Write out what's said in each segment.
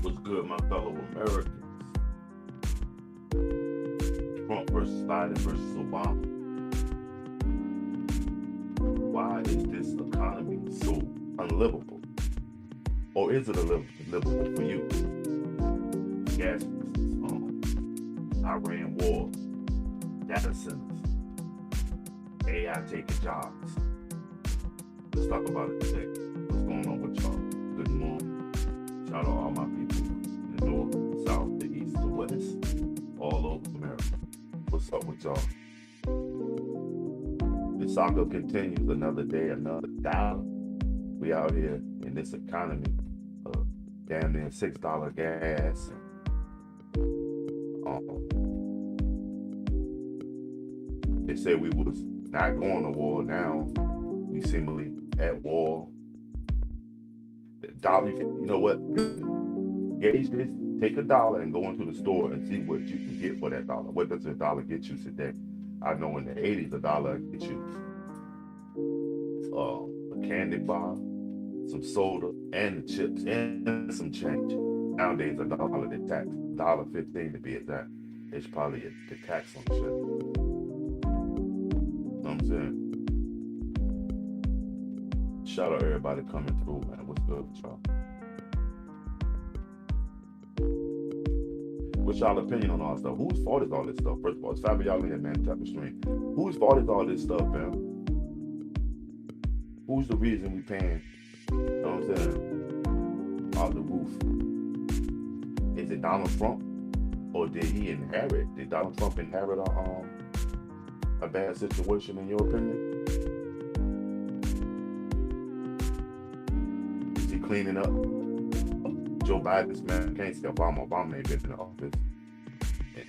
What's good, my fellow Americans? Trump versus Biden versus Obama. Why is this economy so unlivable? Or is it livable for you? Gas prices, Iran war, data centers, AI taking jobs. Let's talk about it today. What's going on with y'all? Good morning. Shout out all my people in the north, the south, the east, the west, all over America. What's up with y'all? The saga continues another day, another dollar. We out here in this economy, damn near $6 gas. They said we was not going to war. Now we seemingly at war. The dollar, you know what? Gauge this. Take a dollar and go into the store and see what you can get for that dollar. What does a dollar get you today? I know in the 80s, a dollar get you a candy bar, some soda, and the chips, and some change. Nowadays, a dollar they tax, $1.15 to be exact. It's probably the tax on shit. You know what I'm saying? Shout out everybody coming through, man. What's good with y'all? What's y'all opinion on all stuff? Whose fault is all this stuff? First of all, it's five of y'all in here, man. Type of stream. Whose fault is all this stuff, man? Who's the reason we paying? You know what I'm saying? Off the roof. Is it Donald Trump, or did he inherit? Did Donald Trump inherit a bad situation, in your opinion? Is he cleaning up? Joe Biden's man can't say Obama. Obama ain't been in the office. And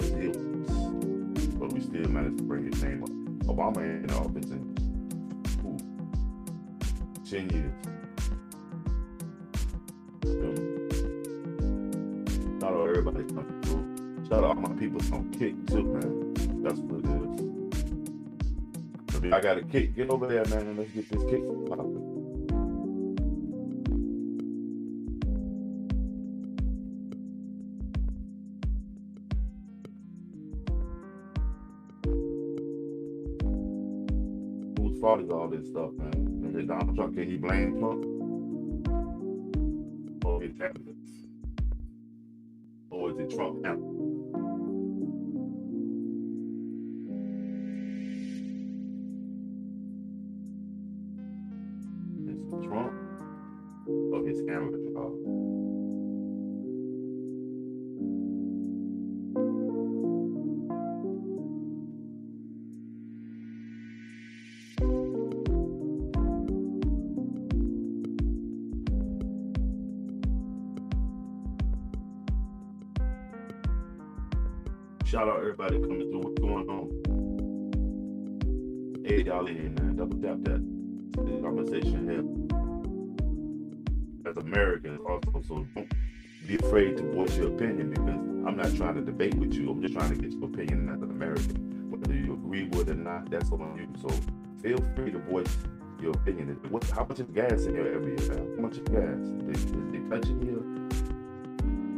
still, but we still managed to bring his name up. Obama ain't in the office in 10 years. Shout out everybody coming through. Shout out all my people on Kick too, man. That's what it is. If I got a kick, get over there, man, and let's get this kick popping. Whose fault is all this stuff, man? Is it Donald Trump? Can he blame Trump? Or his evidence? Or is it Trump? Is it Trump or his amateur? Shout out everybody coming through. What's going on? Hey, y'all in here, man. Double tap that. This conversation here. As Americans, also, so don't be afraid to voice your opinion, because I'm not trying to debate with you. I'm just trying to get your opinion as an American. Whether you agree with it or not, that's on you. So feel free to voice your opinion. How much is gas in your area, man? How much is gas? Is they touching you?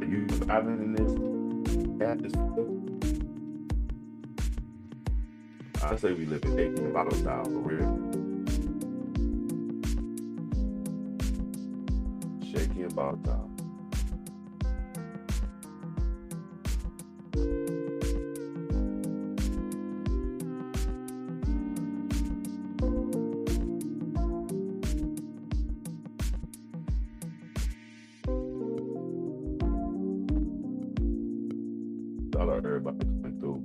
Are you surviving in this gas? I say we live in shaking bottle style, for real. Shaking bottle style. Shout out everybody coming through.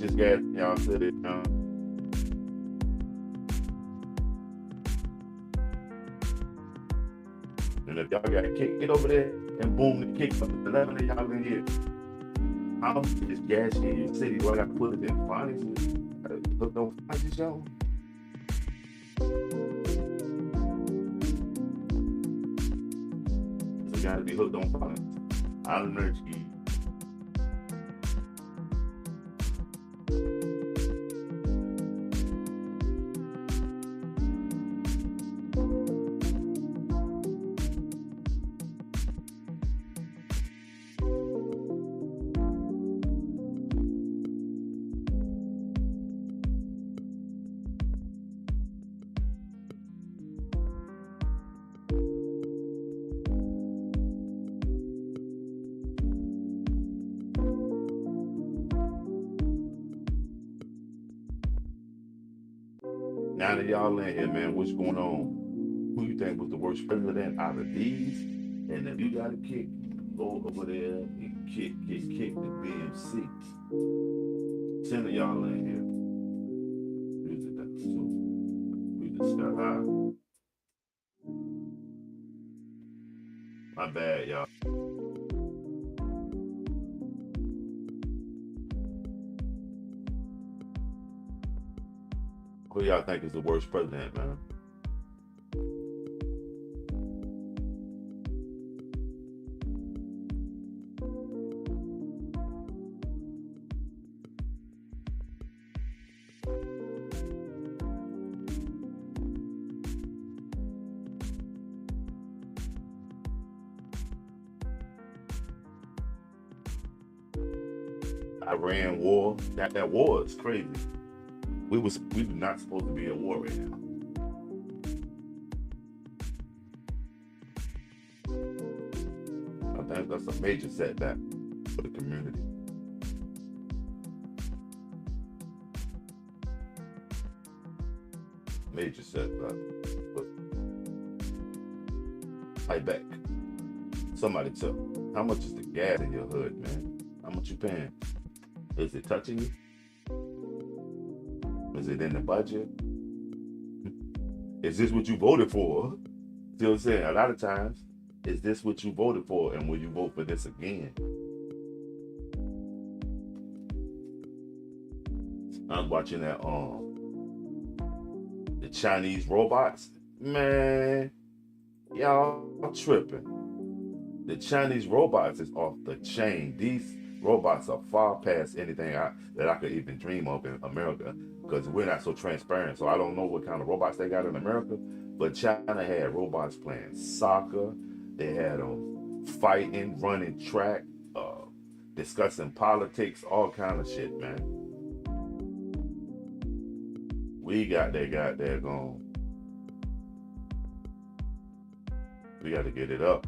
this gas in y'all city. And if y'all got kicked, get over there and boom, the kick up. 11 of y'all in here. How much is gas in your city? Do I got to put it in finances? Hook on finances, y'all? So you got to be hooked on finance. I don't know. Now that y'all in here, man, what's going on? Who you think was the worst president out of these? And if you got a kick, go over there and kick the BMC. 10 of y'all in here. Music that so we just got high. My bad, y'all. Who y'all think is the worst president, man? Iran war. That war is crazy. We were not supposed to be at war right now. I think that's a major setback for the community. Major setback. But fight back. Somebody tell. How much is the gas in your hood, man? How much you paying? Is it touching you? Is it in the budget? Is this what you voted for? See what I'm saying? A lot of times, is this what you voted for, and will you vote for this again? I was watching that the Chinese robots. Man, y'all tripping. The Chinese robots is off the chain. These robots are far past anything that I could even dream of in America, because we're not so transparent. So I don't know what kind of robots they got in America, but China had robots playing soccer. They had them fighting, running track, discussing politics, all kind of shit, man. We got that going. We got to get it up.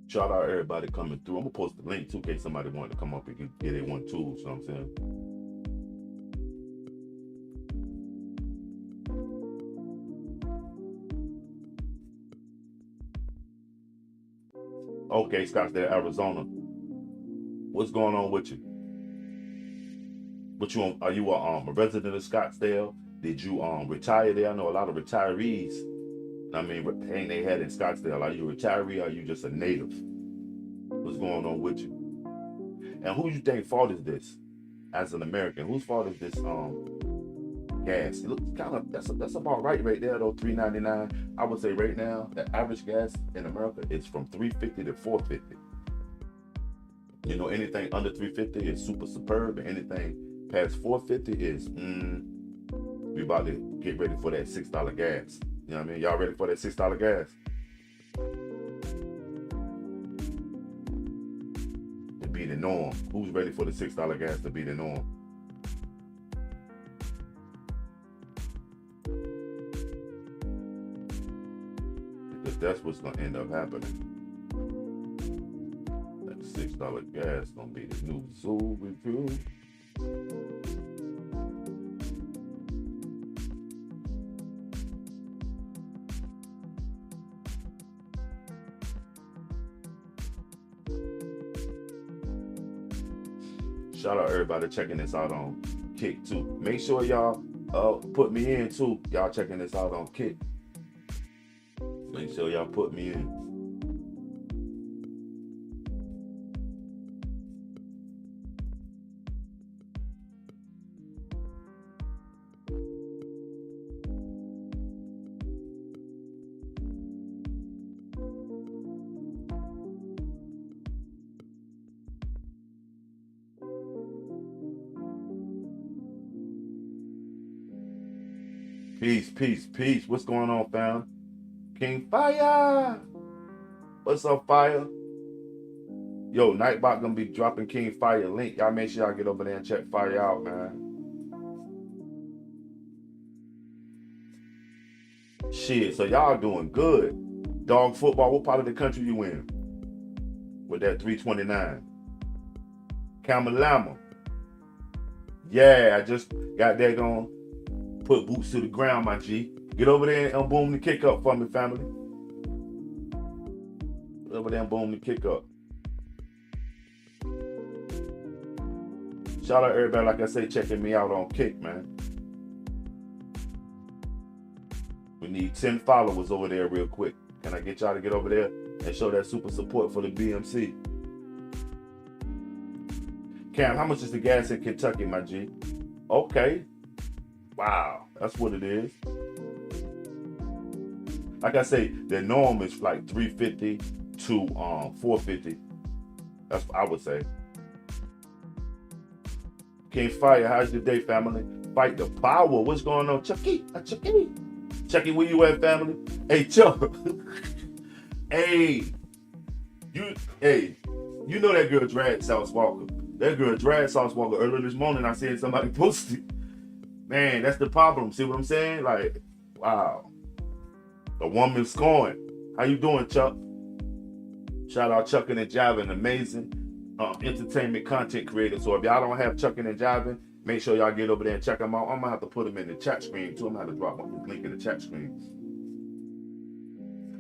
Shout out everybody coming through. I'm gonna post the link too in case somebody wanted to come up and get it one too. You know what I'm saying? Okay, Scottsdale, Arizona. What's going on with you? What you are you a resident of Scottsdale? Did you retire there? I know a lot of retirees. I mean, ain't they had in Scottsdale? Are you a retiree or are you just a native? What's going on with you? And who you think fault is this? As an American, whose fault is this gas? It looks kind of that's about right there though. $3.99. I would say right now the average gas in America is from $3.50 to $4.50. You know, anything under $3.50 is super superb, and anything past $4.50 is we about to get ready for that $6 gas. You know what I mean? Y'all ready for that $6 gas? To be the norm. Who's ready for the $6 gas to be the norm? Because that's what's gonna end up happening. That $6 gas gonna be the new Zoo review. Shout out everybody checking this out on Kick too. Make sure y'all put me in too. Y'all checking this out on Kick. Make sure y'all put me in. Peace, peace, peace. What's going on, fam? King Fire. What's up, Fire? Yo, Nightbot gonna be dropping King Fire link. Y'all make sure y'all get over there and check Fire out, man. Shit, so y'all doing good. Dog football, what part of the country you in? With that 329. Kamalama. Yeah, I just got that going. Put boots to the ground, my G. Get over there and boom the kick up for me, family. Get over there and boom the kick up. Shout out everybody, like I say, checking me out on Kick, man. We need 10 followers over there real quick. Can I get y'all to get over there and show that super support for the BMC? Cam, how much is the gas in Kentucky, my G? Okay. Wow, that's what it is. Like I say, the norm is like $3.50 to $4.50. That's what I would say. King Fire, how's your day, family? Fight the power. What's going on, Chucky? Chucky. Chucky, where you at, family? Hey, Chuck. Hey, you know that girl Drag Sauce Walker. That girl Drag Sauce Walker. Earlier this morning, I seen somebody posted. Man, that's the problem. See what I'm saying? Like, wow. A woman scorned. How you doing, Chuck? Shout out Chuckin' and Jivin', amazing entertainment content creator. So if y'all don't have Chuckin' and Jivin', make sure y'all get over there and check them out. I'm gonna have to put them in the chat screen too. I'm gonna have to drop a link in the chat screen.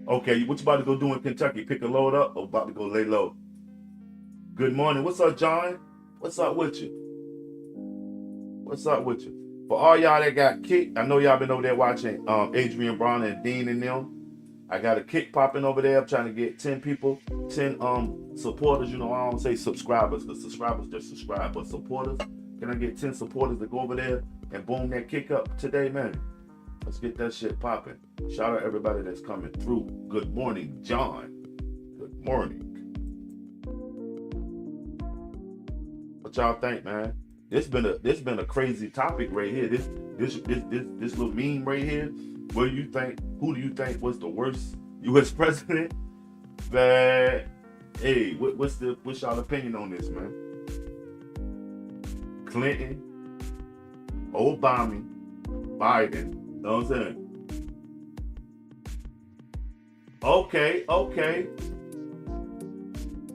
Okay, what you about to go do in Kentucky? Pick a load up or about to go lay low? Good morning. What's up, John? What's up with you? What's up with you? For all y'all that got kicked, I know y'all been over there watching Adrian Brown and Dean and them. I got a kick popping over there. I'm trying to get 10 people, 10 supporters. You know, I don't say subscribers, because subscribers just subscribe, but supporters. Can I get 10 supporters to go over there and boom that kick up today, man? Let's get that shit popping. Shout out everybody that's coming through. Good morning, John. Good morning. What y'all think, man? This been a crazy topic right here. This little meme right here. What do you think? Who do you think was the worst U.S. president? That hey, what's y'all opinion on this, man? Clinton, Obama, Biden. Know what I'm saying? Okay.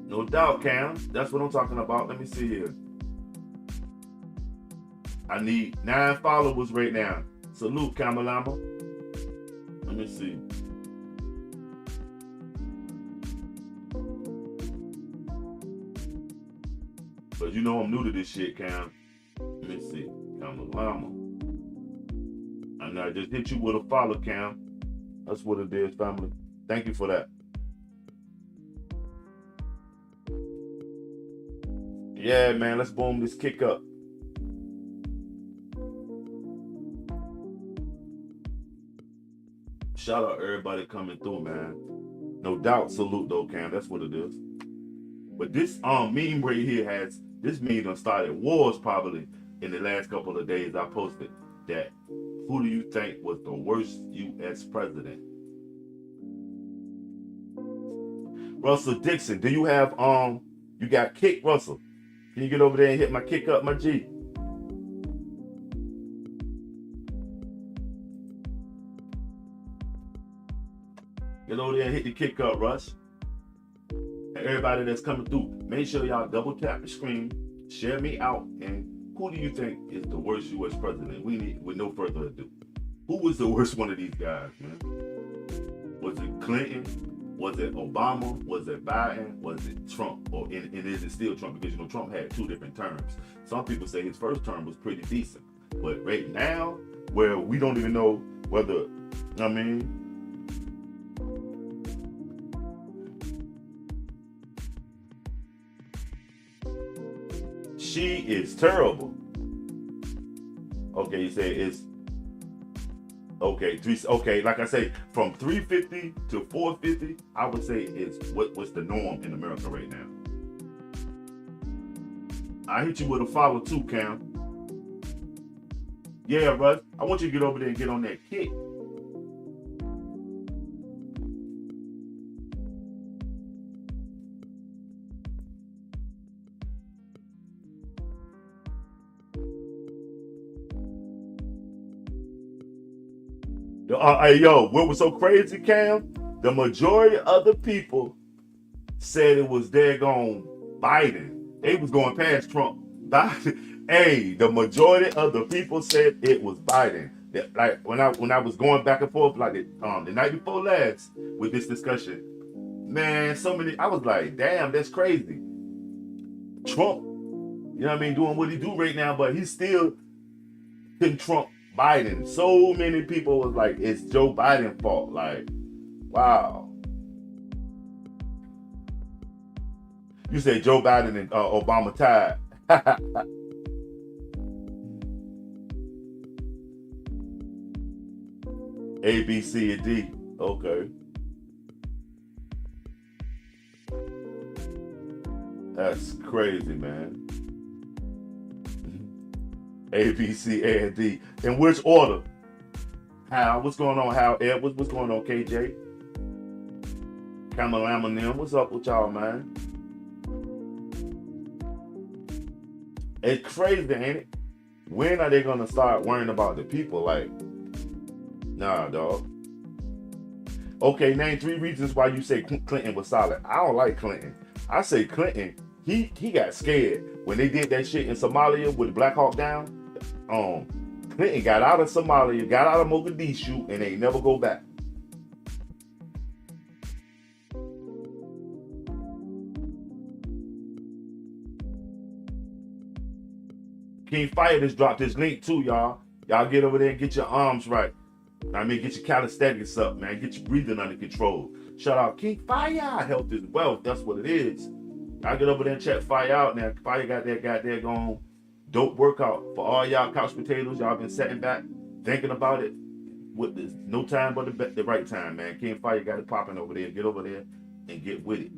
No doubt, Cam. That's what I'm talking about. Let me see here. I need 9 followers right now. Salute, Kamalama. Let me see. But you know I'm new to this shit, Cam. Let me see. Kamalama. And I just hit you with a follow, Cam. That's what it is, family. Thank you for that. Yeah, man, let's boom this kick up. Shout out everybody coming through, man. No doubt, salute though, Cam. That's what it is. But this meme right here has this meme done started wars probably in the last couple of days. I posted that. Who do you think was the worst U.S. president? Russell Dixon. Do you have you got kick, Russell? Can you get over there and hit my kick up, my G? Get over there and hit the kick up, Russ. And everybody that's coming through, make sure y'all double tap the screen, share me out, and who do you think is the worst U.S. president? We need, with no further ado, who was the worst one of these guys, man? Was it Clinton? Was it Obama? Was it Biden? Was it Trump? Or and is it still Trump? Because you know Trump had 2 different terms. Some people say his first term was pretty decent, but right now, where we don't even know whether, I mean. She is terrible. Okay, you say it's okay. Okay, like I say, from 350 to 450, I would say it's what's the norm in America right now. I hit you with a follow too, Cam. Yeah, Russ. I want you to get over there and get on that kick. Hey, yo, what was so crazy, Cam? The majority of the people said it was daggone Biden. They was going past Trump. Biden. Hey, the majority of the people said it was Biden. Like when I was going back and forth like the night before last with this discussion, man, so many. I was like, damn, that's crazy. Trump, you know what I mean, doing what he do right now, but he's still couldn't Trump Biden. So many people was like, it's Joe Biden's fault. Like, wow. You say Joe Biden and Obama tied. A, B, C, and D. Okay. That's crazy, man. A, B, C, A, and D. In which order? Hal, what's going on, Hal? Edwards, what's going on, KJ? Kamala Eminem, what's up with y'all, man? It's crazy, ain't it? When are they gonna start worrying about the people? Like, nah, dog. Okay, name 3 reasons why you say Clinton was solid. I don't like Clinton. I say Clinton, he got scared when they did that shit in Somalia with Black Hawk Down. Clinton got out of Somalia, got out of Mogadishu, and they never go back. King Fire just dropped his link too, y'all. Y'all get over there and get your arms right. I mean, get your calisthenics up, man. Get your breathing under control. Shout out King Fire. Health is wealth. That's what it is. Y'all get over there and check Fire out now. Fire got that going. Dope workout for all y'all couch potatoes. Y'all been sitting back thinking about it. With this, no time but the right time, man. King Fire got it popping over there. Get over there and get with it.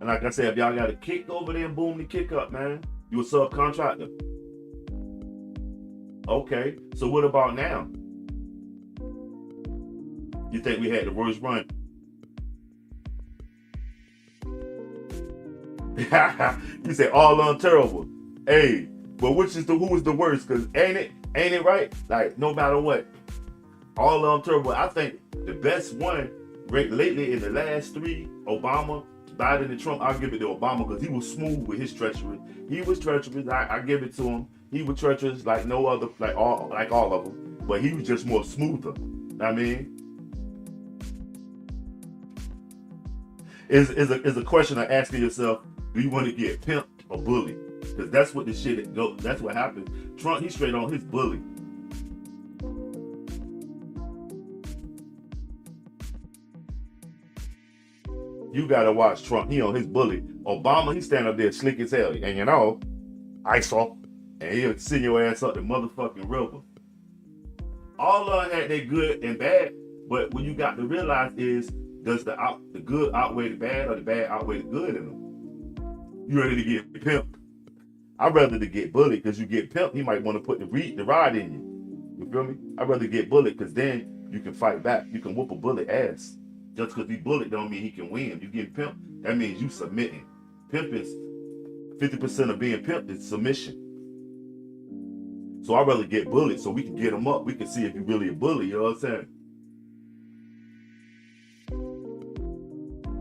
And like I said, if y'all got a kick over there, boom the kick up, man. You a subcontractor. Okay, so what about now? You think we had the worst run? You say all on terrible. Hey, but who is the worst? Cause ain't it right? Like no matter what, all on terrible. I think the best one lately in the last 3, Obama, Biden, and Trump. I'll give it to Obama because he was smooth with his treachery. He was treacherous. I give it to him. He was treacherous like no other, like all of them. But he was just more smoother. I mean, is a question of asking yourself, do you want to get pimped or bullied? Because that's what the shit go. That's what happened. Trump, he's straight on his bully. You gotta watch Trump. He on his bully. Obama, he stand up there slick as hell, and you know, ISO, and he'll send your ass up the motherfucking river. All of them had their good and bad, but what you got to realize is, does the good outweigh the bad, or the bad outweigh the good in them? You ready to get pimped? I'd rather to get bullied, because you get pimped, he might want to put the rod in you. You feel me? I'd rather get bullied, because then you can fight back. You can whoop a bully ass. Just because he bullied don't mean he can win. You get pimped, that means you submitting. Pimp is 50% of being pimped is submission. So I'd rather get bullied so we can get him up. We can see if he's really a bully, you know what I'm saying?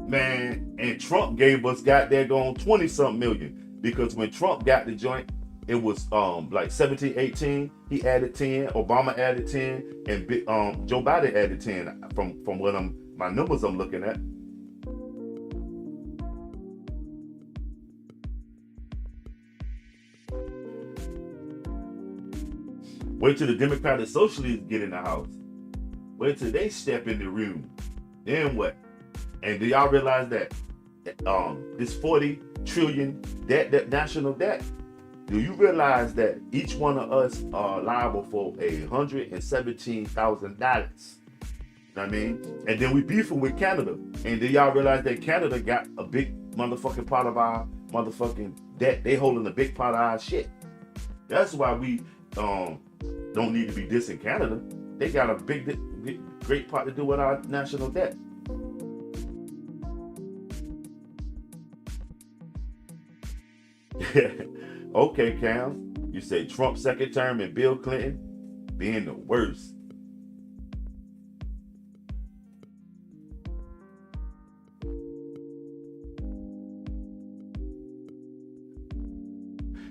Man, and Trump gave us goddamn 20-something million. Because when Trump got the joint, it was like 17, 18. He added 10. Obama added 10. And Joe Biden added 10 from what my numbers I'm looking at. Wait till the Democratic Socialists get in the house. Wait till they step in the room. Then what? And do y'all realize that this 40 trillion debt, national debt? Do you realize that each one of us are liable for $117,000? You know what I mean? And then we beefing with Canada. And do y'all realize that Canada got a big motherfucking part of our motherfucking debt? They holding a big part of our shit. That's why we don't need to be dissing Canada. They got a great part to do with our national debt. Okay, Cam. You say Trump's second term and Bill Clinton being the worst.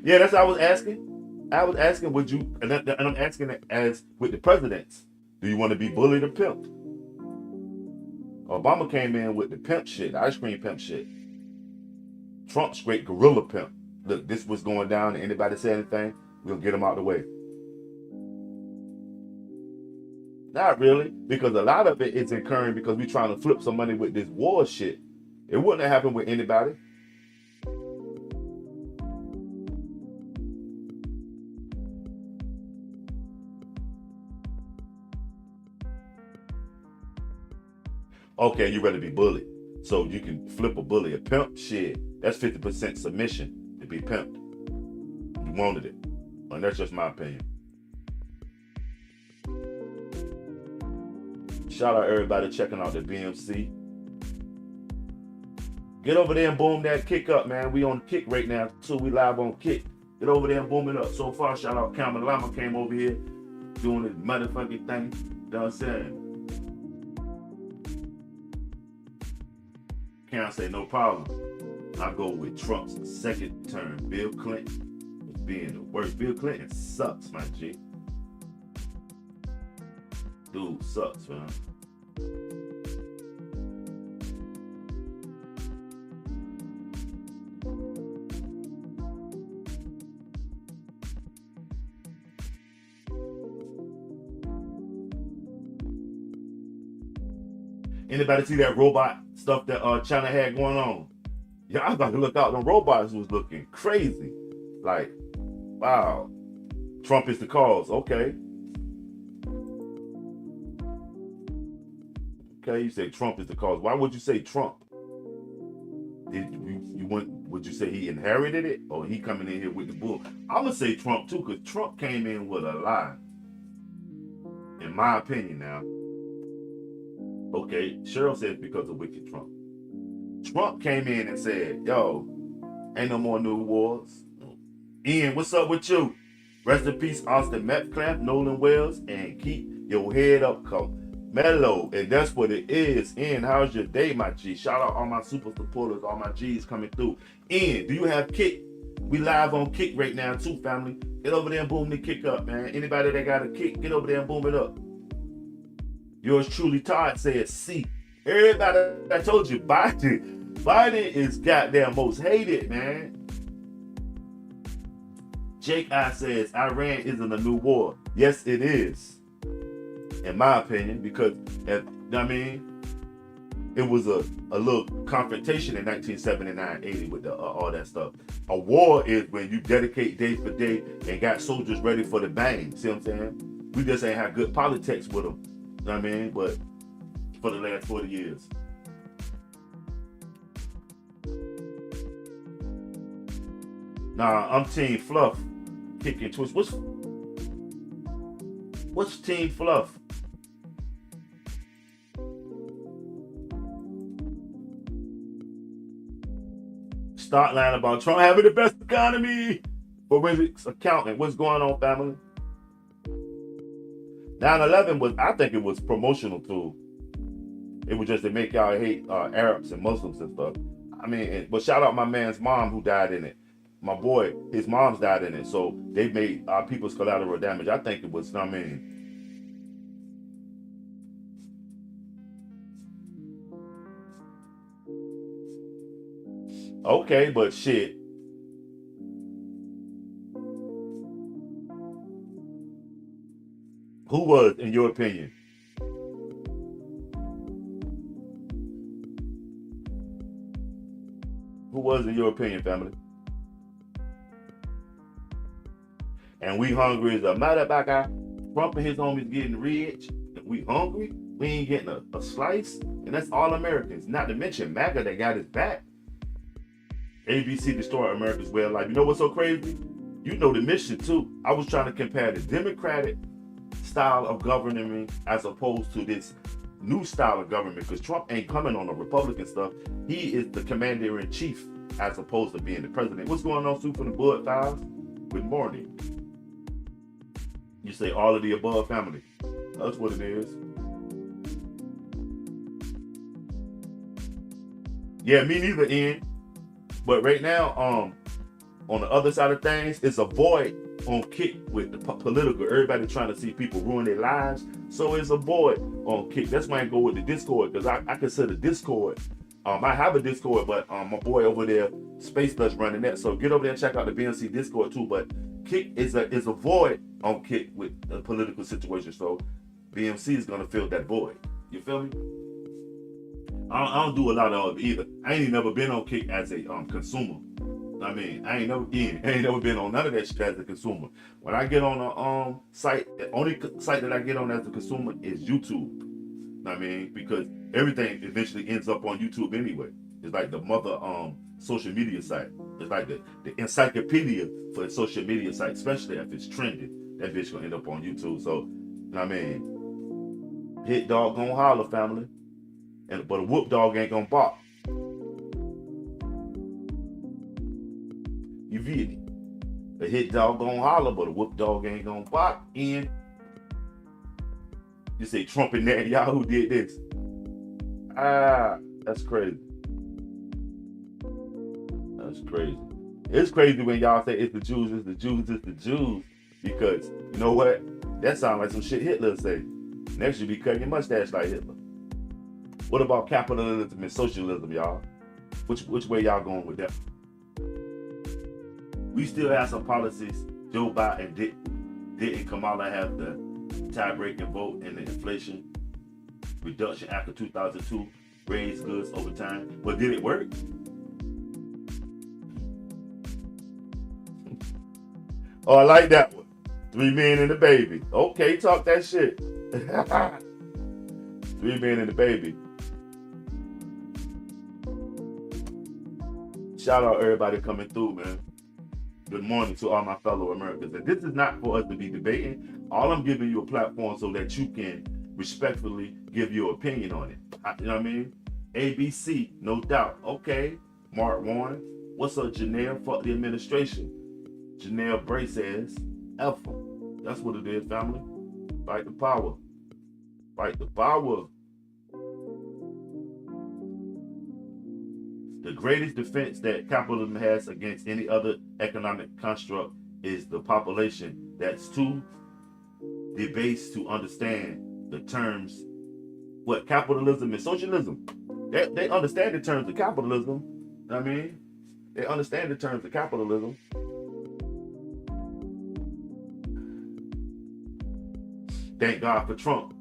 Yeah, that's what I was asking. I was asking, would you, and I'm asking it as with the presidents, do you want to be bullied or pimped? Obama came in with the pimp shit, ice cream pimp shit. Trump straight gorilla pimp. Look, this was going down, and anybody say anything, we'll get them out of the way. Not really, because a lot of it is incurring because we're trying to flip some money with this war shit. It wouldn't have happened with anybody. Okay, you rather be bullied. So you can flip a bully. A pimp, shit, that's 50% submission to be pimped. You wanted it. And that's just my opinion. Shout out everybody checking out the BMC. Get over there and boom that kick up, man. We on Kick right now, too. We live on Kick. Get over there and boom it up. So far, shout out Cameron Lama came over here doing his motherfucking thing. You know what I'm saying? Can't say no problem. I go with Trump's second term. Bill Clinton was being the worst. Bill Clinton sucks, my G. Dude sucks, man. Anybody see that robot stuff that China had going on? Yeah, I was about to look out. The robots was looking crazy. Like, wow. Trump is the cause. Okay. Okay, you say Trump is the cause. Why would you say Trump? Would you say he inherited it, or he coming in here with the bull? I'm gonna say Trump too, because Trump came in with a lie. In my opinion, now. Okay, Cheryl says because of wicked Trump. Trump came in and said, yo, ain't no more new wars. Ian, what's up with you? Rest in peace, Austin Metcalf, Nolan Wells, and keep your head up, come mellow. And that's what it is. Ian, how's your day, my G? Shout out all my super supporters, all my G's coming through. Ian, do you have Kick? We live on Kick right now too, family. Get over there and boom the Kick up, man. Anybody that got a Kick, get over there and boom it up. Yours truly, Todd, said C. Everybody, I told you, Biden. Biden is goddamn most hated, man. Jake I says Iran isn't a new war. Yes, it is, in my opinion, because it was a little confrontation in 1979, 80 with all that stuff. A war is when you dedicate day for day and got soldiers ready for the bang. See what I'm saying? We just ain't have good politics with them. You know what I mean? But for the last 40 years. Nah, I'm Team Fluff. Kick and twist. What's Team Fluff? Start lying about Trump having the best economy. Forensics accountant. What's going on, family? 9/11 was, I think it was promotional too. It was just to make y'all hate Arabs and Muslims and stuff. I mean, but shout out my man's mom who died in it. My boy, his mom's died in it. So they made people's collateral damage. I think it was, I mean. Okay, but shit. Who was, in your opinion? Who was, in your opinion, family? And we hungry as a motherfucker. Trump and his homies getting rich. We hungry. We ain't getting a slice. And that's all Americans. Not to mention MAGA that got his back. ABC destroy America's way of life. You know what's so crazy? You know the mission too. I was trying to compare the Democratic style of governing as opposed to this new style of government, because Trump ain't coming on the Republican stuff. He is the commander in chief as opposed to being the president. What's going on, Sue, from the Bud Files? Good morning. You say all of the above, family. That's what it is. Yeah, me neither, Ian. But right now, on the other side of things, it's a void on Kick with the political. Everybody trying to see people ruin their lives. So it's a void on Kick. That's why I go with the Discord, because I consider Discord. I have a Discord, but my boy over there, Space Dutch, running that. So get over there and check out the BNC Discord too. But Kick is a void on Kick with the political situation. So BMC is gonna fill that void. You feel me? I don't do a lot of it either. I ain't never been on Kick as a consumer. I mean, I ain't never been on none of that shit as a consumer. When I get on a site, the only site that I get on as a consumer is YouTube. I mean, because everything eventually ends up on YouTube anyway. It's like the mother social media site. It's like the encyclopedia for the social media site, especially if it's trending. That bitch gonna end up on YouTube. So, I mean, hit dog gonna holler, family. But a whoop dog ain't gonna bark. You feel it? A hit dog gonna holler, but a whoop dog ain't gonna bark. And you say Trump and Netanyahu did this. That's crazy. That's crazy. It's crazy when y'all say it's the Jews, it's the Jews, it's the Jews. Because, you know what? That sounds like some shit Hitler say. Next you be cutting your mustache like Hitler. What about capitalism and socialism, y'all? Which way y'all going with that? We still have some policies. Joe Biden didn't Kamala have the tie-breaking vote in the inflation reduction after 2002, raised goods over time. But did it work? Oh, I like that one. 3 men and a baby. Okay, talk that shit. 3 men and a baby. Shout out everybody coming through, man. Good morning to all my fellow Americans. And this is not for us to be debating. All I'm giving you a platform so that you can respectfully give your opinion on it. You know what I mean? ABC, no doubt. Okay. Mark Warren. What's up, Janelle? Fuck the administration. Janelle Bray says, F them. That's what it is, family. Fight the power. Fight the power. The greatest defense that capitalism has against any other economic construct is the population that's too debased to understand the terms, what capitalism and socialism. They understand the terms of capitalism. I mean, they understand the terms of capitalism. Thank God for Trump.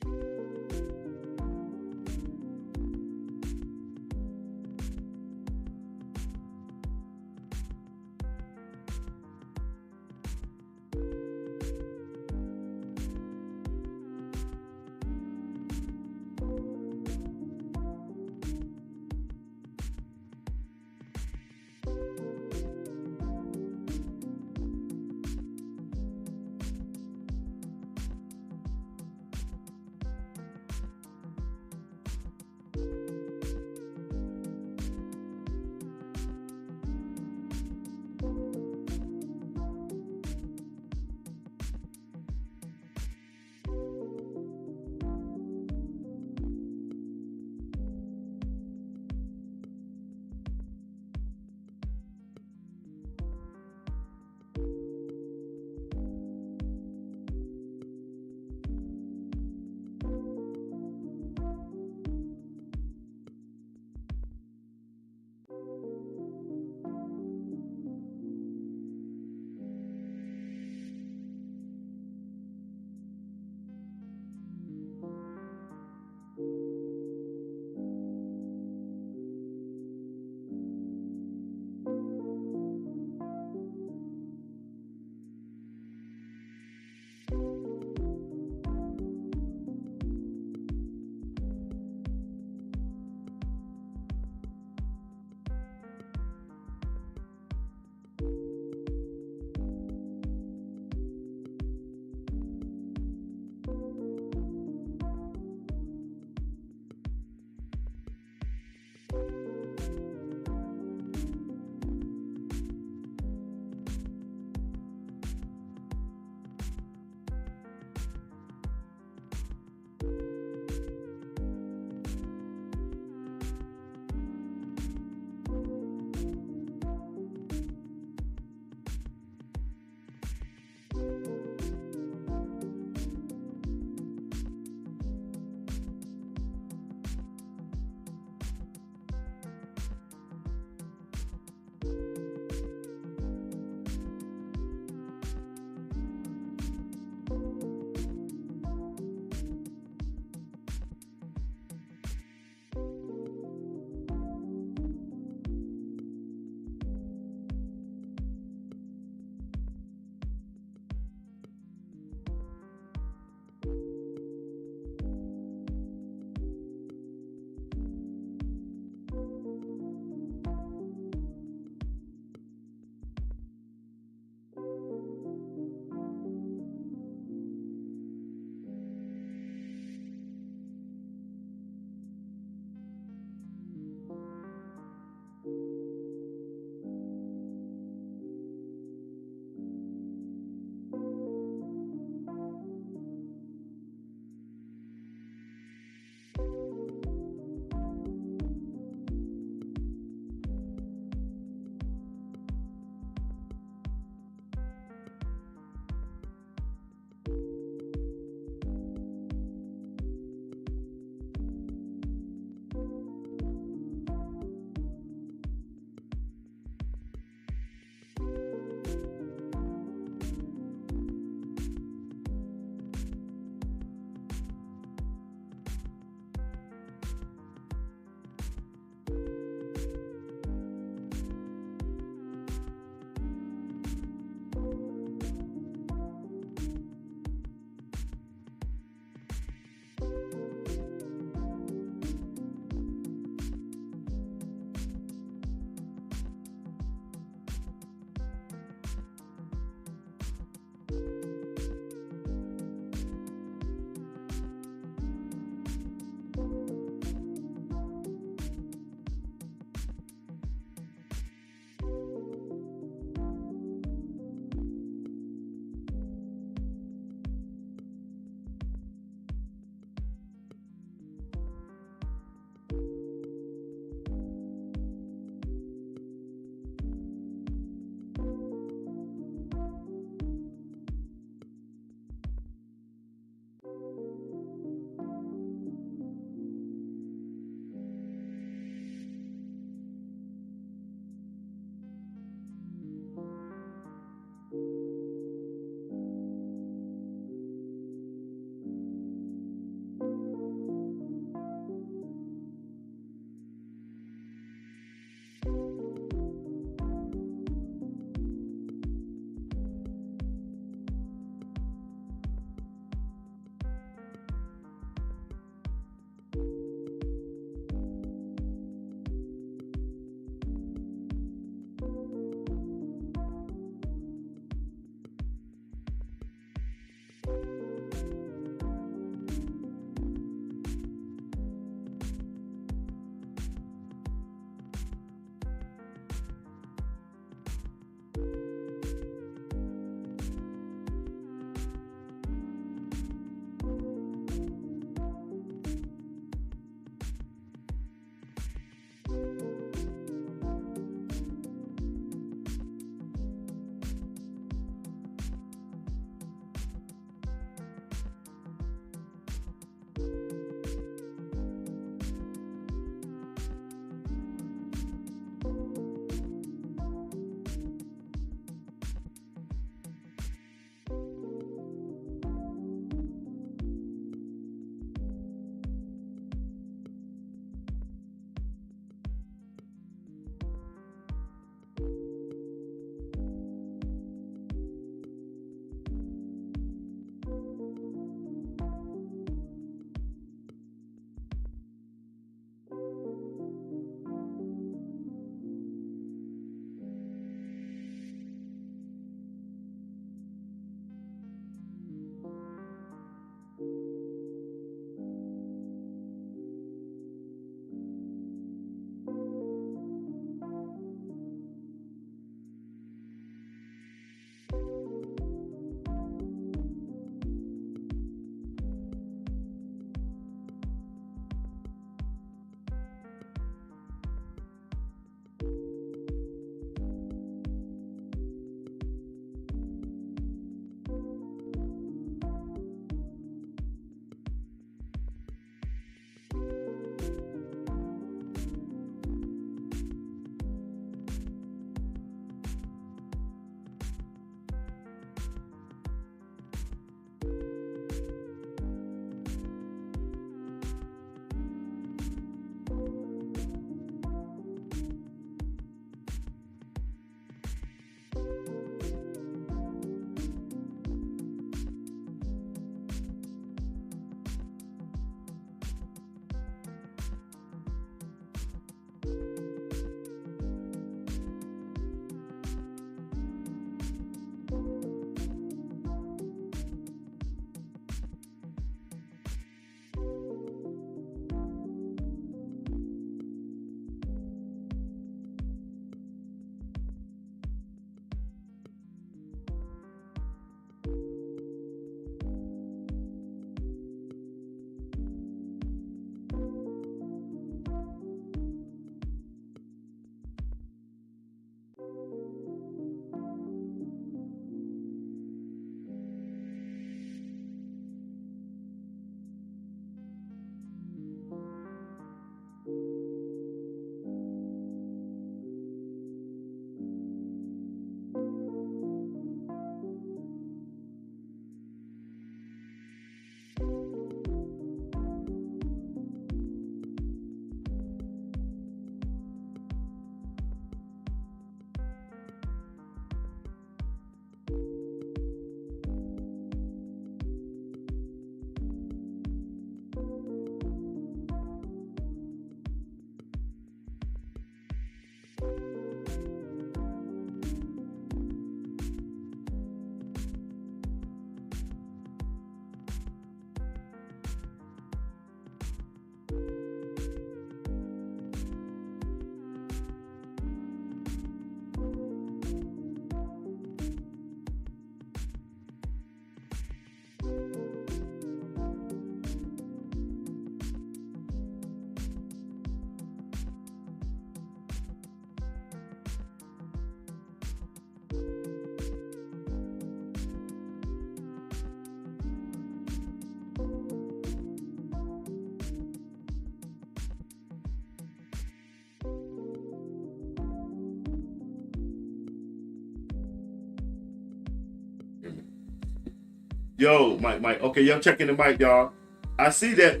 Yo, Mike. Okay, I'm checking the mic, y'all. I see that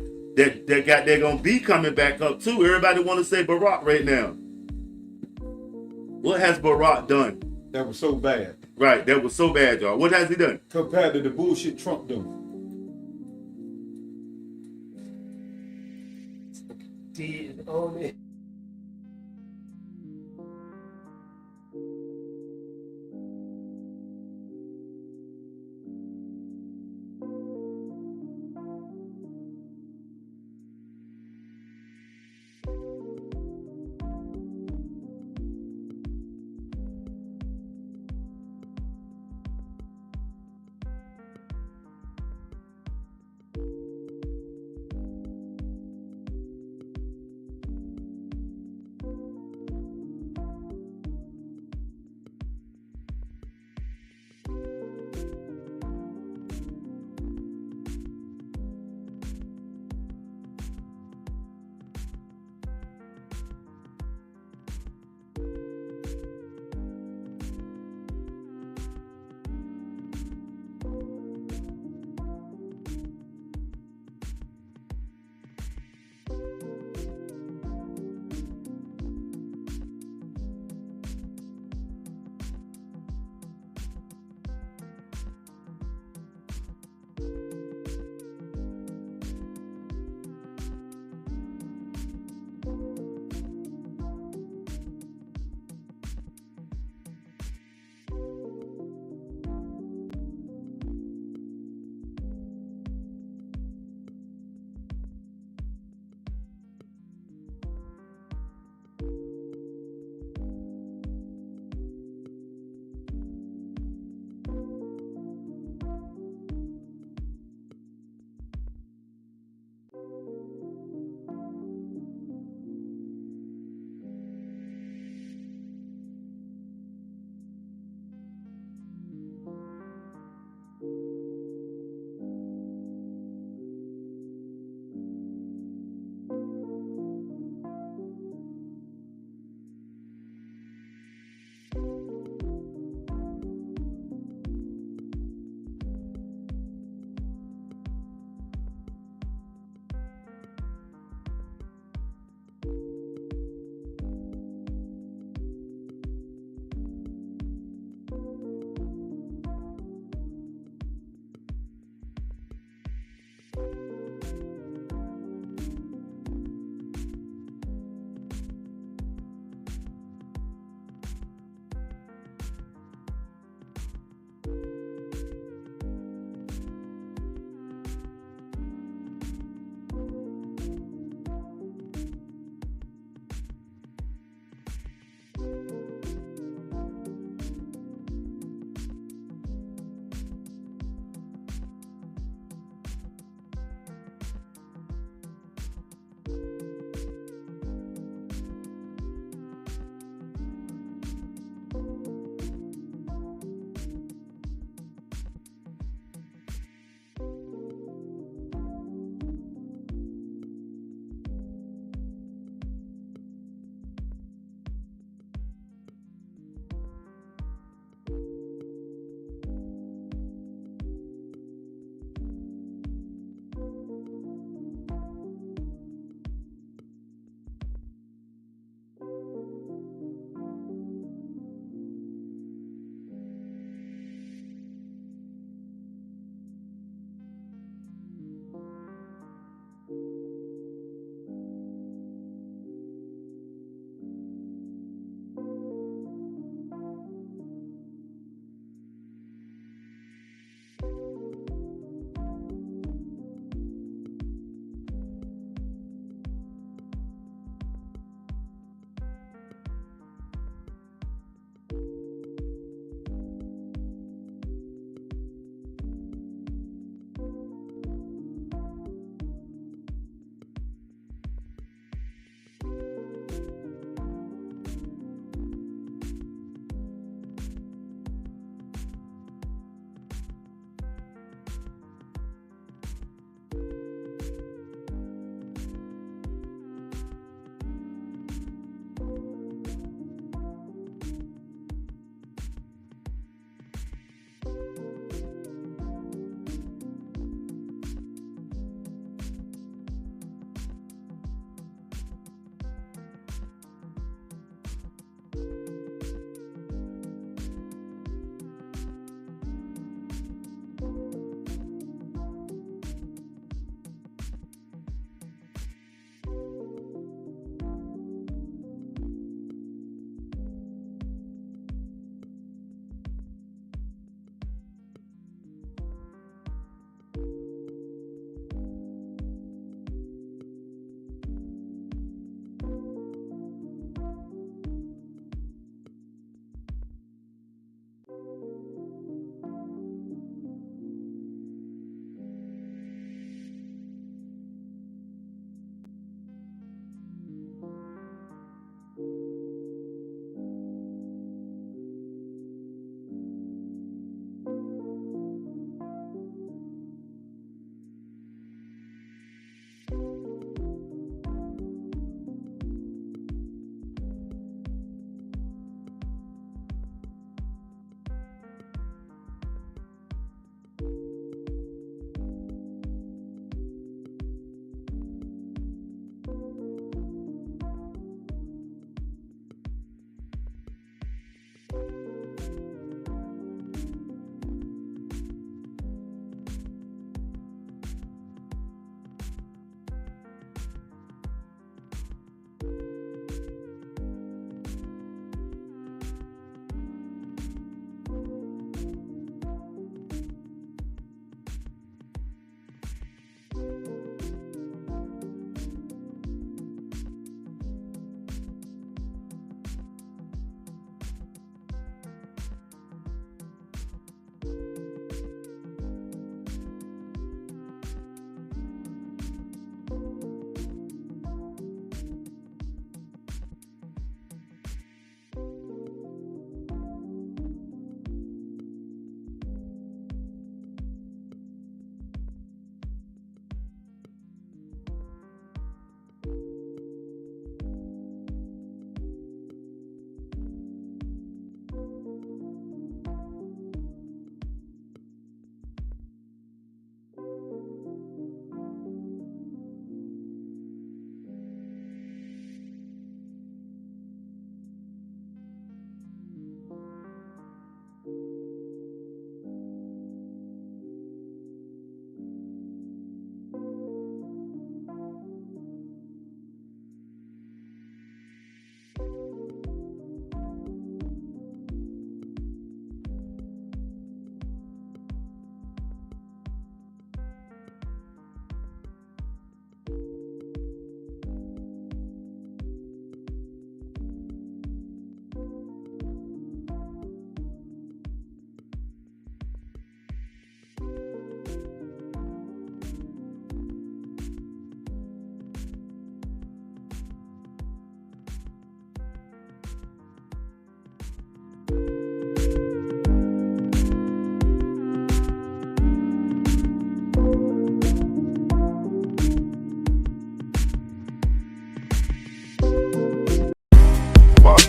got they're gonna be coming back up too. Everybody want to say Barack right now. What has Barack done? That was so bad. Right, that was so bad, y'all. What has he done? Compared to the bullshit Trump done. Did on it.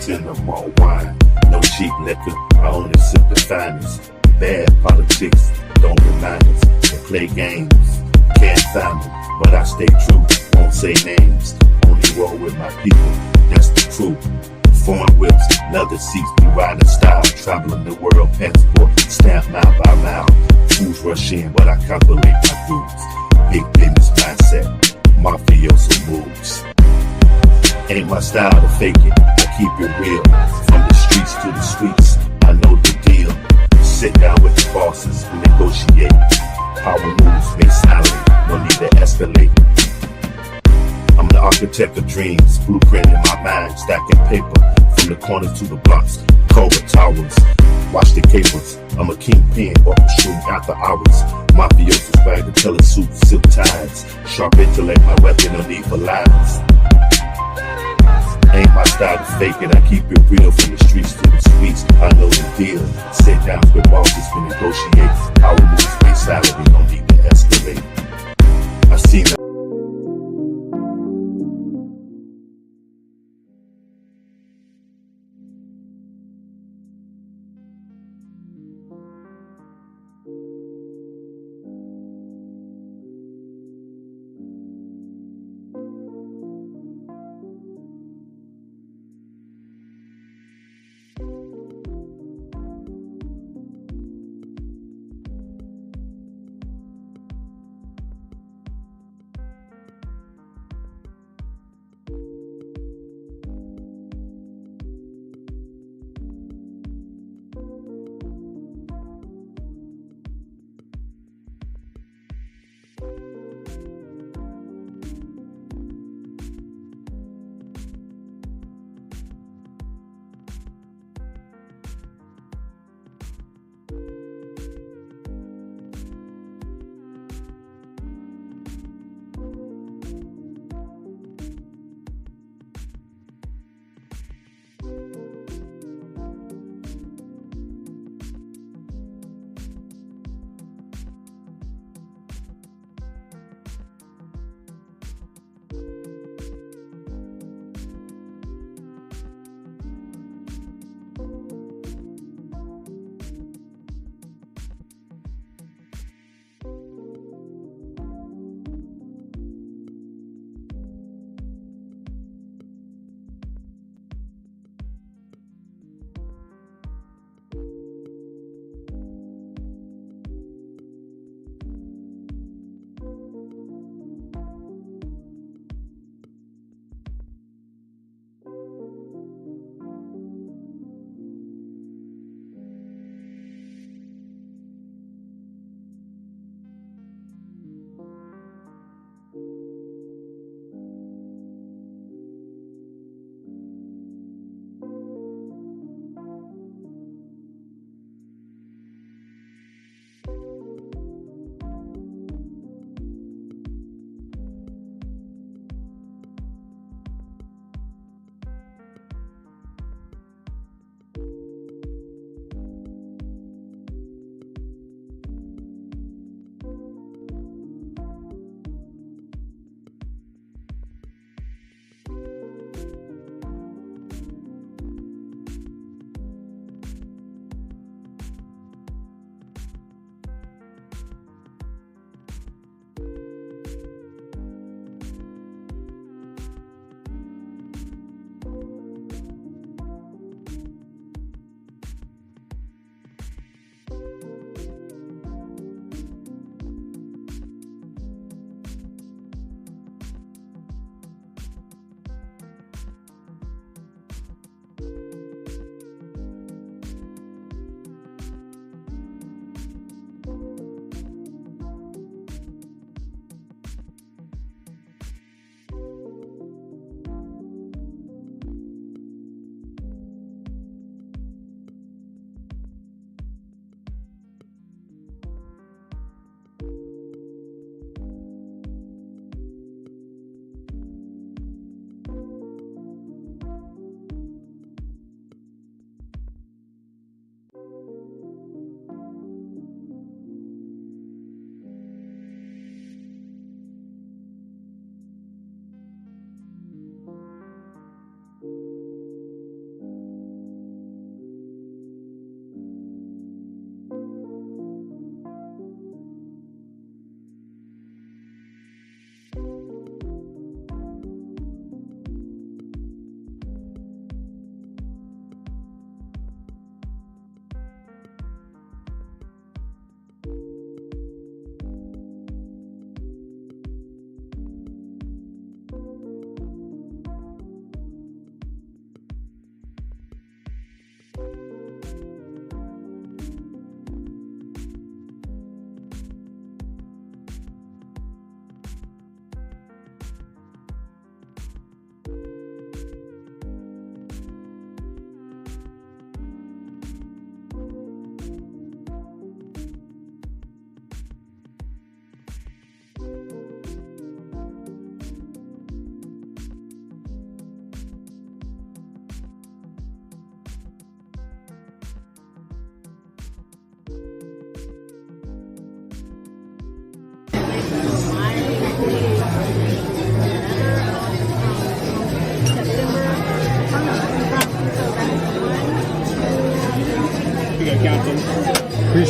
send them more wine. No cheap liquor, I only sip the finest. Bad politics, don't remind us to play games. Can't find them, but I stay true, won't say names. Only roll with my people, that's the truth. Foreign whips, leather seats, be riding style. Traveling the world, passport, stamp mile by mile. Fools rush in, but I calculate my dues. Big business mindset, mafioso moves. Ain't my style to fake it, I keep it real. From the streets to the suites, I know the deal. Sit down with the bosses, we negotiate. Power moves, make salary, no need to escalate. I'm the architect of dreams, blueprint in my mind, stacking paper from the corners to the blocks, Cobra towers. Watch the capers, I'm a kingpin, orchestrating after hours. Mafioso swagger, tele suits, silk ties. Sharp intellect, my weapon, no need for lies. Ain't my style to fake it, I keep it real from the streets to the suites. I know the deal. Sit down with bosses, we negotiate. Power moves, make salary, no need to escalate. I seen that.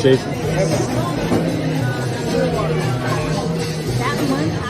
conversation. That one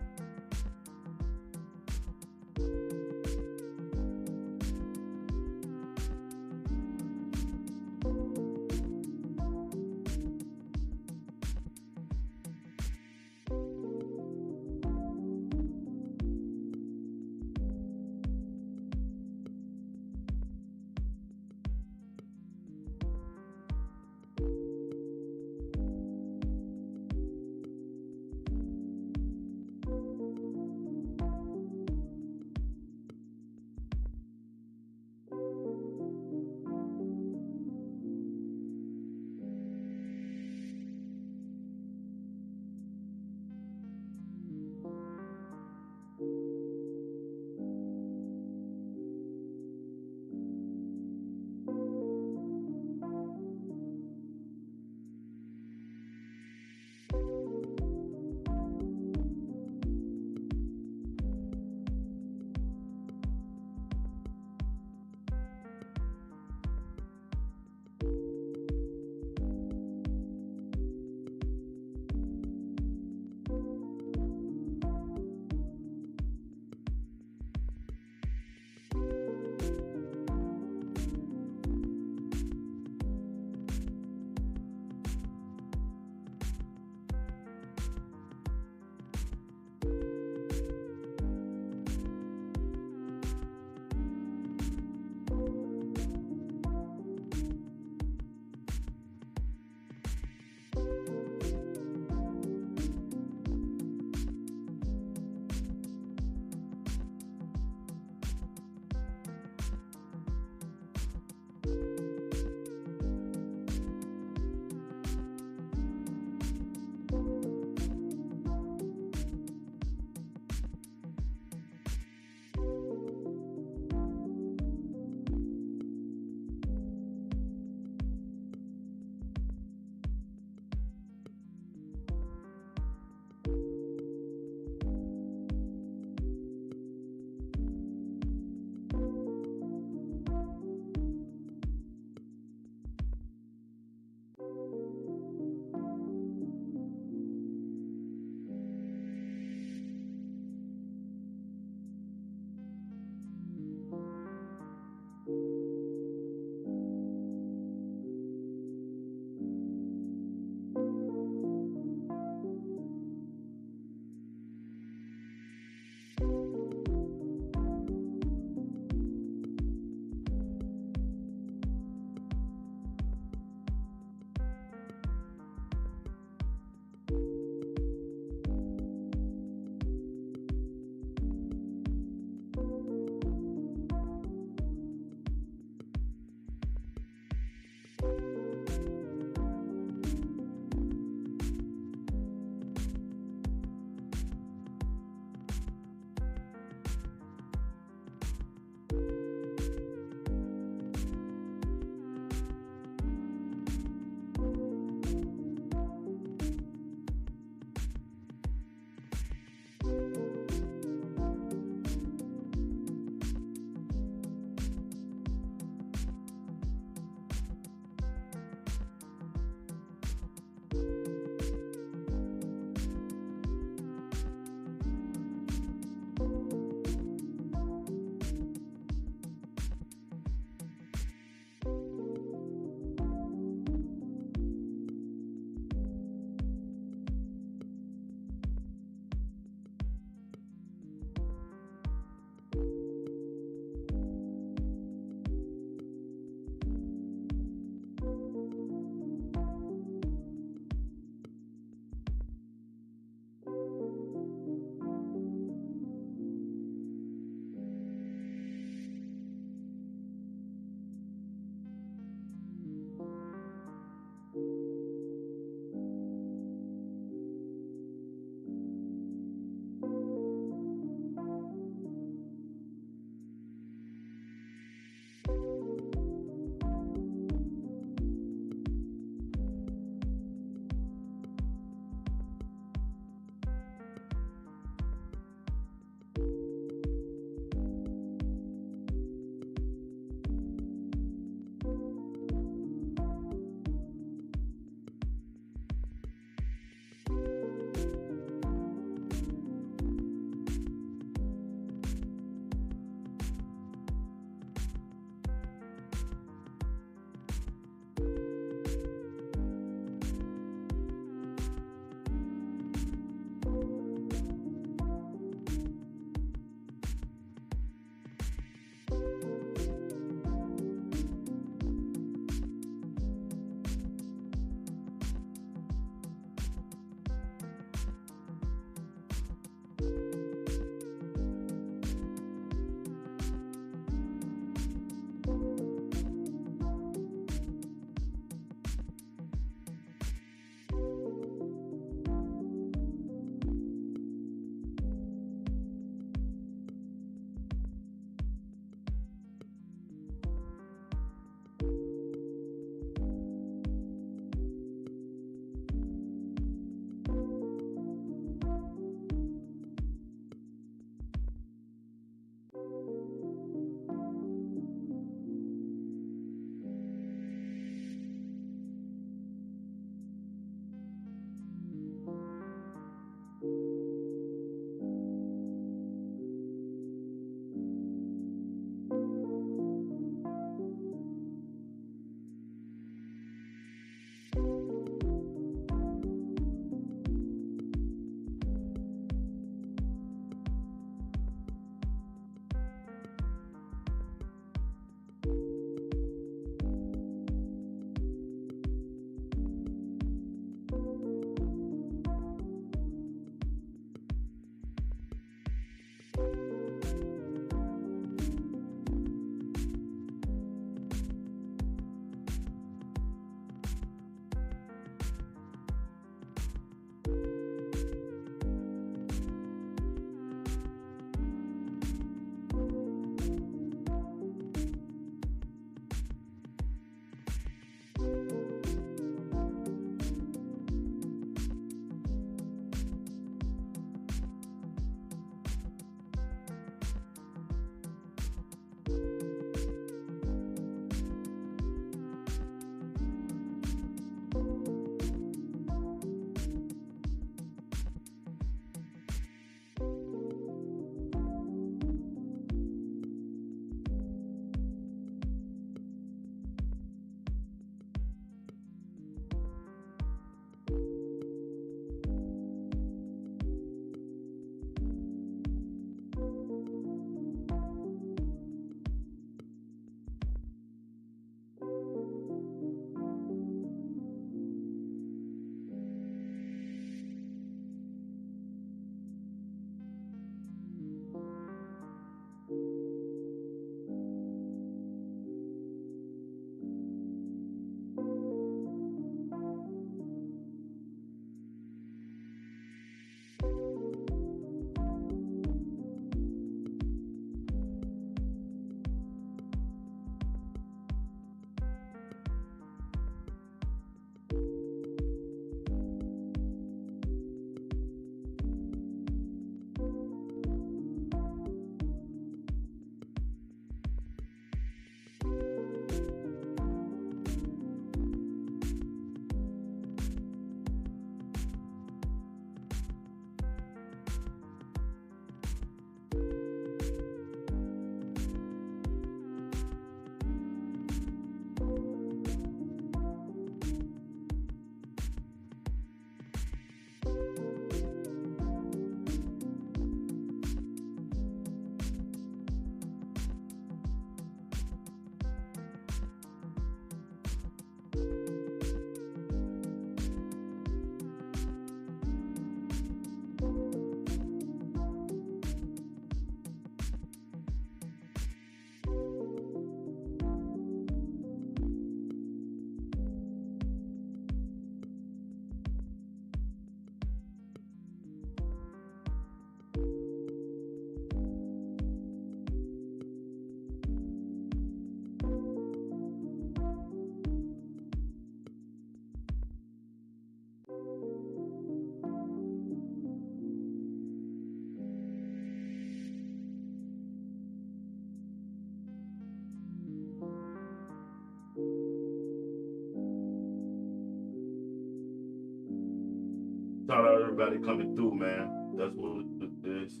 everybody coming through, man. That's what it is.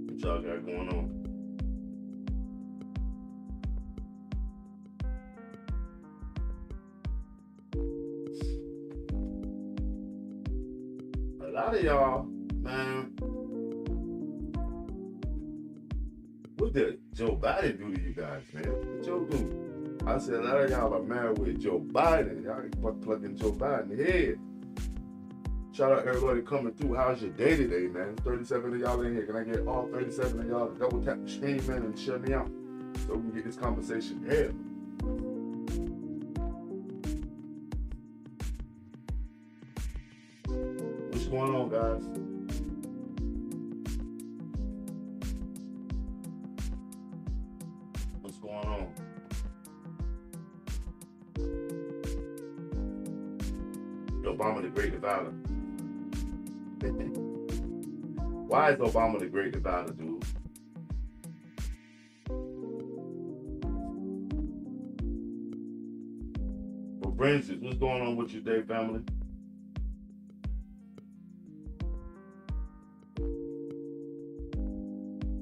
What y'all got going on? A lot of y'all, man, what did Joe Biden do to you guys, man? What Joe do? I said a lot of y'all are married with Joe Biden. Y'all can plug in Joe Biden in the head. Shout out everybody coming through. How's your day today, man? 37 of y'all in here. Can I get all 37 of y'all to double tap the screen, man, and shut me out so we can get this conversation here? What's going on, guys? What's going on? Obama the Great Divider. Why is Obama the Great Divider, dude? For instance, what's going on with your day, family?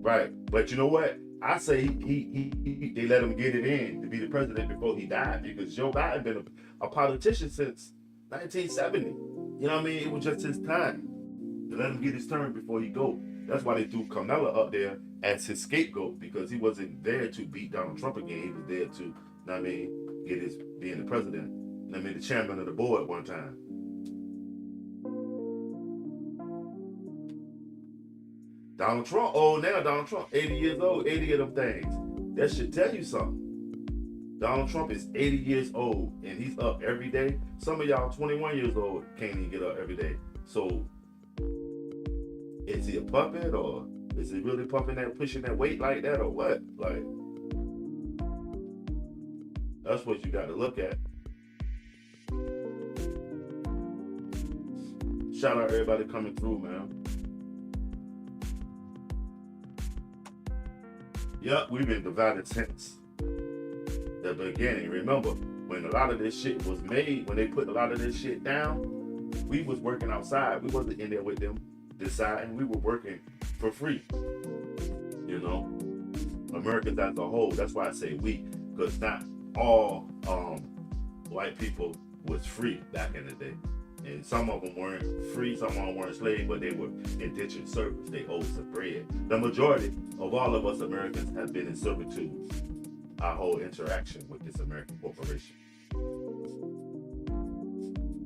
Right, but you know what? I say they let him get it in to be the president before he died, because Joe Biden been a politician since 1970. You know what I mean? It was just his time to let him get his turn before he go. That's why they threw Kamala up there as his scapegoat, because he wasn't there to beat Donald Trump again. He was there to, you know what I mean, get his being the president. You know what I mean, the chairman of the board one time. Donald Trump, oh now Donald Trump, 80 years old, 80 of them things. That should tell you something. Donald Trump is 80 years old and he's up every day. Some of y'all 21 years old can't even get up every day. So is he a puppet, or is he really pumping that, pushing that weight like that, or what? Like, that's what you got to look at. Shout out everybody coming through, man. Yep, we've been divided since the beginning. Remember, when a lot of this shit was made, when they put a lot of this shit down, we was working outside. We wasn't in there with them deciding. We were working for free. You know, Americans as a whole. That's why I say we, because not all white people was free back in the day. And some of them weren't free, some of them weren't slaves, but they were indentured servants. They owed some bread. The majority of all of us Americans have been in servitude our whole interaction with this American corporation.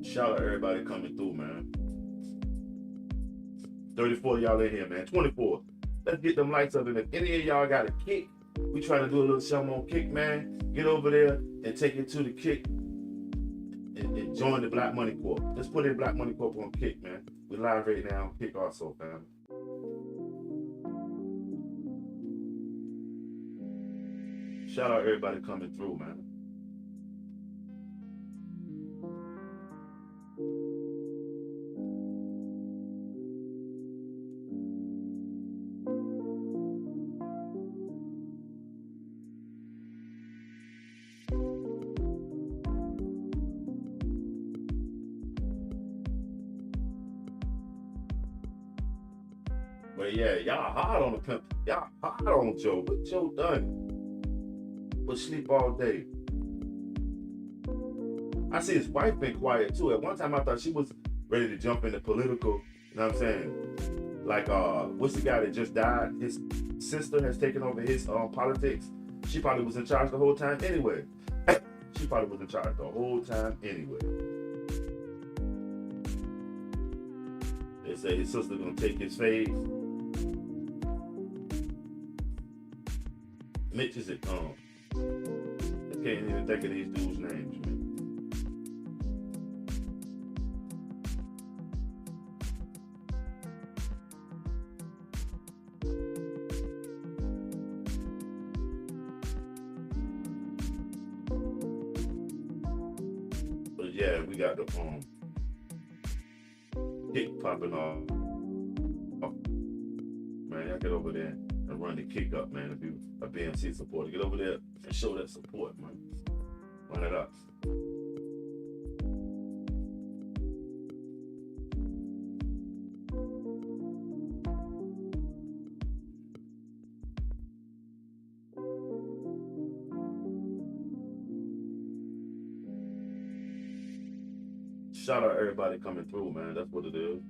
Shout out everybody coming through, man. 34 of y'all in here, man. 24. Let's get them lights up. And if any of y'all got a kick, we trying to do a little something on Kick, man. Get over there and take it to the Kick. And join the Black Money Corp. Let's put in Black Money Corp on Kick, man. We live right now on Kick also, fam. Shout out everybody coming through, man. But yeah, y'all hard on the pimp. Y'all hard on Joe. What Joe done? But sleep all day. I see his wife been quiet too. At one time I thought she was ready to jump into political, you know what I'm saying? Like what's the guy that just died? His sister has taken over his politics. She probably was in charge the whole time anyway. She probably was in charge the whole time anyway. They say his sister gonna take his face. Mitch is it? I can't even think of these dudes' names, man. But yeah, we got the Kick popping off. Man, y'all get over there and run the Kick up, man. If you a BMC supporter, get over there and show that support, man. Run it up. Shout out everybody coming through, man. That's what it is.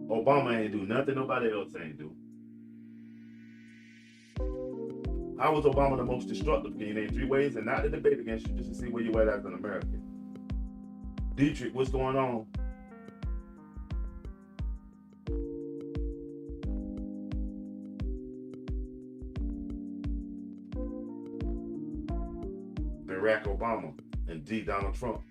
Obama ain't do nothing nobody else ain't do. How was Obama the most destructive? Can you name 3 ways? And not to debate against you, just to see where you at as an American. Dietrich, what's going on? Barack Obama and D. Donald Trump.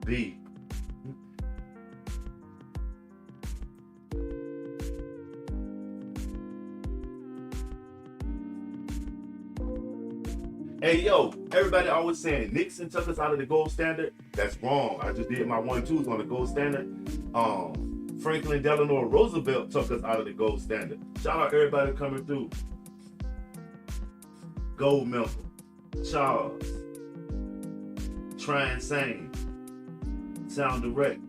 B. Hey, yo, everybody always saying Nixon took us out of the gold standard. That's wrong. I just did my 1-2s on the gold standard. Franklin Delano Roosevelt took us out of the gold standard. Shout out everybody coming through. Gold Member, Charles, Try Insane, Sound Direct,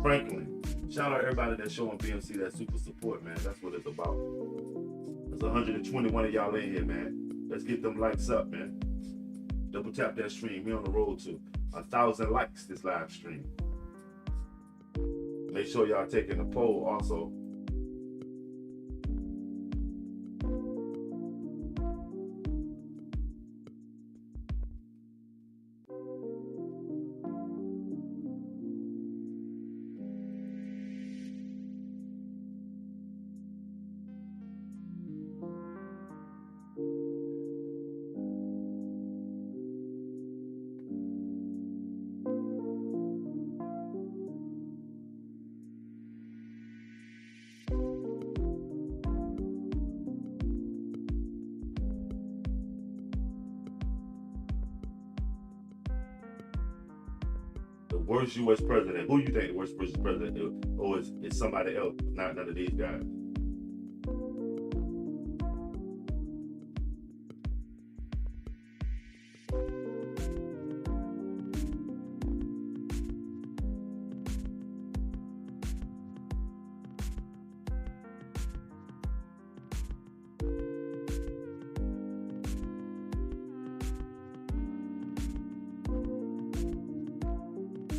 Franklin. Shout out everybody that's showing BMC that super support, man. That's what it's about. There's 121 of y'all in here, man. Let's get them likes up, man. Double tap that stream. We on the road to 1,000 likes this live stream. Make sure y'all taking the poll also. Worst U.S. president. Who you think the worst president is? Or is somebody else, not none of these guys?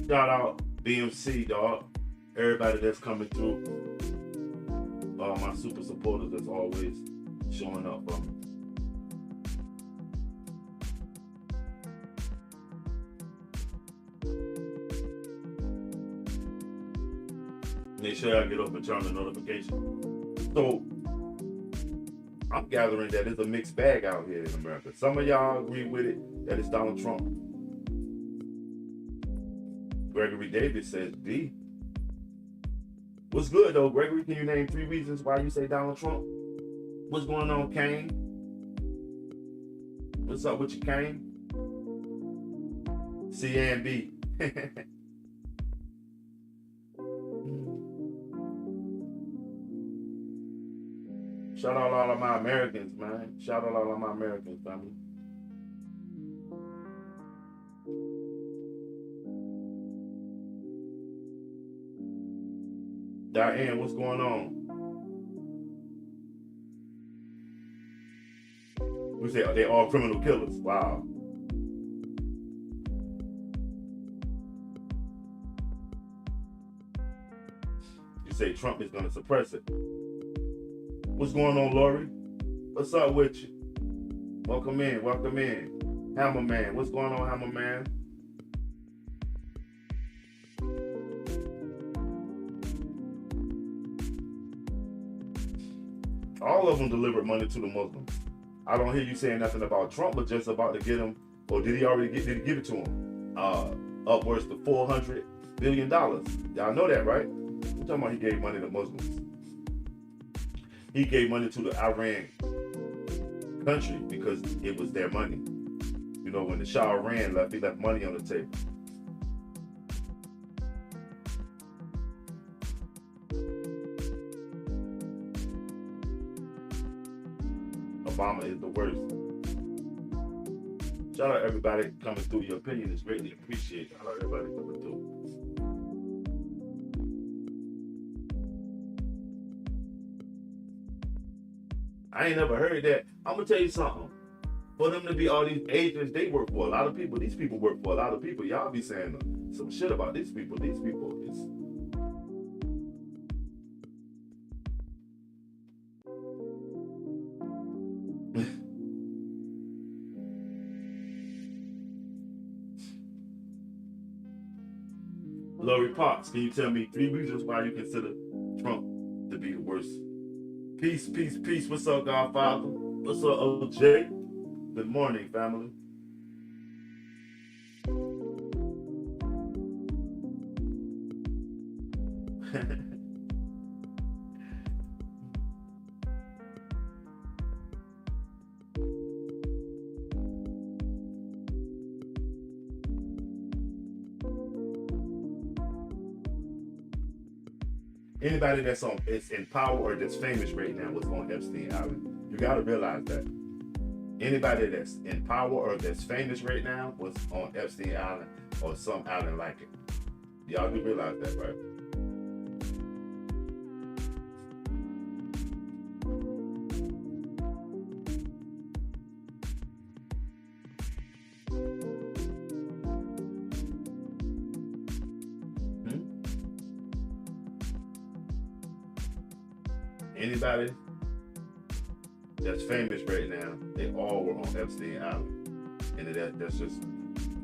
Shout out BMC, dog. Everybody that's coming through. All my super supporters that's always showing up for me. Make sure y'all get up and turn the notification. So, I'm gathering that it's a mixed bag out here in America. Some of y'all agree with it, that it's Donald Trump. Gregory Davis says D. What's good though, Gregory? Can you name 3 reasons why you say Donald Trump? What's going on, Kane? What's up with you, Kane? C and B. Shout out all of my Americans, man. Shout out all of my Americans, family. Diane, what's going on? We say they all criminal killers. Wow. You say Trump is going to suppress it. What's going on, Lori? What's up with you? Welcome in, welcome in. Hammerman, what's going on, Hammerman? All of them delivered money to the Muslims. I don't hear you saying nothing about Trump, but just about to get him, or did he already did he give it to him? Upwards to $400 billion. Y'all know that, right? I'm talking about he gave money to Muslims. He gave money to the Iran country because it was their money. You know, when the Shah ran left, he left money on the table. Obama is the worst. Shout out everybody coming through. Your opinion is greatly appreciated. Shout out everybody coming through. I ain't never heard that. I'm gonna tell you something. For them to be all these agents, they work for a lot of people. These people work for a lot of people. Y'all be saying some shit about these people. These people is. Lori Potts, can you tell me 3 reasons why you consider Trump to be the worst? Peace, peace, peace. What's up, Godfather? What's up, OJ? Good morning, family. Anybody that's in power or that's famous right now was on Epstein Island. You gotta realize that. Anybody that's in power or that's famous right now was on Epstein Island or some island like it. Y'all do realize that, right? Anybody that's famous right now, they all were on Epstein Island. And that's just,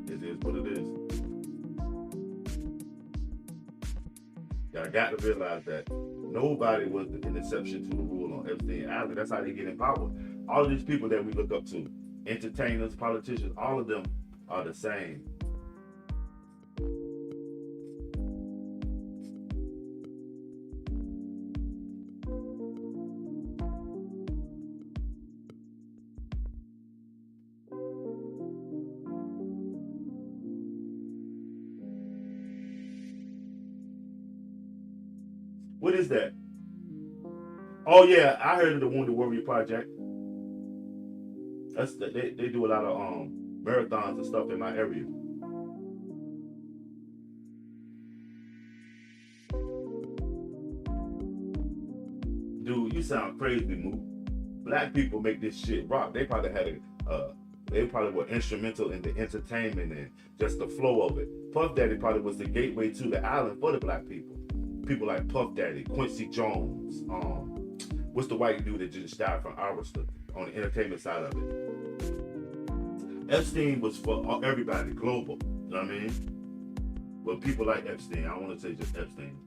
it is what it is. Y'all got to realize that nobody was an exception to the rule on Epstein Island. That's how they get in power. All of these people that we look up to, entertainers, politicians, all of them are the same. What is that? Oh yeah, I heard of the Wounded Warrior Project. They do a lot of marathons and stuff in my area. Dude, you sound crazy, Moo. Black people make this shit rock. They probably had they probably were instrumental in the entertainment and just the flow of it. Puff Daddy probably was the gateway to the island for the black people. People like Puff Daddy, Quincy Jones, what's the white dude that just died from Arista on the entertainment side of it. Epstein was for everybody, global, you know what I mean? But people like Epstein, I don't want to say just Epstein.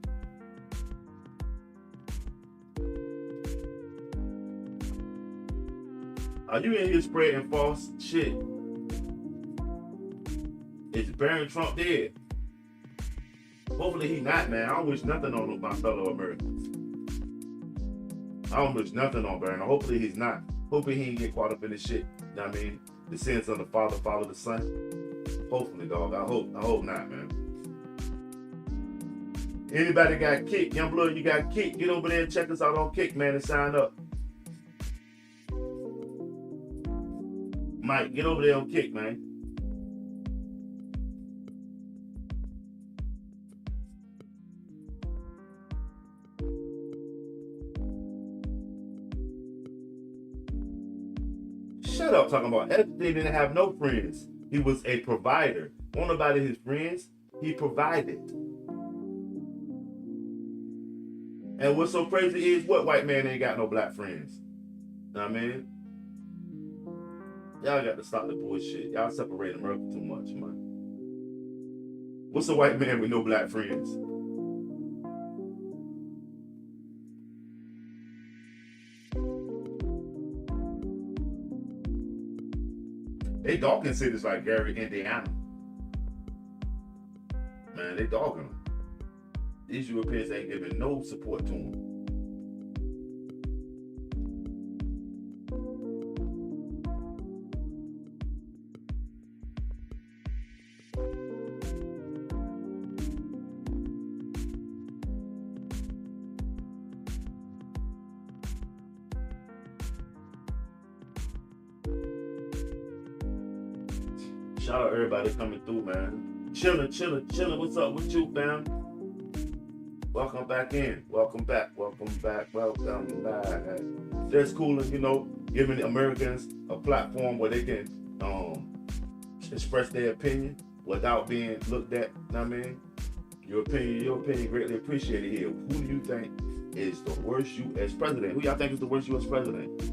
Are you in here spreading false shit? Is Barron Trump dead? Hopefully he not, man. I don't wish nothing on my fellow Americans. I don't wish nothing on Barron. Hopefully he's not. Hopefully he ain't get caught up in this shit. You know what I mean? The sins of the father follow the son. Hopefully, dog. I hope not, man. Anybody got Kick? Youngblood, you got Kick? Get over there and check us out on Kick, man, and sign up. Mike, get over there on Kick, man. Shut up talking about Epstein didn't have no friends. He was a provider. Won't nobody his friends, he provided. And what's so crazy is what white man ain't got no black friends? Know what I mean? Y'all got to stop the bullshit. Y'all separate America too much, man. What's a white man with no black friends? They dogging cities like Gary, Indiana. Man, they dogging them. These Europeans ain't giving no support to them. Shout out everybody coming through, man. Chilling. What's up with you, fam? Welcome back in. Welcome back. That's cool, and giving Americans a platform where they can express their opinion without being looked at. Know what I mean? Your opinion greatly appreciated here. Who do you think is the worst U.S. president? Who y'all think is the worst U.S. president?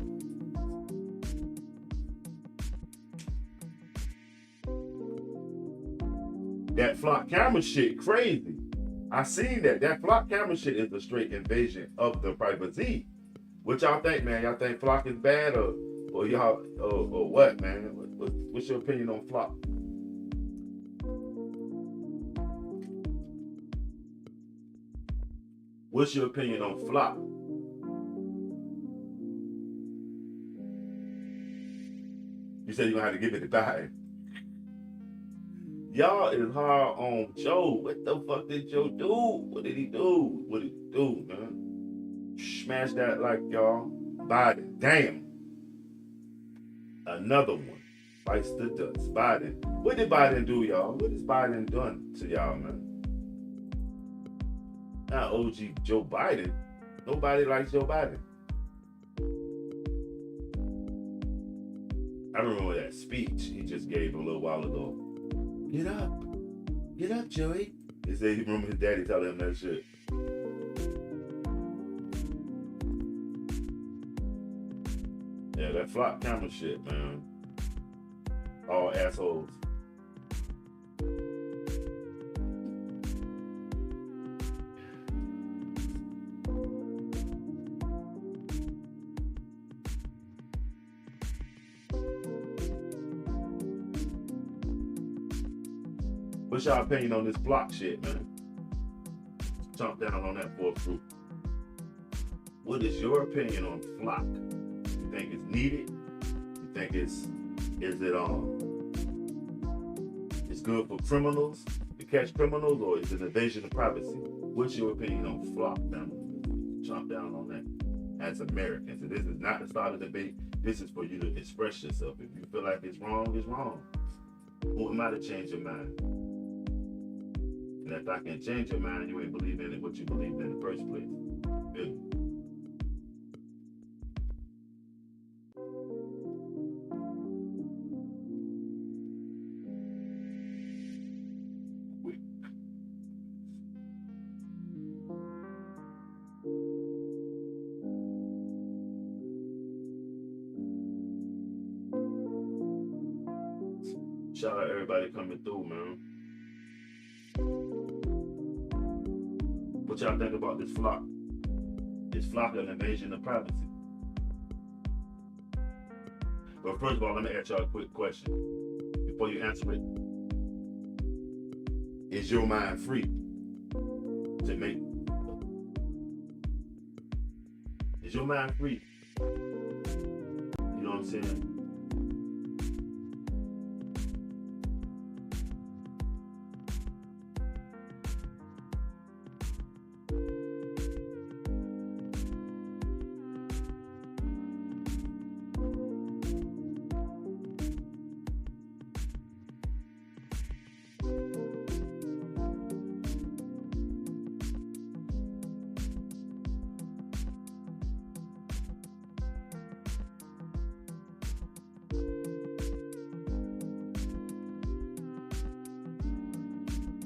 That flock camera shit crazy. I seen that. That flock camera shit is a straight invasion of the privacy. What y'all think, man? Y'all think flock is bad or y'all or what, man? What's your opinion on flock? What's your opinion on flock? You said you're gonna have to give it to Biden. Y'all is hard on Joe. What the fuck did Joe do? What did he do? Man? Smash that like y'all. Biden. Damn. Another one. Bites the dust. Biden. What did Biden do, y'all? What has Biden done to y'all, man? Not OG Joe Biden. Nobody likes Joe Biden. I remember that speech he just gave a little while ago. Get up, Joey. He said he remember his daddy telling him that shit. Yeah, that flock camera shit, man. All assholes. What's y'all opinion on this flock shit, man? Jump down on that fourth group. What is your opinion on flock? You think it's needed? You think it's good for criminals to catch criminals, or is it an invasion of privacy? What's your opinion on flock, family? Jump down on that. As Americans, and this is not to start a debate. This is for you to express yourself. If you feel like it's wrong, it's wrong. Who am I to change your mind? And if I can change your mind, you ain't believing in what you believed in the first place. Good. Shout out everybody coming through, man. What y'all think about this flock? Is flock an invasion of privacy? But first of all, let me ask y'all a quick question. Before you answer it, is your mind free to make? Is your mind free? You know what I'm saying?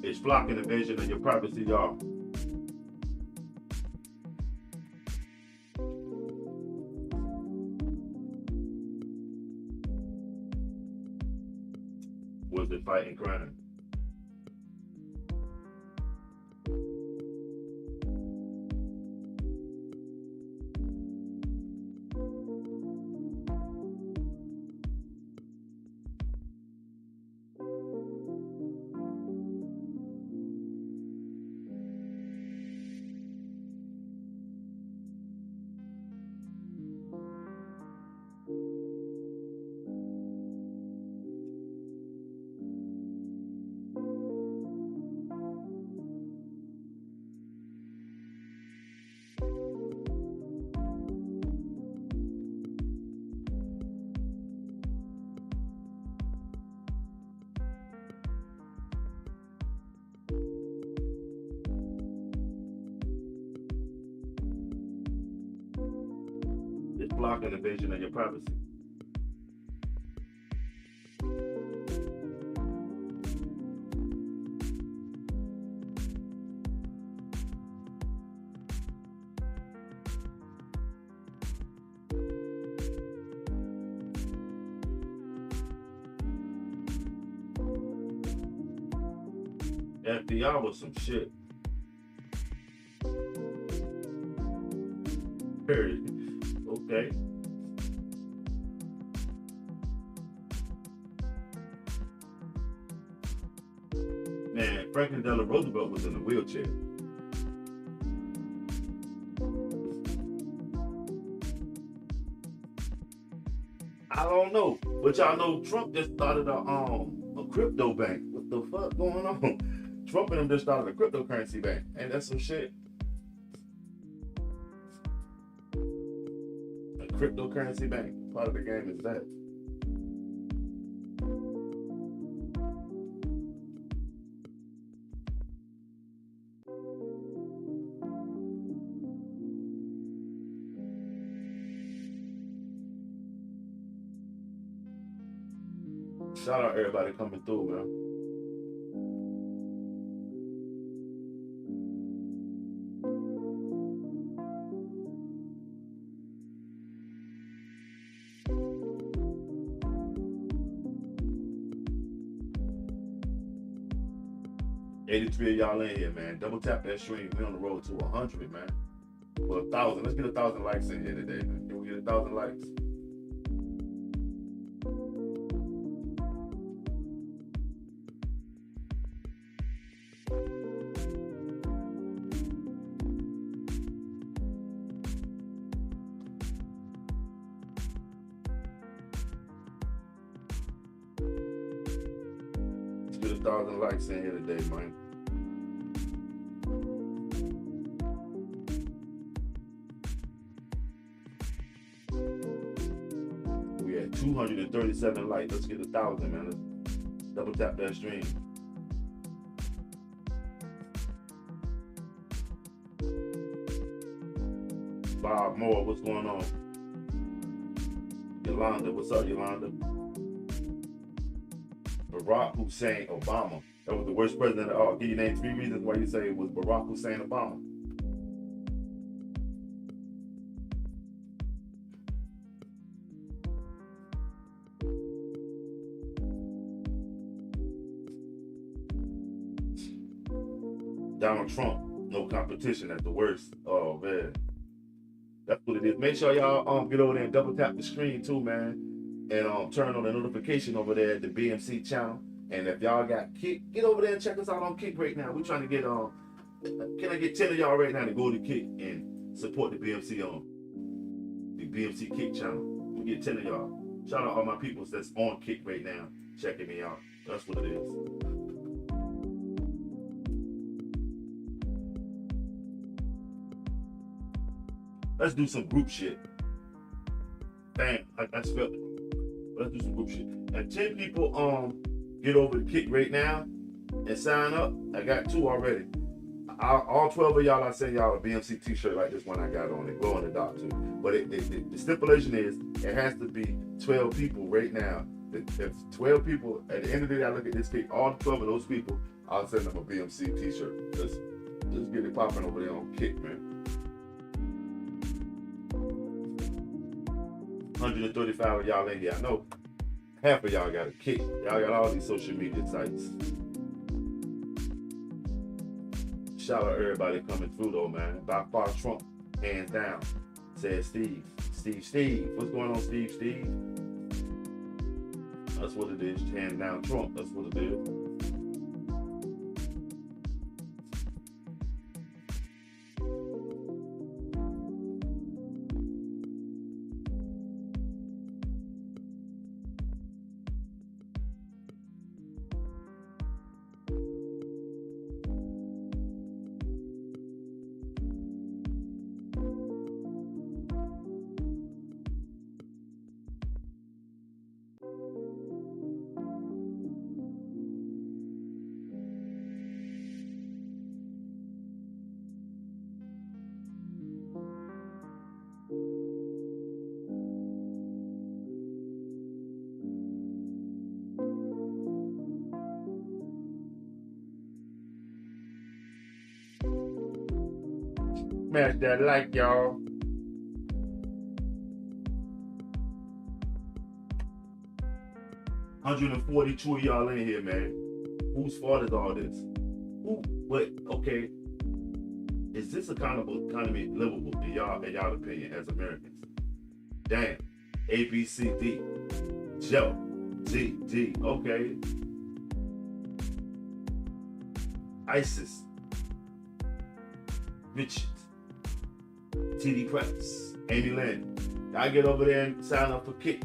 It's flock and invasion of your privacy, y'all. Was it fighting crime? It's blocking the invasion of your privacy. FBI was some shit. Period. Okay. Man, Franklin Delano Roosevelt was in a wheelchair. I don't know, but y'all know Trump just started a crypto bank. What the fuck going on? Trump and them just started a cryptocurrency bank. Ain't that some shit? A cryptocurrency bank. Part of the game is that. Shout out everybody coming through, man. $83 of y'all in here, man. Double tap that stream. We on the road to 100, man. Well, 1,000. Let's get 1,000 likes in here today, man. Can we get 1,000 likes? Let's get 1,000 likes in here today, man. We had 237 likes. Let's get 1,000, man. Let's double tap that stream. Bob Moore, what's going on? Yolanda, what's up, Yolanda? Barack Hussein Obama. That was the worst president of all. Can you name 3 reasons why you say it was Barack Hussein Obama? Donald Trump, no competition at the worst. Oh man, that's what it is. Make sure y'all get over there and double tap the screen too, man, and turn on the notification over there at the BMC channel. And if y'all got Kick, get over there and check us out on Kick right now. We're trying to get can I get 10 of y'all right now to go to Kick and support the BMC the BMC Kick channel? We get 10 of y'all. Shout out all my people that's on Kick right now, checking me out. That's what it is. Let's do some group shit. Damn, I spelled it. Let's do some group shit. And 10 people get over to Kick right now and sign up. I got 2 already. All 12 of y'all, I send y'all a BMC t-shirt like this one I got on it. Glow in the dark too. But the stipulation is it has to be 12 people right now. If 12 people, at the end of the day, I look at this Kick, all 12 of those people, I'll send them a BMC t-shirt. Just get it popping over there on Kick, man. 135 of y'all in here. I know half of y'all got a Kick. Y'all got all these social media sites. Shout out everybody coming through though, man. By far Trump, hands down, says Steve. Steve. What's going on, Steve? That's what it is. Hands down Trump. That's what it is. Smash that like, y'all. $142 of y'all in here, man. Whose fault is all this? Who? But okay, is this economy livable in y'all opinion as Americans? Damn. A, B, C, D. Joe. D, D. Okay. ISIS. Richard. T.D. Press. Amy Lynn. Y'all get over there and sign up for Kick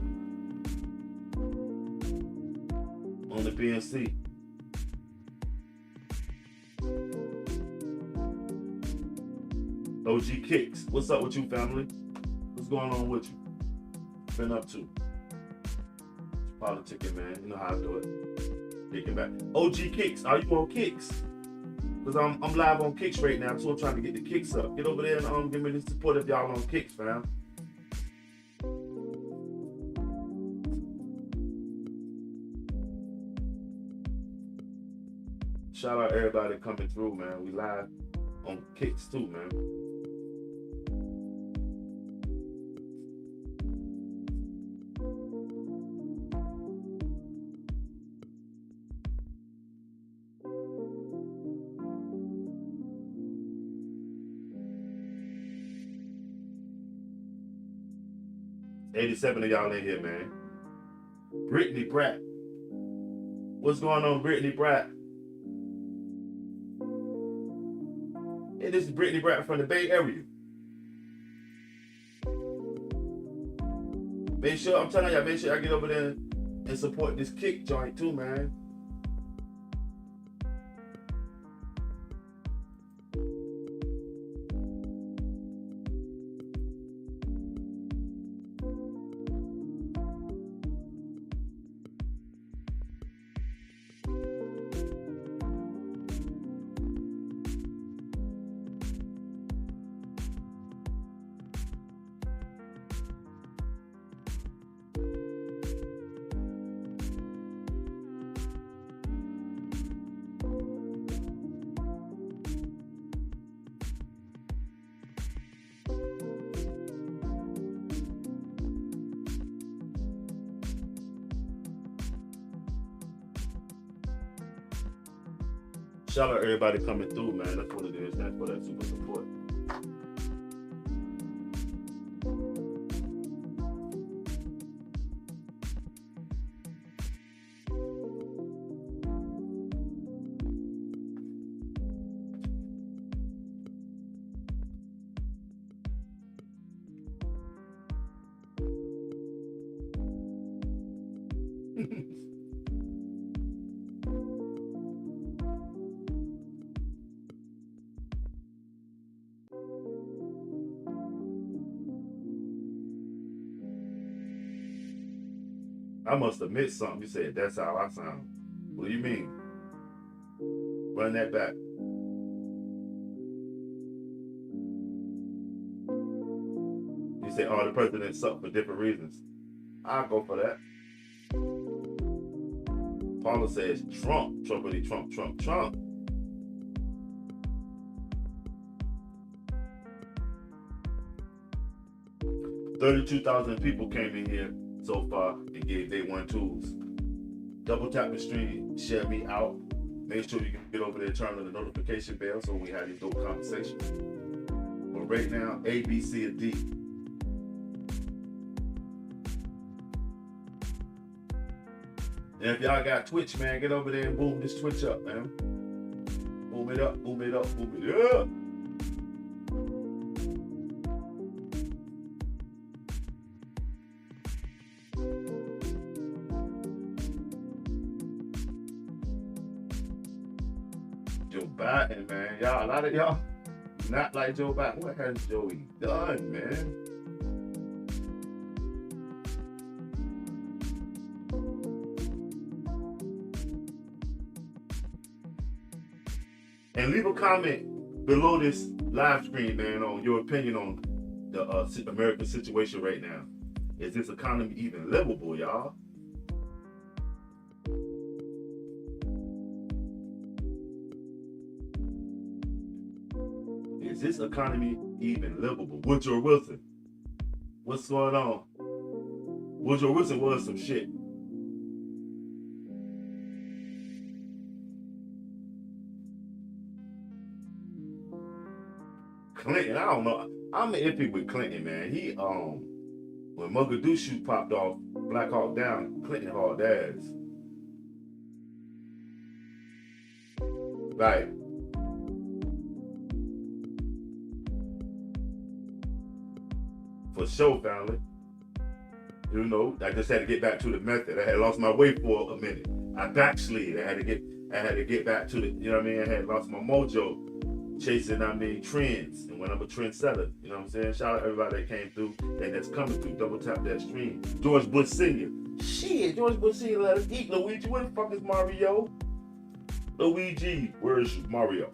on the PNC. OG Kicks. What's up with you, family? What's going on with you? Been up to? Politicking, man. You know how I do it. Kicking back. OG Kicks. Are you on Kicks? Because I'm live on Kicks right now, so I'm trying to get the Kicks up. Get over there and give me the support if y'all on Kicks, fam. Shout out everybody coming through, man. We live on Kicks too, man. $87 of y'all in here, man. Brittany Bratt. What's going on, Brittany Bratt? Hey, this is Brittany Bratt from the Bay Area. Make sure, I'm telling y'all, make sure I get over there and support this Kick joint too, man. Shout out everybody coming through, man. That's what it is. That's for that super support. I must have missed something. You said that's how I sound. What do you mean? Run that back. You say, oh, the president sucked for different reasons. I'll go for that. Paula says, Trump, Trumpity, Trump, Trump, Trump. $32,000 people came in here so far and gave day 1 tools. Double tap the stream, share me out. Make sure you can get over there, turn on the notification bell so we have these dope conversations. But right now, A, B, C, and D. And if y'all got Twitch, man, get over there and boom this Twitch up, man. Boom it up, boom it up, boom it up. Joe Biden, man. Y'all, a lot of y'all not like Joe Biden. What has Joey done, man? And leave a comment below this live stream, man, on your opinion on the American situation right now. Is this economy even livable, y'all? Is this economy even livable? Woodrow Wilson, what's going on? Woodrow Wilson was some shit. Clinton, I don't know. I'm iffy with Clinton, man. He when Mogadishu popped off, Black Hawk Down, Clinton hauled ass. Right. For sure, family. You know, I just had to get back to the method. I had lost my way for a minute. I backslid. I had to get back to the, you know what I mean? I had lost my mojo chasing, trends. And when I'm a trendsetter, you know what I'm saying? Shout out everybody that came through and that's coming through. Double tap that stream. George Bush Sr. Shit, George Bush Sr. let us eat. Luigi, where the fuck is Mario? Luigi, where is Mario?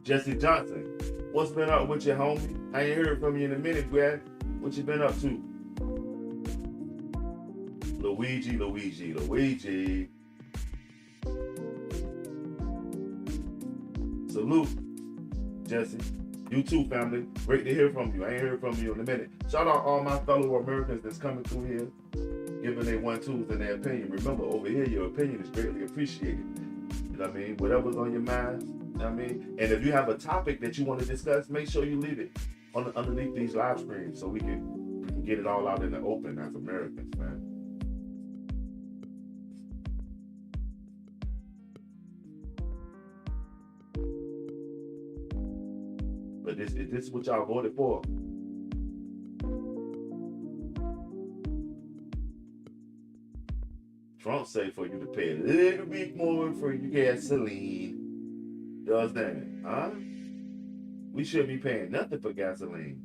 Jesse Johnson, what's been up with you, homie? I ain't heard from you in a minute, Brad. What you been up to? Luigi. Salute, Jesse. You too, family. Great to hear from you. I ain't heard from you in a minute. Shout out all my fellow Americans that's coming through here, giving their 1-2s and their opinion. Remember, over here, your opinion is greatly appreciated. You know what I mean? Whatever's on your mind, you know what I mean? And if you have a topic that you want to discuss, make sure you leave it underneath these live streams so we can get it all out in the open as Americans, man. But is this what y'all voted for? Trump say for you to pay a little bit more for your gasoline. You understand? Huh? We shouldn't be paying nothing for gasoline.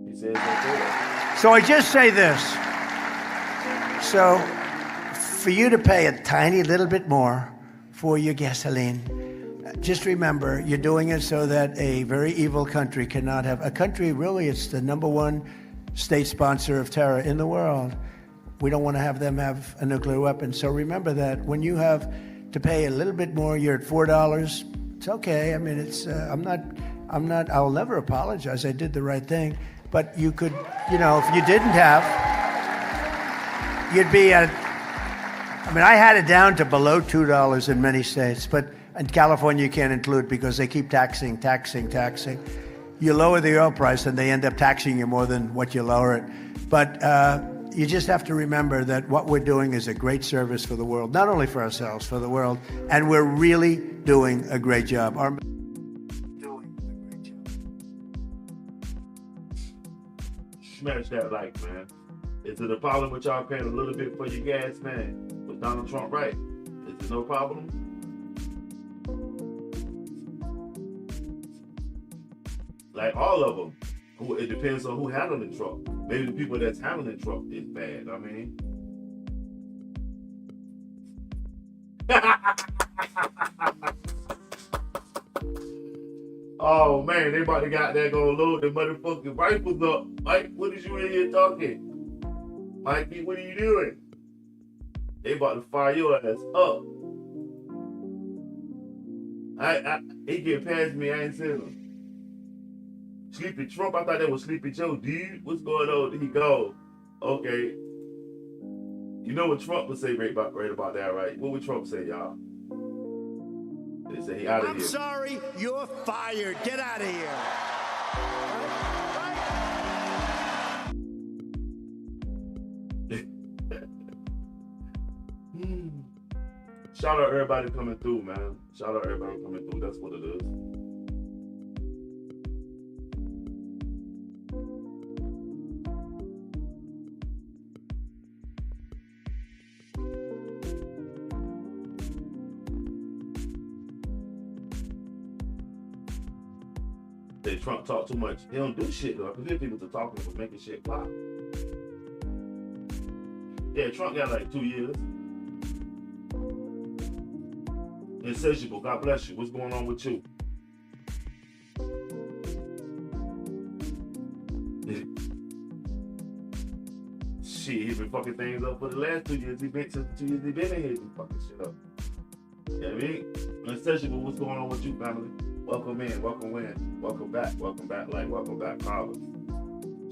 He says okay. So I just say this. So for you to pay a tiny little bit more for your gasoline, just remember you're doing it so that a very evil country cannot have, a country really, it's the #1 state sponsor of terror in the world. We don't want to have them have a nuclear weapon. So remember that when you have to pay a little bit more, you're at $4. It's okay. I mean, it's I'll never apologize. I did the right thing. But you could, you know, if you didn't have, you'd be at, I had it down to below $2 in many states, but in California you can't include because they keep taxing. You lower the oil price and they end up taxing you more than what you lower it. But you just have to remember that what we're doing is a great service for the world, not only for ourselves, for the world, and we're really doing a great job. Smash that like, man. Is it a problem with y'all paying a little bit for your gas, man? Was Donald Trump right? Is it no problem? Like all of them. It depends on who handling Trump. Maybe the people that's handling Trump is bad. I mean. Oh man, they about to got there gonna load the motherfucking rifles up. Mike, what is you in here talking? Mikey, what are you doing? They about to fire your ass up. He get past me, I ain't seen him. Sleepy Trump, I thought that was Sleepy Joe, dude. What's going on? There he go. Okay. You know what Trump would say right about that, right? What would Trump say, y'all? They say he out of here. I'm sorry, you're fired. Get out of here. Shout out everybody coming through, man. Shout out everybody coming through. That's what it is. Say Trump talk too much. He don't do shit though. I prefer people to talking for making shit pop. Yeah, Trump got like 2 years. Insatiable, God bless you. What's going on with you? Shit, he been fucking things up for the last 2 years. Since the 2 years he been in here, he been fucking shit up. You know what I mean? Essentially, what's going on with you, family? Welcome in, welcome in, welcome back, like, welcome back, Carlos.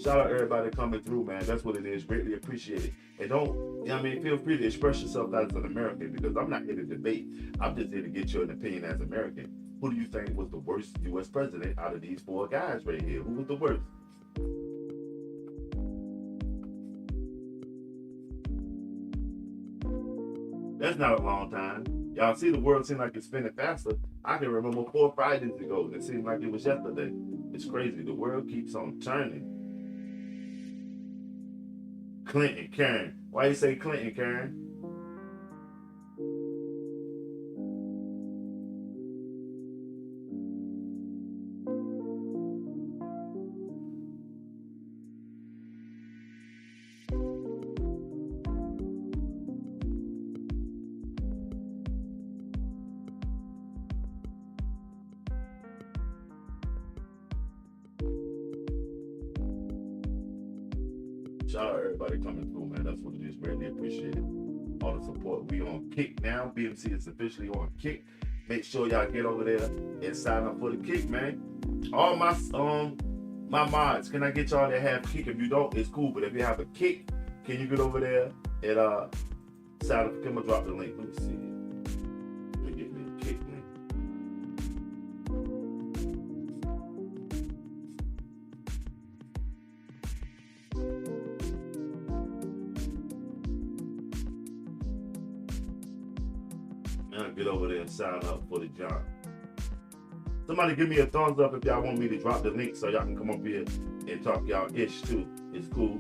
Shout out everybody coming through, man. That's what it is. Greatly appreciated. And don't, you know what I mean, feel free to express yourself as an American, because I'm not here to debate. I'm just here to get your opinion as an American. Who do you think was the worst U.S. president out of these four guys right here? Who was the worst? That's not a long time. Y'all see, the world seems like it's spinning faster. I can remember 4 Fridays ago, and it seemed like it was yesterday. It's crazy. The world keeps on turning. Clinton, Karen. Why you say Clinton, Karen? Shout out everybody coming through, man. That's what it is. Greatly appreciated. All the support. We on Kick now. BMC is officially on Kick. Make sure y'all get over there and sign up for the Kick, man. All my mods, can I get y'all that have Kick? If you don't, it's cool. But if you have a Kick, can you get over there and sign up? Can I drop the link? Let me see. Let me get me a Kick link. Get over there and sign up for the job. Somebody give me a thumbs up if y'all want me to drop the link so y'all can come up here and talk y'all ish too. It's cool.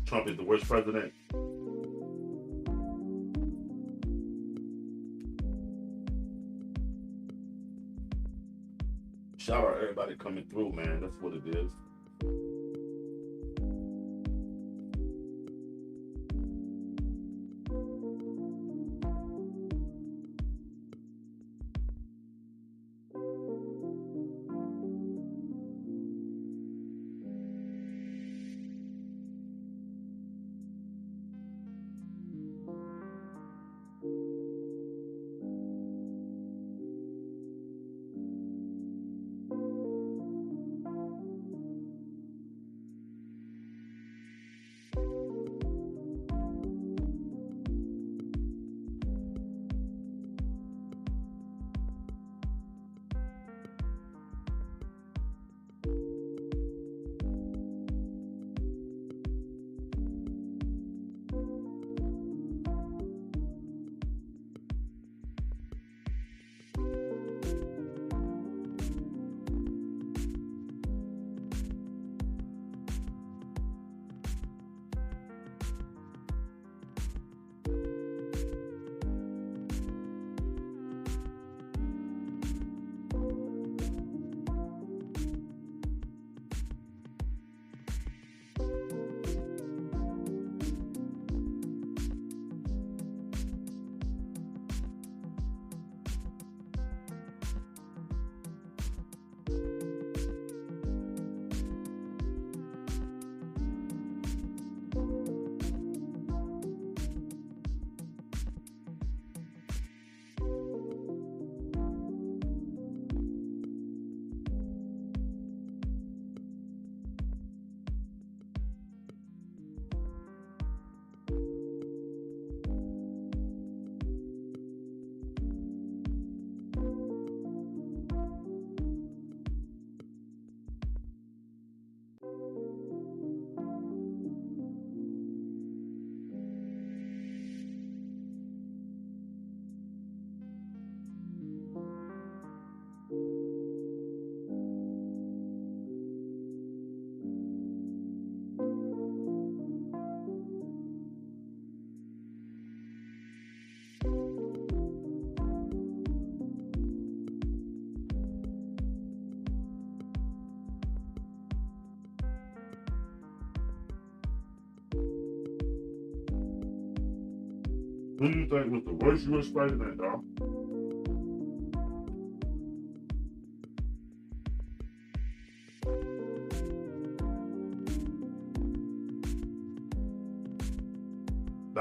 Trump is the worst president. Shout out everybody coming through, man. That's what it is. Who do you think was the worst U.S. president, dog?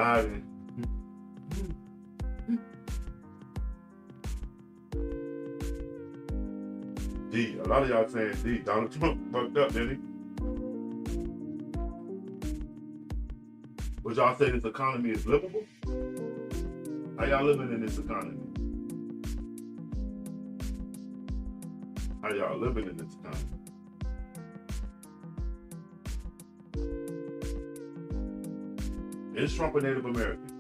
riding. D, a lot of y'all saying D. Donald Trump fucked up, didn't he? Would y'all say this economy is livable? How y'all living in this economy? How y'all living in this economy? Is Trump a Native American?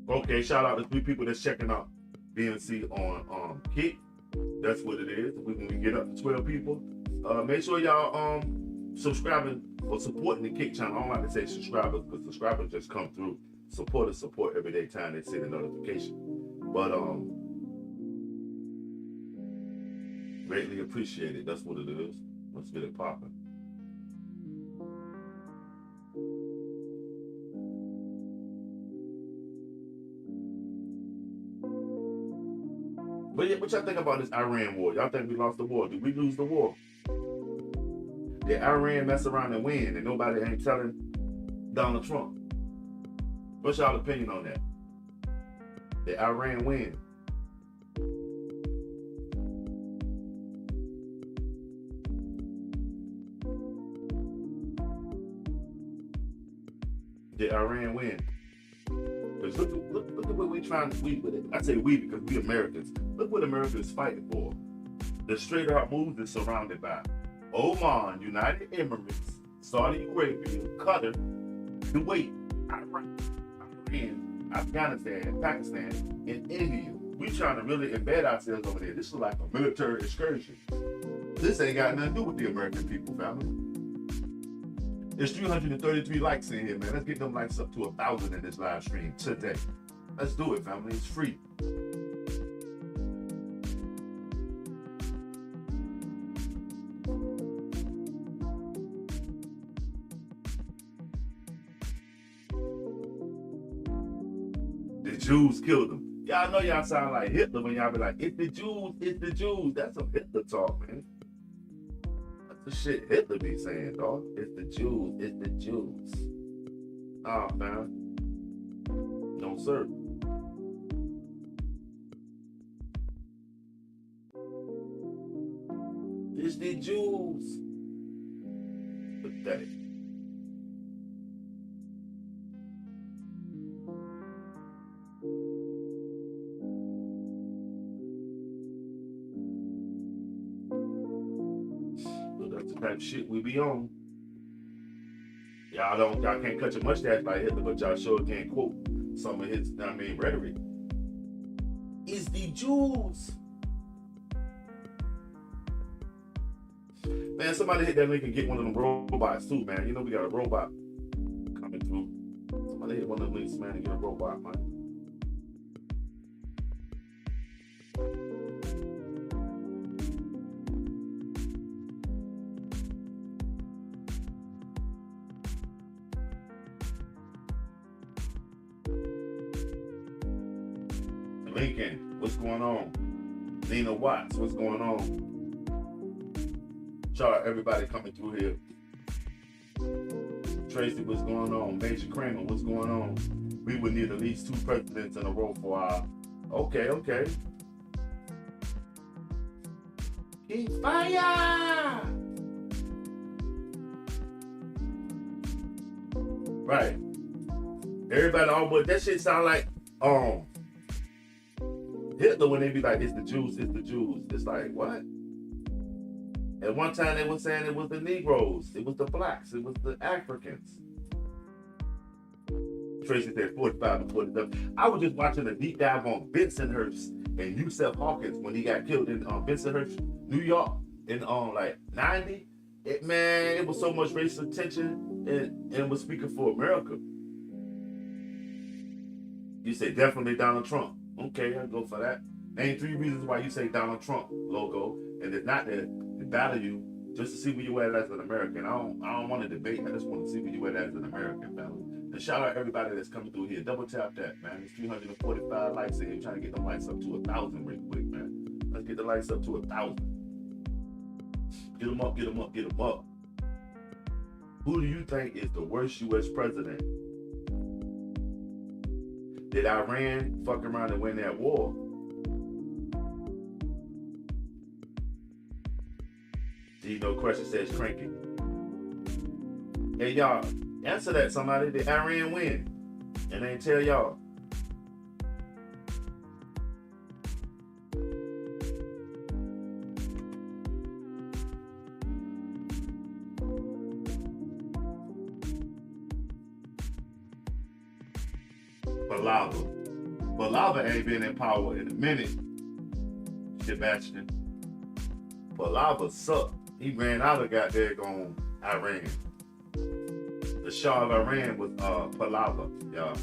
Okay, shout out to 3 people that's checking out BNC on Kick. That's what it is. When we get up to 12 people, make sure y'all subscribing or supporting the Kick channel. I don't like to say subscribers because subscribers just come through. Supporters support every day time they see the notification. But greatly appreciated. That's what it is. Let's get it popping. But yeah, what y'all think about this Iran war? Y'all think we lost the war? Did we lose the war? Did Iran mess around and win and nobody ain't telling Donald Trump? What's y'all opinion on that? Did Iran win? Did Iran win? Because look at what we trying to with it. I say we because we Americans. Look what America is fighting for. The Strait of Hormuz is surrounded by Oman, United Emirates, Saudi Arabia, Qatar, Kuwait, Iraq, Iran, Afghanistan, Pakistan, and India. We trying to really embed ourselves over there. This is like a military excursion. This ain't got nothing to do with the American people, family. There's 333 likes in here, man. Let's get them likes up to 1,000 in this live stream today. Let's do it, family. It's free. The Jews killed them. Y'all know y'all sound like Hitler when y'all be like, it's the Jews, it's the Jews. That's some Hitler talk, man. The shit Hitler be saying, dog. It's the Jews. It's the Jews. Nah, man. No, sir. It's the Jews. Pathetic. Type shit we be on. Y'all can't cut your mustache like Hitler, but y'all sure can quote some of his, rhetoric. It's the Jews. Man, somebody hit that link and get one of them robots too, man. You know we got a robot coming through. Somebody hit one of them links, man, and get a robot, man. Lincoln, what's going on? Nina Watts, what's going on? Shout out everybody coming through here. Tracy, what's going on? Major Kramer, what's going on? We would need at least 2 presidents in a row for our... Okay. Keep fire! Right. Everybody on board. That shit sound like, Hitler when they be like, it's the Jews, it's the Jews. It's like, what? At one time they were saying it was the Negroes, it was the blacks, it was the Africans. Tracy said 45 to 47. I was just watching a deep dive on Bensonhurst and Yusef Hawkins when he got killed in Bensonhurst, New York in like 90. It was so much racial tension and it was speaking for America. You say definitely Donald Trump. Okay, I'll go for that. Name 3 reasons why you say Donald Trump logo, and if not to battle you, just to see where you at as an American. I don't want to debate. I just want to see where you at as an American, family. And shout out everybody that's coming through here. Double tap that, man. There's 345 likes in here. Trying to get them likes up to 1,000 real quick, man. Let's get the likes up to 1,000. Get them up, get them up, get them up. Who do you think is the worst U.S. president? Did Iran fuck around and win that war? D No Question says cranky. Hey y'all, answer that somebody. Did Iran win? And they tell y'all. Balava ain't been in power in a minute. Sebastian. Balava sucked. He ran out of goddamn Iran. The Shah of Iran was Pahlava, y'all.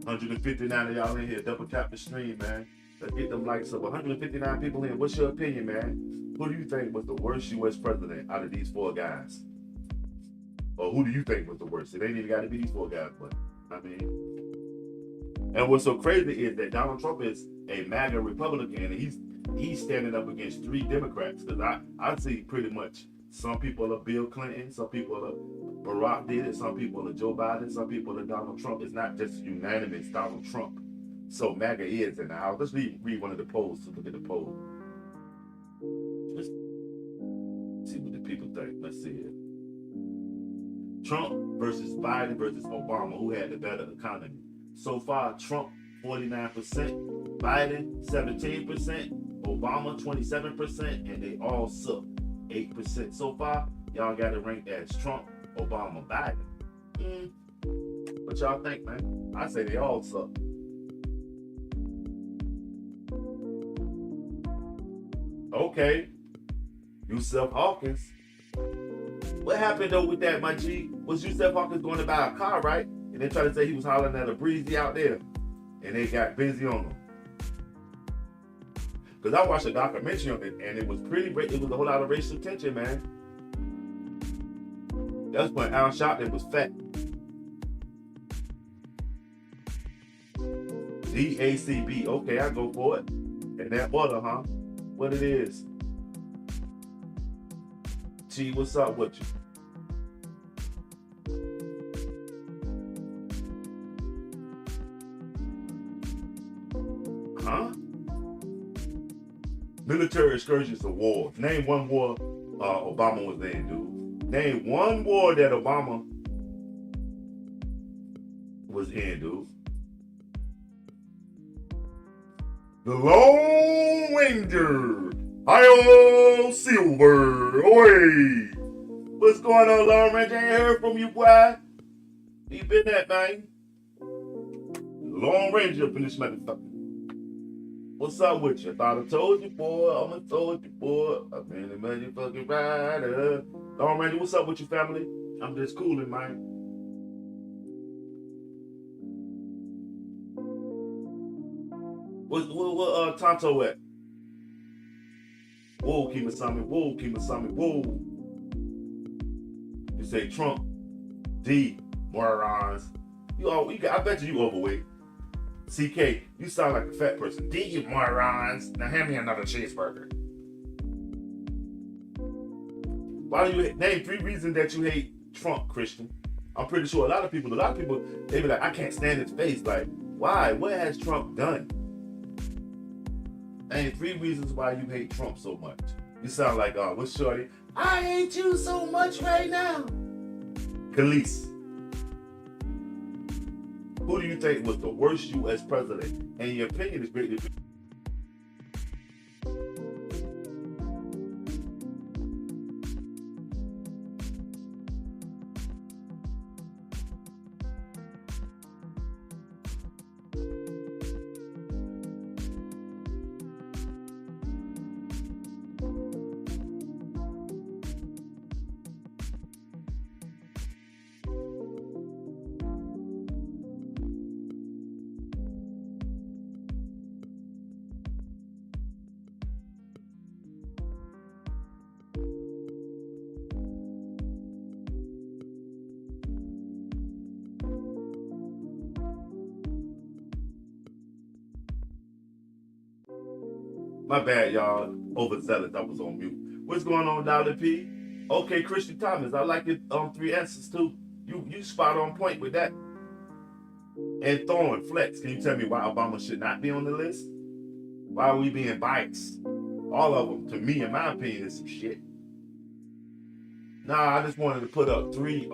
159 of y'all in here. Double tap the stream, man. Let's get them likes up. 159 people in. What's your opinion, man? Who do you think was the worst U.S. president out of these four guys? Or who do you think was the worst? It ain't even got to be these four guys, but I mean. And what's so crazy is that Donald Trump is a MAGA Republican, and he's standing up against 3 Democrats. Because I see pretty much some people are Bill Clinton, some people are Barack did it, some people are Joe Biden, some people are Donald Trump. It's not just unanimous Donald Trump. So MAGA is in the house. Let's read one of the polls to look at the poll. Let's see what the people think. Let's see it. Trump versus Biden versus Obama. Who had the better economy? So far, Trump 49%, Biden 17%, Obama 27%, and they all suck 8%. So far, y'all got it ranked as Trump, Obama, Biden. What y'all think, man? I say they all suck. Okay, Yusuf Hawkins. What happened though with that, my G? Was Yusuf Hawkins going to buy a car, right? And they tried to say he was hollering at a breezy out there. And they got busy on him. Because I watched a documentary on it, and it was it was a whole lot of racial tension, man. That's when Al Sharpton was fat. DACB. Okay, I go for it. And that order, huh? What it is. T, what's up with you? Huh? Military excursions to war. Name one war Obama was in, dude. Name one war that Obama was in, dude. The Lone Ranger. Hi-yo, Silver. Oi. What's going on, Lone Ranger? I ain't heard from you, boy. You been at, man? Lone Ranger up in this motherfucker. What's up with you? I thought I told you, boy. I'ma told you, boy. I've been a motherfucking rider. Lone Ranger, what's up with you, family? I'm just cooling, man. What Tonto at? Whoa, Kimasami, whoa, Kimasami, whoa. You say Trump, D, morons. I bet you overweight. CK, you sound like a fat person. D, you morons. Now hand me another cheeseburger. Why do you name 3 reasons that you hate Trump, Christian? I'm pretty sure a lot of people, they be like, I can't stand his face. Like, why? What has Trump done? Name 3 reasons why you hate Trump so much. You sound like, what's shorty? I hate you so much right now. Khalees. Who do you think was the worst U.S. president? And your opinion is greatly My bad, y'all. Overzealous. I was on mute. What's going on, Dollar P? Okay, Christian Thomas. I like your 3 answers too. You spot on point with that. And Thorn Flex. Can you tell me why Obama should not be on the list? Why are we being biased? All of them, to me, in my opinion, is some shit. Nah, I just wanted to put up 3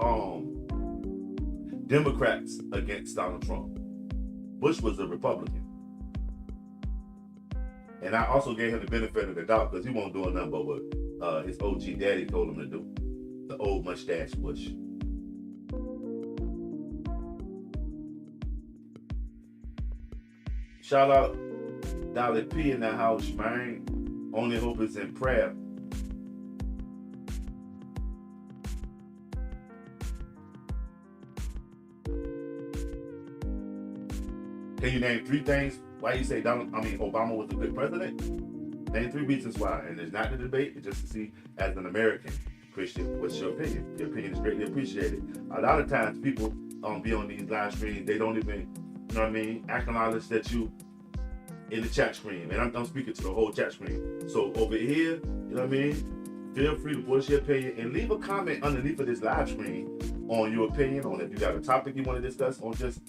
Democrats against Donald Trump. Bush was a Republican. And I also gave him the benefit of the doubt because he won't do nothing but what his OG daddy told him to do. The old mustache Bush. Shout out Dolly P in the house, man. Only hope is in prayer. Can you name 3 things why you say Obama was a good president? Name 3 reasons why. And it's not the debate, it's just to see as an American Christian, what's your opinion? Your opinion is greatly appreciated. A lot of times people be on these live streams, they don't even, acknowledge that you in the chat screen. And I'm speaking to the whole chat screen. So over here, feel free to voice your opinion and leave a comment underneath of this live stream on your opinion, on if you got a topic you want to discuss, on just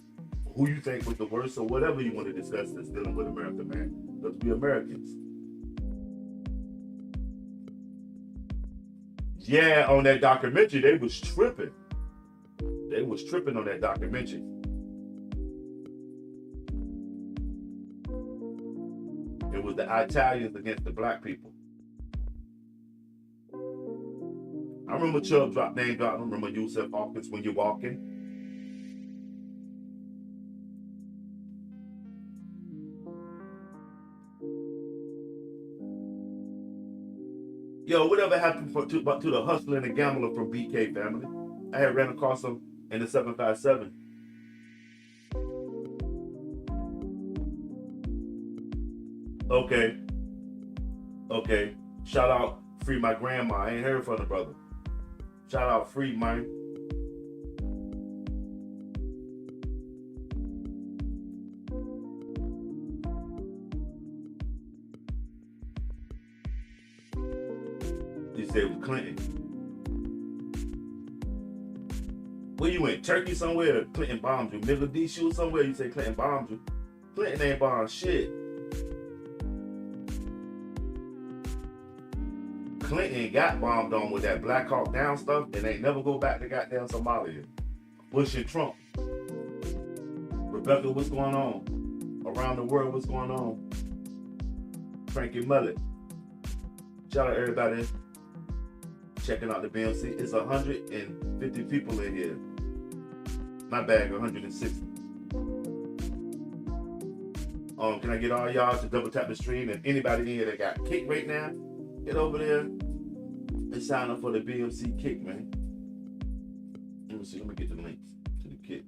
who you think was the worst or whatever you want to discuss that's dealing with America, man. Because we Americans. Yeah, on that documentary, they was tripping. They was tripping on that documentary. It was the Italians against the black people. I remember Chubb name dropping. I remember Yusef Hawkins when you're walking. Yo, whatever happened to the hustler and the gambler from BK family? I had ran across him in the 757. Okay. Shout out Free my grandma. I ain't heard from the brother. Shout out Free, man. You said it was Clinton. Where you in? Turkey somewhere? Clinton bombed you. Mogadishu somewhere? You say Clinton bombed you. Clinton ain't bombed shit. Clinton got bombed on with that Black Hawk Down stuff and they never go back to goddamn Somalia. Bush and Trump. Rebecca, what's going on? Around the world, what's going on? Frankie Mullet. Shout out everybody checking out the BMC. It's 150 people in here. My bag, 160. Can I get all y'all to double tap the stream? And anybody in here that got kicked right now, get over there and sign up for the BMC kick, man. Let me see. Let me get the links to the kick.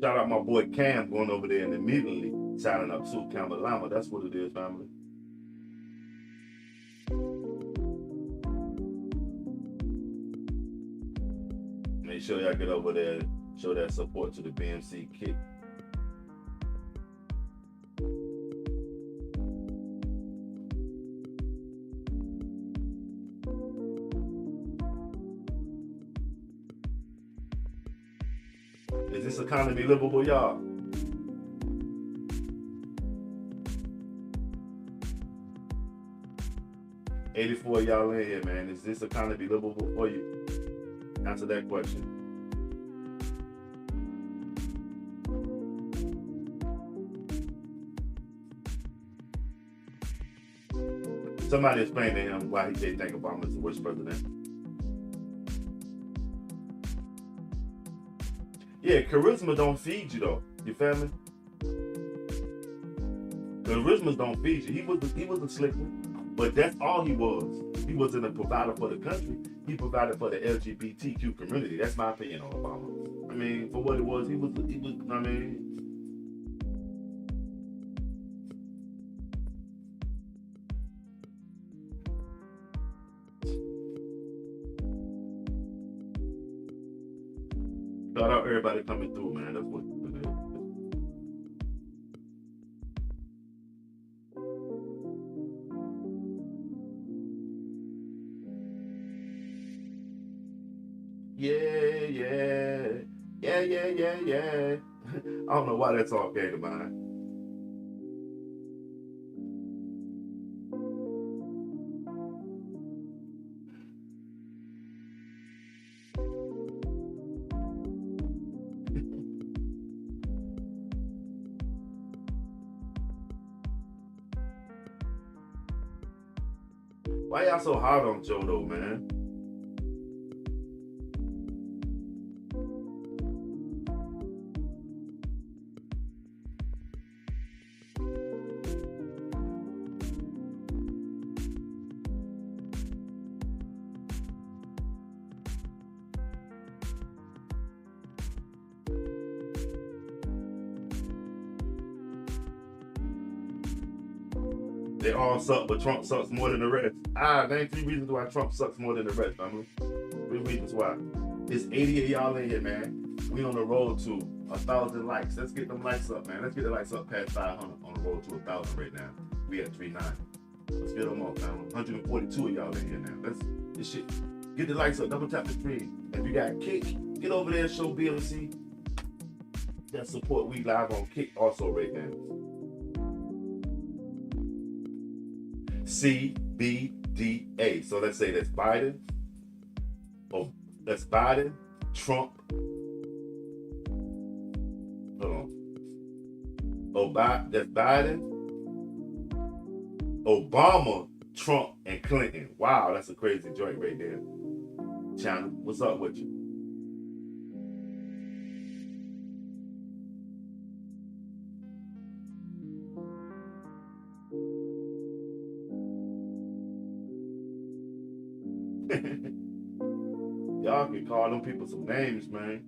Shout out my boy Cam going over there and immediately signing up to Camelama. That's what it is, family. Make sure y'all get over there and show that support to the BMC kick. Is this economy livable, y'all? $84 y'all in here, man. Is this economy livable for you? Answer that question. Somebody explain to him why they think Obama is the worst president. Yeah, charisma don't feed you though. You feel me? Charisma don't feed you. He was a slick one. But that's all he was. He wasn't a provider for the country. He provided for the LGBTQ community. That's my opinion on Obama. I mean, for what it was, he was, I mean, shout out everybody coming through, man. That's what it is. Yeah. I don't know why that song came to mind. Why y'all so hard on Joe though, man? They all suck, but Trump sucks more than the rest. Name 3 reasons why Trump sucks more than the rest, family. 3 reasons why. It's 80 of y'all in here, man. We on the road to 1,000 likes. Let's get them likes up, man. Let's get the likes up past 500 on the road to 1,000 right now. We at 390. Let's get them up, man. 142 of y'all in here now. This shit. Get the likes up. Double tap the screen. If you got Kick, get over there and show BLC that support. We live on Kick also right now. CBDA. So let's say that's Biden. Oh, that's Biden, Trump. Hold on. That's Biden, Obama, Trump, and Clinton. Wow, that's a crazy joint right there. Channel, what's up with you? Y'all can call them people some names, man.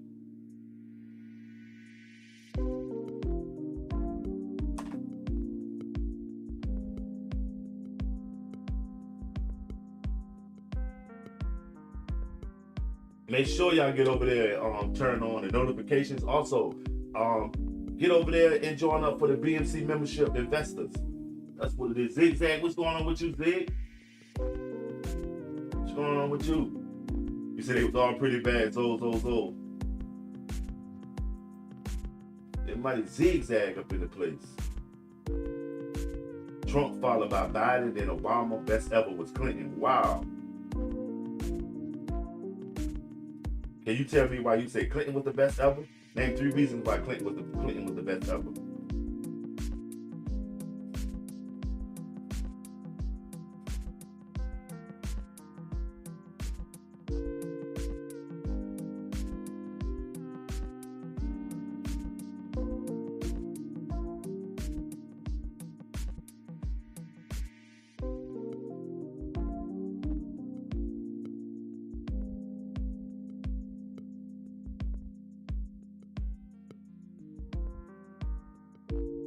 Make sure y'all get over there and turn on the notifications. Also, get over there and join up for the BMC membership investors. That's what it is. Zigzag, what's going on with you, Zig? What's going on with you? You said it was all pretty bad. Zo. It might zigzag up in the place. Trump followed by Biden, then Obama. Best ever was Clinton. Wow. Can you tell me why you say Clinton was the best ever? Name 3 reasons why Clinton was the best ever.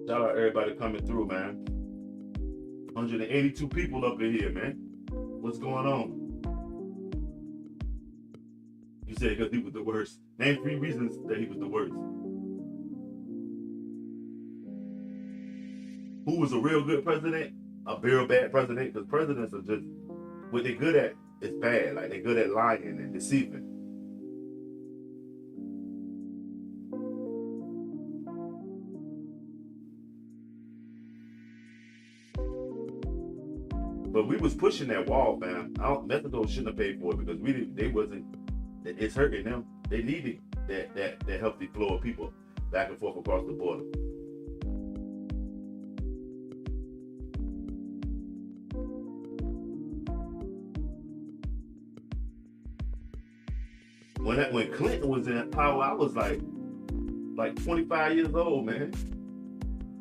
Shout out everybody coming through, man. 182 people up in here, man. What's going on? You said because he was the worst. Name 3 reasons that he was the worst. Who was a real good president? A real bad president? Because presidents are just, what they're good at is bad. Like they're good at lying and deceiving. But we was pushing that wall, fam. Methodol shouldn't have paid for it because it's hurting them. They needed that healthy flow of people back and forth across the border. When Clinton was in power, I was like 25 years old, man.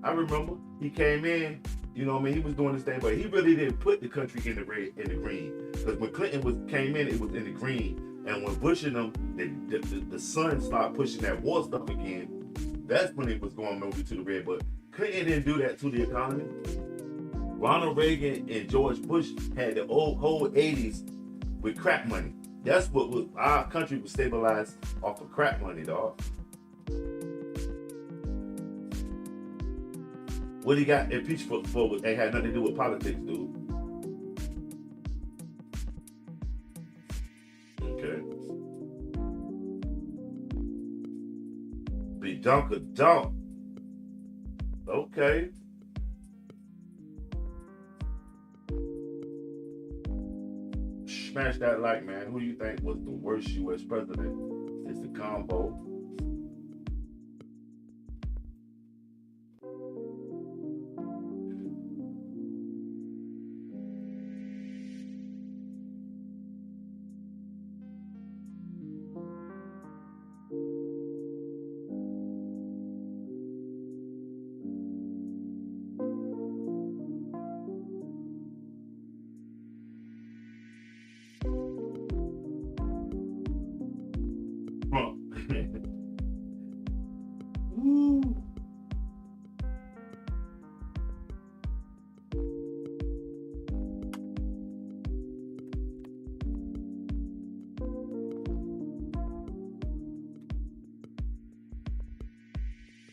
I remember he came in, You know what I mean? He was doing this thing, but he really didn't put the country in the red, in the green. Because when Clinton came in, it was in the green. And when Bush and them, the sun started pushing that war stuff again. That's when it was going over to the red. But Clinton didn't do that to the economy. Ronald Reagan and George Bush had the whole 80s with crack money. That's what our country was stabilized off of crack money, dog. What he got impeached for ain't had nothing to do with politics, dude. Okay. Be dunker dunk. Okay. Smash that like, man. Who do you think was the worst U.S. president? It's the combo. Woo.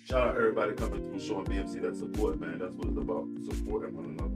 Shout out everybody coming through showing BMC that support, man. That's what it's about. Supporting one another.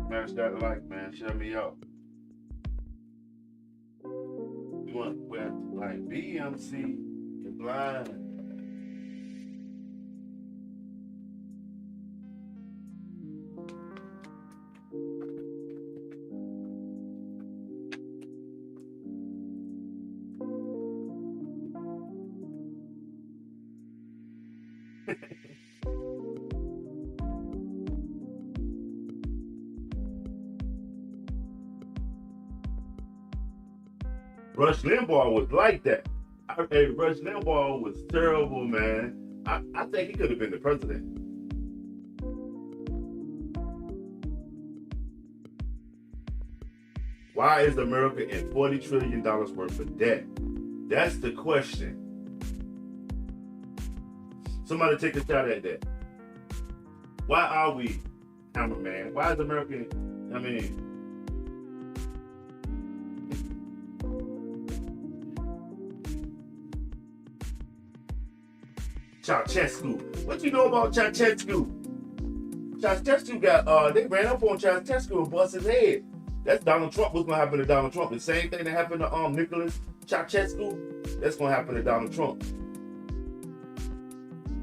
Smash that like, man. Shut me up. You want like BMC? You're blind. Rush Limbaugh was like that. Hey, Rush Limbaugh was terrible, man. I think he could have been the president. Why is America in $40 trillion worth of debt? That's the question. Somebody take a shot at that. Why are we, Hammerman? Why is America, I mean, Ceausescu. What you know about Ceausescu? Ceausescu got, they ran up on Ceausescu and busted his head. That's Donald Trump. What's going to happen to Donald Trump? The same thing that happened to Nicholas Ceausescu, that's going to happen to Donald Trump.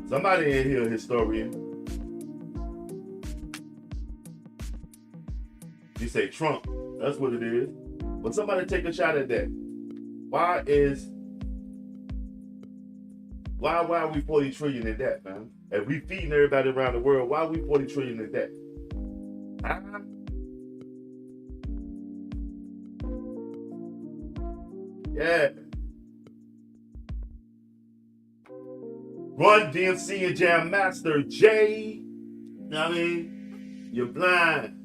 Somebody in here, a historian. You say Trump, that's what it is. But somebody take a shot at that. Why are we 40 trillion in debt, man? If we feeding everybody around the world, why are we 40 trillion in debt? Huh? Yeah. Run DMC and Jam Master J. You know what I mean? You're blind.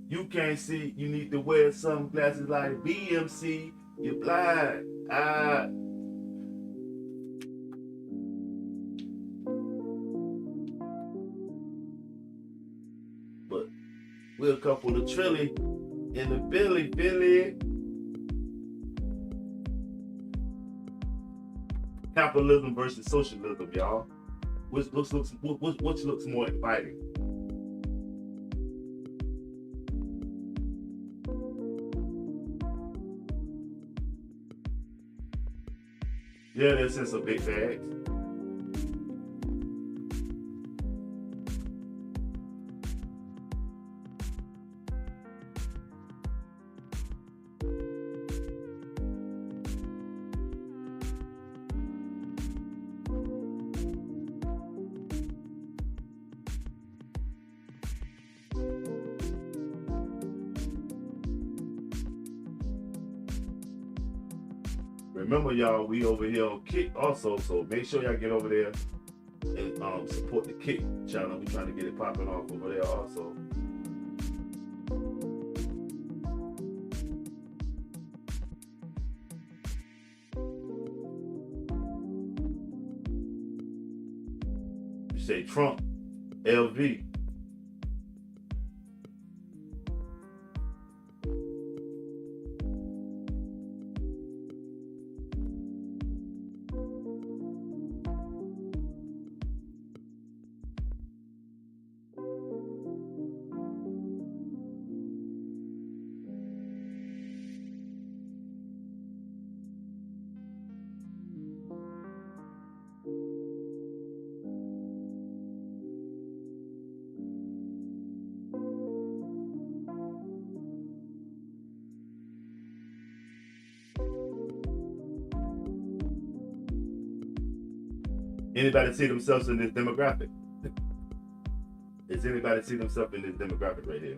You can't see. You need to wear sunglasses like BMC. You're blind. But we're a couple of trillion. In the Philly. Capitalism versus socialism, y'all. Which looks more inviting? Yeah, there's sense of big bags. Remember, y'all, we over here on Kick also, so make sure y'all get over there and support the Kick channel. We're trying to get it popping off over there also. You say Trump, LV. Anybody see themselves in this demographic? Does anybody see themselves in this demographic right here?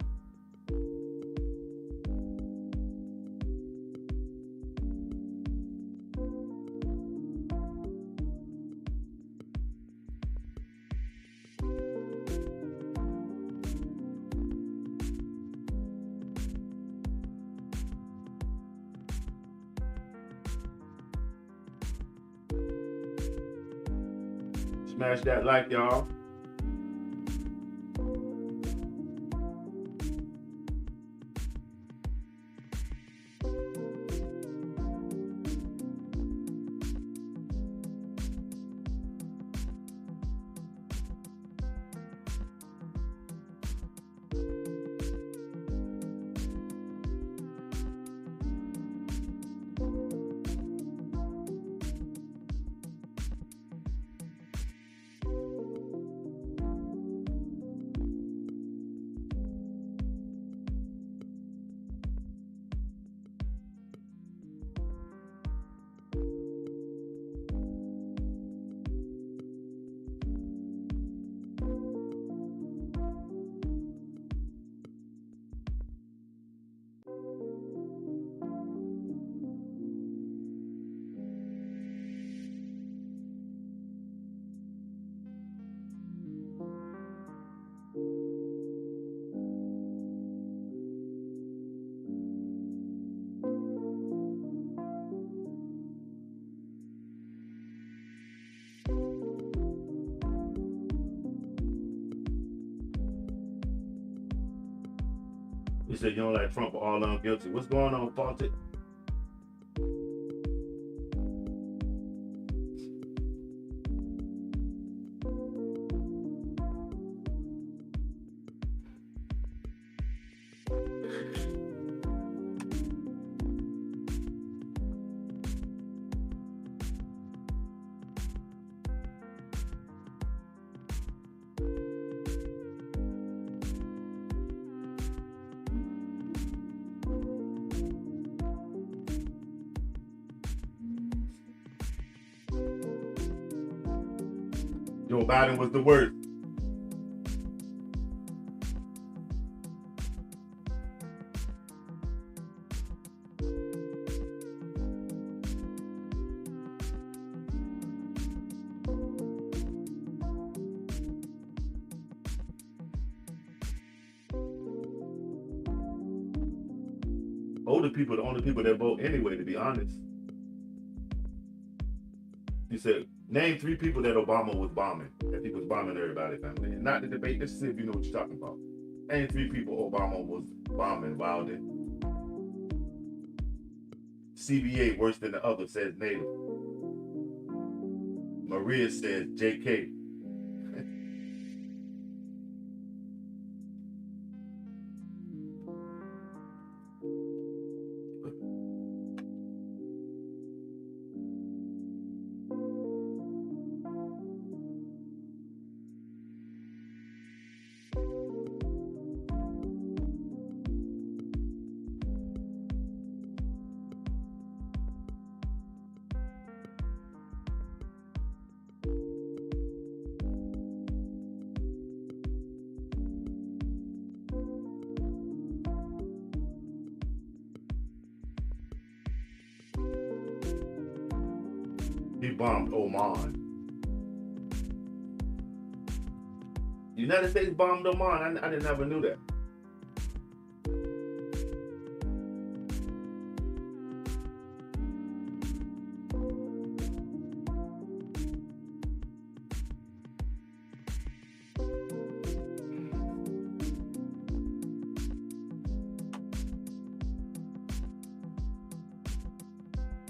Smash that like, y'all. You said you don't like Trump, but all I'm guilty. What's going on, politics? Joe Biden was the worst. Older people, the only people that vote anyway, to be honest. He said, name 3 people that Obama was bombing. That he was bombing everybody, family. And not the debate, let's see if you know what you're talking about. Name 3 people Obama was bombing, wilding. CBA worse than the other, says Native. Maria says JK. He bombed Oman. The United States bombed Oman. I didn't never knew that.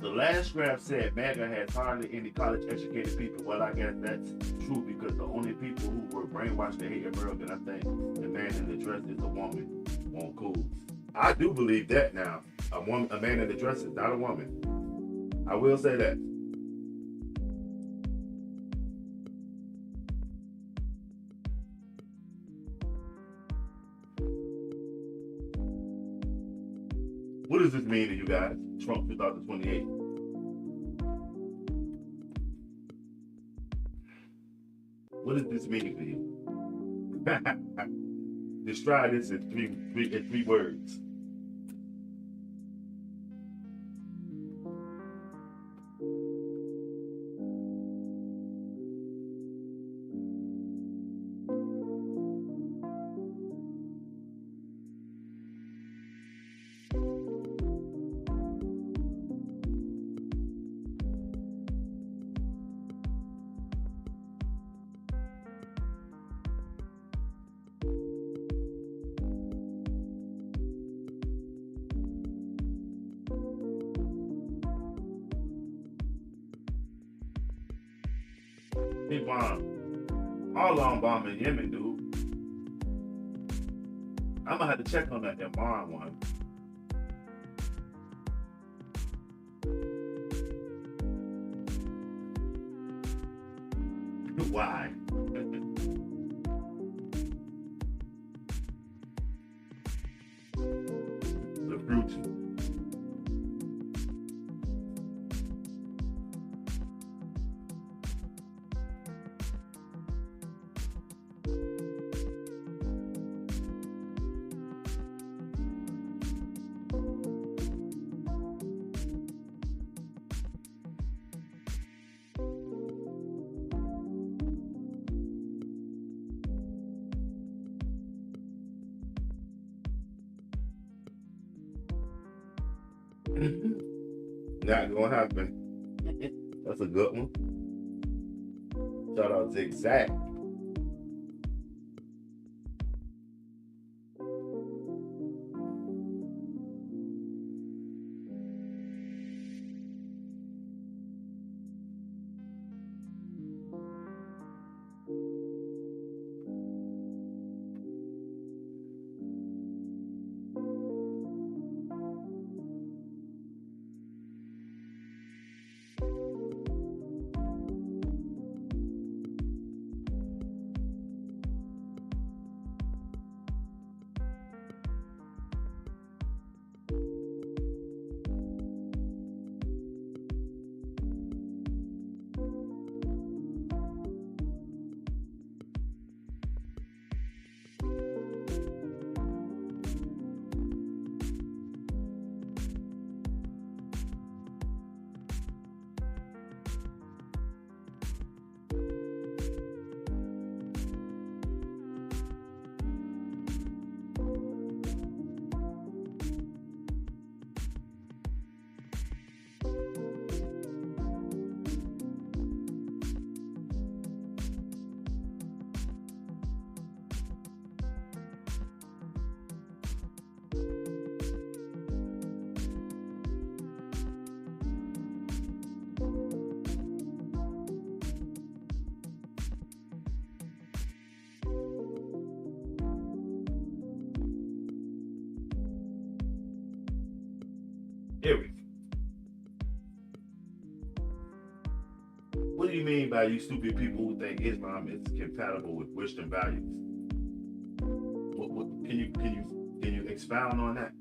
The last graph said MAGA has hardly any college-educated people. Well, I guess that's true because the only people who were brainwashed to hate America, I think, the man in the dress is a woman. Won't cool. I do believe that now. A man in the dress is not a woman. I will say that. What does this mean to you guys? Trump 2028. What does this mean for you? Describe this in three words. He bombed. All on bombing Yemen, dude. I'm gonna have to check on that Iran one. Why? The fruit. Not gonna happen. That's a good one. Shout out Zigzag. Eric, what do you mean by you stupid people who think Islam is compatible with Western values? What can you expound on that?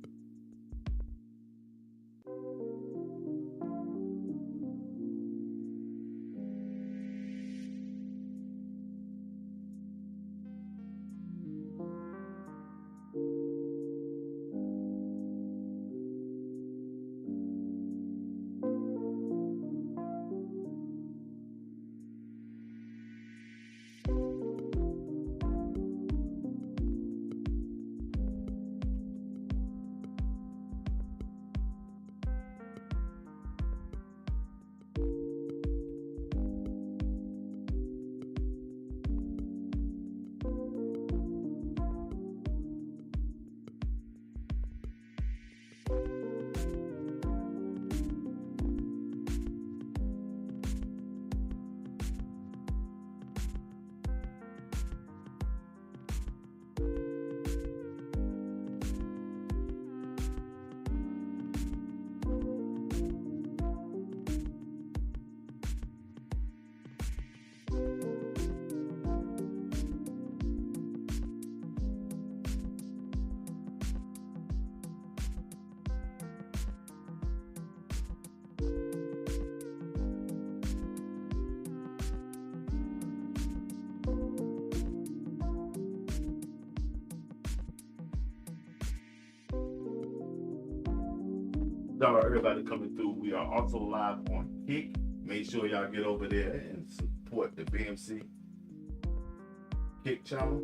Shout out everybody coming through. We are also live on Kick. Make sure y'all get over there and support the BMC Kick channel.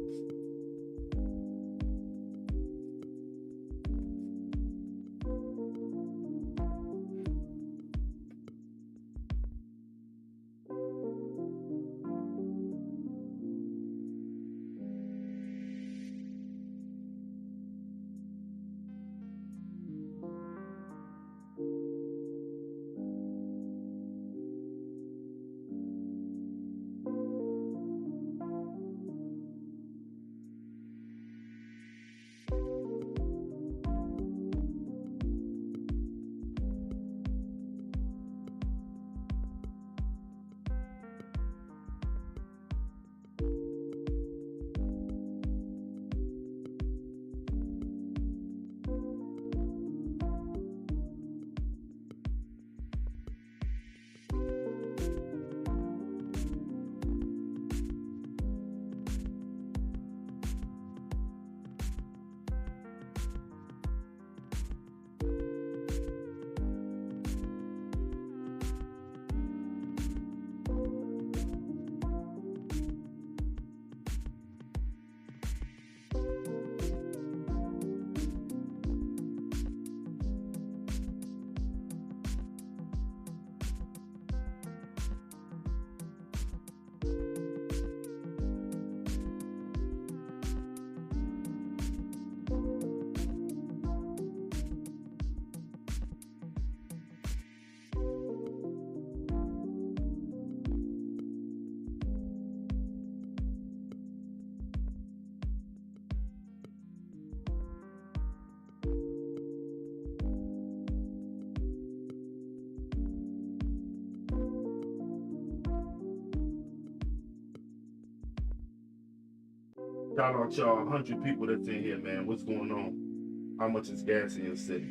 Shout out y'all, 100 people that's in here, man. What's going on? How much is gas in your city?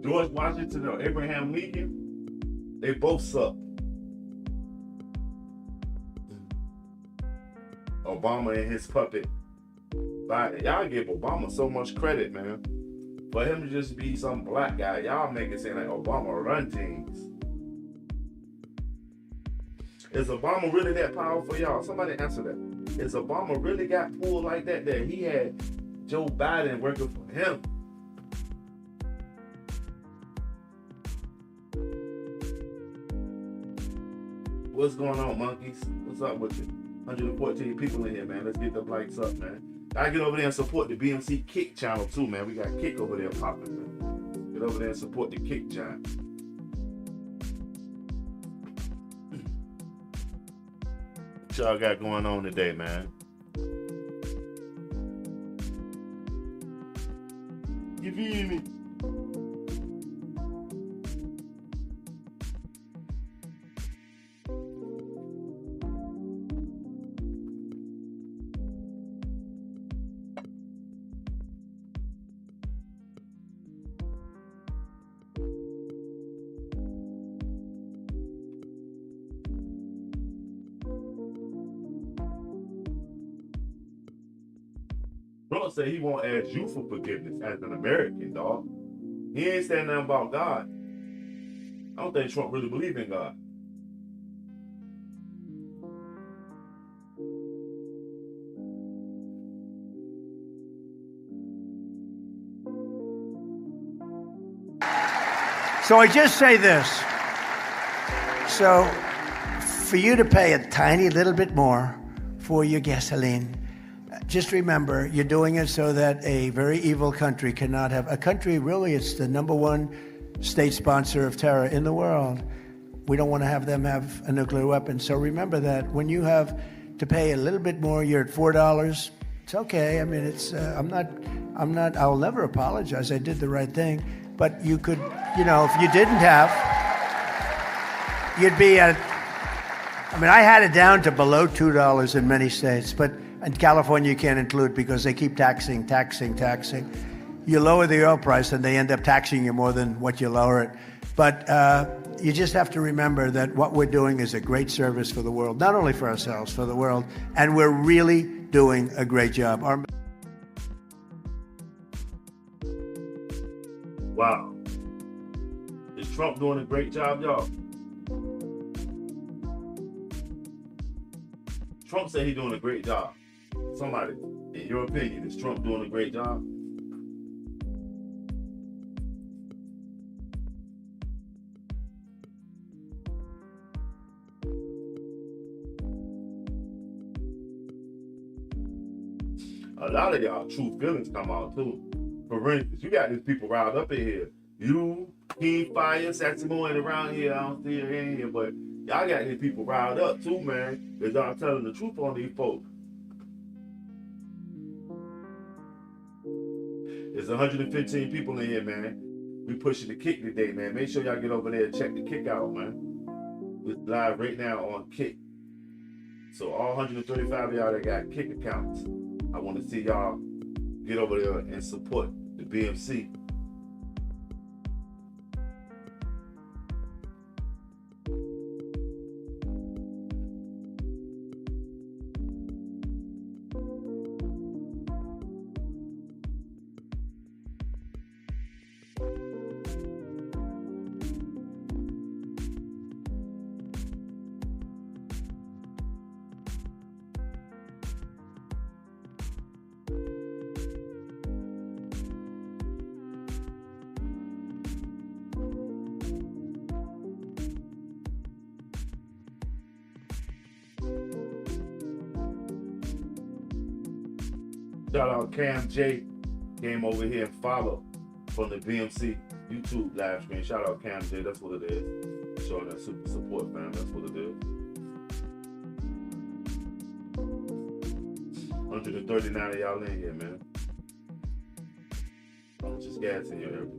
George Washington or Abraham Lincoln, they both suck. Obama and his puppet. Y'all give Obama so much credit, man. For him to just be some black guy, y'all make it seem like Obama run things. Is Obama really that powerful, y'all? Somebody answer that. Is Obama really got pulled like that he had Joe Biden working for him? What's going on, monkeys? What's up with you? 114 people in here, man. Let's get the likes up, man. I get over there and support the BMC Kick channel too, man. We got Kick over there popping, man. Get over there and support the kick giant. What y'all got going on today, man? You feel me? Trump said he won't ask you for forgiveness as an American, dog. He ain't saying nothing about God. I don't think Trump really believes in God. So I just say this. So for you to pay a tiny little bit more for your gasoline, just remember, you're doing it so that a very evil country cannot have, a country really, it's the #1 state sponsor of terror in the world. We don't want to have them have a nuclear weapon. So remember that when you have to pay a little bit more, you're at $4. It's okay. I mean, it's, I'll never apologize. I did the right thing. But you could, you know, if you didn't have, you'd be at, I mean, I had it down to below $2 in many states, but in California you can't include because they keep taxing. You lower the oil price and they end up taxing you more than what you lower it. But you just have to remember that what we're doing is a great service for the world, not only for ourselves, for the world, and we're really doing a great job. Wow. Is Trump doing a great job, y'all? Trump said he's doing a great job. Somebody, in your opinion, is Trump doing a great job? A lot of y'all true feelings come out too. For instance, you got these people riled up in here. You, King Fire, Saximo ain't around here. I don't see her in here, but y'all got these people riled up too, man. Because y'all telling the truth on these folks. There's 115 people in here, man. We pushing the kick today, man. Make sure y'all get over there and check the kick out, man. We're live right now on Kick. So all 135 of y'all that got kick accounts, I want to see y'all get over there and support the BMC. Shout out Cam J, came over here and followed from the BMC YouTube live stream. Shout out Cam J, that's what it is. Showing that super support, fam, that's what it is. 139 of y'all in here, man. I'm just gassing you everything.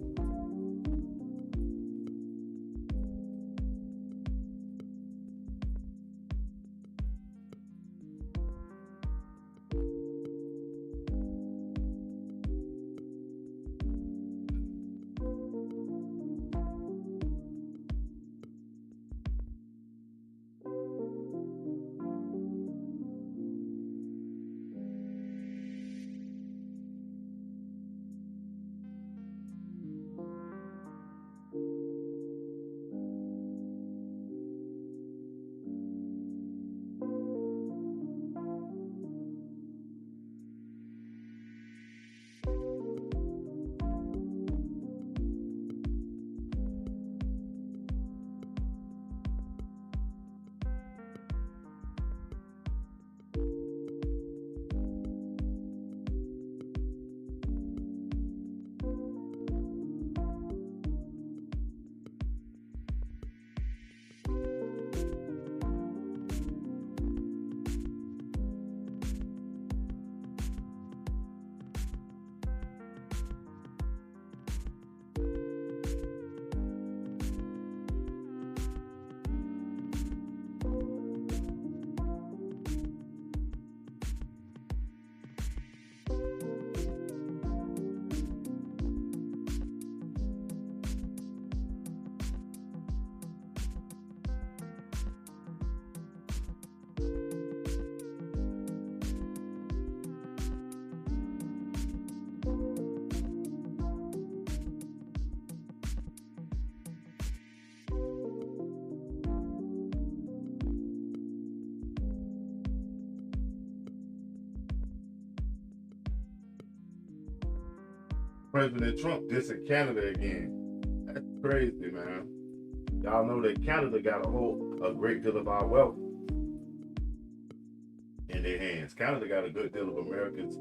President Trump dissing Canada again. That's crazy, man. Y'all know that Canada got a great deal of our wealth in their hands. Canada got a good deal of America's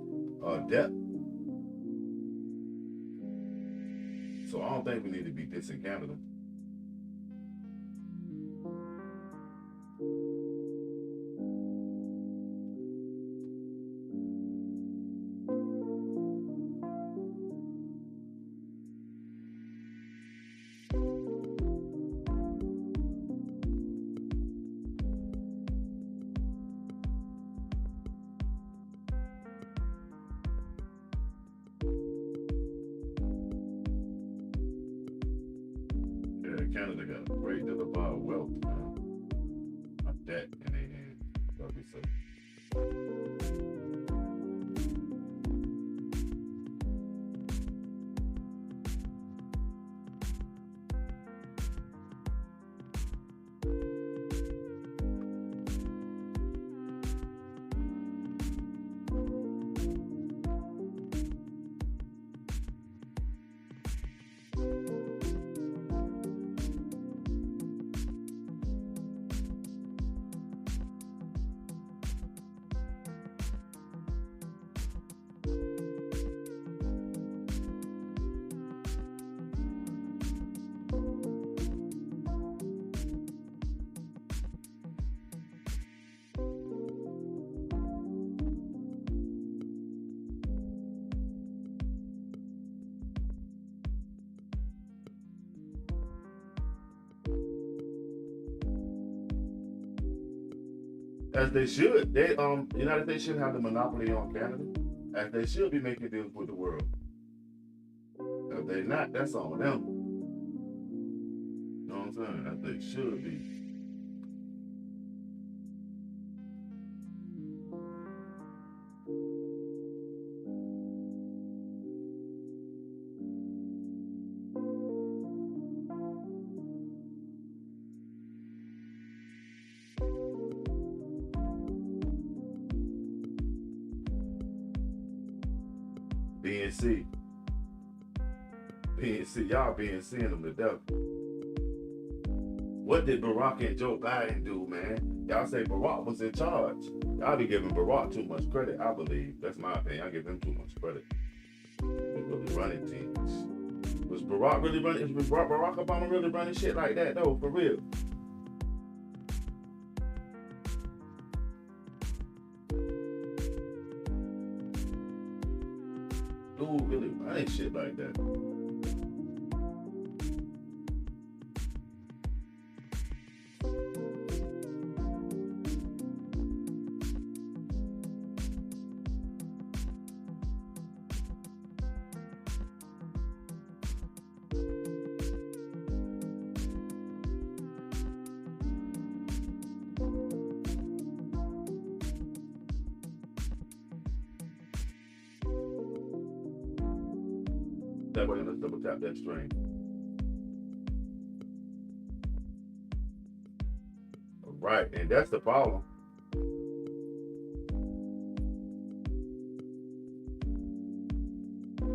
debt. So I don't think we need to be dissing Canada. Canada got a great deal of our wealth, man. Our debt in their hands. What we say. As they should. They United States shouldn't have the monopoly on Canada. As they should be making deals with the world. If they're not, that's on them. You know what I'm saying? As they should be. BNC. Y'all BNCing them to death. What did Barack and Joe Biden do, man? Y'all say Barack was in charge. Y'all be giving Barack too much credit, I believe. That's my opinion. I give him too much credit. He really running things. Was Barack really running? Was Barack Obama really running shit like that, though? For real? Dude really running shit like that. That way, let's double tap that string. All right, and that's the problem.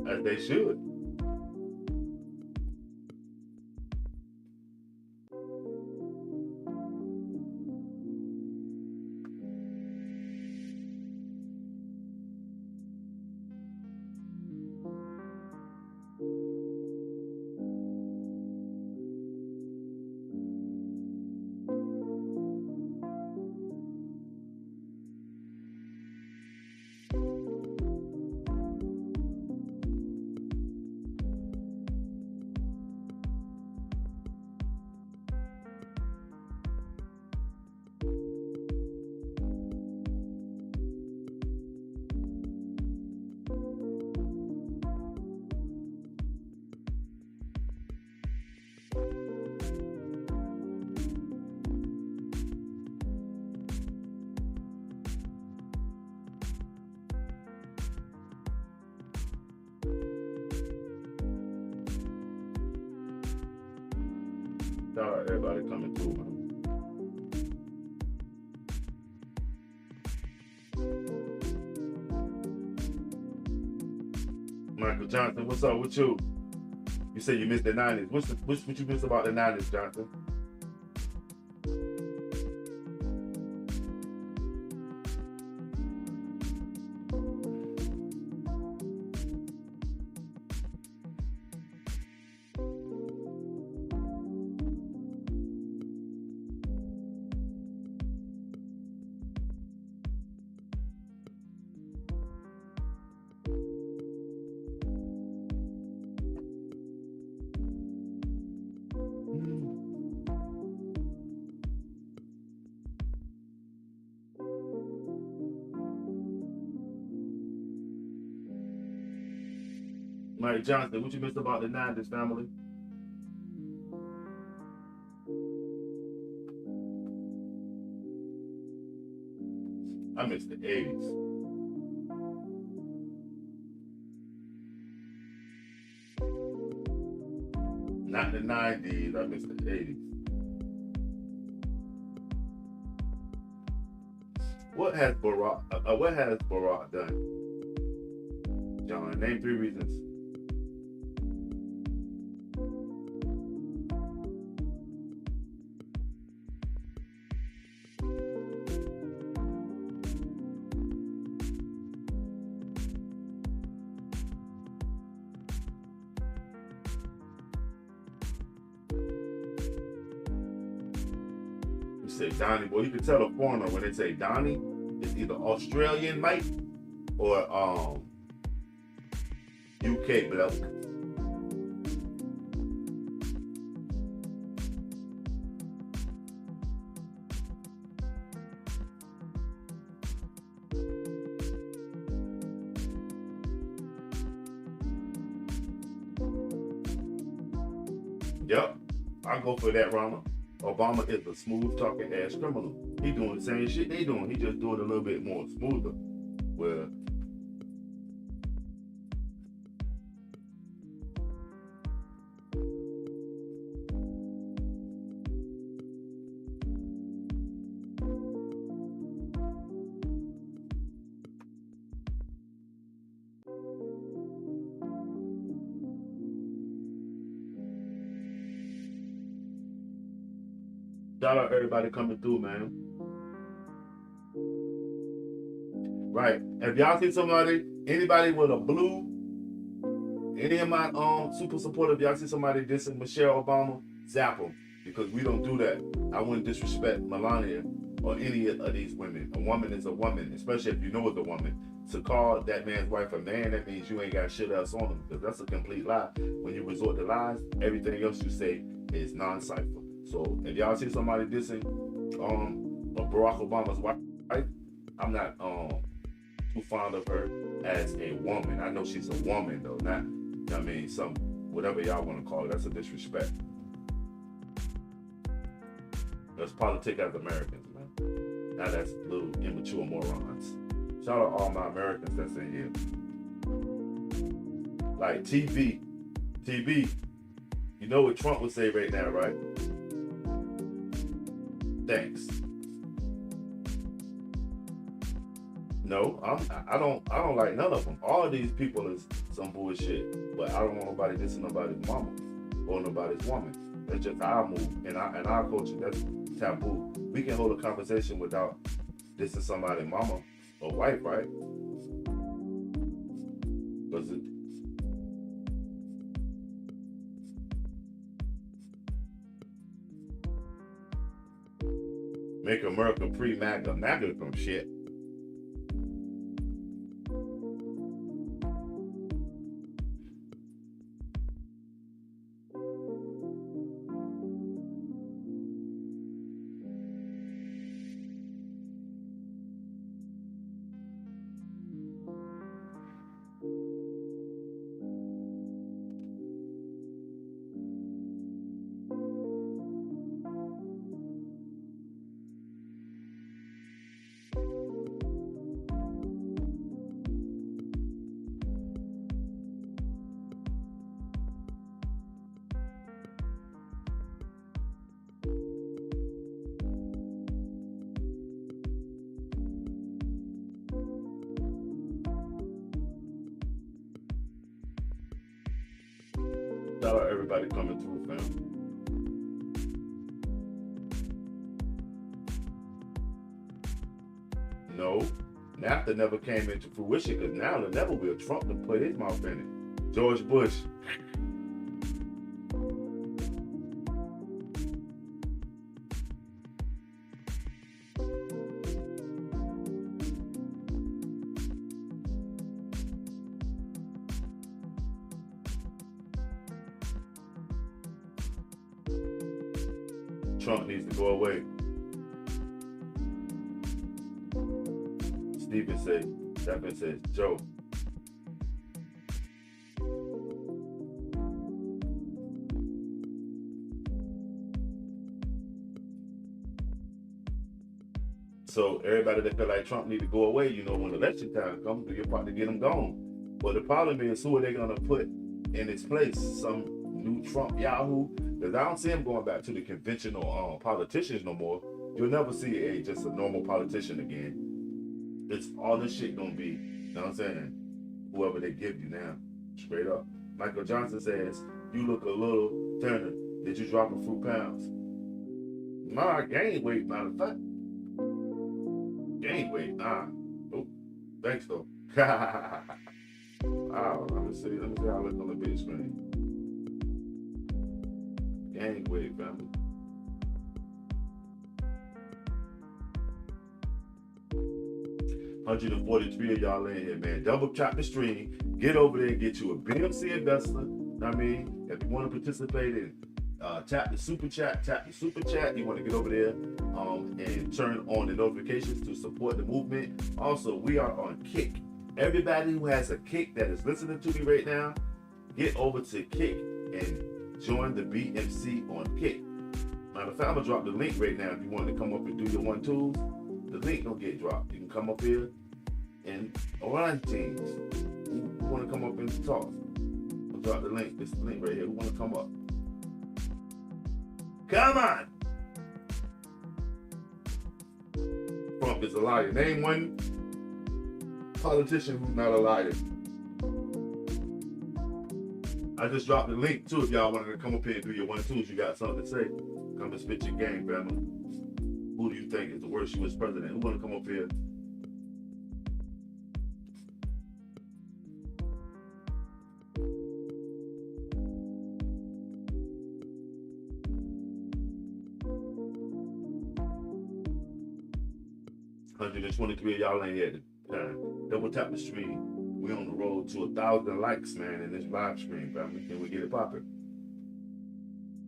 As they should. Shout out everybody coming through, man. Michael Jonathan, what's up with you? You say you missed the 90s. What you miss about the 90s, Jonathan? Mike Johnson, what you missed about the 90s, family? I missed the 80s. Not the 90s, I missed the 80s. What has Barack done? John, name 3 reasons. You say Donnie, boy, you can tell a foreigner when they say Donnie, it's either Australian Mike or UK bloke. Yep, I go for that, Rama. Obama is a smooth talking ass criminal. He doing the same shit they doing. He just doing it a little bit more smoother. Well, shout out everybody coming through, man. Right. If y'all see anybody with a blue, any of my super supportive, y'all see somebody dissing Michelle Obama, zap them. Because we don't do that. I wouldn't disrespect Melania or any of these women. A woman is a woman, especially if you know it's a woman. To call that man's wife a man, that means you ain't got shit else on him. Because that's a complete lie. When you resort to lies, everything else you say is non-cipher. So if y'all see somebody dissing Barack Obama's wife, I'm not too fond of her as a woman. I know she's a woman though, not, I mean, some whatever y'all want to call it. That's a disrespect. Let's politic as Americans, man. Now that's little immature morons. Shout out all my Americans that's in here. Like TV, you know what Trump would say right now, right? Thanks. No, I don't like none of them. All of these people is some bullshit. But I don't want nobody dissing nobody's mama or nobody's woman. That's just how I move. In our culture, that's taboo. We can hold a conversation without dissing somebody's mama or wife, right? Because make America pre-MAGA. MAGA from shit. Shout out everybody coming through, fam. No, NAFTA never came into fruition because now the never will. Trump to put his mouth in it. George Bush. Trump needs to go away. Stephen says, Joe. So everybody that feel like Trump need to go away, you know, when election time comes, do your part to get him gone. But the problem is, who are they gonna put in his place? Some new Trump Yahoo? Because I don't see him going back to the conventional politicians no more. You'll never see just a normal politician again. It's all this shit gonna be, you know what I'm saying? Whoever they give you now, straight up. Michael Johnson says, you look a little thinner. Did you drop a few pounds? No, I gained weight, matter of fact. Gained weight, nah. Oh, thanks though. Wow, let me see how I look on the big screen. Gained weight, family. $143 of y'all in here, man. Double tap the stream. Get over there and get you a BMC investor. I mean, if you want to participate in tap the super chat. You want to get over there and turn on the notifications to support the movement. Also, we are on Kick. Everybody who has a Kick that is listening to me right now, get over to Kick and join the BMC on Kick. Matter of fact, I'm gonna drop the link right now if you want to come up and do your 1-2s. The link don't get dropped. You can come up here and align teams. Who want to come up and talk? I'll drop the link. This is the link right here. Who want to come up? Come on! Trump is a liar. Name one politician who's not a liar. I just dropped the link too if y'all wanted to come up here and do your 1-2s. You got something to say. Come and spit your game, family. Who do you think is the worst U.S. president? Who want to come up here? $123 of y'all ain't here at the time. Double tap the stream. We on the road to 1,000 likes, man, in this live stream, family. Can we get it popping?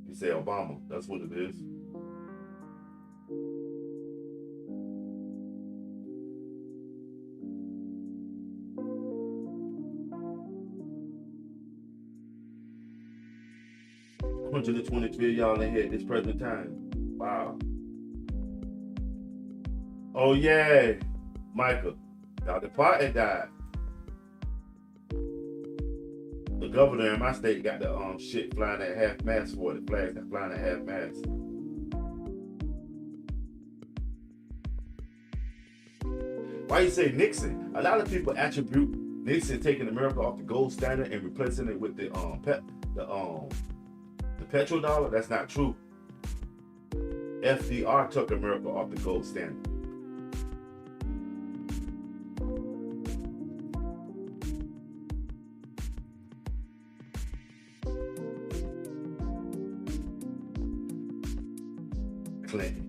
You say Obama. That's what it is. $123 of y'all in here at this present time. Wow. Oh yeah, Michael. Dr. Parton died. The governor in my state got the shit flying at half mast for it. The flags that flying at half mast. Why you say Nixon? A lot of people attribute Nixon taking America off the gold standard and replacing it with the petrodollar. That's not true. FDR took America off the gold standard. Clinton.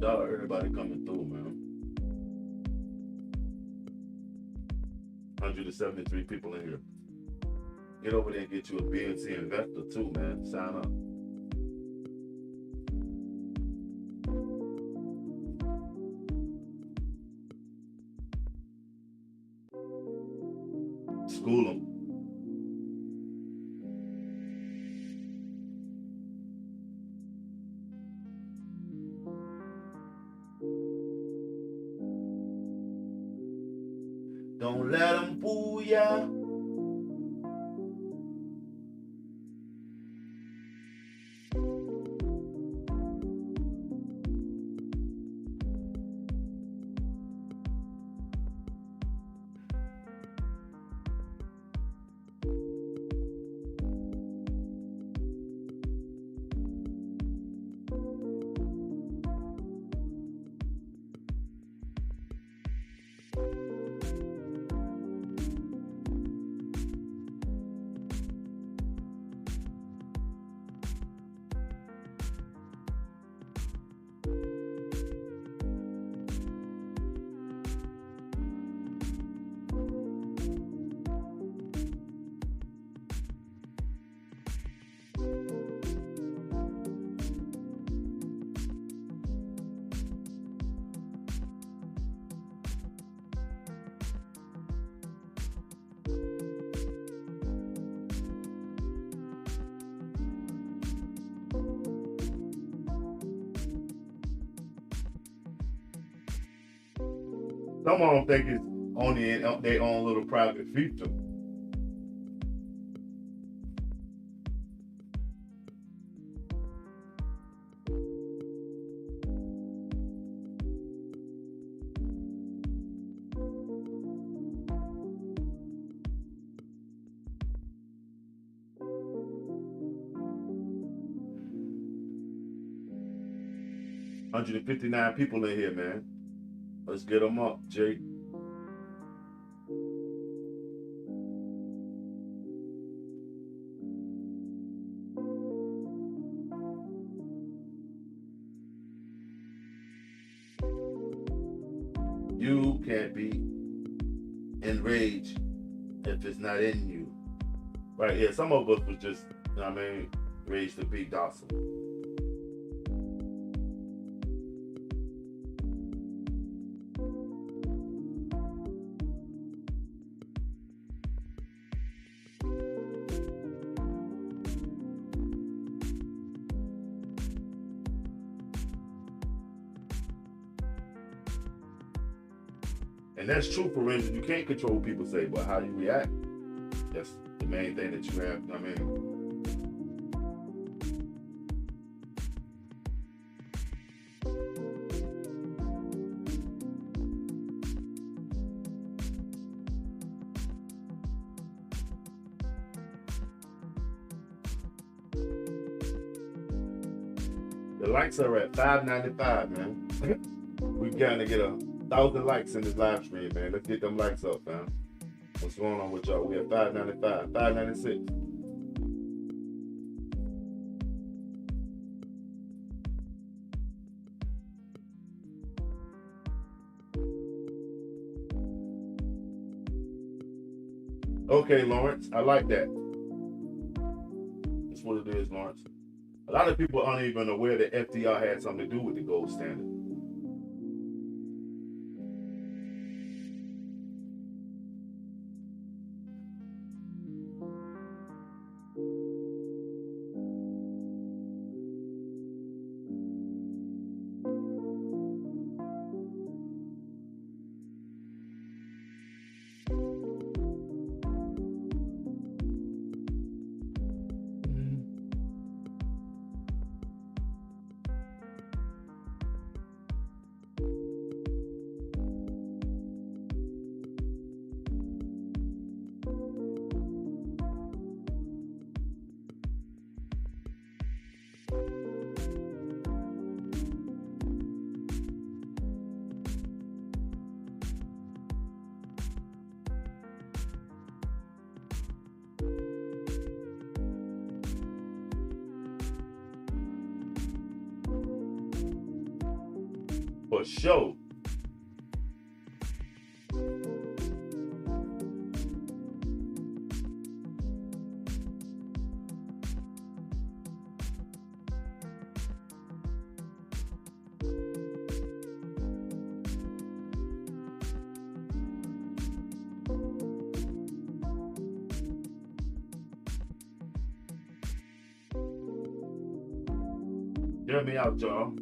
Shout out everybody coming through, man. 173 people in here. Get over there and get you a BNC investor too, man. Sign up. School them. Don't let them fool ya. Some of them think it's only in their own little private fiefdom. $159 people in here, man. Let's get them up, Jake. You can't be enraged if it's not in you. Right here, some of us was just, you know what I mean, raised to be docile. And that's true, for instance. You can't control what people say, but how you react, that's the main thing that you have. I mean, the likes are at 595, man. We gotta get 1,000 likes in this live stream, man. Let's get them likes up, man. What's going on with y'all? We at 595, 596. Okay, Lawrence, I like that. That's what it is, Lawrence. A lot of people aren't even aware that FDR had something to do with the gold standard. For sure. Hear me out, y'all.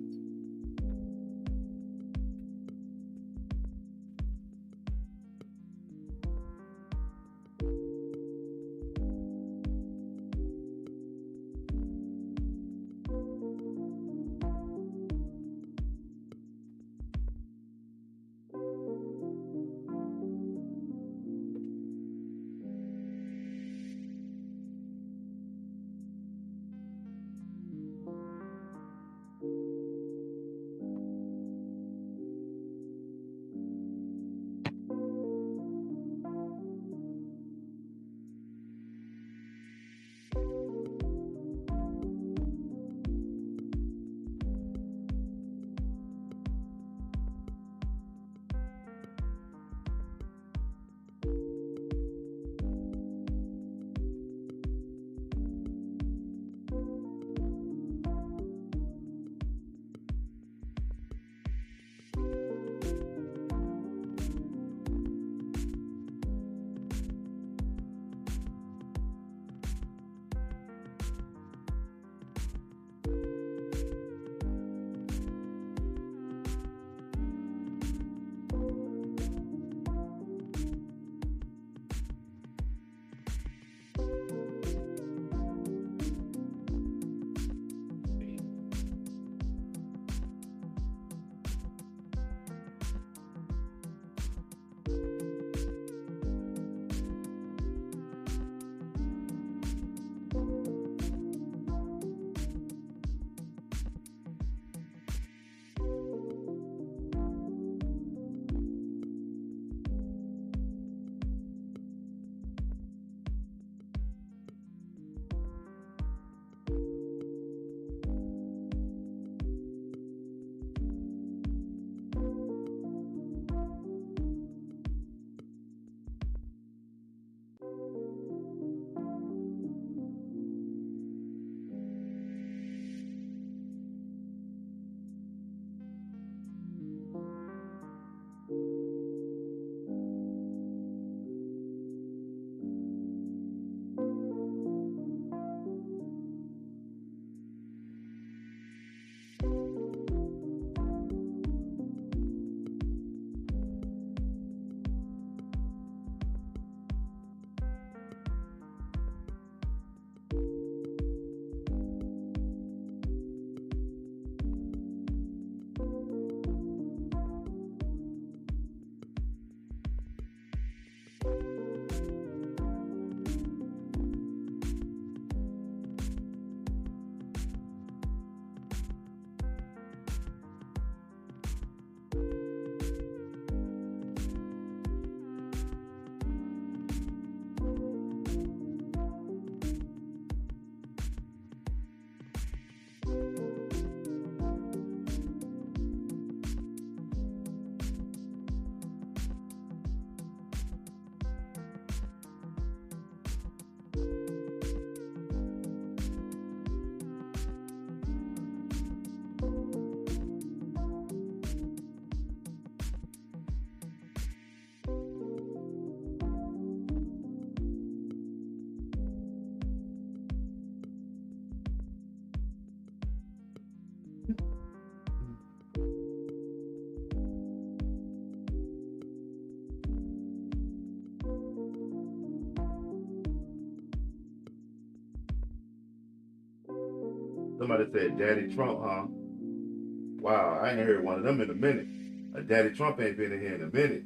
Somebody said Daddy Trump, huh? Wow, I ain't heard one of them in a minute. Daddy Trump ain't been in here in a minute.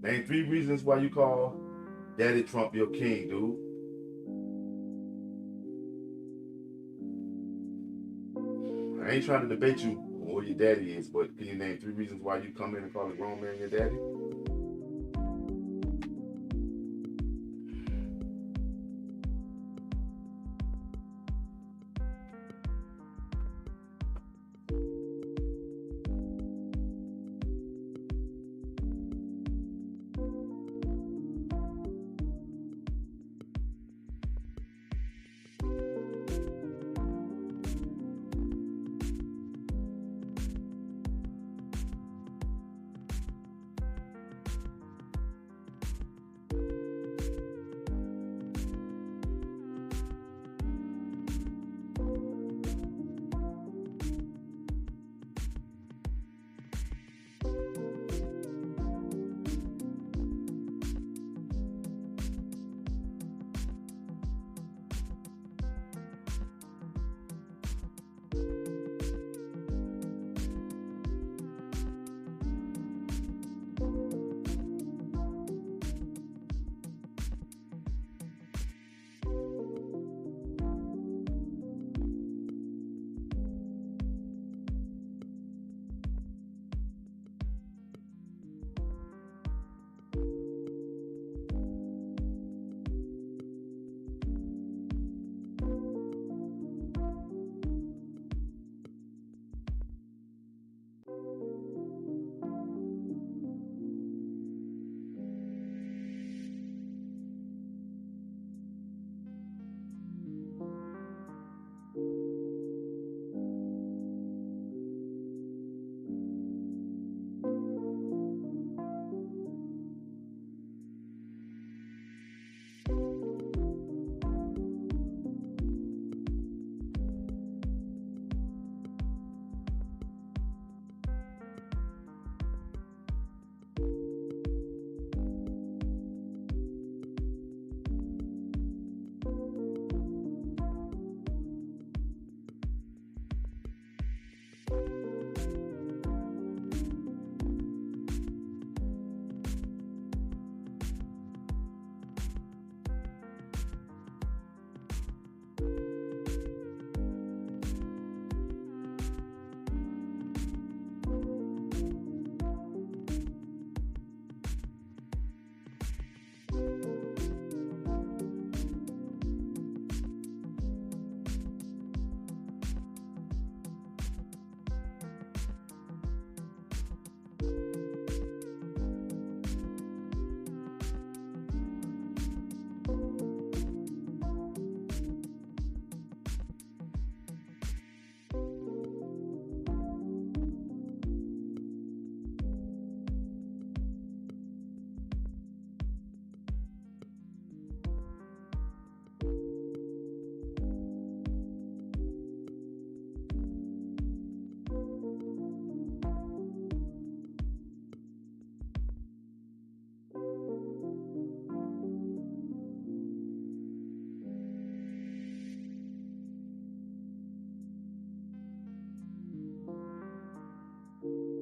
Name 3 reasons why you call Daddy Trump your king, dude. I ain't trying to debate you on who your daddy is, but can you name 3 reasons why you come in and call a grown man your daddy?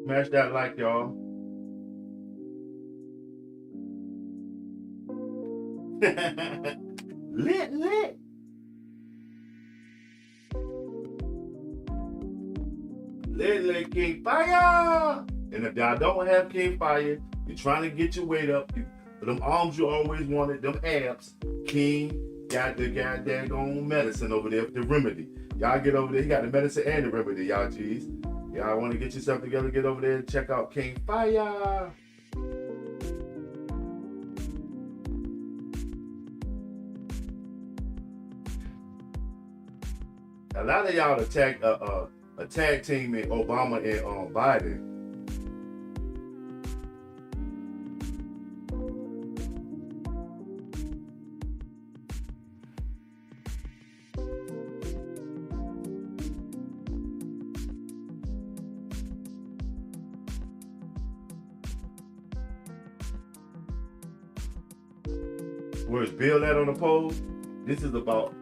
Smash that like, y'all. Lit, lit. Lit, lit, King Fire. And if y'all don't have King Fire, you're trying to get your weight up. Them arms you always wanted, them abs. King got the goddamn medicine over there, the remedy. Y'all get over there. He got the medicine and the remedy, y'all G's. Y'all want to get yourself together, get over there and check out King Fire. A lot of y'all attack a tag team in Obama and Biden. Where's Bill at on the poll? This is about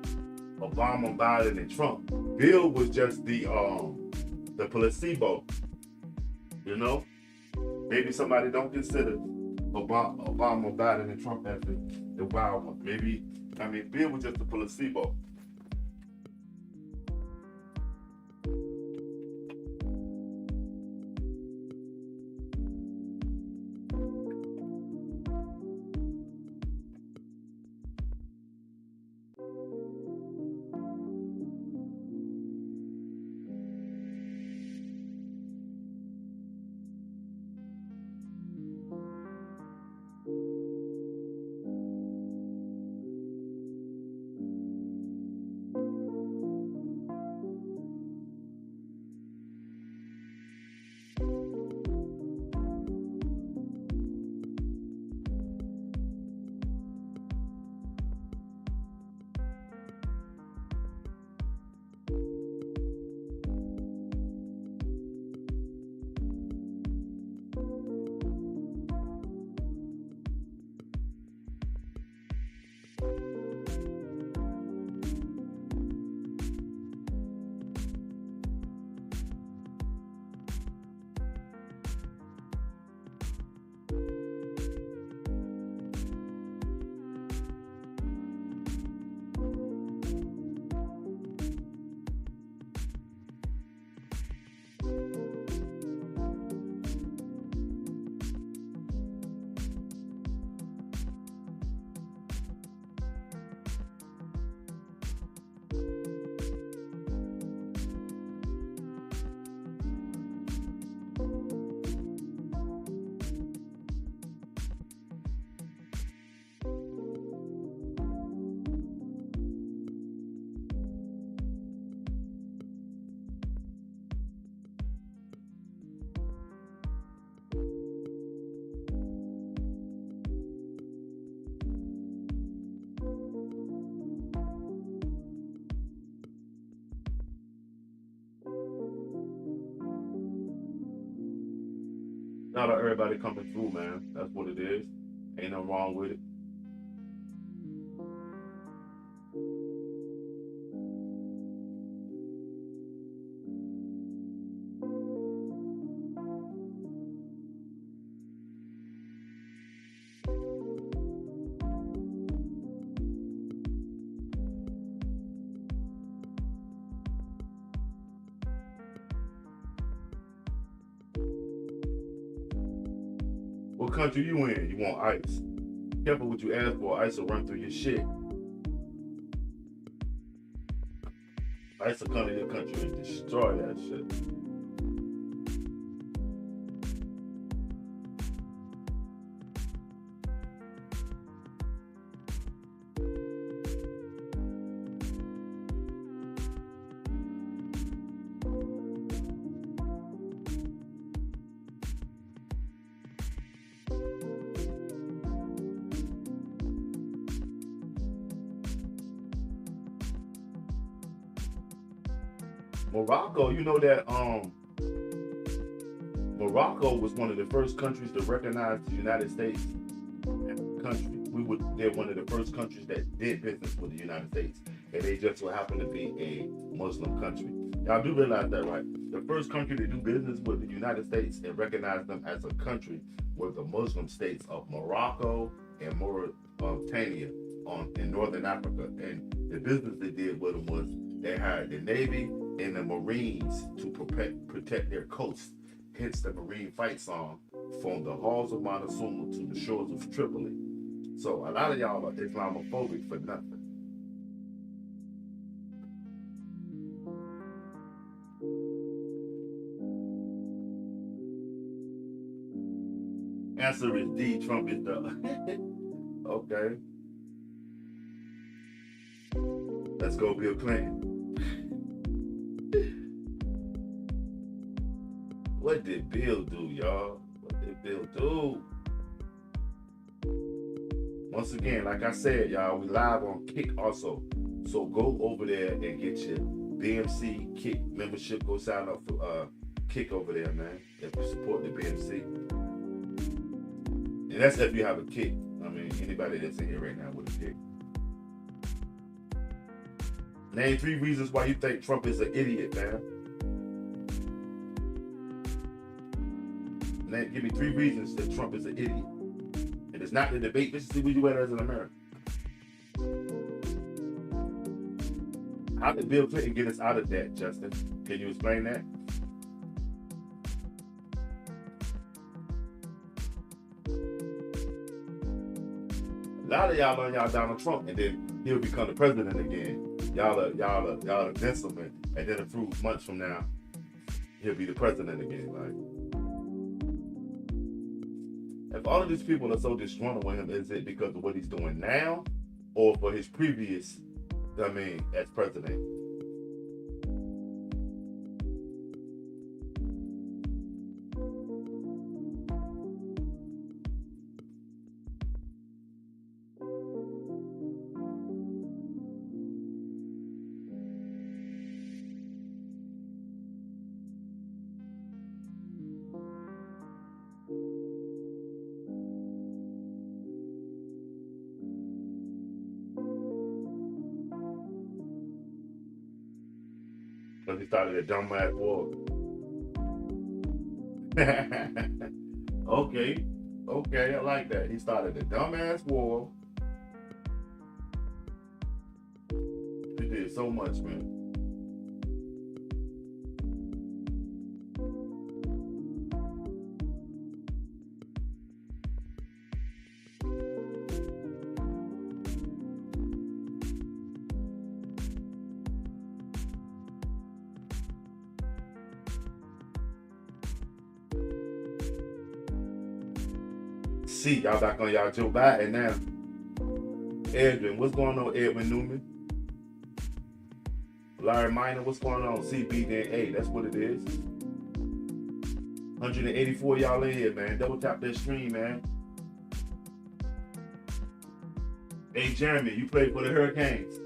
Obama, Biden, and Trump. Bill was just the placebo. You know, maybe somebody don't consider Obama, Biden, and Trump as the wild one. Maybe Bill was just the placebo. Not everybody coming through, man. That's what it is. Ain't nothing wrong with it. What country you in? You want ice. Careful what you ask for. Ice will run through your shit. Ice will come to your country and destroy that shit. Morocco, you know that Morocco was one of the first countries to recognize the United States as a country. They're one of the first countries that did business with the United States, and they just so happen to be a Muslim country. Y'all do realize that, right? The first country to do business with the United States and recognize them as a country were the Muslim states of Morocco and Mauritania in Northern Africa. And the business they did with them was they hired the Navy and the Marines to protect their coast. Hence the Marine fight song, from the halls of Montezuma to the shores of Tripoli. So a lot of y'all are Islamophobic for nothing. Answer is D. Trump is the. Okay. Let's go, Bill Clinton. What did Bill do, y'all? What did Bill do? Once again, like I said, y'all, we live on Kick also. So go over there and get your BMC Kick membership. Go sign up for Kick over there, man. If you support the BMC. And that's if you have a Kick. I mean, anybody that's in here right now with a Kick. Name 3 reasons why you think Trump is an idiot, man. Give me 3 reasons that Trump is an idiot. And it's not the debate. Let's see where you at as an American. How did Bill Clinton get us out of that, Justin? Can you explain that? A lot of y'all on y'all Donald Trump, and then he'll become the president again. Y'all are against him, and then a few months from now, he'll be the president again. Like, if all of these people are so disgruntled with him, is it because of what he's doing now, or for his previous, as president? Because he started a dumbass war. Okay, I like that. He started a dumbass war. He did so much, man. See, y'all back on y'all Joe Biden now. Edwin, what's going on, Edwin Newman? Larry Minor, what's going on? CB then A, that's what it is. 184 y'all in here, man. Double tap that stream, man. Hey, Jeremy, you played for the Hurricanes.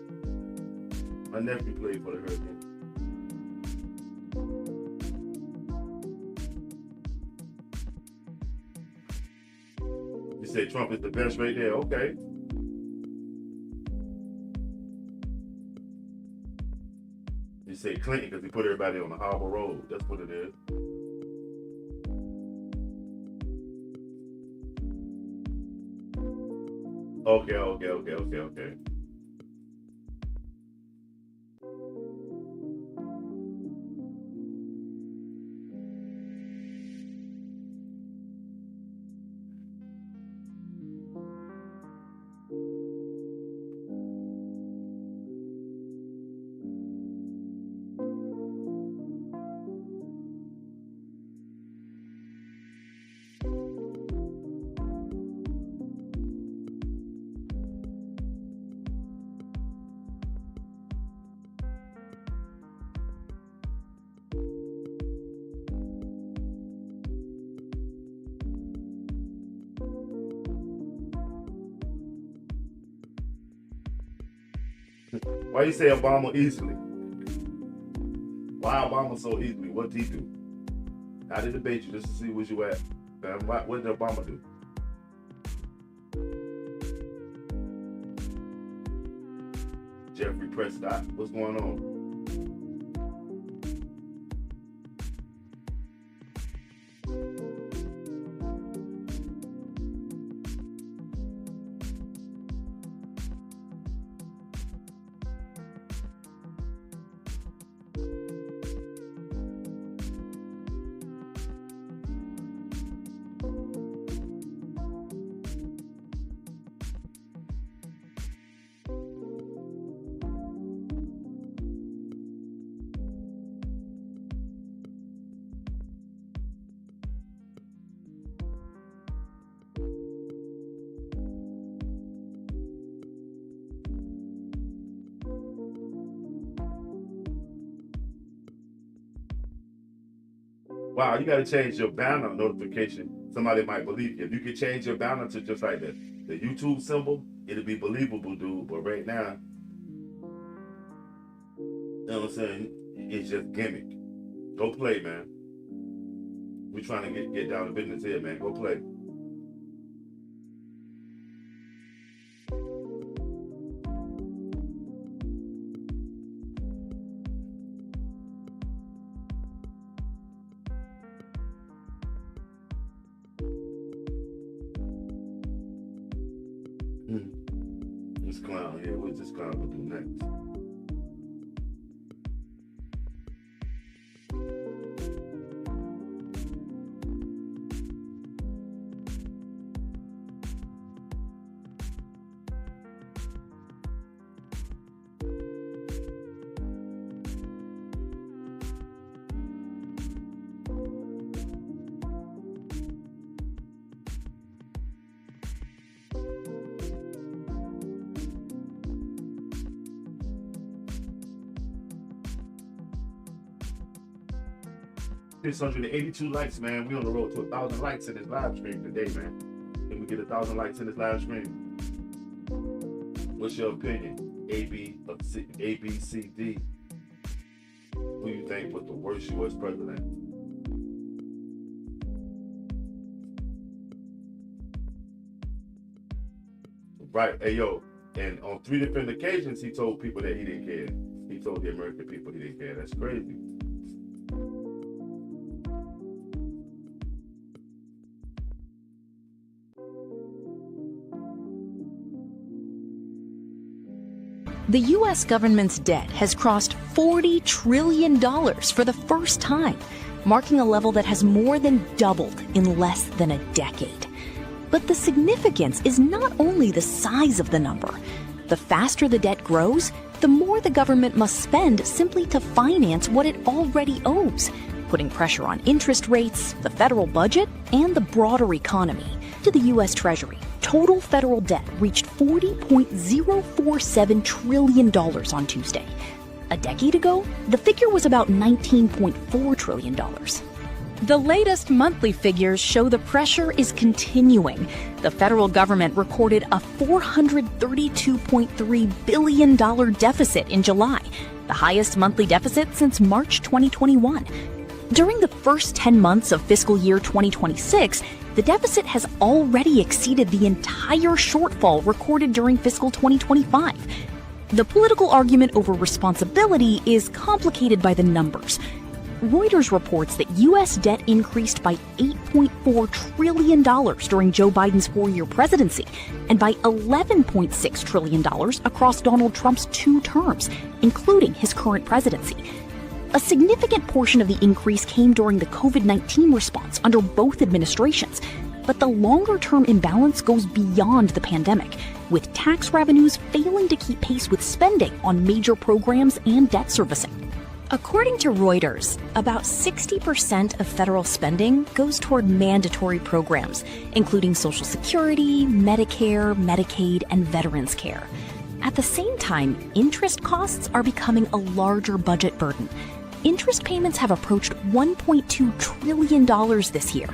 My nephew played for the Hurricanes. You say Trump is the best right there. Okay. You say Clinton because he put everybody on the Harbor Road. That's what it is. Okay. Why you say Obama easily? Why Obama so easily? What did he do? I did debate you just to see where you at. What did Obama do? Jeffrey Prescott, what's going on? Wow, you gotta change your banner notification. Somebody might believe you. If you could change your banner to just like the YouTube symbol, it'll be believable, dude. But right now, you know what I'm saying? It's just gimmick. Go play, man. We're trying to get down to business here, man. Go play. clown here? What's this clown gonna do next? It's 682 likes, man. We on the road to 1,000 likes in this live stream today, man. Can we get 1,000 likes in this live stream? What's your opinion? A, B, C, D. Who you think was the worst U.S. president? Right, hey yo, and on 3 different occasions, he told people that he didn't care. He told the American people he didn't care. That's crazy. The U.S. government's debt has crossed $40 trillion for the first time, marking a level that has more than doubled in less than a decade. But the significance is not only the size of the number. The faster the debt grows, the more the government must spend simply to finance what it already owes, putting pressure on interest rates, the federal budget, and the broader economy. To the U.S. Treasury, total federal debt reached $40.047 trillion on Tuesday. A decade ago, the figure was about $19.4 trillion. The latest monthly figures show the pressure is continuing. The federal government recorded a $432.3 billion deficit in July, the highest monthly deficit since March 2021. During the first 10 months of fiscal year 2026, the deficit has already exceeded the entire shortfall recorded during fiscal 2025. The political argument over responsibility is complicated by the numbers. Reuters reports that U.S. debt increased by $8.4 trillion during Joe Biden's 4-year presidency and by $11.6 trillion across Donald Trump's 2 terms, including his current presidency. A significant portion of the increase came during the COVID-19 response under both administrations, but the longer-term imbalance goes beyond the pandemic, with tax revenues failing to keep pace with spending on major programs and debt servicing. According to Reuters, about 60% of federal spending goes toward mandatory programs, including Social Security, Medicare, Medicaid, and Veterans Care. At the same time, interest costs are becoming a larger budget burden. Interest payments have approached $1.2 trillion this year.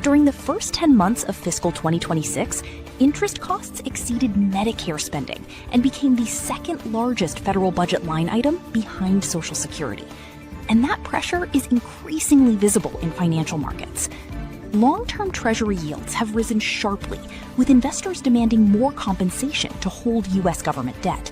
During the first 10 months of fiscal 2026, interest costs exceeded Medicare spending and became the second largest federal budget line item behind Social Security. And that pressure is increasingly visible in financial markets. Long-term Treasury yields have risen sharply, with investors demanding more compensation to hold U.S. government debt.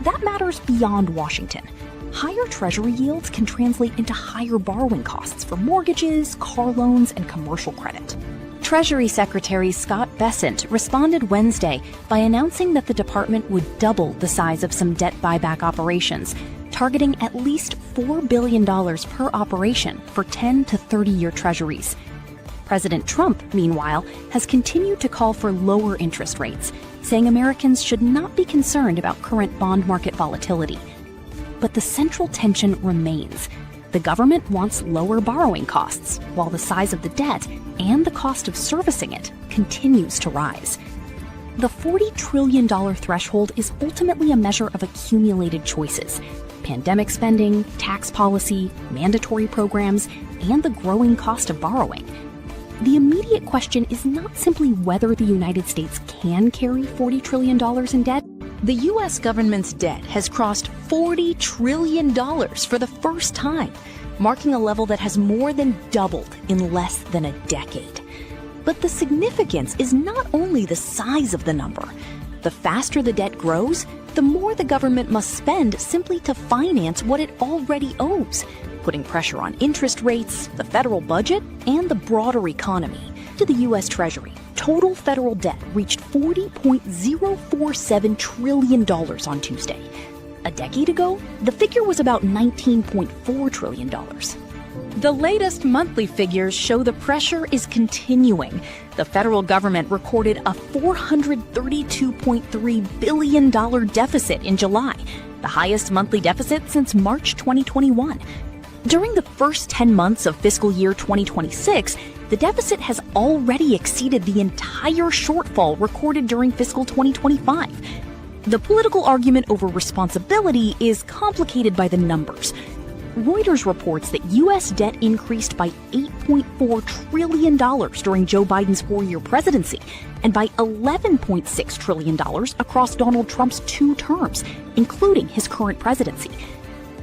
That matters beyond Washington. Higher Treasury yields can translate into higher borrowing costs for mortgages, car loans, and commercial credit. Treasury Secretary Scott Bessent responded Wednesday by announcing that the department would double the size of some debt buyback operations, targeting at least $4 billion per operation for 10 to 30-year treasuries. President Trump, meanwhile, has continued to call for lower interest rates, saying Americans should not be concerned about current bond market volatility. But the central tension remains. The government wants lower borrowing costs, while the size of the debt and the cost of servicing it continues to rise. The $40 trillion threshold is ultimately a measure of accumulated choices: pandemic spending, tax policy, mandatory programs, and the growing cost of borrowing. The immediate question is not simply whether the United States can carry $40 trillion in debt. The U.S. government's debt has crossed $40 trillion for the first time, marking a level that has more than doubled in less than a decade. But the significance is not only the size of the number. The faster the debt grows, the more the government must spend simply to finance what it already owes, putting pressure on interest rates, the federal budget, and the broader economy. To the U.S. Treasury, total federal debt reached $40.047 trillion on Tuesday. A decade ago, the figure was about $19.4 trillion. The latest monthly figures show the pressure is continuing. The federal government recorded a $432.3 billion deficit in July, the highest monthly deficit since March 2021. During the first 10 months of fiscal year 2026, the deficit has already exceeded the entire shortfall recorded during fiscal 2025. The political argument over responsibility is complicated by the numbers. Reuters reports that U.S. debt increased by $8.4 trillion during Joe Biden's 4-year presidency and by $11.6 trillion across Donald Trump's 2 terms, including his current presidency.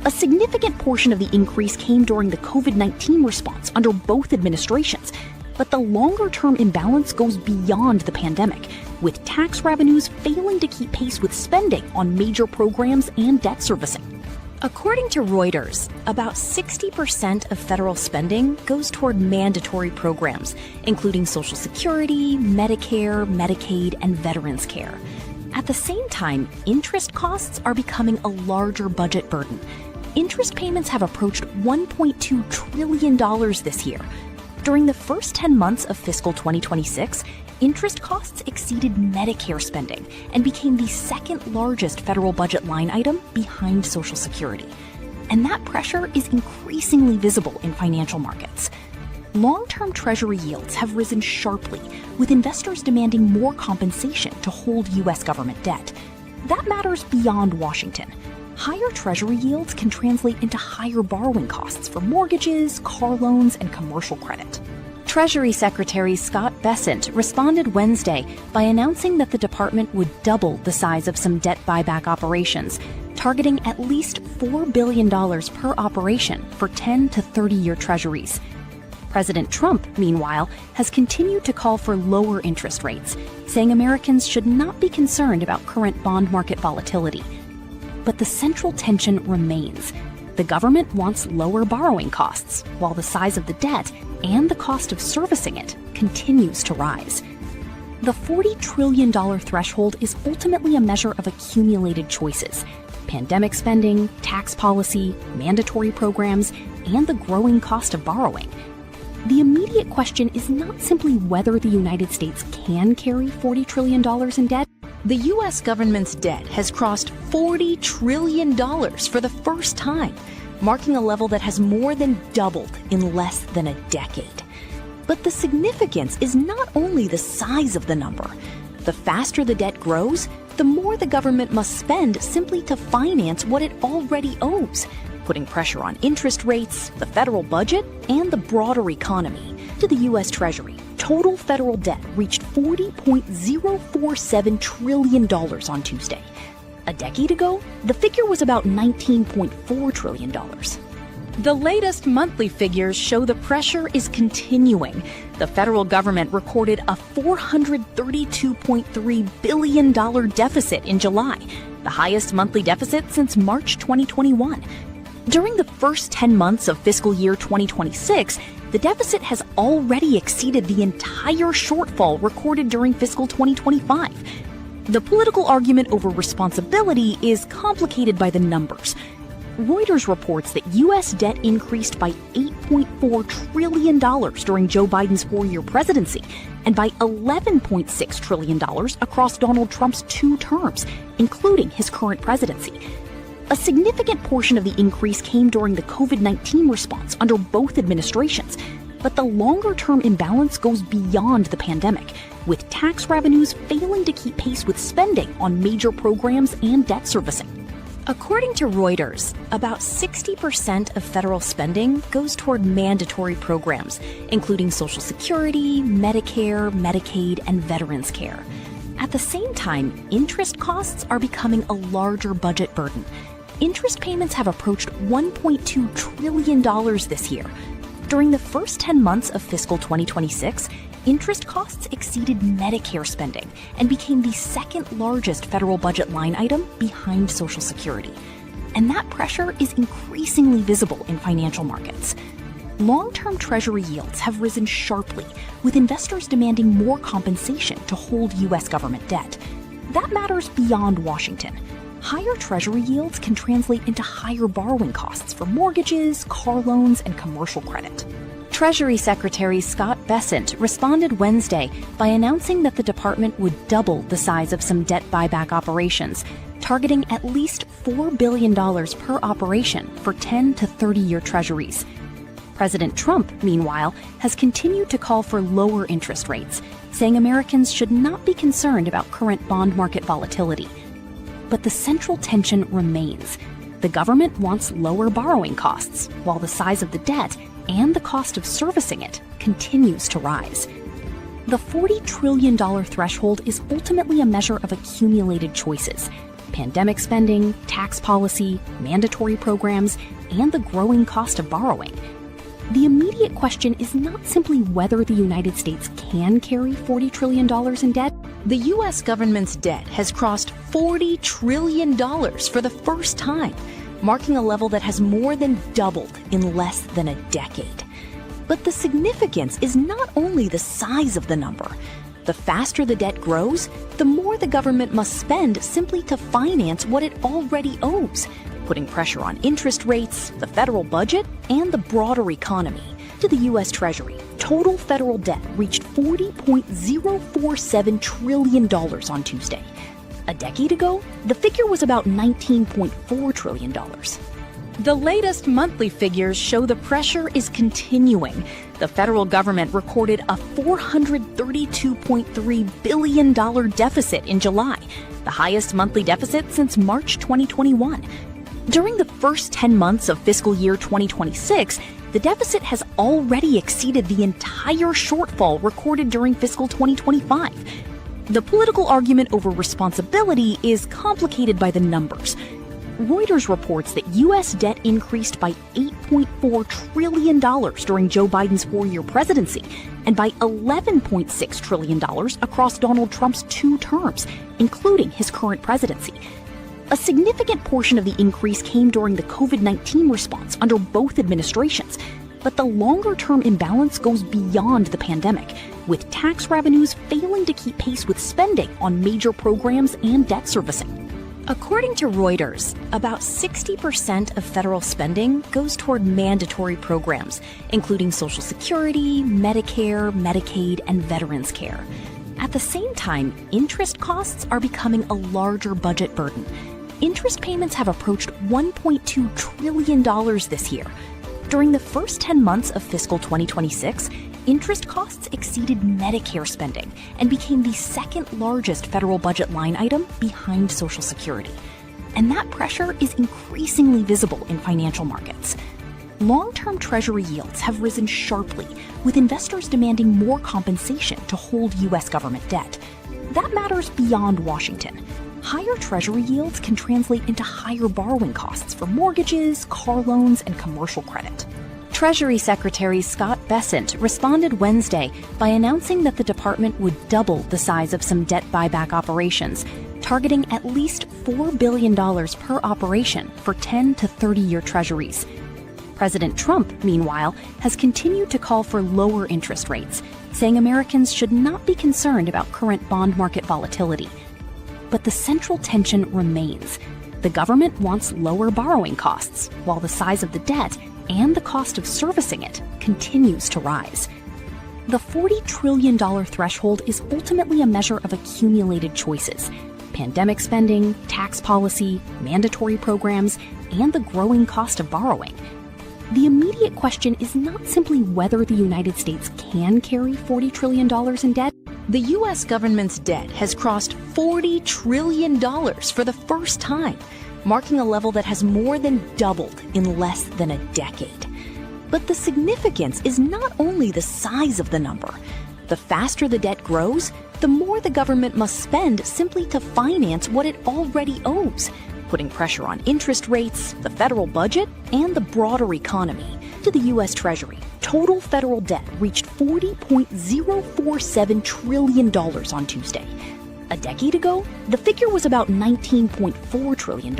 A significant portion of the increase came during the COVID-19 response under both administrations, but the longer-term imbalance goes beyond the pandemic, with tax revenues failing to keep pace with spending on major programs and debt servicing. According to Reuters, about 60% of federal spending goes toward mandatory programs, including Social Security, Medicare, Medicaid, and Veterans Care. At the same time, interest costs are becoming a larger budget burden. Interest payments have approached $1.2 trillion this year. During the first 10 months of fiscal 2026, interest costs exceeded Medicare spending and became the second largest federal budget line item behind Social Security. And that pressure is increasingly visible in financial markets. Long-term Treasury yields have risen sharply, with investors demanding more compensation to hold U.S. government debt. That matters beyond Washington. Higher Treasury yields can translate into higher borrowing costs for mortgages, car loans, and commercial credit. Treasury Secretary Scott Bessent responded Wednesday by announcing that the department would double the size of some debt buyback operations, targeting at least $4 billion per operation for 10 to 30-year treasuries. President Trump, meanwhile, has continued to call for lower interest rates, saying Americans should not be concerned about current bond market volatility. But the central tension remains. The government wants lower borrowing costs, while the size of the debt and the cost of servicing it continues to rise. The $40 trillion threshold is ultimately a measure of accumulated choices: pandemic spending, tax policy, mandatory programs, and the growing cost of borrowing. The immediate question is not simply whether the United States can carry $40 trillion in debt. The U.S. government's debt has crossed $40 trillion for the first time, marking a level that has more than doubled in less than a decade. But the significance is not only the size of the number. The faster the debt grows, the more the government must spend simply to finance what it already owes, putting pressure on interest rates, the federal budget, and the broader economy. To the U.S. Treasury, total federal debt reached $40.047 trillion on Tuesday. A decade ago, the figure was about $19.4 trillion. The latest monthly figures show the pressure is continuing. The federal government recorded a $432.3 billion deficit in July, the highest monthly deficit since March 2021. During the first 10 months of fiscal year 2026, the deficit has already exceeded the entire shortfall recorded during fiscal 2025. The political argument over responsibility is complicated by the numbers. Reuters reports that U.S. debt increased by $8.4 trillion during Joe Biden's 4-year presidency and by $11.6 trillion across Donald Trump's 2 terms, including his current presidency. A significant portion of the increase came during the COVID-19 response under both administrations, but the longer-term imbalance goes beyond the pandemic, with tax revenues failing to keep pace with spending on major programs and debt servicing. According to Reuters, about 60% of federal spending goes toward mandatory programs, including Social Security, Medicare, Medicaid, and Veterans Care. At the same time, interest costs are becoming a larger budget burden. Interest payments have approached $1.2 trillion this year. During the first 10 months of fiscal 2026, interest costs exceeded Medicare spending and became the second largest federal budget line item behind Social Security. And that pressure is increasingly visible in financial markets. Long-term Treasury yields have risen sharply, with investors demanding more compensation to hold U.S. government debt. That matters beyond Washington. Higher Treasury yields can translate into higher borrowing costs for mortgages, car loans, and commercial credit. Treasury Secretary Scott Bessent responded Wednesday by announcing that the department would double the size of some debt buyback operations, targeting at least $4 billion per operation for 10 to 30-year treasuries. President Trump, meanwhile, has continued to call for lower interest rates, saying Americans should not be concerned about current bond market volatility. But the central tension remains. The government wants lower borrowing costs, while the size of the debt and the cost of servicing it continues to rise. The $40 trillion threshold is ultimately a measure of accumulated choices: pandemic spending, tax policy, mandatory programs, and the growing cost of borrowing. The immediate question is not simply whether the United States can carry $40 trillion in debt. The U.S. government's debt has crossed $40 trillion for the first time, marking a level that has more than doubled in less than a decade. But the significance is not only the size of the number. The faster the debt grows, the more the government must spend simply to finance what it already owes, putting pressure on interest rates, the federal budget, and the broader economy. To the U.S. Treasury, total federal debt reached $40.047 trillion on Tuesday. A decade ago, the figure was about $19.4 trillion. The latest monthly figures show the pressure is continuing. The federal government recorded a $432.3 billion deficit in July, the highest monthly deficit since March 2021. During the first 10 months of fiscal year 2026, the deficit has already exceeded the entire shortfall recorded during fiscal 2025. The political argument over responsibility is complicated by the numbers. Reuters reports that U.S. debt increased by $8.4 trillion during Joe Biden's 4-year presidency and by $11.6 trillion across Donald Trump's 2 terms, including his current presidency. A significant portion of the increase came during the COVID-19 response under both administrations, but the longer-term imbalance goes beyond the pandemic, with tax revenues failing to keep pace with spending on major programs and debt servicing. According to Reuters, about 60% of federal spending goes toward mandatory programs, including Social Security, Medicare, Medicaid, and Veterans Care. At the same time, interest costs are becoming a larger budget burden. Interest payments have approached $1.2 trillion this year. During the first 10 months of fiscal 2026, interest costs exceeded Medicare spending and became the second largest federal budget line item behind Social Security. And that pressure is increasingly visible in financial markets. Long-term Treasury yields have risen sharply, with investors demanding more compensation to hold U.S. government debt. That matters beyond Washington. Higher Treasury yields can translate into higher borrowing costs for mortgages, car loans, and commercial credit. Treasury Secretary Scott Bessent responded Wednesday by announcing that the department would double the size of some debt buyback operations, targeting at least $4 billion per operation for 10 to 30-year treasuries. President Trump, meanwhile, has continued to call for lower interest rates, saying Americans should not be concerned about current bond market volatility. But the central tension remains. The government wants lower borrowing costs, while the size of the debt and the cost of servicing it continues to rise. The $40 trillion threshold is ultimately a measure of accumulated choices: pandemic spending, tax policy, mandatory programs, and the growing cost of borrowing. The immediate question is not simply whether the United States can carry $40 trillion in debt. The U.S. government's debt has crossed $40 trillion for the first time, marking a level that has more than doubled in less than a decade. But the significance is not only the size of the number. The faster the debt grows, the more the government must spend simply to finance what it already owes, putting pressure on interest rates, the federal budget, and the broader economy. To the U.S. Treasury, total federal debt reached $40.047 trillion on Tuesday. A decade ago, the figure was about $19.4 trillion.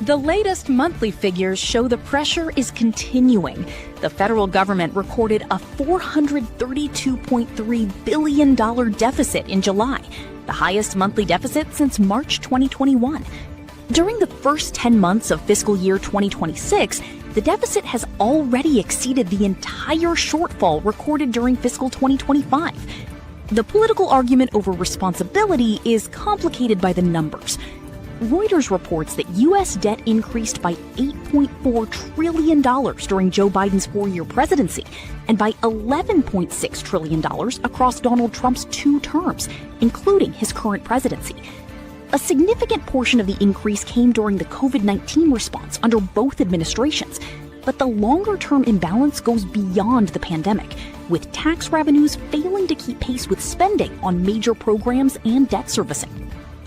The latest monthly figures show the pressure is continuing. The federal government recorded a $432.3 billion deficit in July, the highest monthly deficit since March 2021. During the first 10 months of fiscal year 2026, the deficit has already exceeded the entire shortfall recorded during fiscal 2025. The political argument over responsibility is complicated by the numbers. Reuters reports that U.S. debt increased by $8.4 trillion during Joe Biden's 4-year presidency and by $11.6 trillion across Donald Trump's 2 terms, including his current presidency. A significant portion of the increase came during the COVID-19 response under both administrations, but the longer-term imbalance goes beyond the pandemic, with tax revenues failing to keep pace with spending on major programs and debt servicing.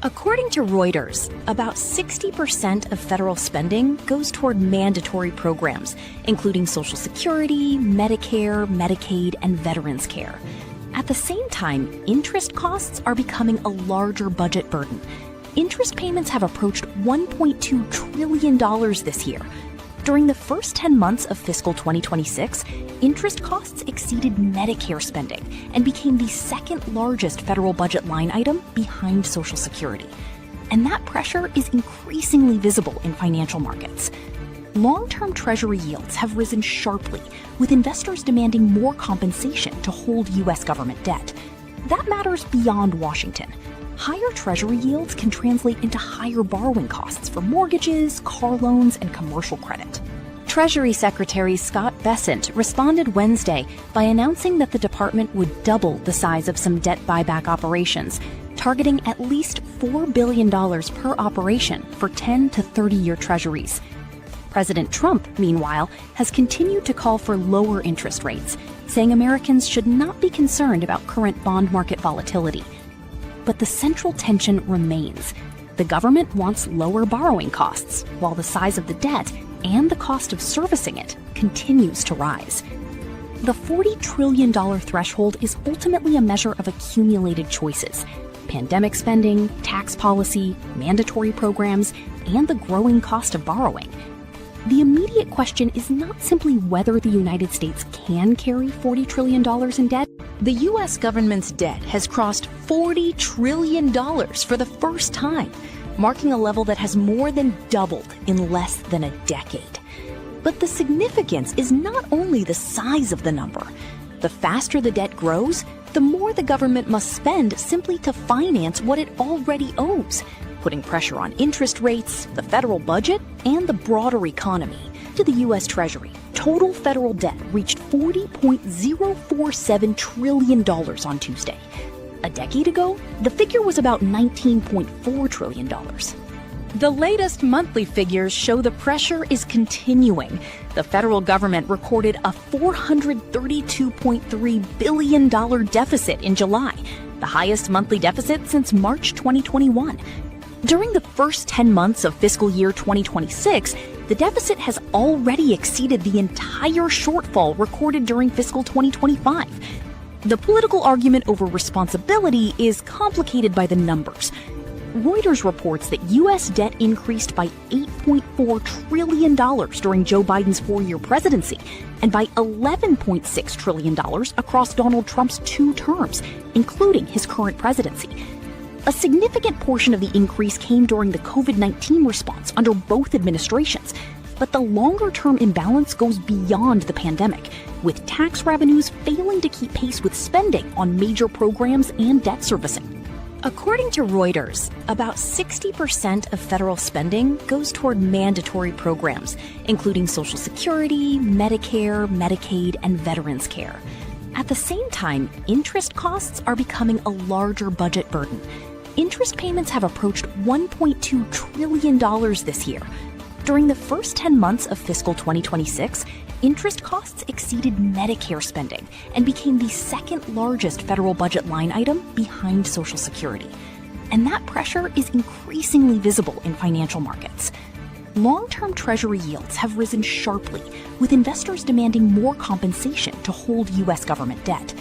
According to Reuters, about 60% of federal spending goes toward mandatory programs, including Social Security, Medicare, Medicaid, and Veterans Care. At the same time, interest costs are becoming a larger budget burden. Interest payments have approached $1.2 trillion this year. During the first 10 months of fiscal 2026, interest costs exceeded Medicare spending and became the second largest federal budget line item behind Social Security. And that pressure is increasingly visible in financial markets. Long-term Treasury yields have risen sharply, with investors demanding more compensation to hold U.S. government debt. That matters beyond Washington. Higher Treasury yields can translate into higher borrowing costs for mortgages, car loans, and commercial credit. Treasury Secretary Scott Bessent responded Wednesday by announcing that the department would double the size of some debt buyback operations, targeting at least $4 billion per operation for 10 to 30-year treasuries. President Trump, meanwhile, has continued to call for lower interest rates, saying Americans should not be concerned about current bond market volatility. But the central tension remains. The government wants lower borrowing costs, while the size of the debt and the cost of servicing it continues to rise. The $40 trillion threshold is ultimately a measure of accumulated choices: pandemic spending, tax policy, mandatory programs, and the growing cost of borrowing. The immediate question is not simply whether the United States can carry $40 trillion in debt. The U.S. government's debt has crossed $40 trillion for the first time, marking a level that has more than doubled in less than a decade. But the significance is not only the size of the number. The faster the debt grows, the more the government must spend simply to finance what it already owes, putting pressure on interest rates, the federal budget, and the broader economy. To the U.S. Treasury, total federal debt reached $40.047 trillion on Tuesday. A decade ago, the figure was about $19.4 trillion. The latest monthly figures show the pressure is continuing. The federal government recorded a $432.3 billion deficit in July, the highest monthly deficit since March 2021. During the first 10 months of fiscal year 2026, the deficit has already exceeded the entire shortfall recorded during fiscal 2025. The political argument over responsibility is complicated by the numbers. Reuters reports that U.S. debt increased by $8.4 trillion during Joe Biden's 4-year presidency and by $11.6 trillion across Donald Trump's 2 terms, including his current presidency. A significant portion of the increase came during the COVID-19 response under both administrations, but the longer-term imbalance goes beyond the pandemic, with tax revenues failing to keep pace with spending on major programs and debt servicing. According to Reuters, about 60% of federal spending goes toward mandatory programs, including Social Security, Medicare, Medicaid, and Veterans Care. At the same time, interest costs are becoming a larger budget burden. Interest payments have approached $1.2 trillion this year. During the first 10 months of fiscal 2026, interest costs exceeded Medicare spending and became the second largest federal budget line item behind Social Security. And that pressure is increasingly visible in financial markets. Long-term Treasury yields have risen sharply, with investors demanding more compensation to hold U.S. government debt.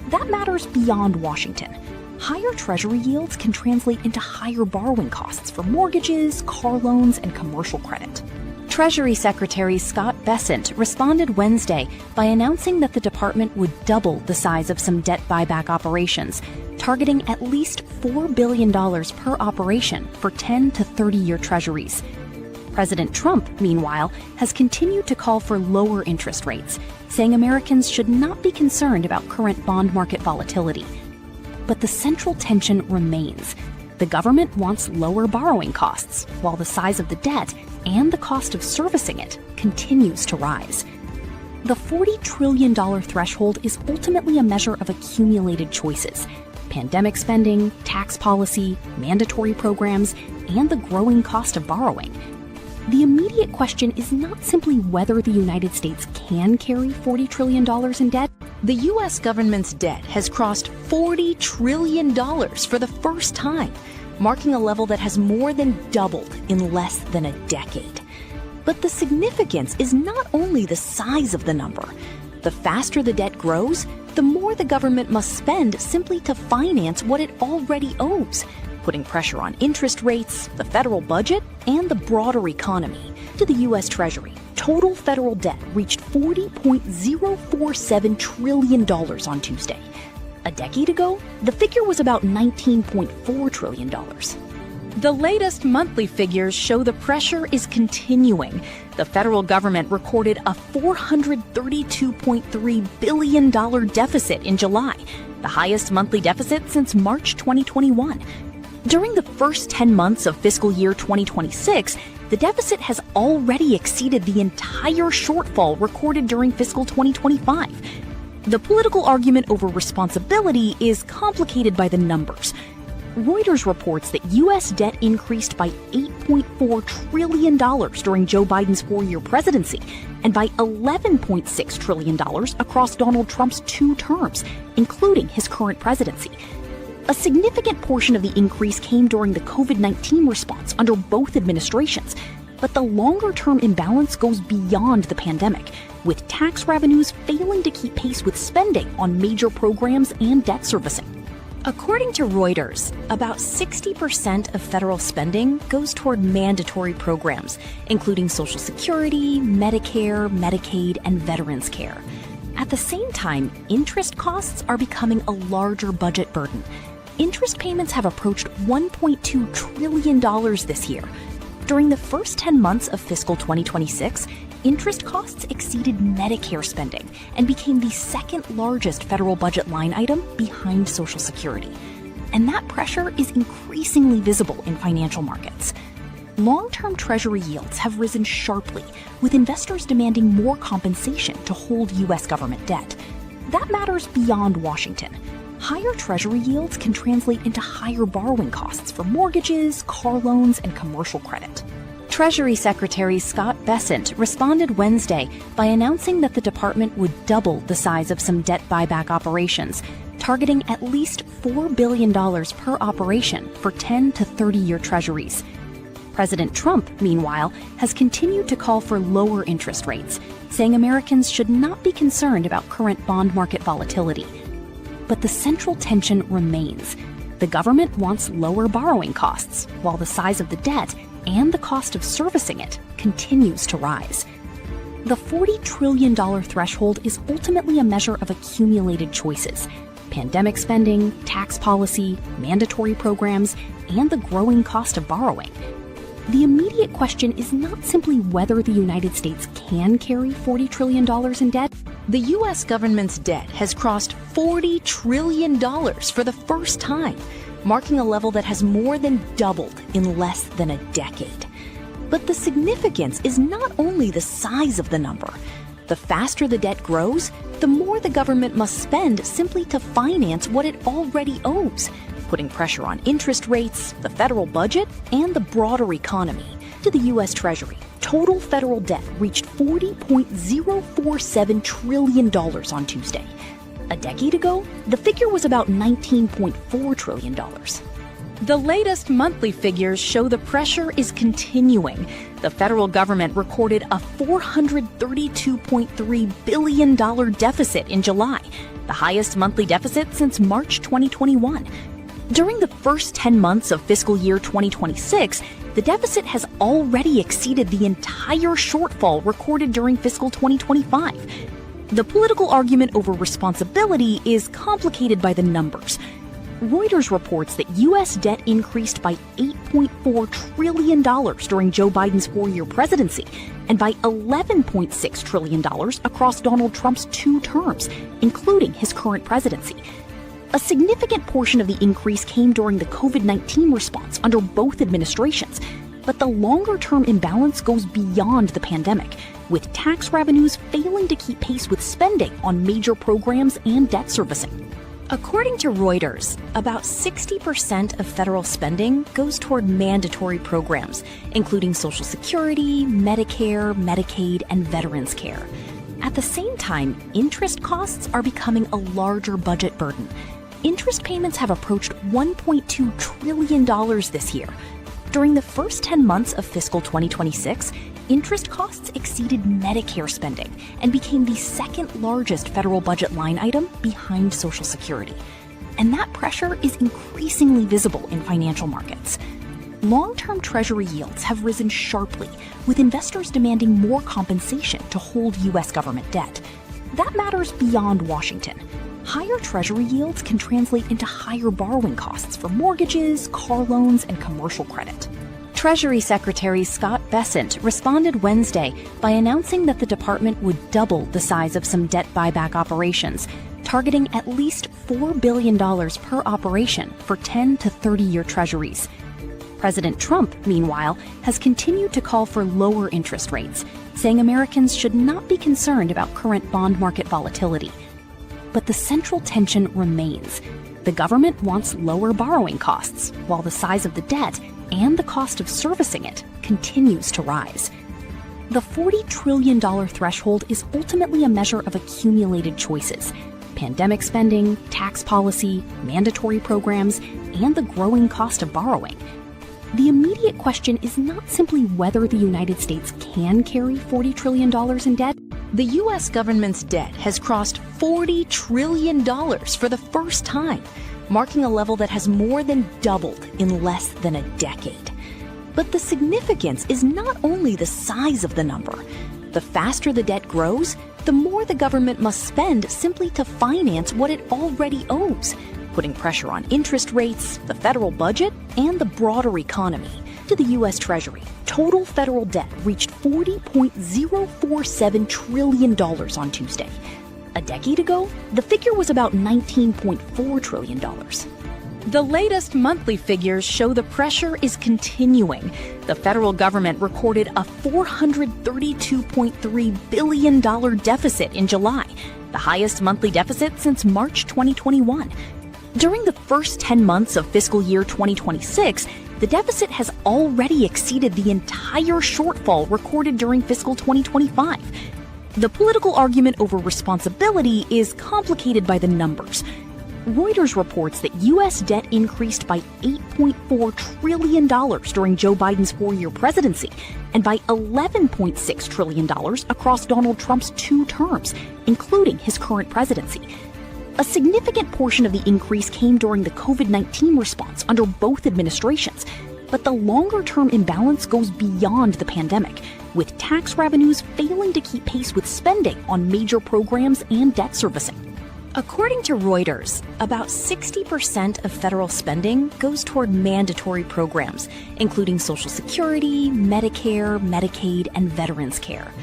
That matters beyond Washington. higher Treasury yields can translate into higher borrowing costs for mortgages, car loans, and commercial credit. Treasury Secretary Scott Bessent responded Wednesday by announcing that the department would double the size of some debt buyback operations, targeting at least $4 billion per operation for 10 to 30-year treasuries. President Trump, meanwhile, has continued to call for lower interest rates, saying Americans should not be concerned about current bond market volatility. But the central tension remains. The government wants lower borrowing costs, while the size of the debt and the cost of servicing it continues to rise. The $40 trillion threshold is ultimately a measure of accumulated choices: pandemic spending, tax policy, mandatory programs, and the growing cost of borrowing. The immediate question is not simply whether the United States can carry $40 trillion in debt. The U.S. government's debt has crossed $40 trillion for the first time, marking a level that has more than doubled in less than a decade. But the significance is not only the size of the number. The faster the debt grows, the more the government must spend simply to finance what it already owes, putting pressure on interest rates, the federal budget, and the broader economy. To the U.S. Treasury, total federal debt reached $40.047 trillion on Tuesday. A decade ago, the figure was about $19.4 trillion. The latest monthly figures show the pressure is continuing. The federal government recorded a $432.3 billion deficit in July, the highest monthly deficit since March 2021. During the first 10 months of fiscal year 2026, the deficit has already exceeded the entire shortfall recorded during fiscal 2025. The political argument over responsibility is complicated by the numbers. Reuters reports that U.S. debt increased by $8.4 trillion during Joe Biden's 4-year presidency and by $11.6 trillion across Donald Trump's 2 terms, including his current presidency. A significant portion of the increase came during the COVID-19 response under both administrations, but the longer-term imbalance goes beyond the pandemic, with tax revenues failing to keep pace with spending on major programs and debt servicing. According to Reuters, about 60% of federal spending goes toward mandatory programs, including Social Security, Medicare, Medicaid, and Veterans Care. At the same time, interest costs are becoming a larger budget burden. Interest payments have approached $1.2 trillion this year. During the first 10 months of fiscal 2026, interest costs exceeded Medicare spending and became the second largest federal budget line item behind Social Security. And that pressure is increasingly visible in financial markets. Long-term Treasury yields have risen sharply, with investors demanding more compensation to hold U.S. government debt. That matters beyond Washington. Higher Treasury yields can translate into higher borrowing costs for mortgages, car loans, and commercial credit. Treasury Secretary Scott Bessent responded Wednesday by announcing that the department would double the size of some debt buyback operations, targeting at least $4 billion per operation for 10 to 30-year treasuries. President Trump, meanwhile, has continued to call for lower interest rates, saying Americans should not be concerned about current bond market volatility. But the central tension remains. The government wants lower borrowing costs, while the size of the debt and the cost of servicing it continues to rise. The $40 trillion threshold is ultimately a measure of accumulated choices: pandemic spending, tax policy, mandatory programs, and the growing cost of borrowing. The immediate question is not simply whether the United States can carry $40 trillion in debt. The U.S. government's debt has crossed $40 trillion for the first time, marking a level that has more than doubled in less than a decade. But the significance is not only the size of the number. The faster the debt grows, the more the government must spend simply to finance what it already owes, putting pressure on interest rates, the federal budget, and the broader economy. To the U.S. Treasury, total federal debt reached $40.047 trillion on Tuesday. A decade ago, the figure was about $19.4 trillion. The latest monthly figures show the pressure is continuing. The federal government recorded a $432.3 billion deficit in July, the highest monthly deficit since March 2021. During the first 10 months of fiscal year 2026, the deficit has already exceeded the entire shortfall recorded during fiscal 2025. The political argument over responsibility is complicated by the numbers. Reuters reports that U.S. debt increased by $8.4 trillion during Joe Biden's 4-year presidency and by $11.6 trillion across Donald Trump's 2 terms, including his current presidency. A significant portion of the increase came during the COVID-19 response under both administrations, but the longer-term imbalance goes beyond the pandemic, with tax revenues failing to keep pace with spending on major programs and debt servicing. According to Reuters, about 60% of federal spending goes toward mandatory programs, including Social Security, Medicare, Medicaid, and Veterans Care. At the same time, interest costs are becoming a larger budget burden. Interest payments have approached $1.2 trillion this year. During the first 10 months of fiscal 2026, interest costs exceeded Medicare spending and became the second largest federal budget line item behind Social Security. And that pressure is increasingly visible in financial markets. Long-term Treasury yields have risen sharply, with investors demanding more compensation to hold U.S. government debt. That matters beyond Washington. Higher Treasury yields can translate into higher borrowing costs for mortgages, car loans, and commercial credit. Treasury Secretary Scott Bessent responded Wednesday by announcing that the department would double the size of some debt buyback operations, targeting at least $4 billion per operation for 10 to 30-year treasuries. President Trump, meanwhile, has continued to call for lower interest rates, saying Americans should not be concerned about current bond market volatility. But the central tension remains. The government wants lower borrowing costs, while the size of the debt and the cost of servicing it continues to rise. The $40 trillion threshold is ultimately a measure of accumulated choices: pandemic spending, tax policy, mandatory programs, and the growing cost of borrowing. The immediate question is not simply whether the United States can carry $40 trillion in debt. The U.S. government's debt has crossed $40 trillion for the first time, marking a level that has more than doubled in less than a decade. But the significance is not only the size of the number. The faster the debt grows, the more the government must spend simply to finance what it already owes, putting pressure on interest rates, the federal budget, and the broader economy. To the U.S. Treasury, total federal debt reached $40.047 trillion on Tuesday. A decade ago, the figure was about $19.4 trillion. The latest monthly figures show the pressure is continuing. The federal government recorded a $432.3 billion deficit in July, the highest monthly deficit since March 2021. During the first 10 months of fiscal year 2026, the deficit has already exceeded the entire shortfall recorded during fiscal 2025. The political argument over responsibility is complicated by the numbers. Reuters reports that U.S. debt increased by $8.4 trillion during Joe Biden's 4-year presidency and by $11.6 trillion across Donald Trump's 2 terms, including his current presidency. A significant portion of the increase came during the COVID-19 response under both administrations, but the longer-term imbalance goes beyond the pandemic, with tax revenues failing to keep pace with spending on major programs and debt servicing. According to Reuters, about 60% of federal spending goes toward mandatory programs, including Social Security, Medicare, Medicaid, and Veterans Care.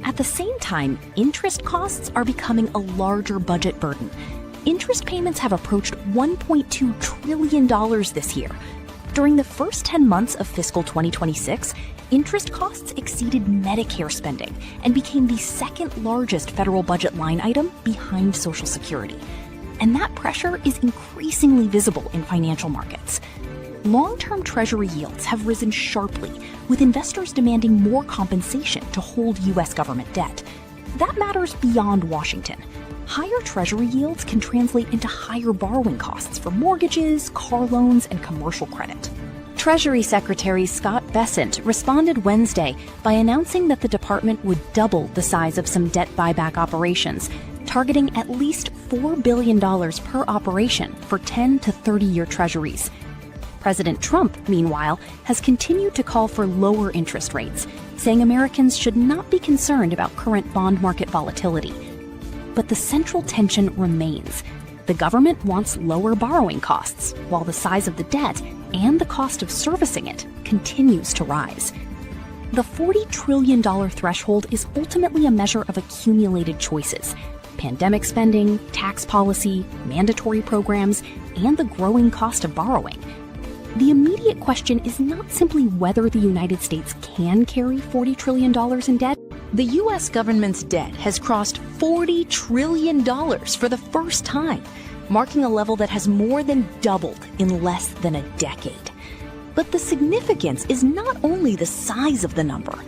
At the same time, interest costs are becoming a larger budget burden. Interest payments have approached $1.2 trillion this year. During the first 10 months of fiscal 2026, interest costs exceeded Medicare spending and became the second largest federal budget line item behind Social Security. And that pressure is increasingly visible in financial markets. Long-term Treasury yields have risen sharply, with investors demanding more compensation to hold U.S. government debt. That matters beyond Washington. Higher Treasury yields can translate into higher borrowing costs for mortgages, car loans, and commercial credit. Treasury Secretary Scott Bessent responded Wednesday by announcing that the department would double the size of some debt buyback operations, targeting at least $4 billion per operation for 10 to 30-year treasuries. President Trump, meanwhile, has continued to call for lower interest rates, saying Americans should not be concerned about current bond market volatility. But the central tension remains. The government wants lower borrowing costs, while the size of the debt and the cost of servicing it continues to rise. The $40 trillion threshold is ultimately a measure of accumulated choices: pandemic spending, tax policy, mandatory programs, and the growing cost of borrowing. The immediate question is not simply whether the United States can carry $40 trillion in debt. The U.S. government's debt has crossed $40 trillion for the first time, marking a level that has more than doubled in less than a decade. But the significance is not only the size of the number.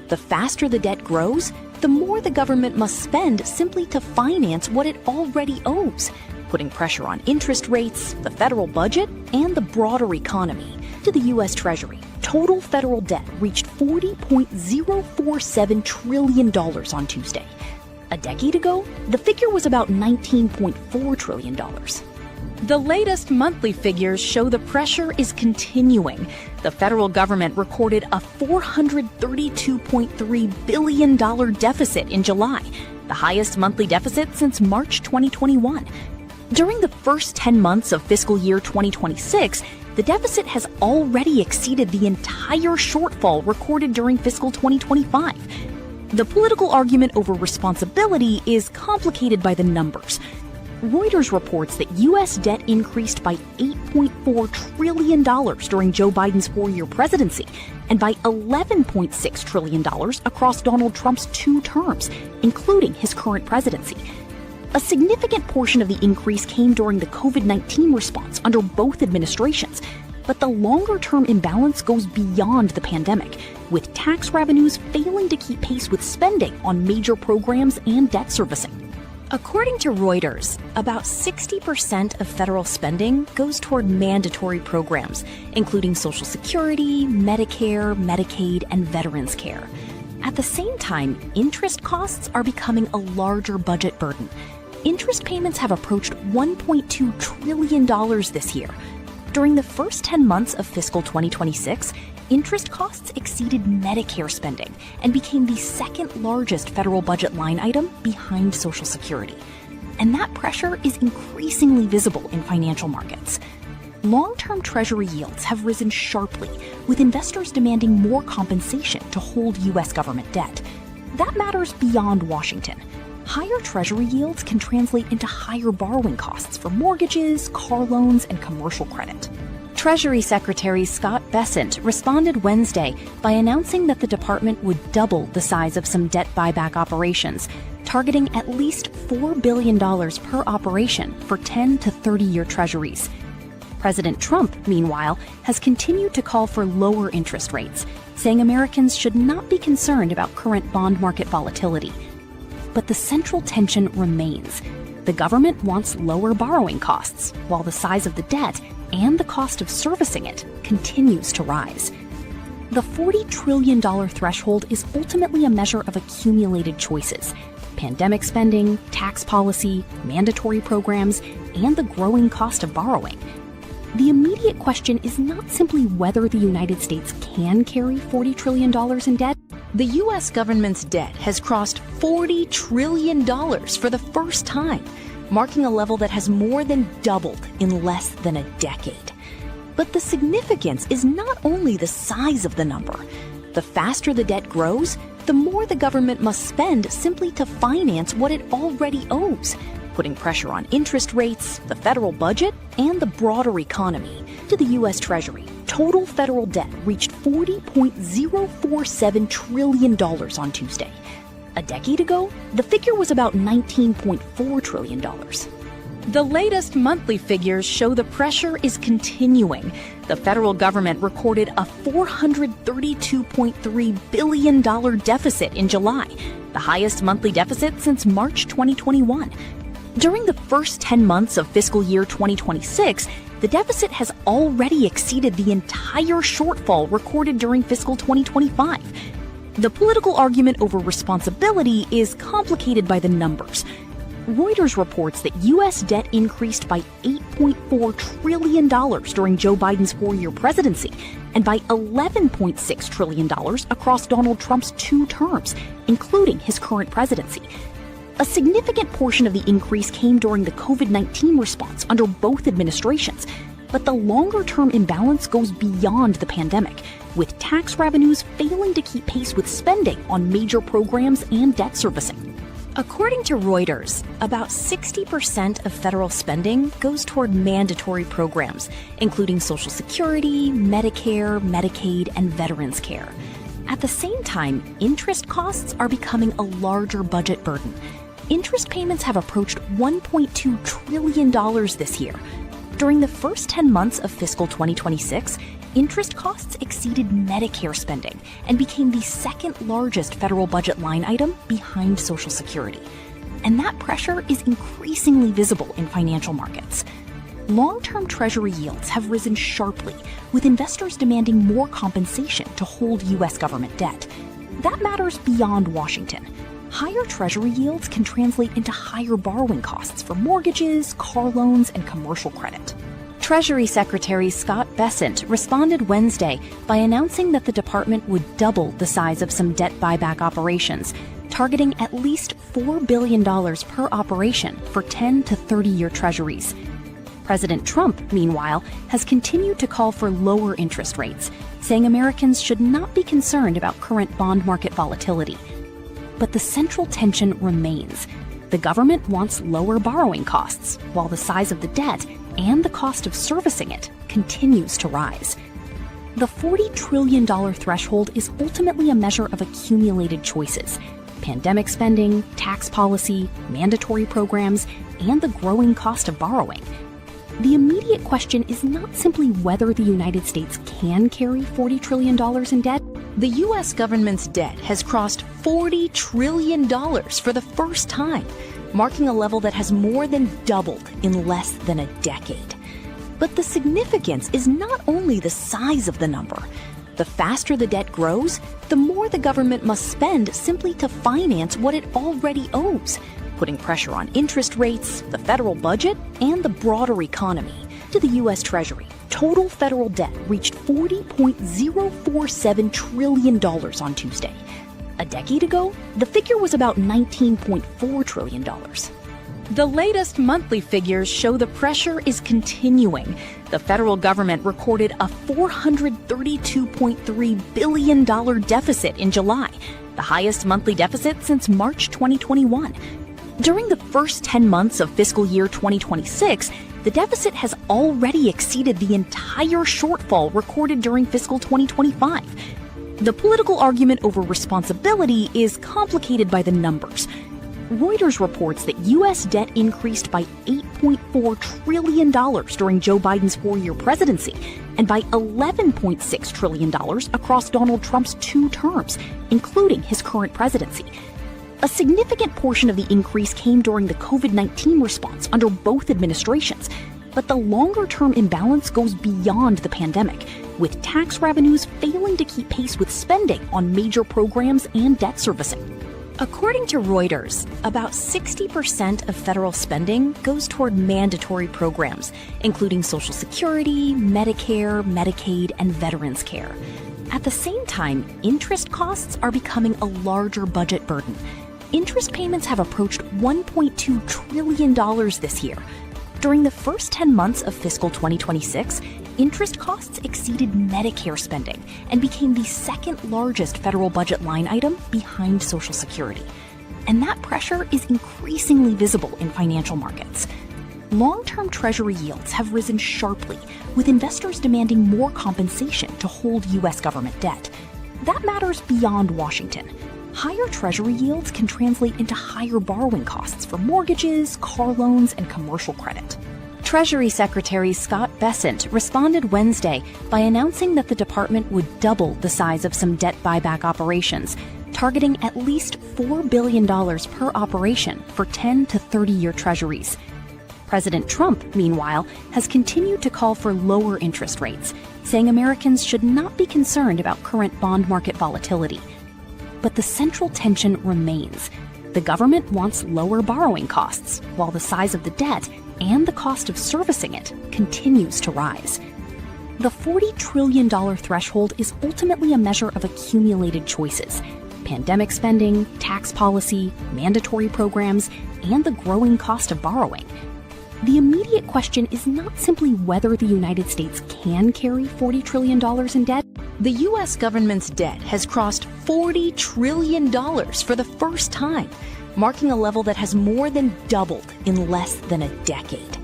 The faster the debt grows, the more the government must spend simply to finance what it already owes, putting pressure on interest rates, the federal budget, and the broader economy. To the U.S. Treasury, total federal debt reached $40.047 trillion on Tuesday. A decade ago, the figure was about $19.4 trillion. The latest monthly figures show the pressure is continuing. The federal government recorded a $432.3 billion deficit in July, the highest monthly deficit since March 2021. During the first 10 months of fiscal year 2026, the deficit has already exceeded the entire shortfall recorded during fiscal 2025. The political argument over responsibility is complicated by the numbers. Reuters reports that U.S. debt increased by $8.4 trillion during Joe Biden's 4-year presidency and by $11.6 trillion across Donald Trump's 2 terms, including his current presidency. A significant portion of the increase came during the COVID-19 response under both administrations, but the longer-term imbalance goes beyond the pandemic, with tax revenues failing to keep pace with spending on major programs and debt servicing. According to Reuters, about 60% of federal spending goes toward mandatory programs, including Social Security, Medicare, Medicaid, and Veterans Care. At the same time, interest costs are becoming a larger budget burden. Interest payments have approached $1.2 trillion this year. During the first 10 months of fiscal 2026, interest costs exceeded Medicare spending and became the second largest federal budget line item behind Social Security. And that pressure is increasingly visible in financial markets. Long-term Treasury yields have risen sharply, with investors demanding more compensation to hold U.S. government debt. That matters beyond Washington. Higher Treasury yields can translate into higher borrowing costs for mortgages, car loans, and commercial credit. Treasury Secretary Scott Bessent responded Wednesday by announcing that the department would double the size of some debt buyback operations, targeting at least $4 billion per operation for 10 to 30-year treasuries. President Trump, meanwhile, has continued to call for lower interest rates, saying Americans should not be concerned about current bond market volatility. But the central tension remains. The government wants lower borrowing costs, while the size of the debt and the cost of servicing it continues to rise. The $40 trillion threshold is ultimately a measure of accumulated choices: pandemic spending, tax policy, mandatory programs, and the growing cost of borrowing. The immediate question is not simply whether the United States can carry $40 trillion in debt. The U.S. government's debt has crossed $40 trillion for the first time, marking a level that has more than doubled in less than a decade. But the significance is not only the size of the number. The faster the debt grows, the more the government must spend simply to finance what it already owes, putting pressure on interest rates, the federal budget, and the broader economy. To the U.S. Treasury, total federal debt reached $40.047 trillion on Tuesday. A decade ago, the figure was about $19.4 trillion. The latest monthly figures show the pressure is continuing. The federal government recorded a $432.3 billion deficit in July, the highest monthly deficit since March 2021. During the first 10 months of fiscal year 2026, the deficit has already exceeded the entire shortfall recorded during fiscal 2025. The political argument over responsibility is complicated by the numbers. Reuters reports that U.S. debt increased by $8.4 trillion during Joe Biden's 4-year presidency and by $11.6 trillion across Donald Trump's 2 terms, including his current presidency. A significant portion of the increase came during the COVID-19 response under both administrations, but the longer-term imbalance goes beyond the pandemic, with tax revenues failing to keep pace with spending on major programs and debt servicing. According to Reuters, about 60% of federal spending goes toward mandatory programs, including Social Security, Medicare, Medicaid, and Veterans Care. At the same time, interest costs are becoming a larger budget burden. Interest payments have approached $1.2 trillion this year. During the first 10 months of fiscal 2026, interest costs exceeded Medicare spending and became the second largest federal budget line item behind Social Security. And that pressure is increasingly visible in financial markets. Long-term Treasury yields have risen sharply, with investors demanding more compensation to hold U.S. government debt. That matters beyond Washington. Higher Treasury yields can translate into higher borrowing costs for mortgages, car loans, and commercial credit. Treasury Secretary Scott Bessent responded Wednesday by announcing that the department would double the size of some debt buyback operations, targeting at least $4 billion per operation for 10 to 30-year treasuries. President Trump, meanwhile, has continued to call for lower interest rates, saying Americans should not be concerned about current bond market volatility. But the central tension remains. The government wants lower borrowing costs, while the size of the debt and the cost of servicing it continues to rise. The $40 trillion threshold is ultimately a measure of accumulated choices: pandemic spending, tax policy, mandatory programs, and the growing cost of borrowing. The immediate question is not simply whether the United States can carry $40 trillion in debt. The U.S. government's debt has crossed $40 trillion for the first time, marking a level that has more than doubled in less than a decade. But the significance is not only the size of the number. The faster the debt grows, the more the government must spend simply to finance what it already owes, putting pressure on interest rates, the federal budget, and the broader economy. To the U.S. Treasury, total federal debt reached $40.047 trillion on Tuesday. A decade ago, the figure was about $19.4 trillion. The latest monthly figures show the pressure is continuing. The federal government recorded a $432.3 billion deficit in July, the highest monthly deficit since March 2021. During the first 10 months of fiscal year 2026, the deficit has already exceeded the entire shortfall recorded during fiscal 2025. The political argument over responsibility is complicated by the numbers. Reuters reports that U.S. debt increased by $8.4 trillion during Joe Biden's 4-year presidency and by $11.6 trillion across Donald Trump's 2 terms, including his current presidency. A significant portion of the increase came during the COVID-19 response under both administrations, but the longer-term imbalance goes beyond the pandemic, with tax revenues failing to keep pace with spending on major programs and debt servicing. According to Reuters, about 60% of federal spending goes toward mandatory programs, including Social Security, Medicare, Medicaid, and Veterans Care. At the same time, interest costs are becoming a larger budget burden. Interest payments have approached $1.2 trillion this year. During the first 10 months of fiscal 2026, interest costs exceeded Medicare spending and became the second largest federal budget line item behind Social Security. And that pressure is increasingly visible in financial markets. Long-term Treasury yields have risen sharply, with investors demanding more compensation to hold U.S. government debt. That matters beyond Washington. Higher Treasury yields can translate into higher borrowing costs for mortgages, car loans, and commercial credit. Treasury Secretary Scott Bessent responded Wednesday by announcing that the department would double the size of some debt buyback operations, targeting at least $4 billion per operation for 10 to 30-year treasuries. President Trump, meanwhile, has continued to call for lower interest rates, saying Americans should not be concerned about current bond market volatility. But the central tension remains. The government wants lower borrowing costs, while the size of the debt and the cost of servicing it continues to rise. The $40 trillion threshold is ultimately a measure of accumulated choices: pandemic spending, tax policy, mandatory programs, and the growing cost of borrowing. The immediate question is not simply whether the United States can carry $40 trillion in debt. The U.S. government's debt has crossed $40 trillion for the first time, marking a level that has more than doubled in less than a decade.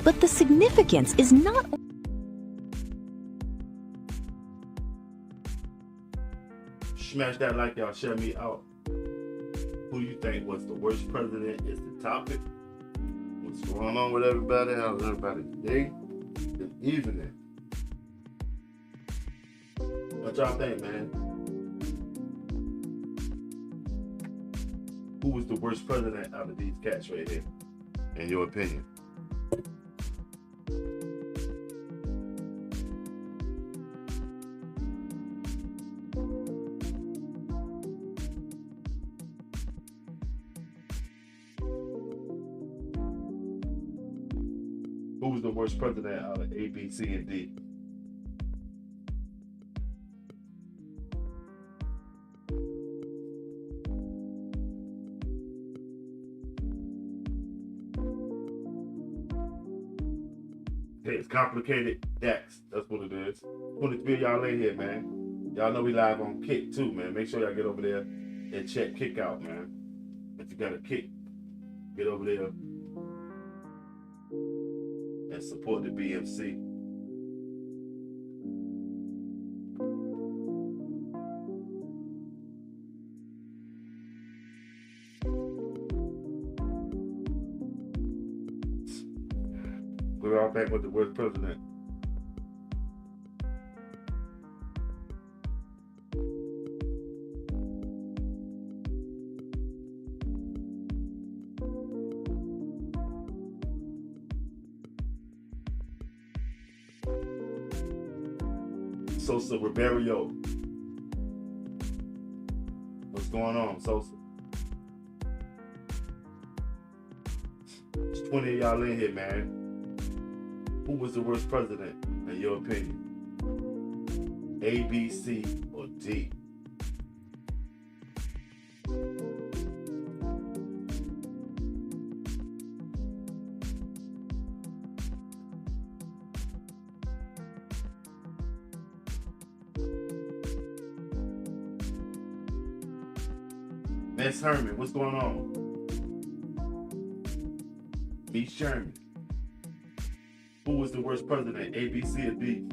But the significance is not... Smash that like, y'all. Share me out. Who you think was the worst president is the topic. What's going on with everybody? How's everybody today? Good evening. What y'all think, man? Who was the worst president out of these cats right here, in your opinion? Who was the worst president out of A, B, C, and D? Hey, it's complicated Dax. That's what it is. 23 of y'all in here, man. Y'all know we live on Kick too, man. Make sure y'all get over there and check Kick out, man. If you got a Kick, get over there and support the BMC. We're all back with the worst president. Sosa Ribeiro. What's going on, Sosa? There's 20 of y'all in here, man. Who was the worst president, in your opinion? A, B, C, or D? Miss Herman, what's going on? Miss Sherman. Who was the worst president, A, B, C, or D?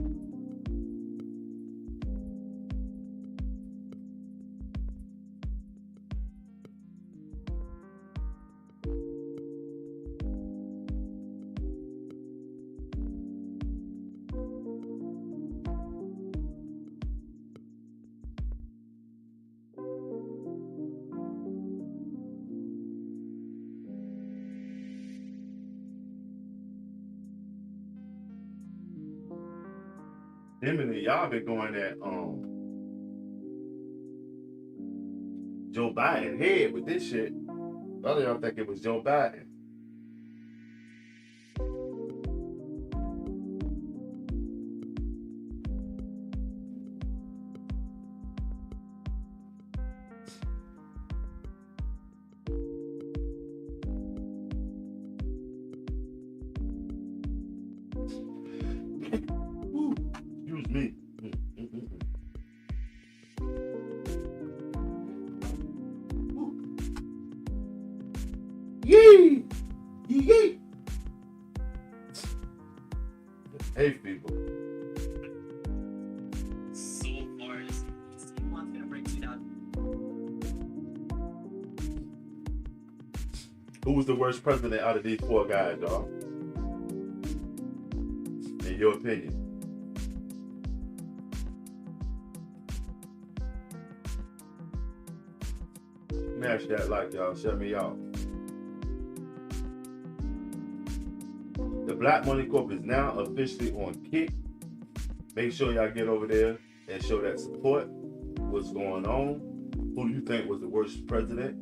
Emily, y'all been going at Joe Biden head with this shit. A lot of y'all think it was Joe Biden. Excuse me. Yee! Yee! Hey, people. So far, this one's gonna break you down. Who was the worst president out of these four guys, y'all? In your opinion? Smash that like, y'all. Shut me out. The Black Money Corp is now officially on Kick. Make sure y'all get over there and show that support. What's going on? Who do you think was the worst president?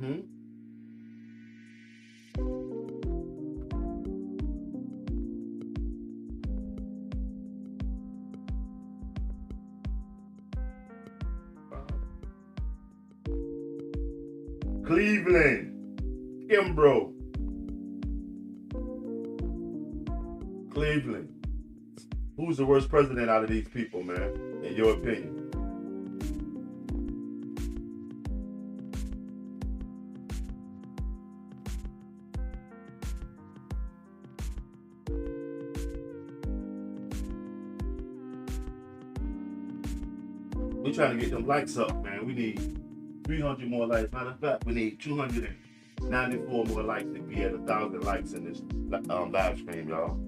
Mm-hmm. Cleveland, Kimbrough. Cleveland. Who's the worst president out of these people, man? In your opinion? We trying to get them likes up, man. We need 300 more likes. Matter of fact, we need 294 more likes to be at 1,000 likes in this live stream, y'all.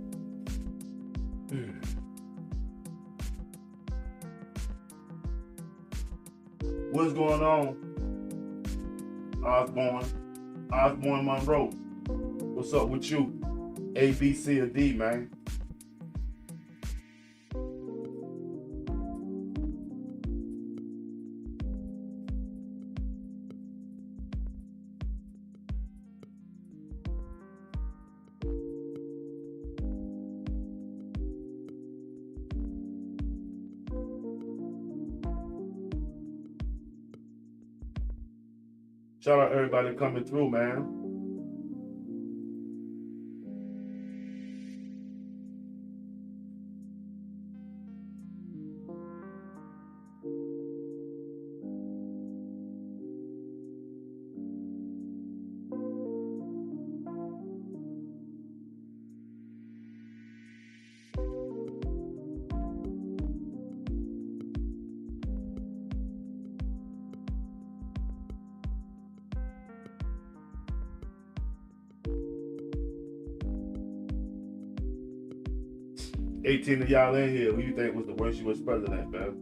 What's going on? Osborne Monroe. What's up with you? A, B, C, or D, man? Shout out everybody coming through, man. $18 of y'all in here. Who you think was the worst U.S. president, man?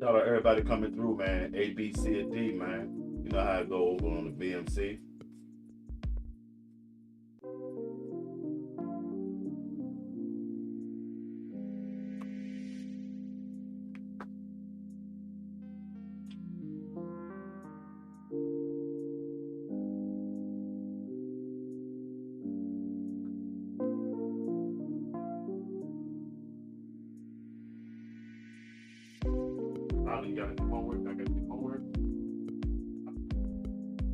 Shout out everybody coming through, man. A, B, C, and D, man. You know how it go over on the BMC. You gotta do homework. I gotta do homework.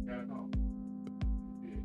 Gotta go. Yeah.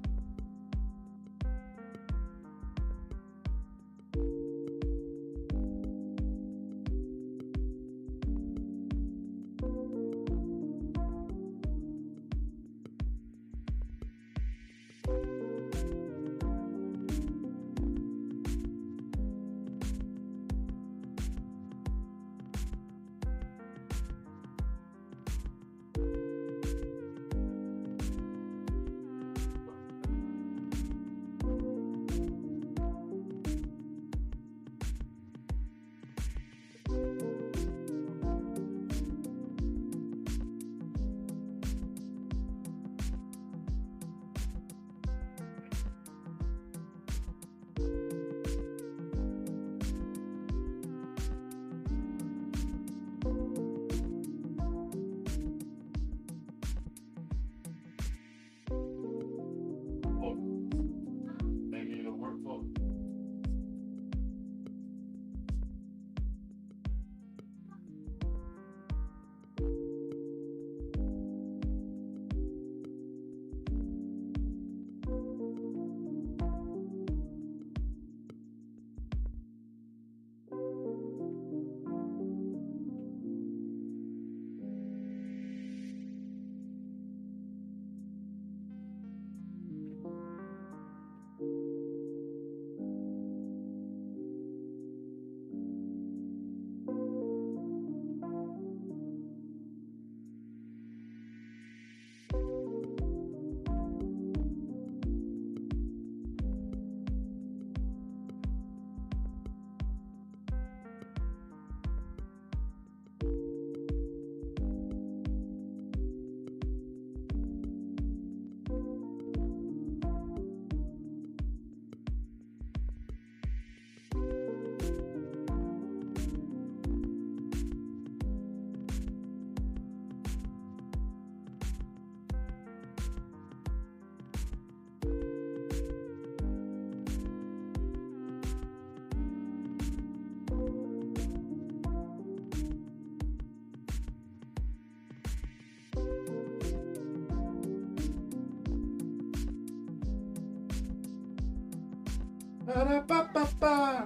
Ba-da-ba-ba-ba.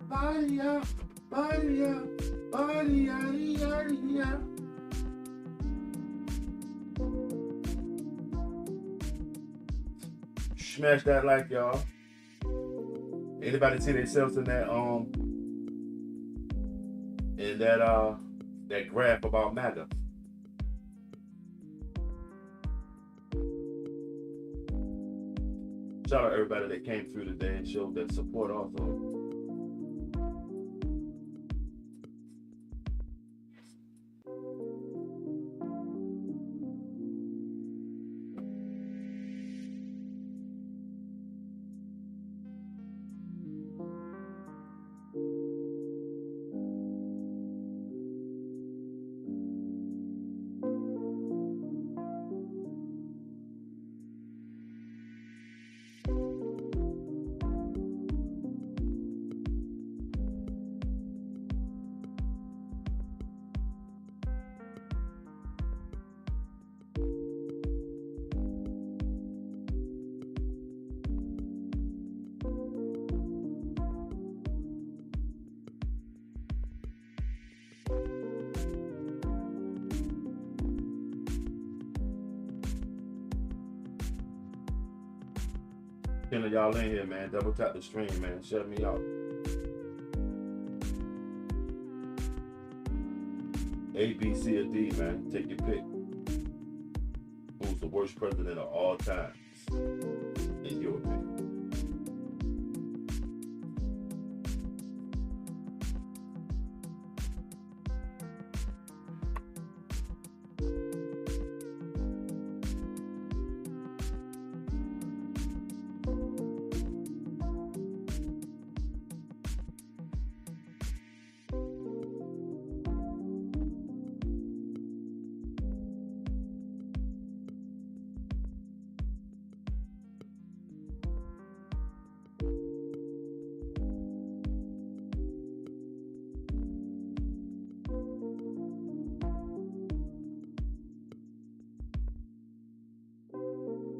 Ba-ya, ba-ya, ba-ya. Smash that like, y'all. Anybody see themselves in that graph about MAGA? Shout out everybody that came through today and showed that support also. Ten of y'all in here, man. Double tap the stream, man. Shut me out. A, B, C, or D, man. Take your pick. Who's the worst president of all times? In your opinion.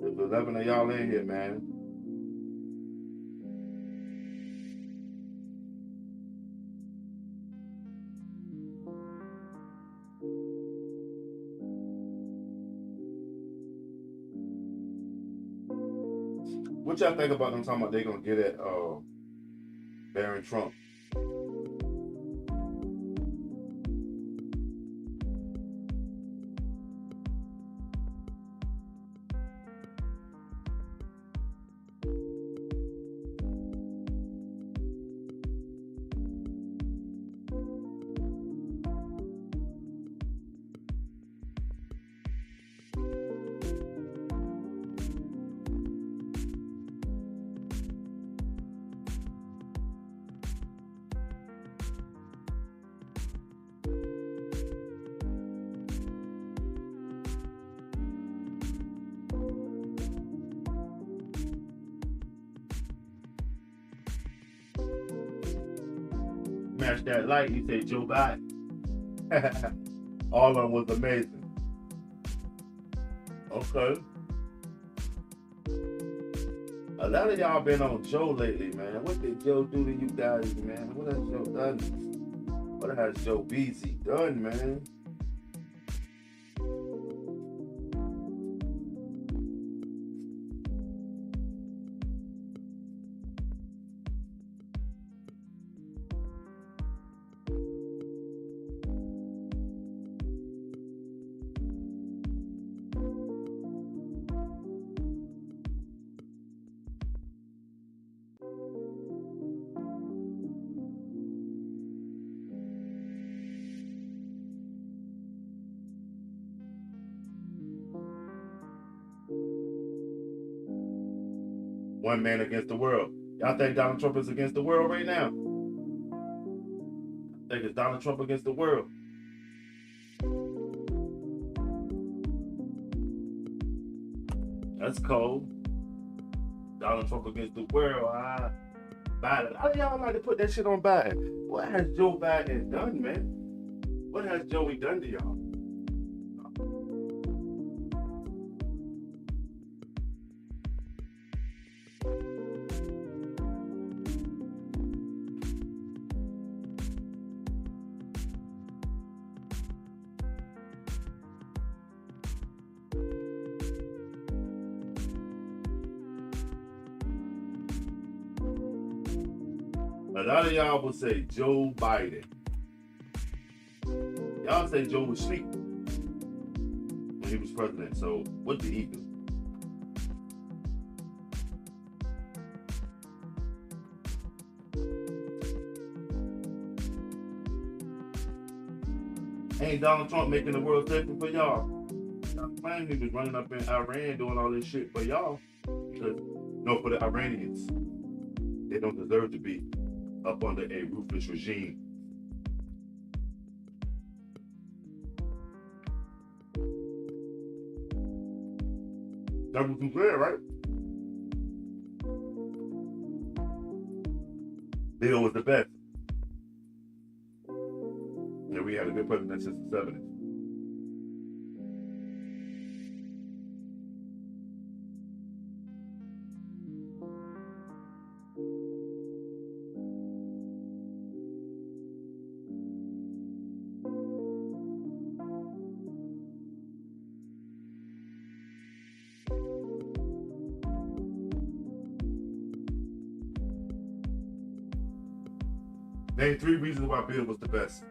There's 11 of y'all in here, man. What y'all think about them talking about they gonna get at Barron Trump? Smash that like, you say Joe Biden. All of them was amazing. Okay. A lot of y'all been on Joe lately, man. What did Joe do to you guys, man? What has Joe done? What has Joe Beasy done, man? One man against the world. Y'all think Donald Trump is against the world right now? I think it's Donald Trump against the world. That's cold. Donald Trump against the world. Biden. How do y'all like to put that shit on Biden? What has Joe Biden done, man? What has Joey done to y'all? A lot of y'all will say Joe Biden. Y'all say Joe was asleep when he was president. So what did he do? Ain't Donald Trump making the world safer for y'all? I'm claiming he was running up in Iran doing all this shit for y'all. Because, no, for the Iranians. They don't deserve to be up under a ruthless regime. That was clear, right? Bill was the best. And we had a good president since the 70s. Name 3 reasons why Bill was the best.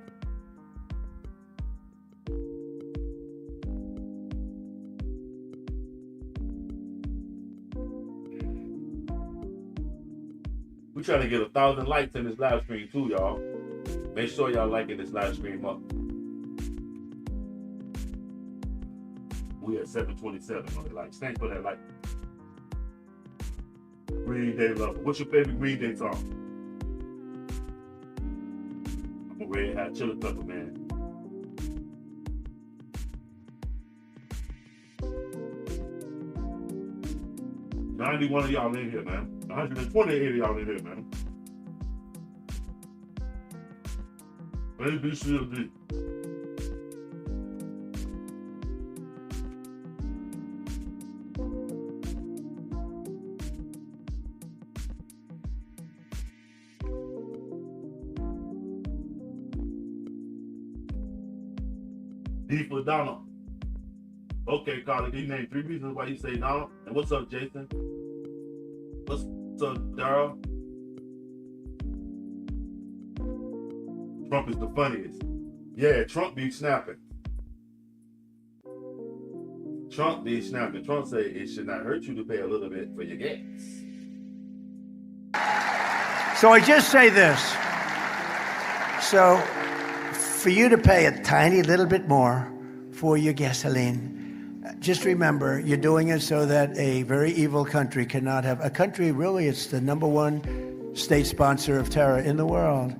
We trying to get 1,000 likes in this live stream too, y'all. Make sure y'all liking this live stream up. We at 727 on the likes. Thanks for that like. Green Day lover. What's your favorite Green Day song? I'm a Red Hot Chili Pepper man. $91 of y'all in here, man. 128 of y'all in here, man. A, B, C, or D. D for Donald. Okay, Carly, D named 3 reasons why you say Donald. And what's up, Jason? What's up, Daryl? Trump is the funniest. Yeah, Trump be snapping. Trump be snapping. Trump say it should not hurt you to pay a little bit for your gas. So I just say this. So for you to pay a tiny little bit more for your gasoline, just remember, you're doing it so that a very evil country cannot have, a country really, it's the #1 state sponsor of terror in the world.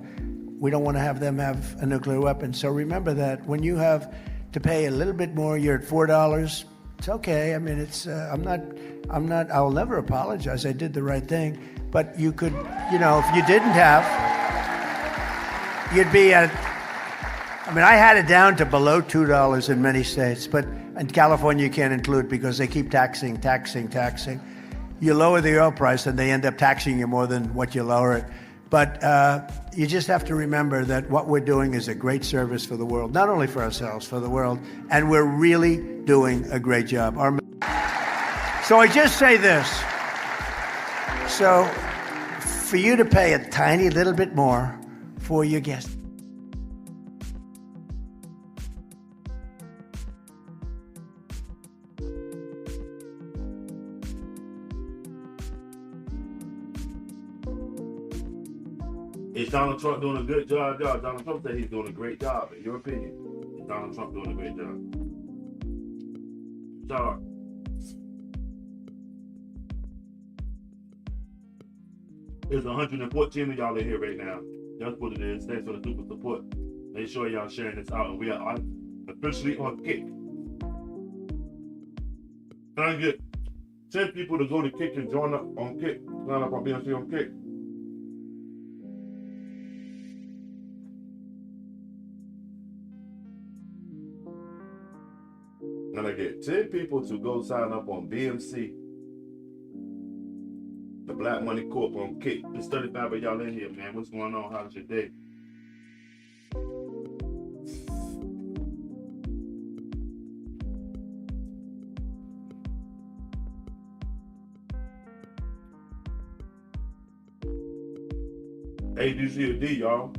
We don't want to have them have a nuclear weapon. So remember that when you have to pay a little bit more, you're at $4. It's okay. I mean, it's, I'll never apologize. I did the right thing. But you could, you know, if you didn't have, you'd be at, I mean, I had it down to below $2 in many states, but in California you can't include because they keep taxing. You lower the oil price and they end up taxing you more than what you lower it. But you just have to remember that what we're doing is a great service for the world, not only for ourselves, for the world, and we're really doing a great job. So I just say this. So for you to pay a tiny little bit more for your gas. Is Donald Trump doing a good job, y'all? Donald Trump said he's doing a great job. In your opinion, is Donald Trump doing a great job? Sorry. There's 114 of y'all in here right now. That's what it is. Thanks for the super support. Make sure y'all sharing this out. And we are officially on Kick. Trying to get 10 people to go to Kick and join up on Kick. Sign up on BMC on Kick. And I get 10 people to go sign up on BMC, the Black Money Corp on Kick. There's 35 of y'all in here, man. What's going on? How's your day? A, B, C, or D, y'all.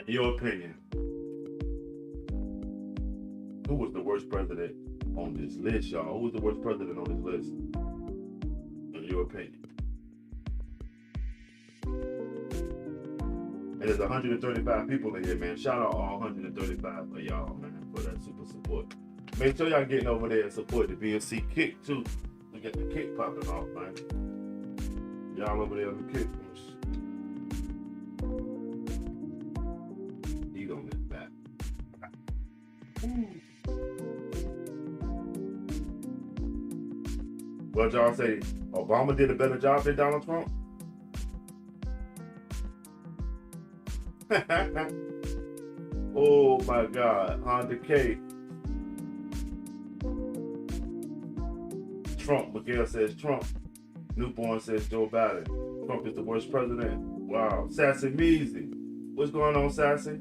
In your opinion, who was the worst president on this list, y'all? Who was the worst president on this list? In your opinion. And there's 135 people in here, man. Shout out all 135 of y'all, man, for that super support. Make sure y'all getting over there and support the BNC kick, too. We got the kick popping off, man. Y'all over there on the kick. He's on this back. What y'all say? Obama did a better job than Donald Trump? Oh my God, Honda K. Trump, Miguel says Trump. Newborn says Joe Biden. Trump is the worst president. Wow. Sassy Measy. What's going on, Sassy?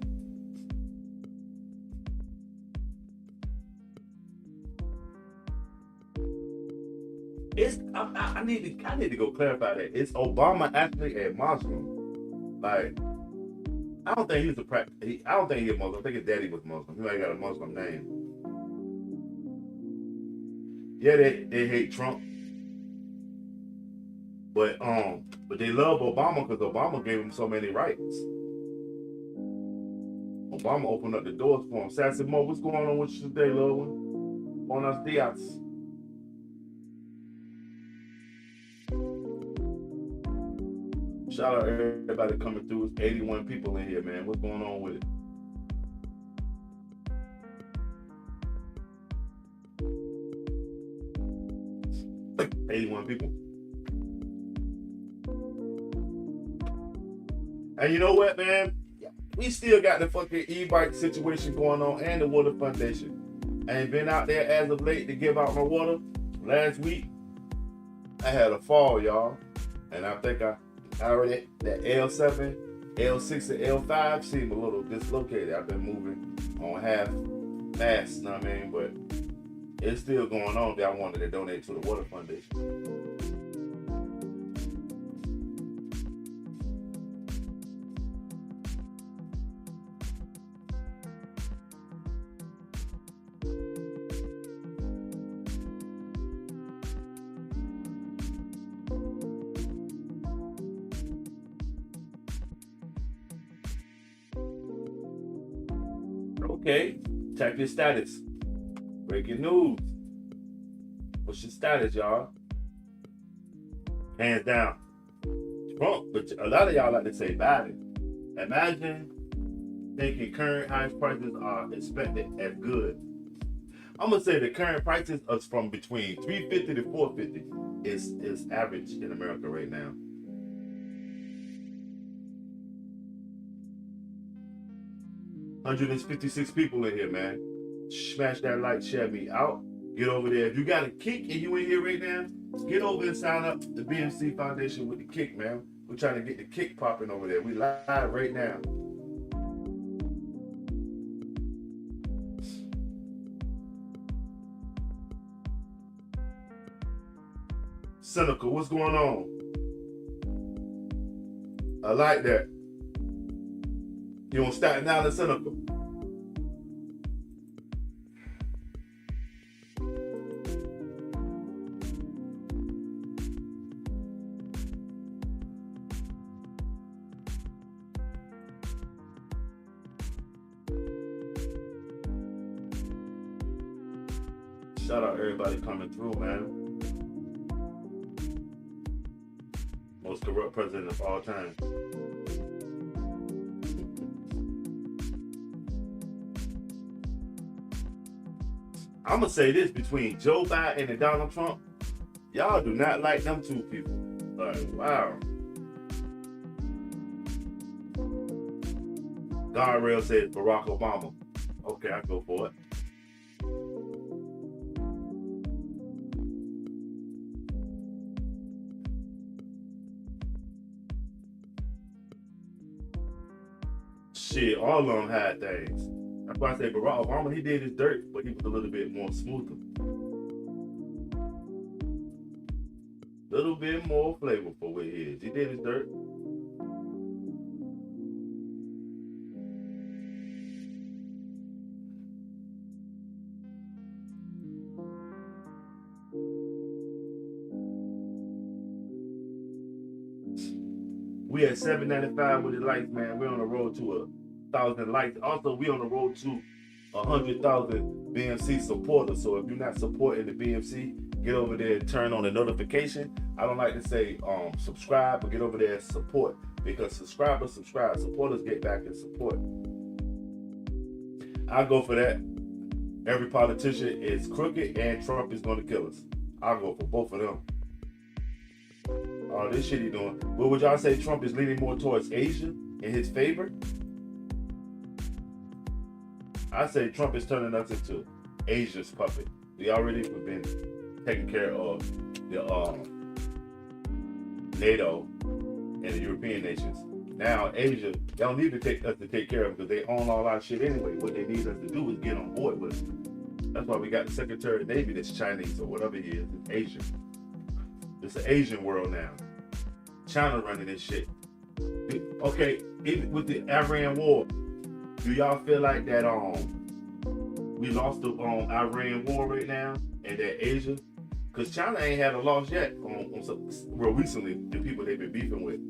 It's I need to go clarify that. Is Obama actually a Muslim? Like, I don't think he's I don't think he's a Muslim. I think his daddy was Muslim. He might got a Muslim name. Yeah, they hate Trump. But they love Obama because Obama gave him so many rights. Obama opened up the doors for him. Sassy Mo, what's going on with you today, little one? Buenos dias. Shout out to everybody coming through. It's 81 people in here, man. What's going on with it? People. And you know what, man? We still got the fucking e-bike situation going on and the water foundation. I ain't been out there as of late to give out my water. Last week, I had a fall, y'all. And I think I already, that L7, L6, and L5 seem a little dislocated. I've been moving on half fast, you know what I mean? But it's still going on that I wanted to donate to the water foundation. Okay, check your status. Breaking news. What's your status, y'all? Hands down. Trump, but a lot of y'all like to say Biden. Imagine thinking current highest prices are expected as good. I'm gonna say the current prices are from between $350 to $450 is average in America right now. $156 people in here, man. Smash that like, share me out. Get over there. If you got a kick and you in here right now, get over and sign up to the BMC Foundation with the kick, man. We're trying to get the kick popping over there. We live right now. Cynical, what's going on? I like that. You on Staten Island, Cynical? Shout out everybody coming through, man. Most corrupt president of all time. I'm gonna say this, between Joe Biden and Donald Trump, y'all do not like them two people. Like, wow. Guardrail said Barack Obama. Okay, I go for it. Shit, all of them had things. That's why I say Barack Obama, he did his dirt, but he was a little bit more smoother. A little bit more flavorful with his. He did his dirt. We at 795 with the likes, man. We're on the road to 1,000 likes. Also, we on the road to 100,000 BMC supporters. So if you're not supporting the BMC, get over there and turn on the notification. I don't like to say subscribe, but get over there and support, because subscribers subscribe, supporters get back and support. I'll go for that. Every politician is crooked and Trump is going to kill us. I'll go for both of them. All this shit he doing. But would y'all say Trump is leaning more towards Asia in his favor? I say Trump is turning us into Asia's puppet. We already have been taking care of the NATO and the European nations. Now Asia, they don't need to take care of, because they own all our shit anyway. What they need us to do is get on board with it. That's why we got the Secretary of Navy that's Chinese or whatever he is. It's Asian. It's an Asian world now. China running this shit. Okay, even with the Iran war, do y'all feel like that we lost the Iran war right now, and that Asia Because China ain't had a loss yet on some, well, recently, the people they've been beefing with.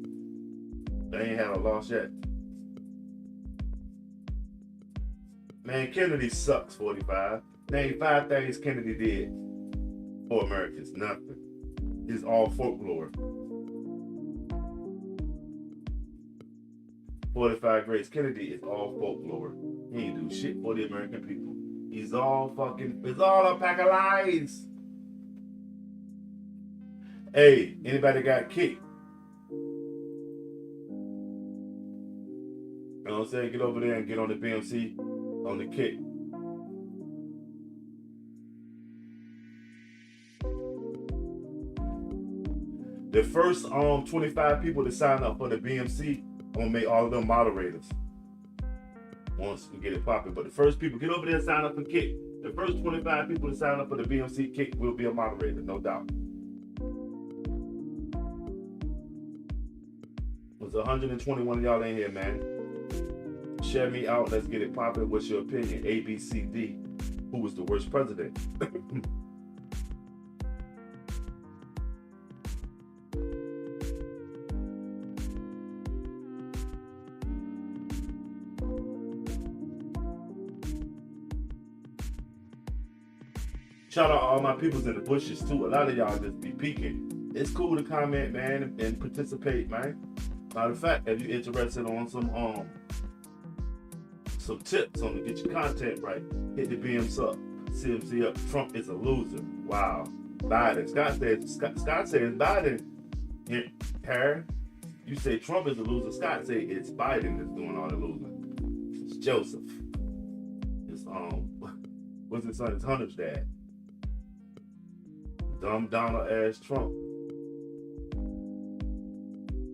They ain't had a loss yet. Man, Kennedy sucks, 45. Name 5 things Kennedy did for Americans. Nothing. It's all folklore. 45 Grace. Kennedy is all folklore. He ain't do shit for the American people. It's all a pack of lies. Hey, anybody got kicked? You know what I'm saying? Get over there and get on the BMC on the kick. The first 25 people to sign up for the BMC, I'm gonna make all of them moderators once we get it popping. But the first people, get over there and sign up for Kick. The first 25 people to sign up for the BMC Kick will be a moderator, no doubt. There's 121 of y'all in here, man. Share me out. Let's get it popping. What's your opinion? A, B, C, D. Who was the worst president? Shout out all my peoples in the bushes too. A lot of y'all just be peeking. It's cool to comment, man, and participate, man. Matter of fact, if you're interested on some tips on to get your content right, hit the BMC up. CMC up. Trump is a loser. Wow. Biden. Scott says Biden. Harry, you say Trump is a loser. Scott say it's Biden that's doing all the losing. It's Joseph. It's what's his son? It's Hunter's dad. Dumb Donald ass Trump.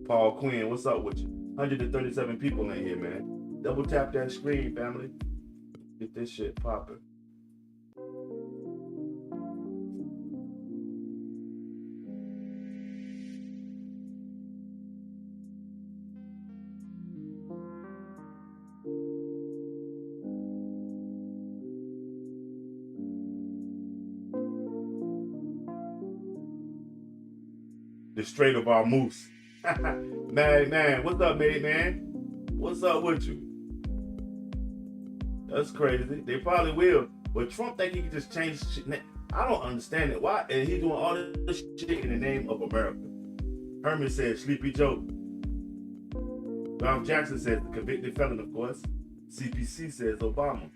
Paul Quinn, what's up with you? 137 people in here, man. Double tap that screen, family. Get this shit popping. The Strait of our Moose. man, what's up, man? What's up with you? That's crazy. They probably will. But Trump think he can just change shit. I don't understand it. Why? And he's doing all this shit in the name of America. Herman said Sleepy Joe. Ralph Jackson says the convicted felon, of course. CPC says Obama.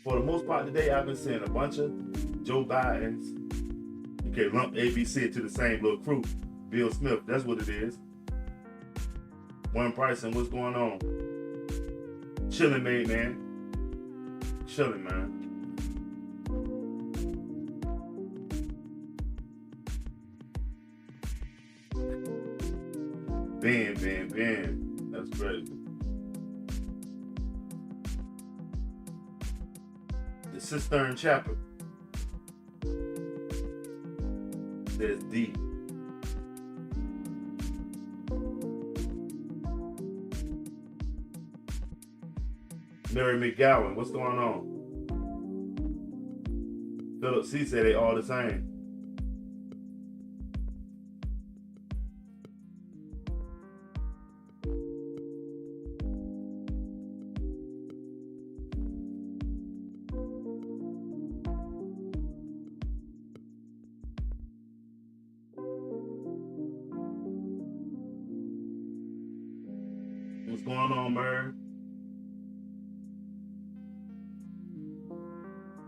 For the most part today, I've been seeing a bunch of Joe Bidens. You can lump ABC into the same little crew. Bill Smith, that's what it is. Warren Bryson, what's going on? Chilling, man. Chilling, man. Ben. That's crazy. The Cistern Chapel says D. Mary McGowan, what's going on? Philip C said they all the same. What's going on, Mary?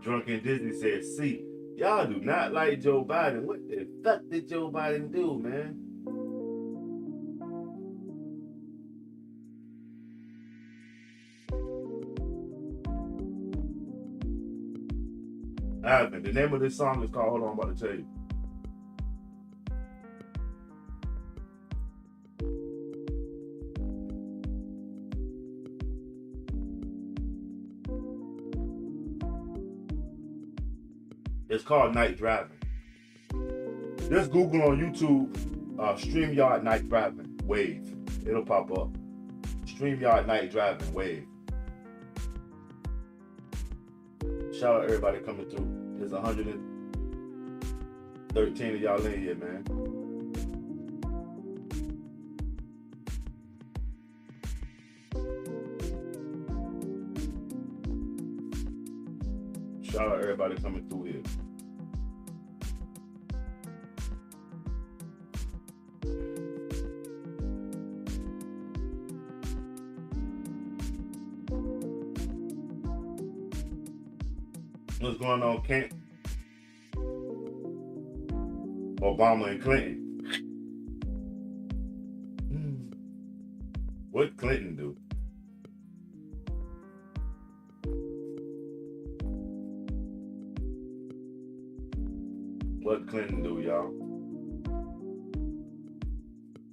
Drunken Disney said, see, y'all do not like Joe Biden. What the fuck did Joe Biden do, man? Alvin, the name of this song is called, hold on, I'm about to tell you. It's called Night Driving. Just Google on YouTube, StreamYard Night Driving, Wave. It'll pop up. StreamYard Night Driving, Wave. Shout out everybody coming through. There's 13 of y'all in here, man. Shout out everybody coming through here. What's going on, Kent? Obama and Clinton. What Clinton do? What Clinton do, y'all?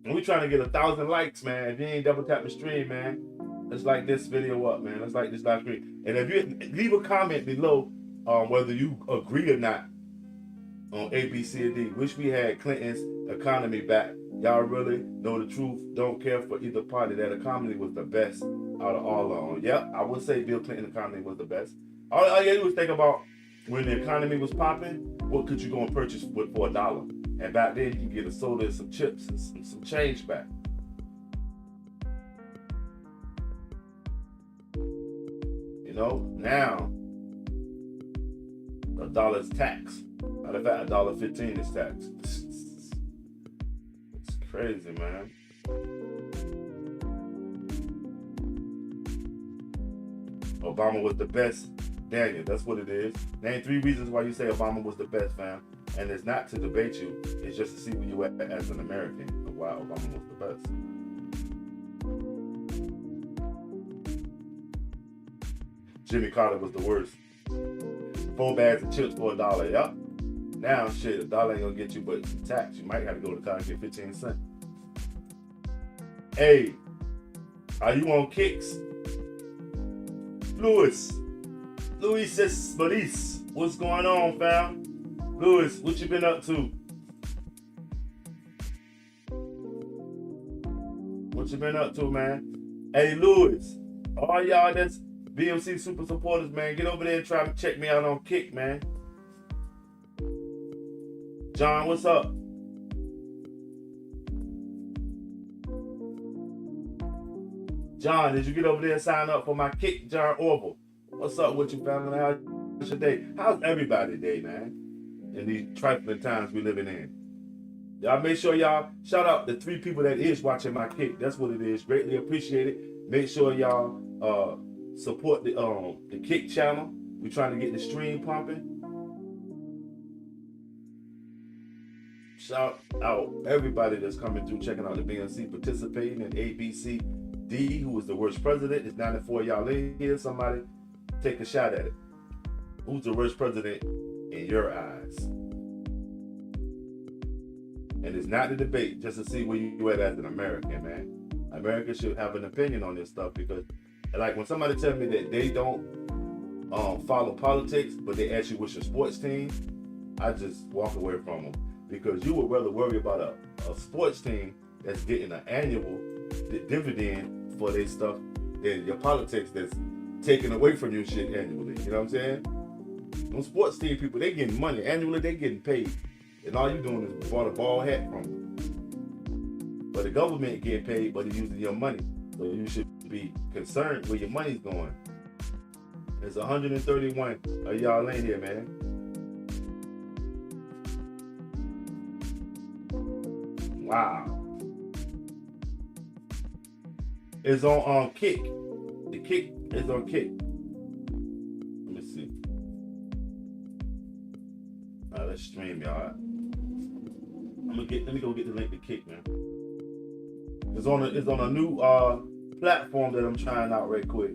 And we trying to get 1,000 likes, man. If you ain't double tap the stream, man, let's like this video up, man. Let's like this live stream. And if you leave a comment below whether you agree or not on A, B, C, and D. Wish we had Clinton's economy back. Y'all really know the truth. Don't care for either party. That economy was the best out of all of them. Yep, I would say Bill Clinton's economy was the best. All you had to do was think about when the economy was popping, what could you go and purchase for $1? And back then, you could get a soda and some chips and some change back. You know, now, $1 is tax. Matter of fact, $1.15 is tax. It's crazy, man. Obama was the best. Daniel, that's what it is. Name 3 reasons why you say Obama was the best, fam. And it's not to debate you. It's just to see where you at as an American of why Obama was the best. Jimmy Carter was the worst. 4 bags of chips for $1. Yup. Now, shit, $1 ain't gonna get you but some tax. You might have to go to the car and get 15 cents. Hey, are you on kicks? Luis Maurice, what's going on, fam? Luis, what you been up to? What you been up to, man? Hey, Luis, all y'all that's BMC super supporters, man, get over there and try to check me out on Kick, man. John, what's up? John, did you get over there and sign up for my Kick, John Orville? What's up with you, family? How's your day? How's everybody's day, man? In these trifling times we living in. Y'all make sure y'all shout out the 3 people that is watching my Kick. That's what it is. Greatly appreciate it. Make sure y'all support the Kick channel. We're trying to get the stream pumping. Shout out everybody that's coming through, checking out the BNC, participating in ABCD, who was the worst president. It's 94 y'all in here. Somebody take a shot at it. Who's the worst president in your eyes? And it's not the debate, just to see where you at as an American, man. America should have an opinion on this stuff, because like when somebody tells me that they don't follow politics, but they ask you what's your sports team, I just walk away from them. Because you would rather worry about a sports team that's getting an annual dividend for their stuff than your politics that's taking away from your shit annually. You know what I'm saying? Them sports team people, they getting money. Annually, they getting paid. And all you doing is bought a ball hat from them. But the government getting paid, but they're using your money. So you should be concerned where your money's going. There's 131 of y'all in here, man. Wow. It's on Kick. The Kick is on Kick. Let me see. All right, let's stream, y'all. Let me go get the link to Kick, man. It's on a new platform that I'm trying out right quick.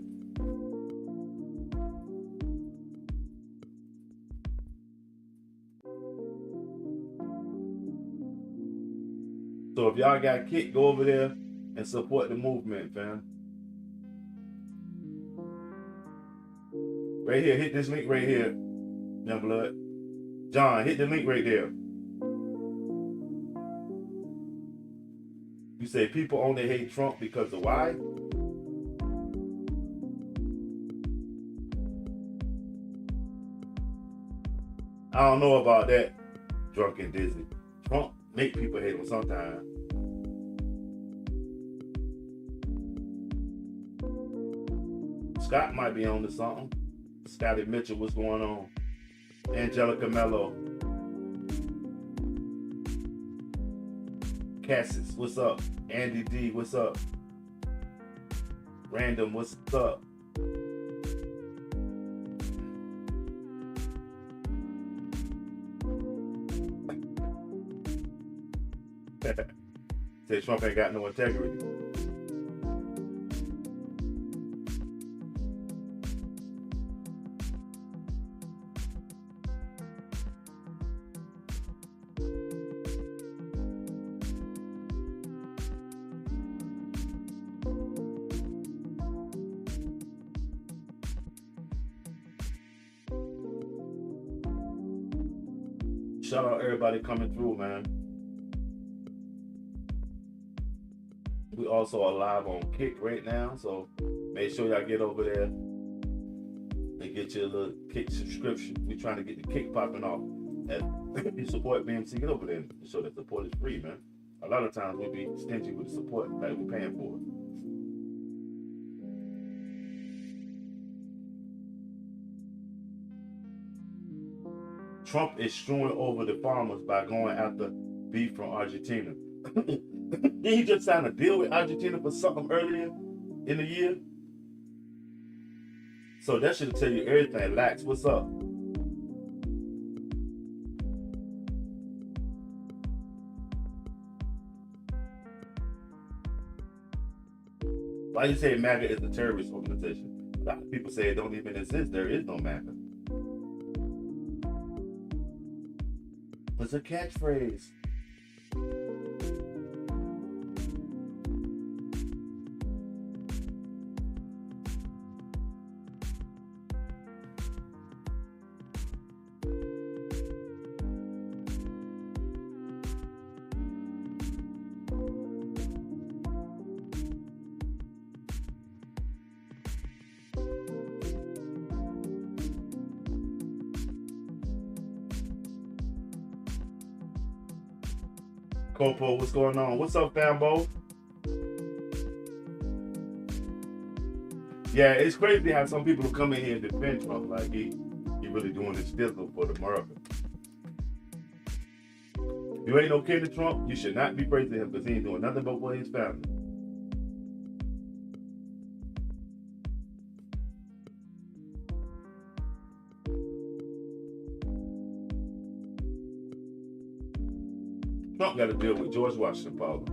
So if y'all got Kick, go over there and support the movement, fam. Right here, hit this link right here, Youngblood. John, hit the link right there. You say people only hate Trump because of why? I don't know about that. drunk and dizzy. Trump make people hate him sometimes. Scott might be on to something. Scotty Mitchell, what's going on? Angelica Mello. Cassis, what's up? Andy D, what's up? Random, what's up? Say Trump ain't got no integrity. Shout out everybody coming through, man. We also are live on Kick right now, so make sure y'all get over there and get your little Kick subscription. We're trying to get the Kick popping off. And you support BMC, get over there and show that support is free, man. A lot of times we be stingy with the support that we're paying for. Trump is screwing over the farmers by going after beef from Argentina. Didn't he just sign a deal with Argentina for something earlier in the year? So that should tell you everything. Lax, what's up? Why you say MAGA is a terrorist organization? A lot of people say it don't even exist. There is no MAGA. It's a catchphrase. Copo, what's going on? What's up, Fambo? Yeah, it's crazy how some people come in here and defend Trump like he really doing this thizzle for the America. If you ain't no kin to Trump, you should not be praising him because he ain't doing nothing but for his family. Trump got to deal with George Washington problem.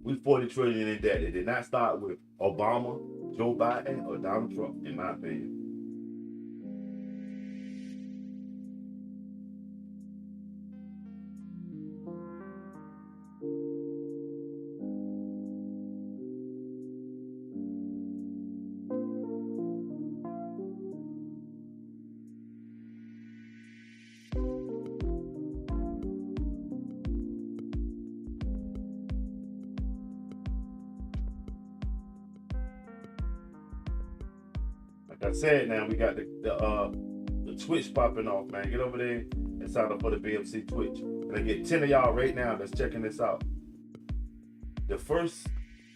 We 40 trillion in debt. It did not start with Obama, Joe Biden, or Donald Trump, in my opinion. Like I said, now we got the Twitch popping off, man. Get over there and sign up for the BMC Twitch. And I get 10 of y'all right now that's checking this out. The first,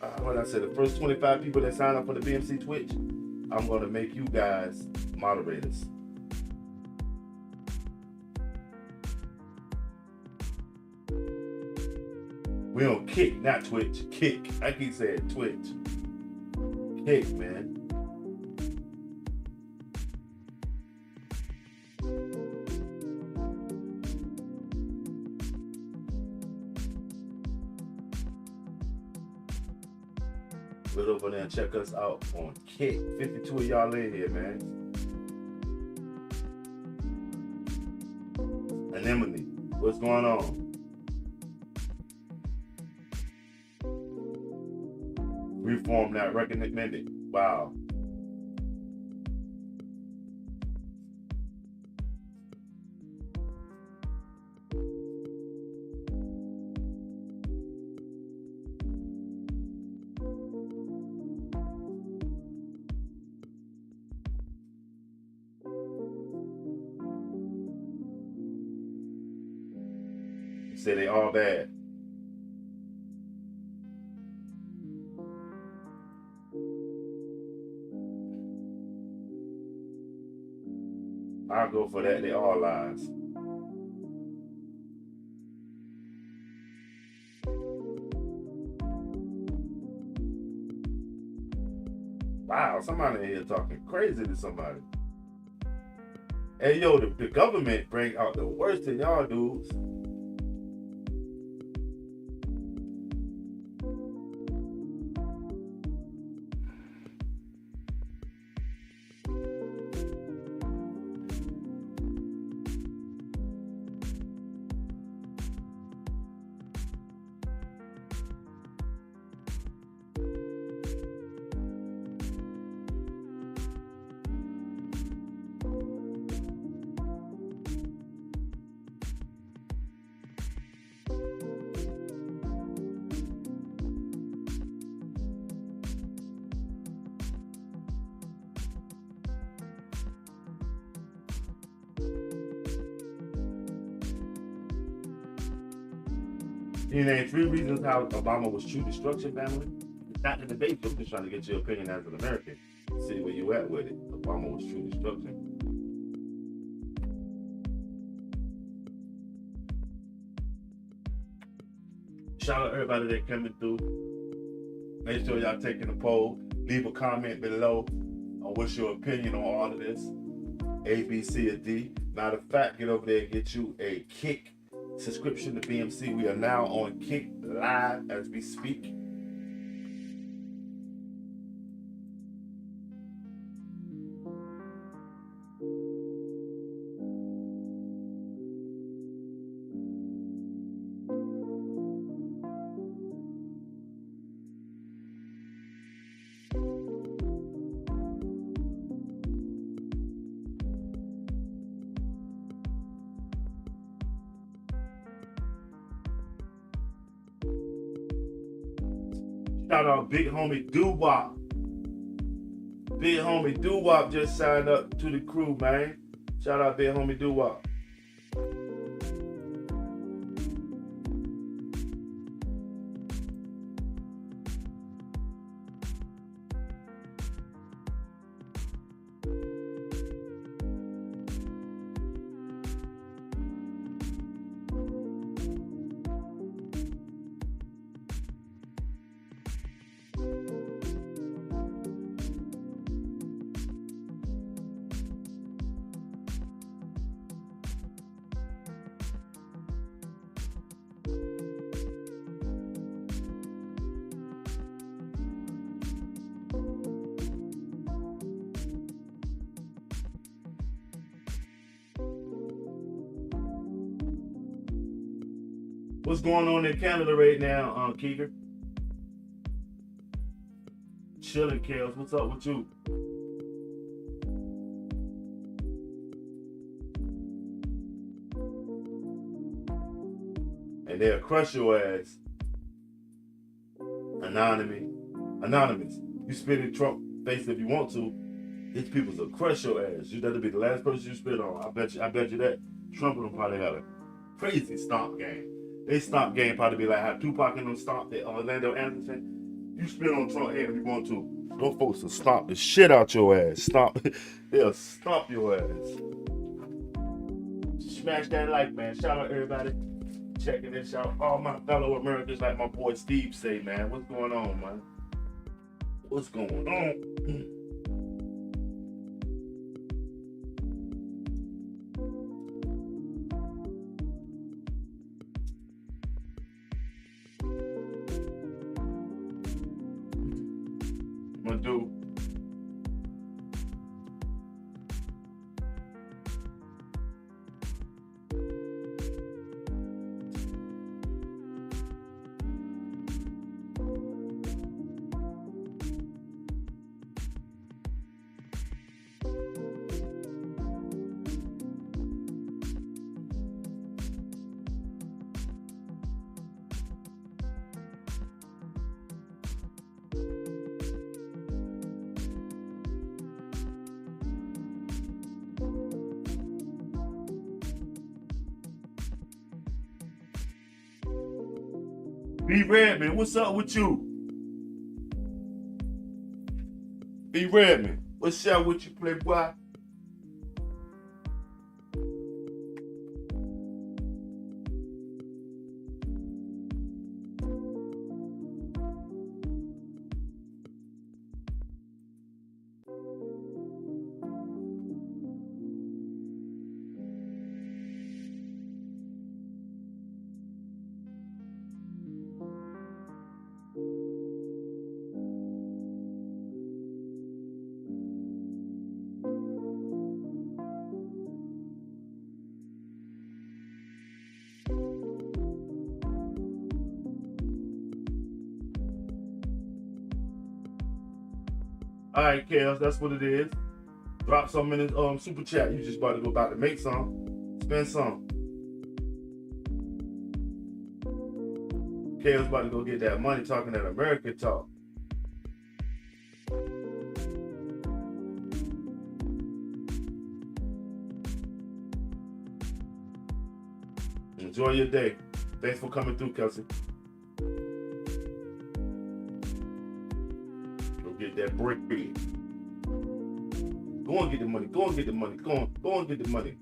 the first 25 people that sign up for the BMC Twitch, I'm gonna make you guys moderators. We on Kick, not Twitch. Kick. I keep saying Twitch. Kick, man. Get over there and check us out on Kick. 52 of y'all in here, man. Anemone, what's going on? Reform not recommended. Wow. Say they all bad. I'll go for that. They all lies. Wow, somebody in here talking crazy to somebody. Hey, yo, the government bring out the worst in y'all dudes. You named 3 reasons how Obama was true destruction, family. It's not the debate. I'm just trying to get your opinion as an American. See where you at with it. Obama was true destruction. Shout out everybody that coming through. Make sure y'all taking the poll. Leave a comment below on what's your opinion on all of this. A, B, C, or D. Matter of fact, get over there and get you a Kick subscription to BMC. We are now on Kick Live as we speak. Shout out Big Homie Doo-Wop. Big Homie Doo-Wop just signed up to the crew, man. Shout out Big Homie Doo-Wop. What's going on in Canada right now, Keegan? Chilling, Kels. What's up with you? And they'll crush your ass. Anonymous. You spit in Trump face if you want to. These people will crush your ass. You better be the last person you spit on. I bet you that. Trump and them probably got a crazy stomp game. They stomp game probably be like how Tupac and them stomped at Orlando Anderson. You spit on Trump head if you want to. Those folks will stomp the shit out your ass. They'll stomp your ass. Smash that like, man. Shout out everybody checking this out. All my fellow Americans, like my boy Steve say, man. What's going on, man? What's going on? Do B Redman, what's up with you? B Redman, what's up with you, playboy? All right, Chaos, that's what it is. Drop some in the super chat. You just about to make some, spend some. Chaos about to go get that money, talking that American talk. Enjoy your day. Thanks for coming through, Kelsey. Go get that bread. Go and get the money. Go and get the money. Go and get the money.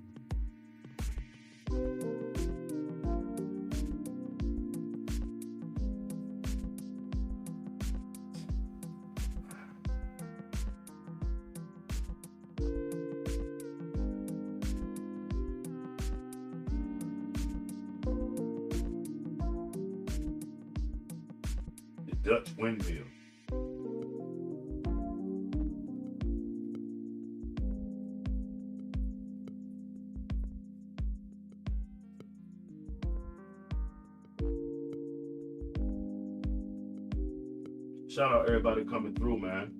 The Dutch windmill. Shout out everybody coming through, man.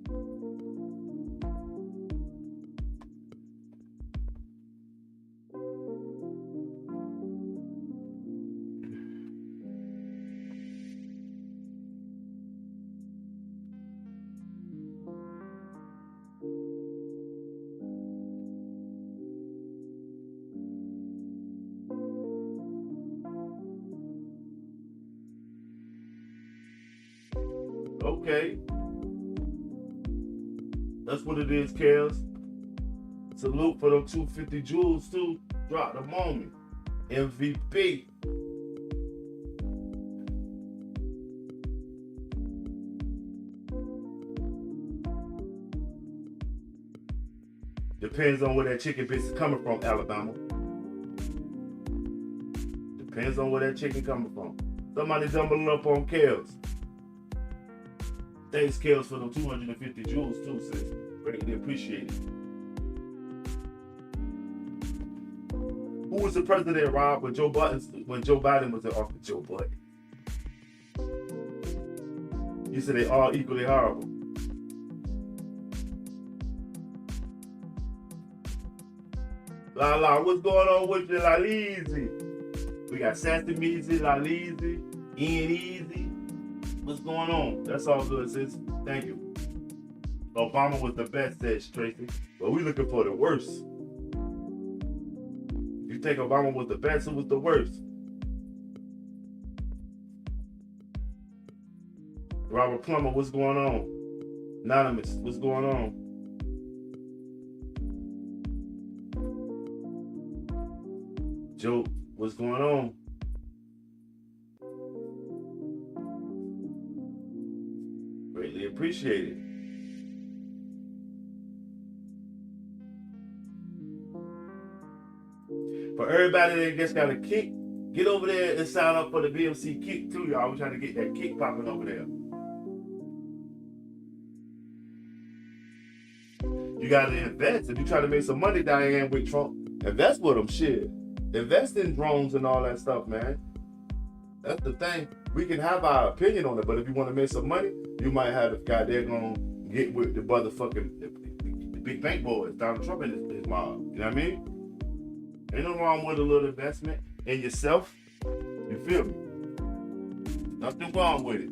Okay. That's what it is, Kels. Salute for them 250 jewels too. Drop them on me. MVP. Depends on where that chicken bits is coming from, Alabama. Depends on where that chicken coming from. Somebody jumbling up on Kels. Thanks, Kels, for them 250 jewels too, sis. Greatly appreciate it. Who was the president, Rob, when Joe Biden was in office? Joe Biden. You said they all equally horrible. La, what's going on with you, La Leezy? We got Sassy Meezy, La Leezy, Ian Easy. What's going on? That's all good, sis. Thank you. Obama was the best, said Tracy. But we looking for the worst. You think Obama was the best, who was the worst? Robert Plummer, what's going on? Anonymous, what's going on? Joe, what's going on? Greatly appreciate it. For everybody that just got a kick, get over there and sign up for the BMC kick too, y'all. We're trying to get that kick popping over there. You gotta invest. If you try to make some money, Diane, with Trump, invest with them, shit. Invest in drones and all that stuff, man. That's the thing. We can have our opinion on it, but if you want to make some money, you might have the guy there gonna get with the motherfucking the big bank boys, Donald Trump and his mob. You know what I mean? Ain't no wrong with a little investment in yourself. You feel me? Nothing wrong with it.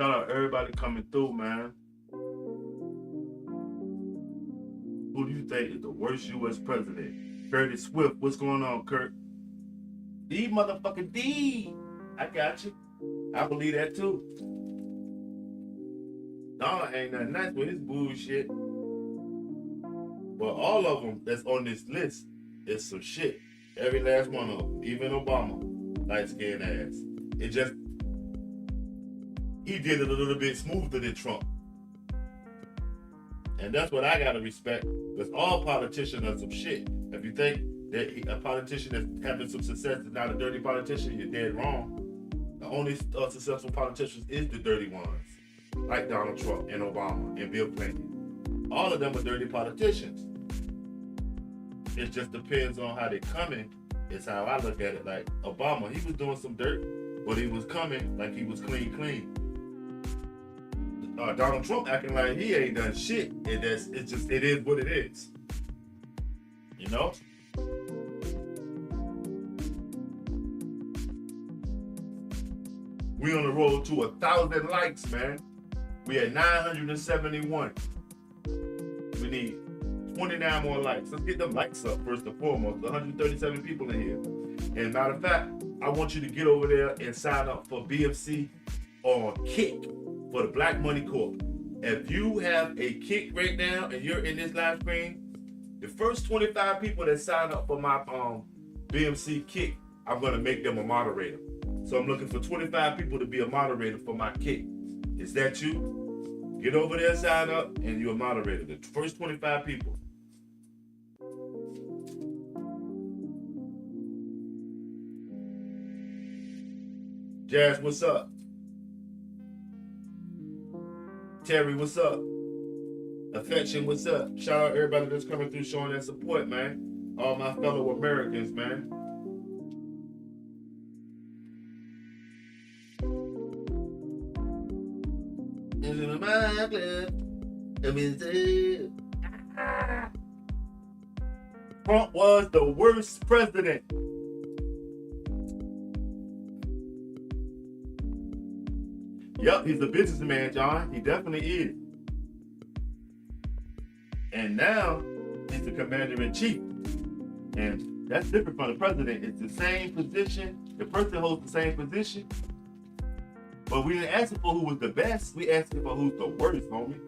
Shout out everybody coming through, man. Who do you think is the worst U.S. president? Curtis Swift. What's going on, Kurt? D motherfucking D. I got you. I believe that too. Donald ain't nothing nice with his bullshit. But all of them that's on this list is some shit. Every last one of them. Even Obama. Light-skinned ass. It just... He did it a little bit smoother than Trump. And that's what I gotta respect. Because all politicians are some shit. If you think that a politician that's having some success is not a dirty politician, you're dead wrong. The only successful politicians is the dirty ones. Like Donald Trump and Obama and Bill Clinton. All of them are dirty politicians. It just depends on how they're coming. It's how I look at it. Like Obama, he was doing some dirt, but he was coming like he was clean. Donald Trump acting like he ain't done shit. It is what it is. You know? We on the road to 1,000 likes, man. We at 971. We need 29 more likes. Let's get them likes up first and foremost. 137 people in here. And matter of fact, I want you to get over there and sign up for BMC or Kick for the Black Money Corp. If you have a Kick right now and you're in this live stream, the first 25 people that sign up for my BMC Kick, I'm gonna make them a moderator. So I'm looking for 25 people to be a moderator for my Kick. Is that you? Get over there, sign up, and you're a moderator. The first 25 people. Jazz, what's up? Terry, what's up? Affection, what's up? Shout out everybody that's coming through showing that support, man. All my fellow Americans, man. Trump was the worst president. Yep, he's a businessman, John. He definitely is. And now he's the commander-in-chief. And that's different from the president. It's the same position. The person holds the same position. But we didn't ask for who was the best. We asked for who's the worst, homie.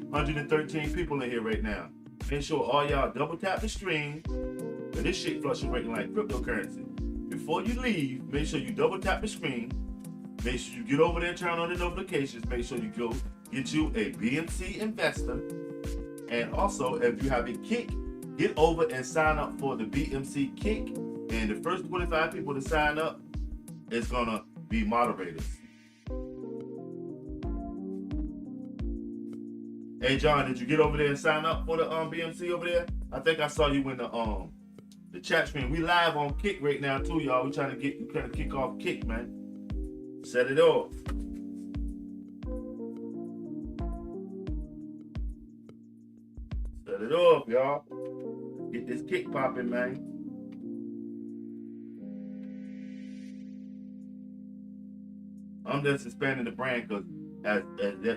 $113 people in here right now. Make sure all y'all double tap the stream. But this shit fluctuating like cryptocurrency. Before you leave, make sure you double tap the screen. Make sure you get over there and turn on the notifications. Make sure you go get you a BMC investor. And also, if you have a Kick, get over and sign up for the BMC Kick. And the first 25 people to sign up is gonna be moderators. Hey John, did you get over there and sign up for the BMC over there? I think I saw you in the chat stream. We live on Kick right now too, y'all. We trying to kick off Kick, man. Set it off. Set it off, y'all. Get this Kick popping, man. I'm just expanding the brand because as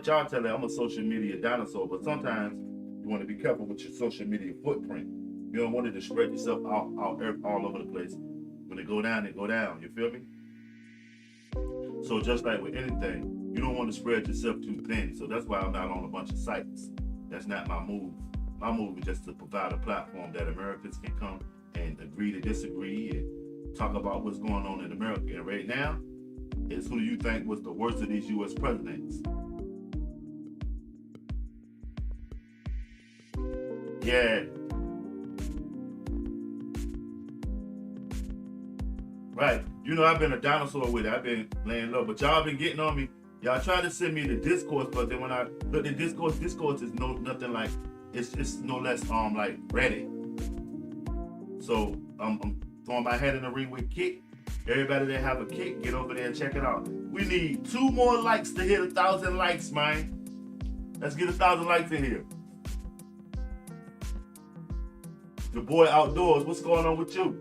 y'all tell me, I'm a social media dinosaur, but sometimes you want to be careful with your social media footprint. You don't want it to spread yourself out all over the place. When it go down, you feel me? So just like with anything, you don't want to spread yourself too thin. So that's why I'm not on a bunch of sites. That's not my move. My move is just to provide a platform that Americans can come and agree to disagree and talk about what's going on in America. And right now, is who do you think was the worst of these U.S. presidents? Yeah. Right. You know, I've been a dinosaur with it. I've been laying low, but y'all been getting on me. Y'all try to send me the discourse, but then when I look at discourse is nothing like, it's no less like Reddit. So I'm throwing my head in the ring with Kick. Everybody that have a Kick, get over there and check it out. We need 2 more likes to hit 1,000 likes, man. Let's get 1,000 likes in here. Your boy Outdoors, what's going on with you?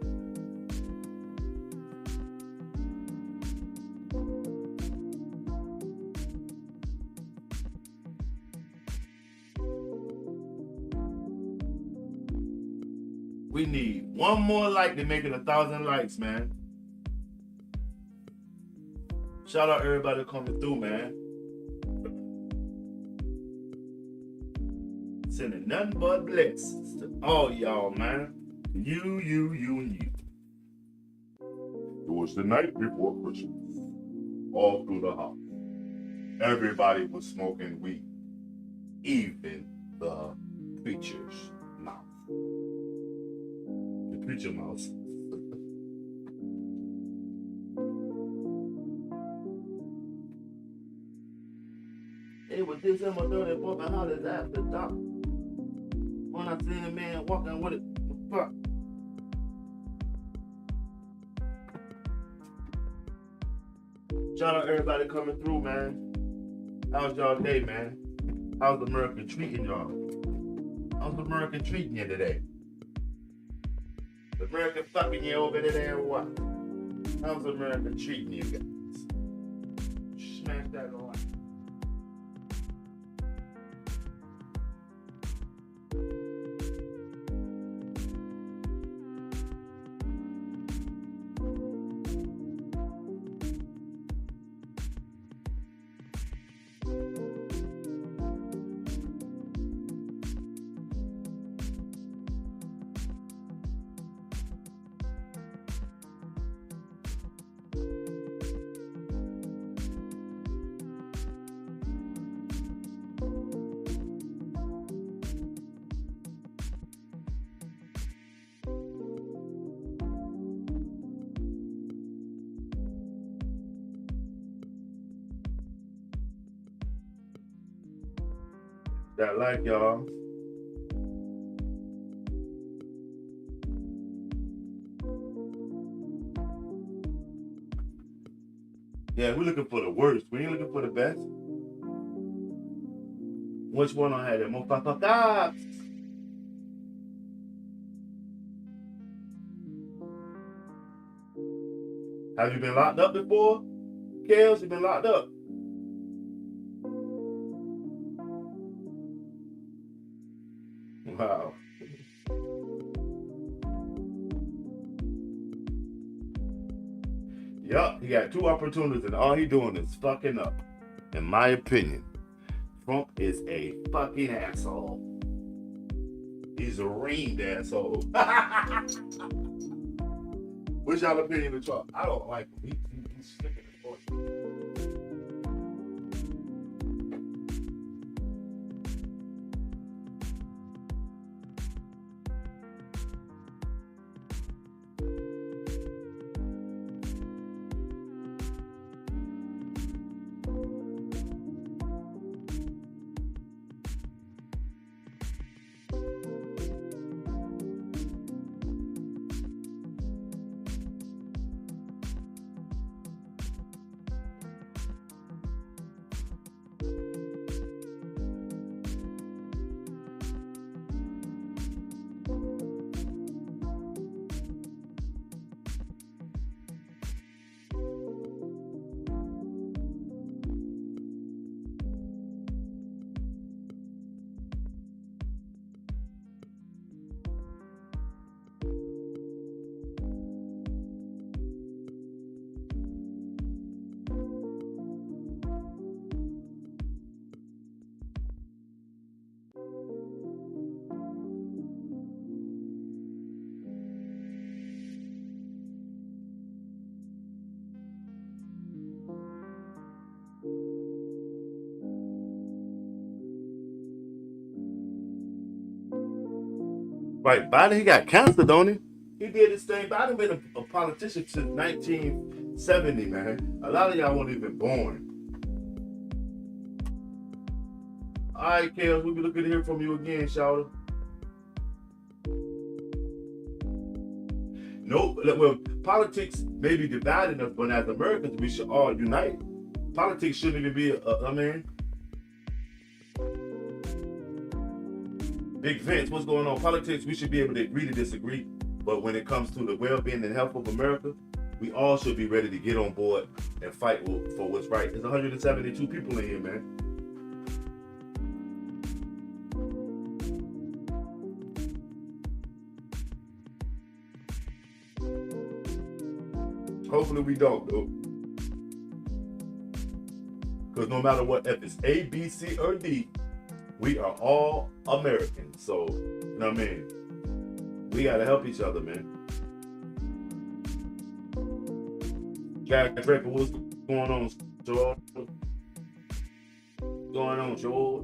We need one more like to make it 1,000 likes, man. Shout out everybody coming through, man. Sending nothing but blessings to all y'all, man. You, and you. It was the night before Christmas. All through the house. Everybody was smoking weed. Even the preacher's mouth. The preacher mouth. It was December 34th and holidays after dark. When I seen a man walking with it. Fuck. Shout out everybody coming through, man. How's y'all day, man? How's America treating y'all? How's America treating you today? Is America fucking you over there or what? How's America treating you guys? Smash that like. That like y'all. Yeah, we're looking for the worst. We ain't looking for the best. Which one I had it? Motherfucker. Have you been locked up before? Kels, you been locked up? Wow. Yup, he got 2 opportunities and all he doing is fucking up. In my opinion, Trump is a fucking asshole. He's a reamed asshole. What's y'all opinion of Trump? I don't like him. He's sticking his voice. Right, Biden, he got cancer, don't he? He did his thing. Biden been a politician since 1970, man. A lot of y'all weren't even born. All right, Kels, we'll be looking to hear from you again, Shouter. Nope. Well, politics may be dividing us, but as Americans, we should all unite. Politics shouldn't even be Big Vince, what's going on? Politics, we should be able to agree to disagree. But when it comes to the well-being and health of America, we all should be ready to get on board and fight for what's right. There's 172 people in here, man. hopefully we don't, though. Because no matter what, if it's A, B, C, or D, we are all Americans. So, you know what I mean? We gotta help each other, man. Guy Draper, what's going on, George? What's going on, George?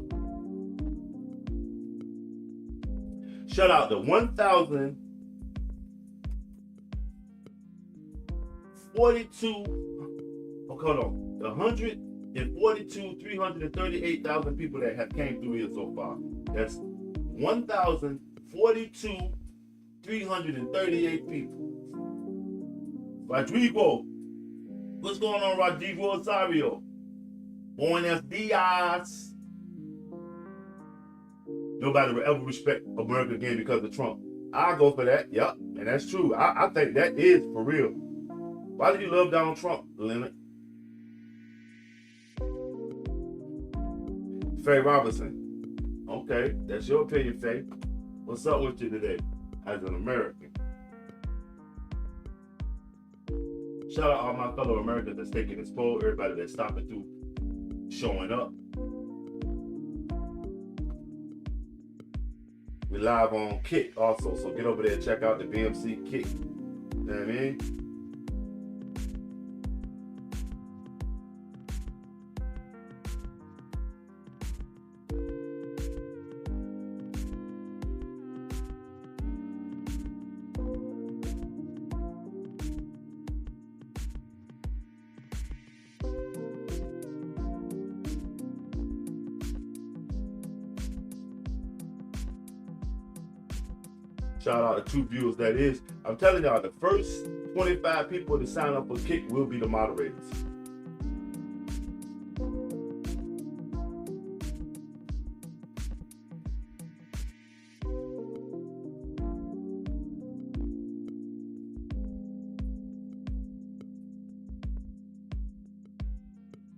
Shout out to 1,042. Oh, hold on. 338,000 people that have came through here so far. That's 338 people. Rodrigo. What's going on, Rodrigo Rosario? Buenos Dias. Nobody will ever respect America again because of Trump. I'll go for that. Yep. And that's true. I think that is for real. Why do you love Donald Trump, Leonard? Faye Robinson. Okay, that's your opinion, Faye. What's up with you today as an American? Shout out all my fellow Americans that's taking this poll, everybody that's stopping through, showing up. We live on Kick also, so get over there and check out the BMC Kick. You know what I mean? Shout out to 2 viewers, that is. I'm telling y'all, the first 25 people to sign up for Kick will be the moderators.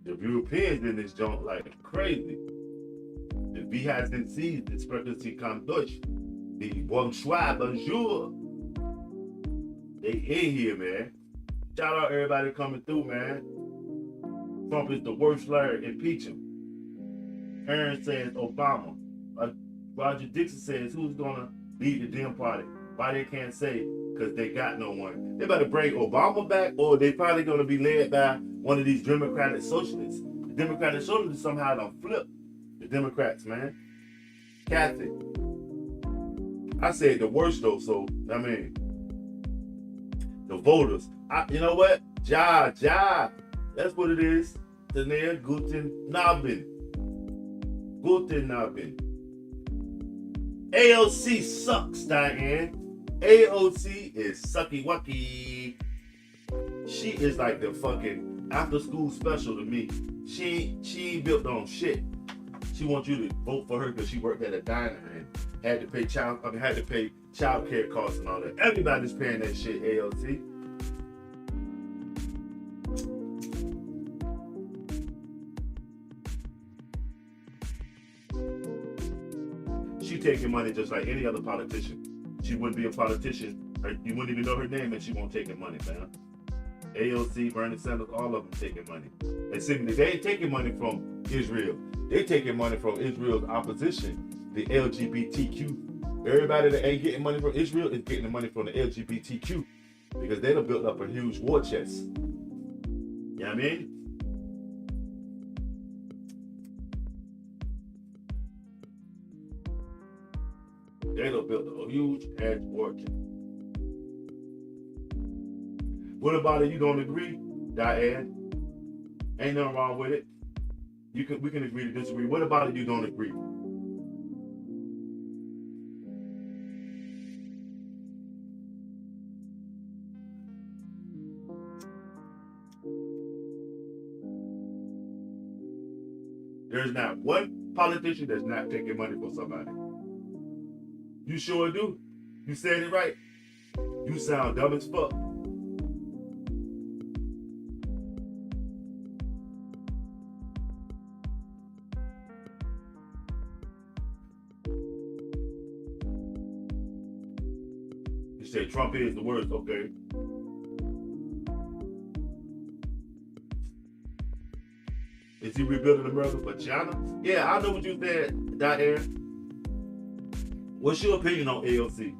The Europeans in this joint like crazy. The V has been seized, the expectancy come Deutsch. The bonsoir, bonjour. They in here, man. Shout out everybody coming through, man. Trump is the worst liar. Impeach him. Aaron says Obama. Roger Dixon says who's gonna lead the Dem party? Why they can't say? Because they got no one. They better bring Obama back, or they probably gonna be led by one of these Democratic socialists. The Democratic socialists somehow done flip the Democrats, man. Kathy. I said the worst though, so I mean, the voters. You know what? Ja. That's what it is. Tania Guten Abend. Guten Abend. AOC sucks, Diane. AOC is sucky wucky. She is like the fucking after school special to me. She ain't built on shit. She wants you to vote for her because she worked at a diner and had to pay child care costs and all that. Everybody's paying that shit, AOC. She taking money just like any other politician. She wouldn't be a politician. You wouldn't even know her name and she won't take money, man. AOC, Bernie Sanders, all of them taking money. And simply, they ain't taking money from Israel. They taking money from Israel's opposition, the LGBTQ. Everybody that ain't getting money from Israel is getting the money from the LGBTQ because they done built up a huge war chest. You know what I mean? They done built a huge ass war chest. What about it? You don't agree, Diane? Ain't nothing wrong with it. We can agree to disagree. What about it? You don't agree? There's not one politician that's not taking money from somebody. You sure do. You said it right. You sound dumb as fuck. You say Trump is the worst, okay? Is he rebuilding America for China? Yeah, I know what you said, Diane. What's your opinion on AOC?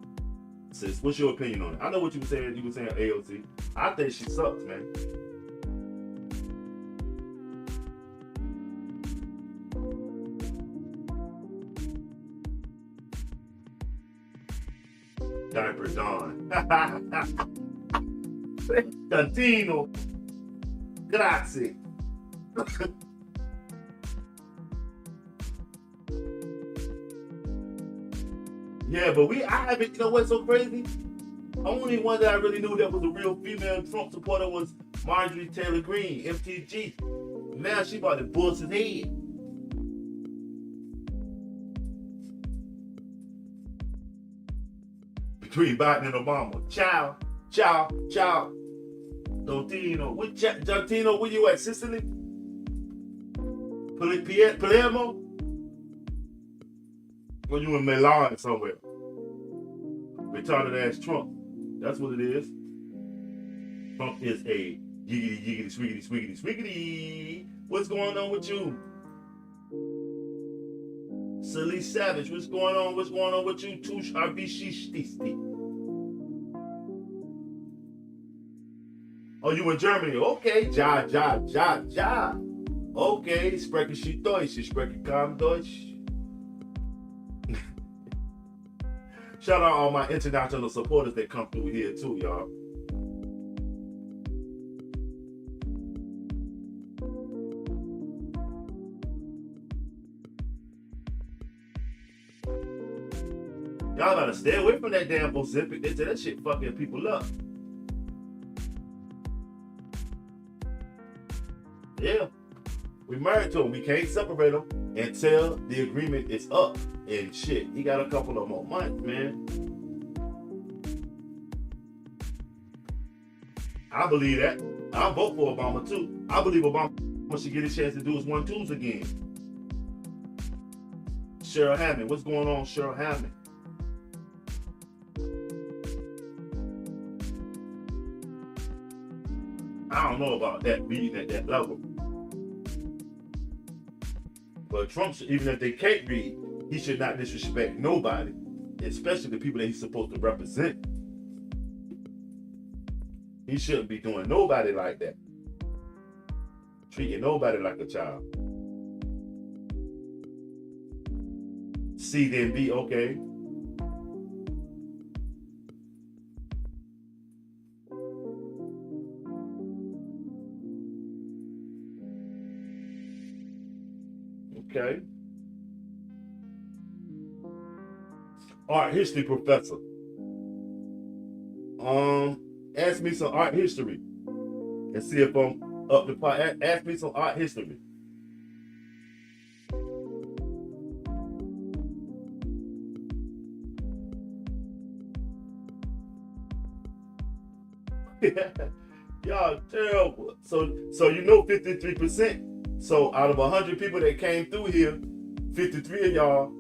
Sis, what's your opinion on it? I know what you were saying. You were saying AOC. I think she sucks, man. Diaper Dawn. Contino. Grazie. Yeah, but I haven't, you know what's so crazy? Only one that I really knew that was a real female Trump supporter was Marjorie Taylor Greene, MTG. Now she about to bust his head. Between Biden and Obama. Ciao, ciao, ciao. Dontino. Dontino, where you at? Sicily? Palermo? Or you in Milan somewhere? Retarded ass Trump. That's what it is. Trump is a yiggity, yiggity, swiggity, swiggity. What's going on with you? Silly Savage, what's going on? What's going on with you? Tush Arbishististi. Oh, you in Germany? Okay, ja. Okay, sprechen Sie Deutsch? Ich spreche kaum Deutsch. Shout out all my international supporters that come through here too, y'all. Y'all gotta stay away from that damn Ozempic. They say that shit fucking people up. Yeah. We married to him. We can't separate them until the agreement is up. And shit, he got a couple of more months, man. I believe that. I'll vote for Obama too. I believe Obama should get a chance to do his 1-2s again. Cheryl Hammond, what's going on, Cheryl Hammond? I don't know about that reading at that level. But Trump, even if they can't read, he should not disrespect nobody, especially the people that he's supposed to represent. He shouldn't be doing nobody like that. Treating nobody like a child. C then B, okay. Okay. Art history professor. Ask me some art history and see if I'm up to par. Ask me some art history. Y'all terrible. So you know 53%. So out of 100 people that came through here, 53 of y'all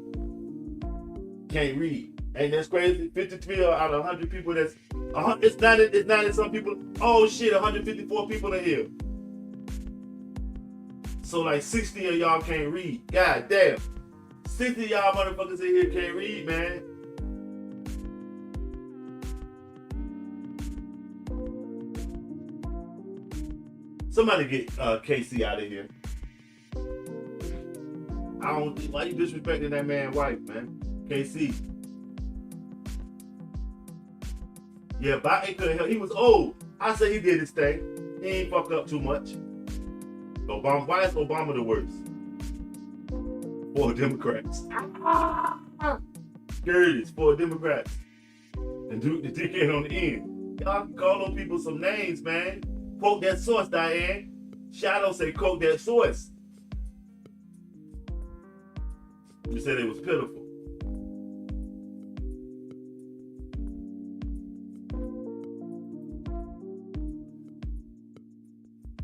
can't read. Ain't that crazy? 53 out of 100 people that's it's 90 some people. Oh shit, 154 people are here. So like 60 of y'all can't read. God damn. 60 of y'all motherfuckers in here can't read, man. Somebody get Casey out of here. I don't think, why you disrespecting that man's wife, man? KC. Yeah, Biden couldn't help. He was old. I say he did his thing. He ain't fucked up too much. Obama, why is Obama the worst? For Democrats. Curtis, for Democrats. And Duke the dickhead on the end. Y'all can call those people some names, man. Quote that source, Diane. Shadow say quote that source. You said it was pitiful.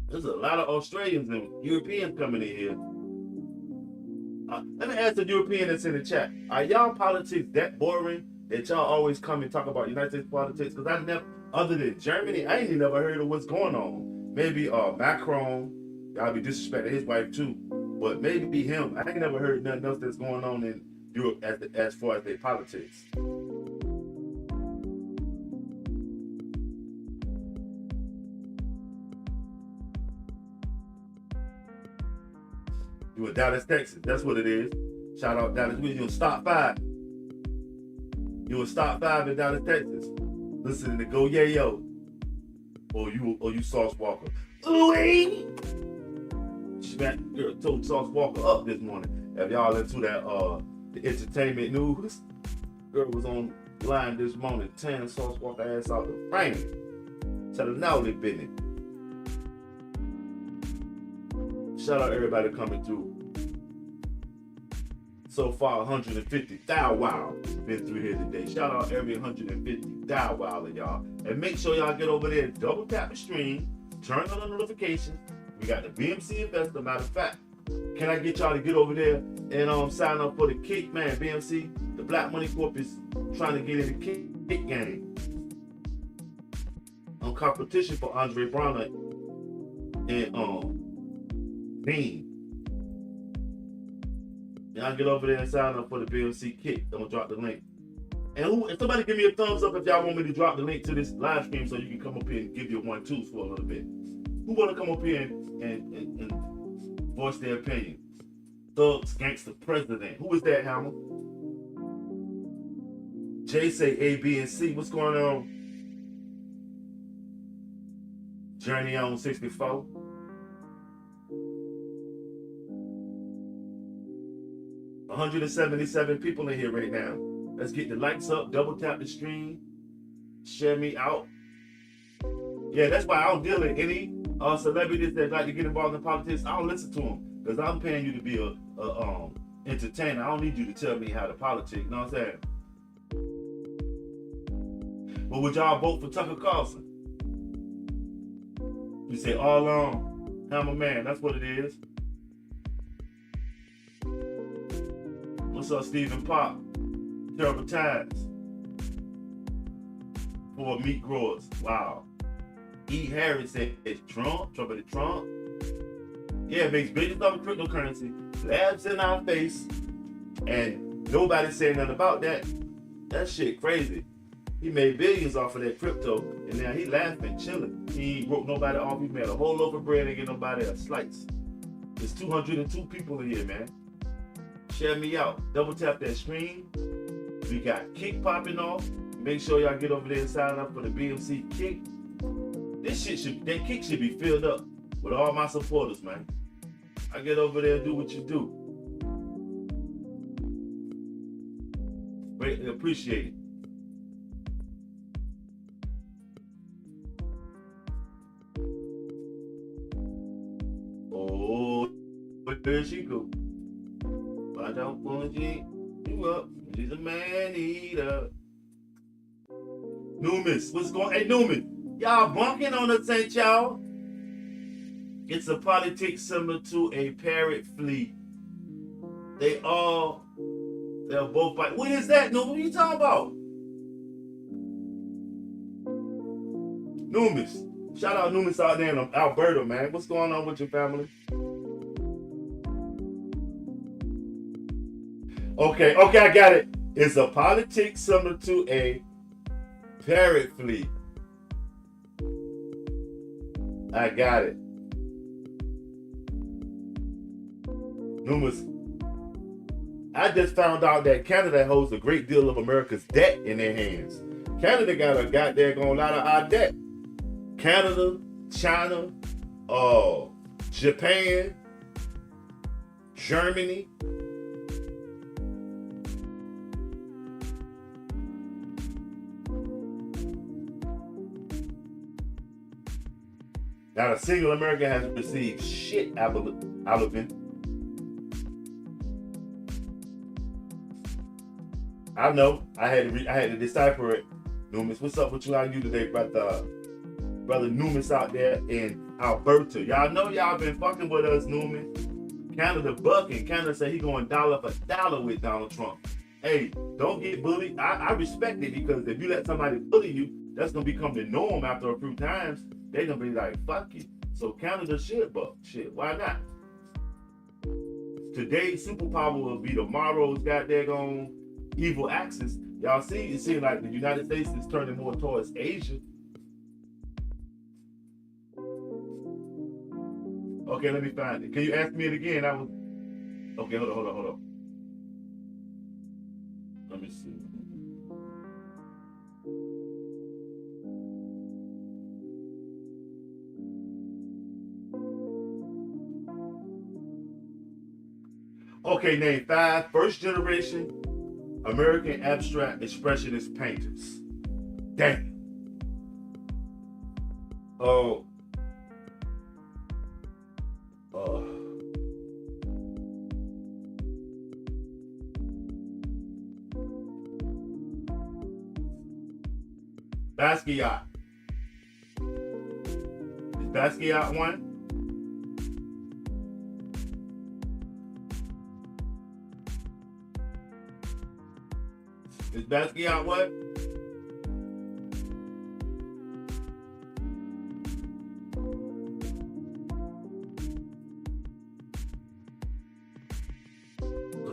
There's a lot of Australians and Europeans coming in here. Let me ask the European that's in the chat. Are y'all politics that boring that y'all always come and talk about United States politics? Because I never, other than Germany, I ain't never heard of what's going on. Maybe Macron Y'all be disrespecting his wife too. But maybe him. I ain't never heard nothing else that's going on in Europe as far as their politics. You in Dallas, Texas. That's what it is. Shout out Dallas. You in Stop 5. You in Stop 5 in Dallas, Texas. Listening to Go Yayo. Or you Sauce Walker. Ooh-wee! Girl told Sauce Walker up this morning. Have y'all into that the entertainment news? Girl was on line this morning, tearing Sauce Walker ass out the frame. Tell her now they business. Shout out everybody coming through. So far, 150 thou wow been through here today. Shout out every 150 thou wow of y'all. And make sure y'all get over there and double tap the stream, turn on the notifications. We got the BMC Investor. Matter of fact, can I get y'all to get over there and sign up for the kick, man? BMC, the Black Money Corp is trying to get in the kick game. On competition for Andre Bronner and Dean. Y'all get over there and sign up for the BMC kick. I'm gonna drop the link. And if somebody give me a thumbs up if y'all want me to drop the link to this live stream so you can come up here and give your 1-2s for a little bit. Who wanna come up here and voice their opinion? Thugs, Gangster President. Who is that, Hammer? Jay say A, B, and C. What's going on? Journey on 64. $177 people in here right now. Let's get the likes up, double tap the stream, share me out. Yeah, that's why I don't deal with any celebrities that like to get involved in politics. I don't listen to them because I'm paying you to be a entertainer. I don't need you to tell me how to politic. You know what I'm saying? But would y'all vote for Tucker Carlson? You say all on Hammer Man. That's what it is. What's up, Stephen Pop? Terrible times for meat growers. Wow. E. Harris said it's Trump at the Trump. Yeah, it makes billions off of cryptocurrency. Labs in our face. And nobody saying nothing about that. That shit crazy. He made billions off of that crypto. And now he laughing, chilling. He ain't broke nobody off. He made a whole loaf of bread and get nobody a slice. There's 202 people in here, man. Share me out. Double tap that stream. We got kick popping off. Make sure y'all get over there and sign up for the BMC kick. That kick should be filled up with all my supporters, man. I get over there and do what you do. Greatly appreciate it. Oh, there she go. I don't want to G you up. She's a man eater. Newman, what's going on? Hey, Newman, y'all bunking on us, ain't y'all? It's a politics similar to a parrot flea. They're both fight. What is that, Newman? What are you talking about? Newman, shout out Newman out there in Alberta, man. What's going on with your family? Okay, I got it. It's a politics similar to a parrot flea. I got it. Numerous. I just found out that Canada holds a great deal of America's debt in their hands. Canada got a goddamn lot of our debt. Canada, China, Japan, Germany. Not a single American has received shit out of it. I know. I had to decipher it. Numis, what's up with you? How you today, brother? Brother Numis out there in Alberta. Y'all know y'all been fucking with us, Numis. Canada bucking. Canada said he going dollar for dollar with Donald Trump. Hey, don't get bullied. I respect it because if you let somebody bully you, that's gonna become the norm after a few times. They're gonna be like, fuck you. So Canada should, but shit, why not? Today's superpower will be tomorrow's goddamn evil axis. Y'all see, it seems like the United States is turning more towards Asia. Okay, let me find it. Can you ask me it again? I was okay. Hold on. Let me see. Okay, name 5 first-generation American abstract expressionist painters. Damn. Oh. Basquiat. Is Basquiat one? Is Basquiat what?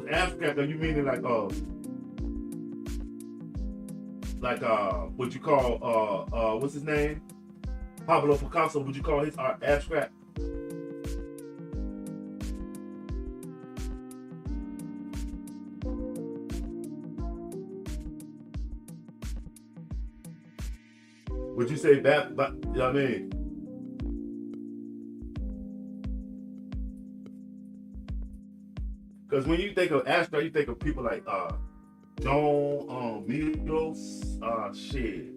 Abstract, are you meaning like what you call what's his name? Pablo Picasso, would you call his art abstract? Would you say that, but you know what I mean? Because when you think of abstract, you think of people like John Milos, shit,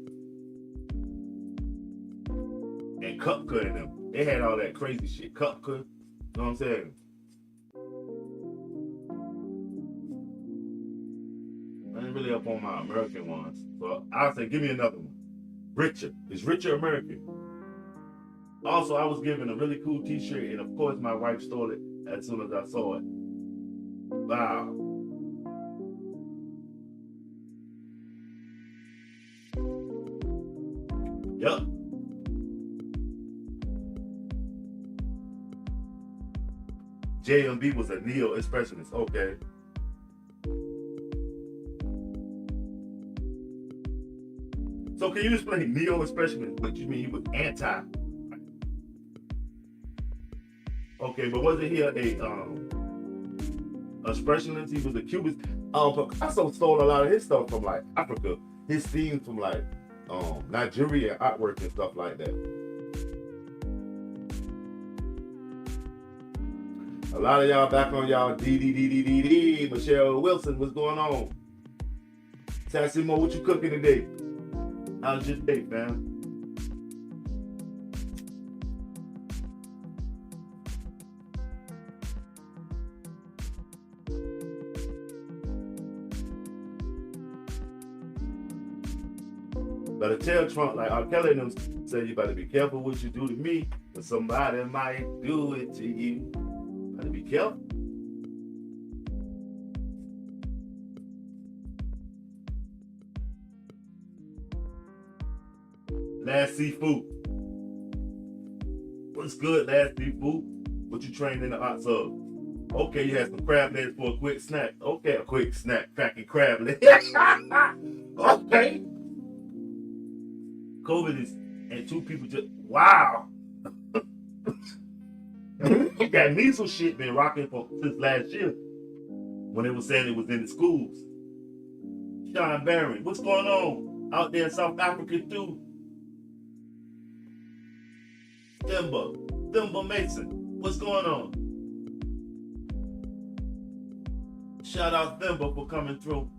and Kupka and them. They had all that crazy shit. Kupka, you know what I'm saying? I ain't really up on my American ones. So I'll say, give me another one. Richard. Is Richard American? Also, I was given a really cool t-shirt, and of course my wife stole it as soon as I saw it. Wow. Yup. JMB was a neo-expressionist. Okay. So can you explain neo-expressionist? What you mean he was anti? Okay, but wasn't he a expressionist? He was a Cubist. Picasso stole a lot of his stuff from like Africa. His themes from like Nigeria artwork and stuff like that. A lot of y'all back on y'all D. Michelle Wilson, what's going on? Tassimo, what you cooking today? How's your day, fam? Better tell Trump, like R. Kelly and them say, you better be careful what you do to me, because somebody might do it to you. Better be careful. Last Seafood. What's good, Last Seafood? What you trained in the arts of? Okay, you had some crab legs for a quick snack. Okay, a quick snack, cracking crab legs. Okay. COVID is, and 2 people just, wow. That measles shit been rocking since last year when they were saying it was in the schools. Sean Barron, what's going on out there in South Africa too? Thimba Mason, what's going on? Shout out Thimba for coming through.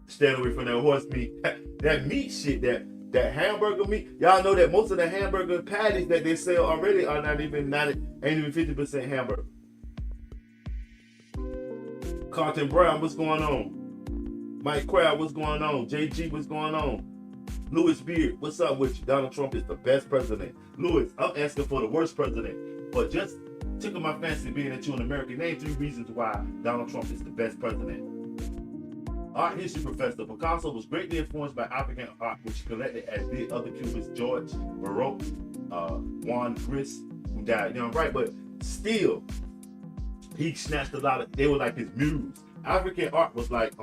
Stay away from that horse meat. That meat shit, that hamburger meat. Y'all know that most of the hamburger patties that they sell already are ain't even 50% hamburger. Carlton Brown, what's going on? Mike Crowd, what's going on? JG, what's going on? Louis Beard, what's up with you? Donald Trump is the best president. Louis, I'm asking for the worst president. But just tickle my fancy being that you're an American. Name 3 reasons why Donald Trump is the best president. Art history professor, Picasso was greatly influenced by African art, which he collected, as did other Cubans, George Baroque, Juan Gris, who died young, right? But still, he snatched a lot of, they were like his muse. African art was like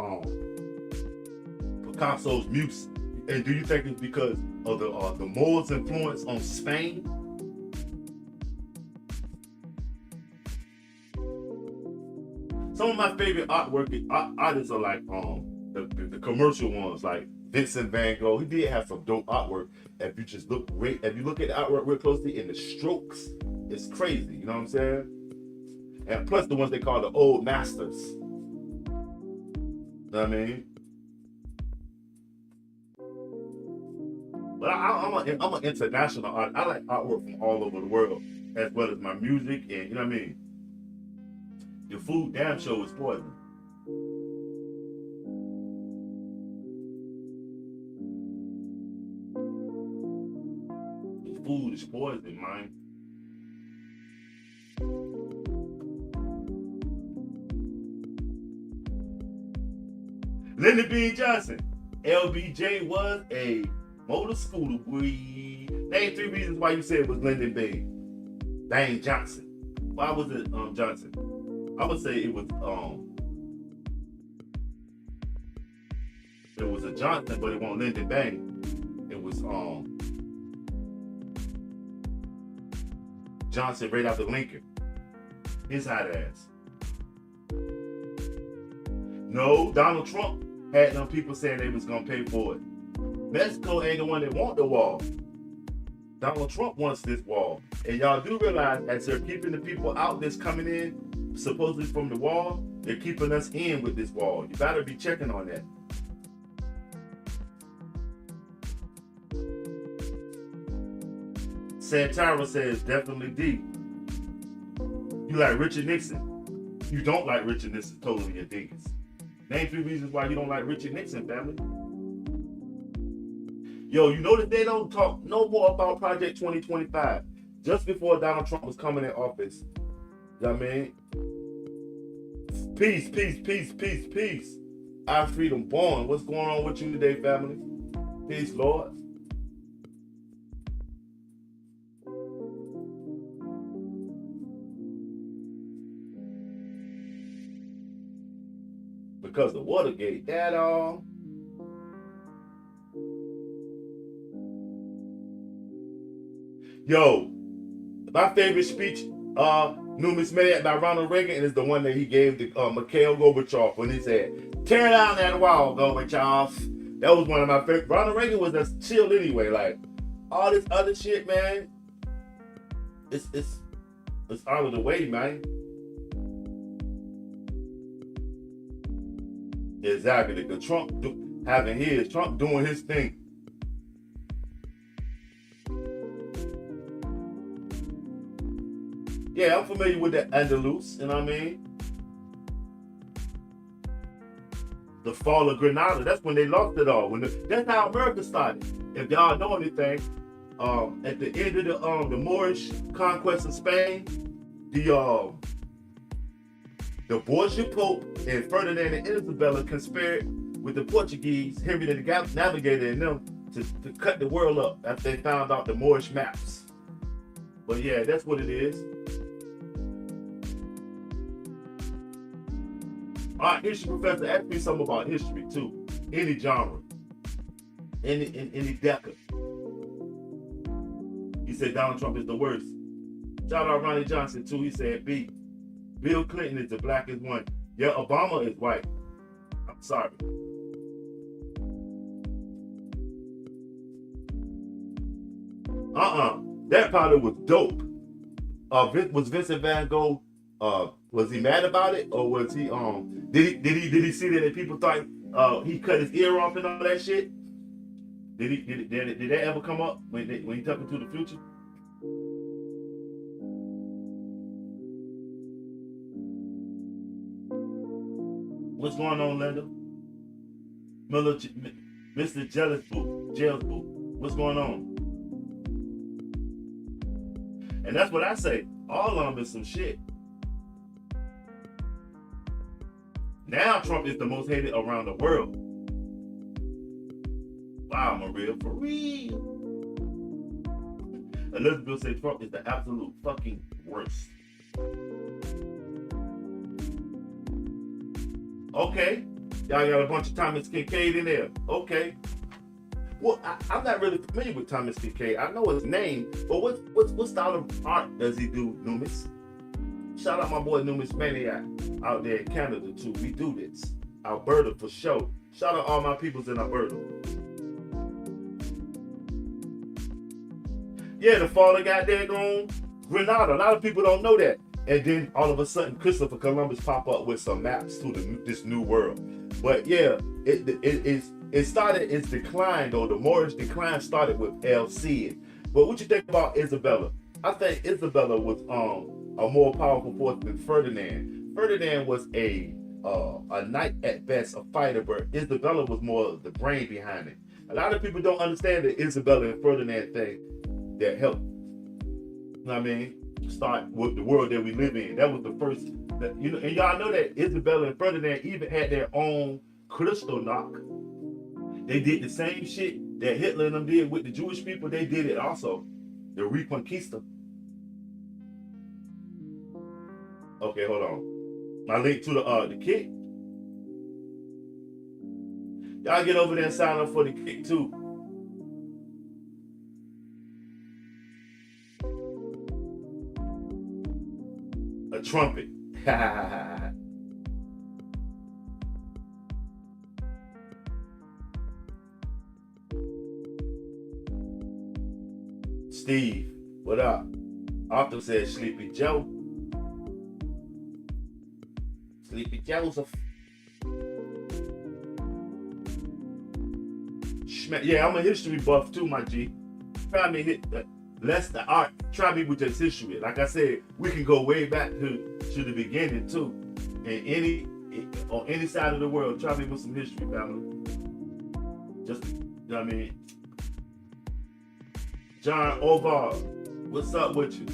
Picasso's muse. And do you think it's because of the Moors' influence on Spain? Some of my favorite artists are like the commercial ones, like Vincent Van Gogh. He did have some dope artwork. If you just look if you look at the artwork real closely, and the strokes, it's crazy. You know what I'm saying? And plus the ones they call the old masters. You know what I mean? But I'm an international artist. I like artwork from all over the world, as well as my music, and you know what I mean? Your food damn sure is poison. Your food is poison, man. Lyndon B. Johnson. LBJ was a motor scooter boy. Name 3 reasons why you said it was Lyndon B. Dang Johnson. Why was it Johnson? I would say it was a Johnson, but it wasn't Lyndon Bang. It was Johnson right after Lincoln. His hot ass. No, Donald Trump had them people saying they was gonna pay for it. Mexico ain't the one that want the wall. Donald Trump wants this wall. And y'all do realize as they're keeping the people out that's coming in, supposedly from the wall, they're keeping us in with this wall. You better be checking on that. Santara says, definitely D. You like Richard Nixon. You don't like Richard Nixon, totally a dingus. Name 3 reasons why you don't like Richard Nixon, family. Yo, you notice they don't talk no more about Project 2025. Just before Donald Trump was coming in office. You know what I mean? Peace, peace, peace, peace, peace. Our freedom born. What's going on with you today, family? Peace, Lord. Because of Watergate, that all. Yo, my favorite speech, Numis Mad by Ronald Reagan, is the one that he gave to Mikhail Gorbachev when he said, "Tear down that wall, Gorbachev." That was one of my favorite. Ronald Reagan was just chill anyway. Like all this other shit, man. It's out of the way, man. Exactly. The Trump Trump doing his thing. Yeah, I'm familiar with the Andalus, you know what I mean? The fall of Granada, that's when they lost it all. That's how America started. If y'all know anything, at the end of the Moorish conquest of Spain, the Borgia Pope and Ferdinand and Isabella conspired with the Portuguese, Henry the Navigator and them, to cut the world up after they found out the Moorish maps. But yeah, that's what it is. All right, history professor, ask me something about history too. Any genre, any decade. He said Donald Trump is the worst. Shout out Ronnie Johnson too. He said B. Bill Clinton is the blackest one. Yeah, Obama is white. I'm sorry. That powder was dope. Was Vincent Van Gogh? Was he mad about it, or was he? Did he see that people thought he cut his ear off and all that shit? Did that ever come up when he took into the future? What's going on, Linda? Mr. Jealous Boo. What's going on? And that's what I say. All of them is some shit. Now Trump is the most hated around the world. Wow, Maria, for real. Elizabeth said Trump is the absolute fucking worst. Okay. Y'all got a bunch of Thomas Kincaid in there. Okay. Well, I'm not really familiar with Thomas Kincaid. I know his name, but what style of art does he do, Numis? Shout out my boy Numis Maniac out there in Canada too. We do this. Alberta for sure. Shout out all my peoples in Alberta. Yeah, the father got there going Grenada. A lot of people don't know that. And then all of a sudden, Christopher Columbus pop up with some maps to this new world. But yeah, it started its decline though. The Moorish decline started with El Cid. But what you think about Isabella? I think Isabella was a more powerful force than Ferdinand. Ferdinand was a knight at best, a fighter, but Isabella was more the brain behind it. A lot of people don't understand the Isabella and Ferdinand thing that helped, you know what I mean, start with the world that we live in. That was the first, and y'all know that Isabella and Ferdinand even had their own crystal knock. They did the same shit that Hitler and them did with the Jewish people. They did it also, the Reconquista. Okay, hold on. My link to the kick. Y'all get over there and sign up for the kick too. A trumpet. Steve, what up? Arthur said Sleepy Joe. Sleepy Joseph. Yeah, I'm a history buff too, my G. Try me hit less the art. Try me with just history. Like I said, we can go way back to the beginning too. And on any side of the world, try me with some history, family. Just, you know what I mean? John Ovar, what's up with you?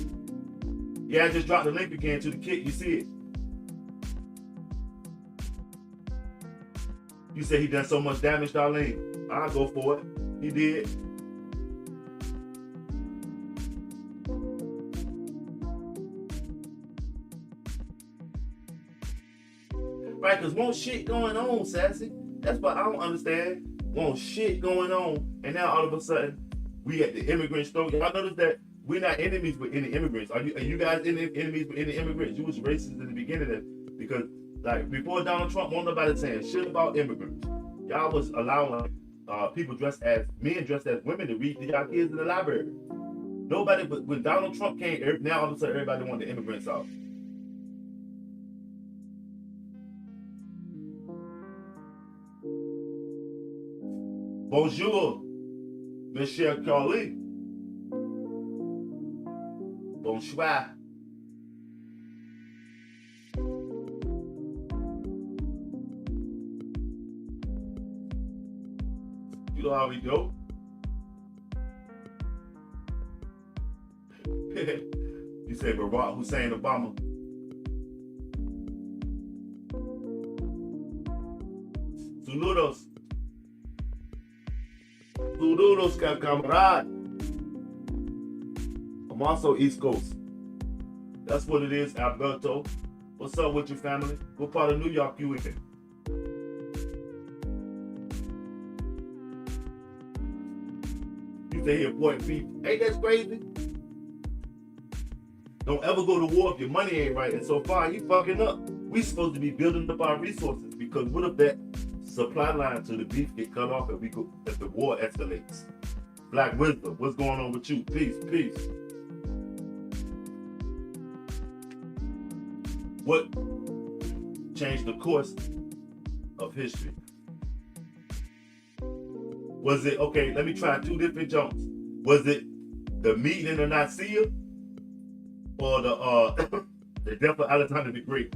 Yeah, I just dropped the link again to the kick. You see it? You said he done so much damage, Darlene. I'll go for it. He did. Right, because won't shit going on, Sassy. That's what I don't understand. Won't shit going on. And now all of a sudden, we at the immigrant store. Y'all notice that we're not enemies with any immigrants. Are you guys enemies with any immigrants? You was racist in the beginning of it because like before Donald Trump, won't nobody saying shit about immigrants. Y'all was allowing men dressed as women to read to y'all kids in the library. Nobody, but when Donald Trump came, now all of a sudden everybody wanted the immigrants out. Bonjour, Monsieur Carly. Bonsoir. You know how we go. You say Barack Hussein Obama. Saludos. Saludos, camarade. I'm also East Coast. That's what it is, Alberto. What's up with your family? What part of New York you in? You stay here, Point B. Ain't that crazy? Don't ever go to war if your money ain't right. And so far, you fucking up. We supposed to be building up our resources because what if that supply line to the beef get cut off and if the war escalates? Black wisdom, what's going on with you? Peace, peace. What changed the course of history? Was it, okay, let me try two different jumps. Was it the meeting in the Nicaea or the death of Alexander the Great?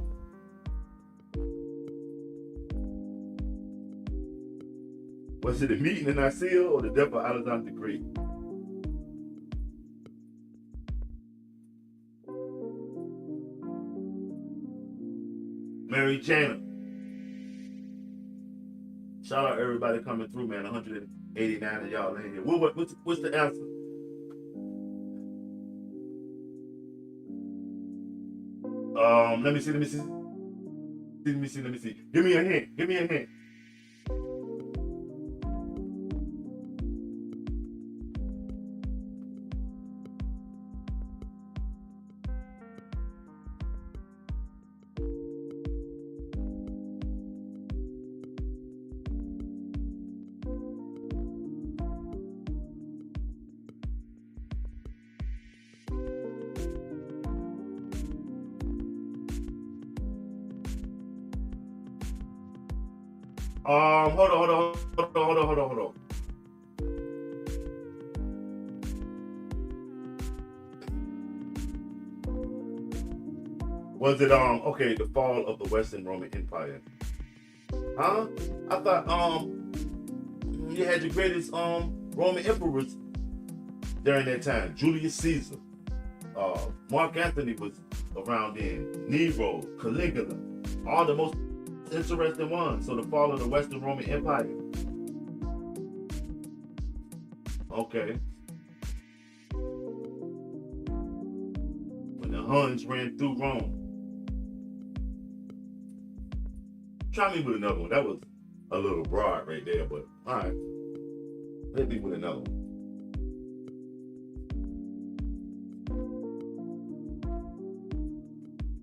Was it the meeting in Nicaea or the death of Alexander the Great? Mary Jana, Shout out everybody coming through, man. 189 of y'all in here. What's the answer? Let me see. Give me a hint. Hold on. Was it okay, the fall of the Western Roman Empire? Huh? I thought you had your greatest Roman emperors during that time. Julius Caesar, Mark Antony was around then, Nero, Caligula, all the most interesting ones. So the fall of the Western Roman Empire. Okay. When the Huns ran through Rome. Try me with another one. That was a little broad right there, but all right. Hit me with another one.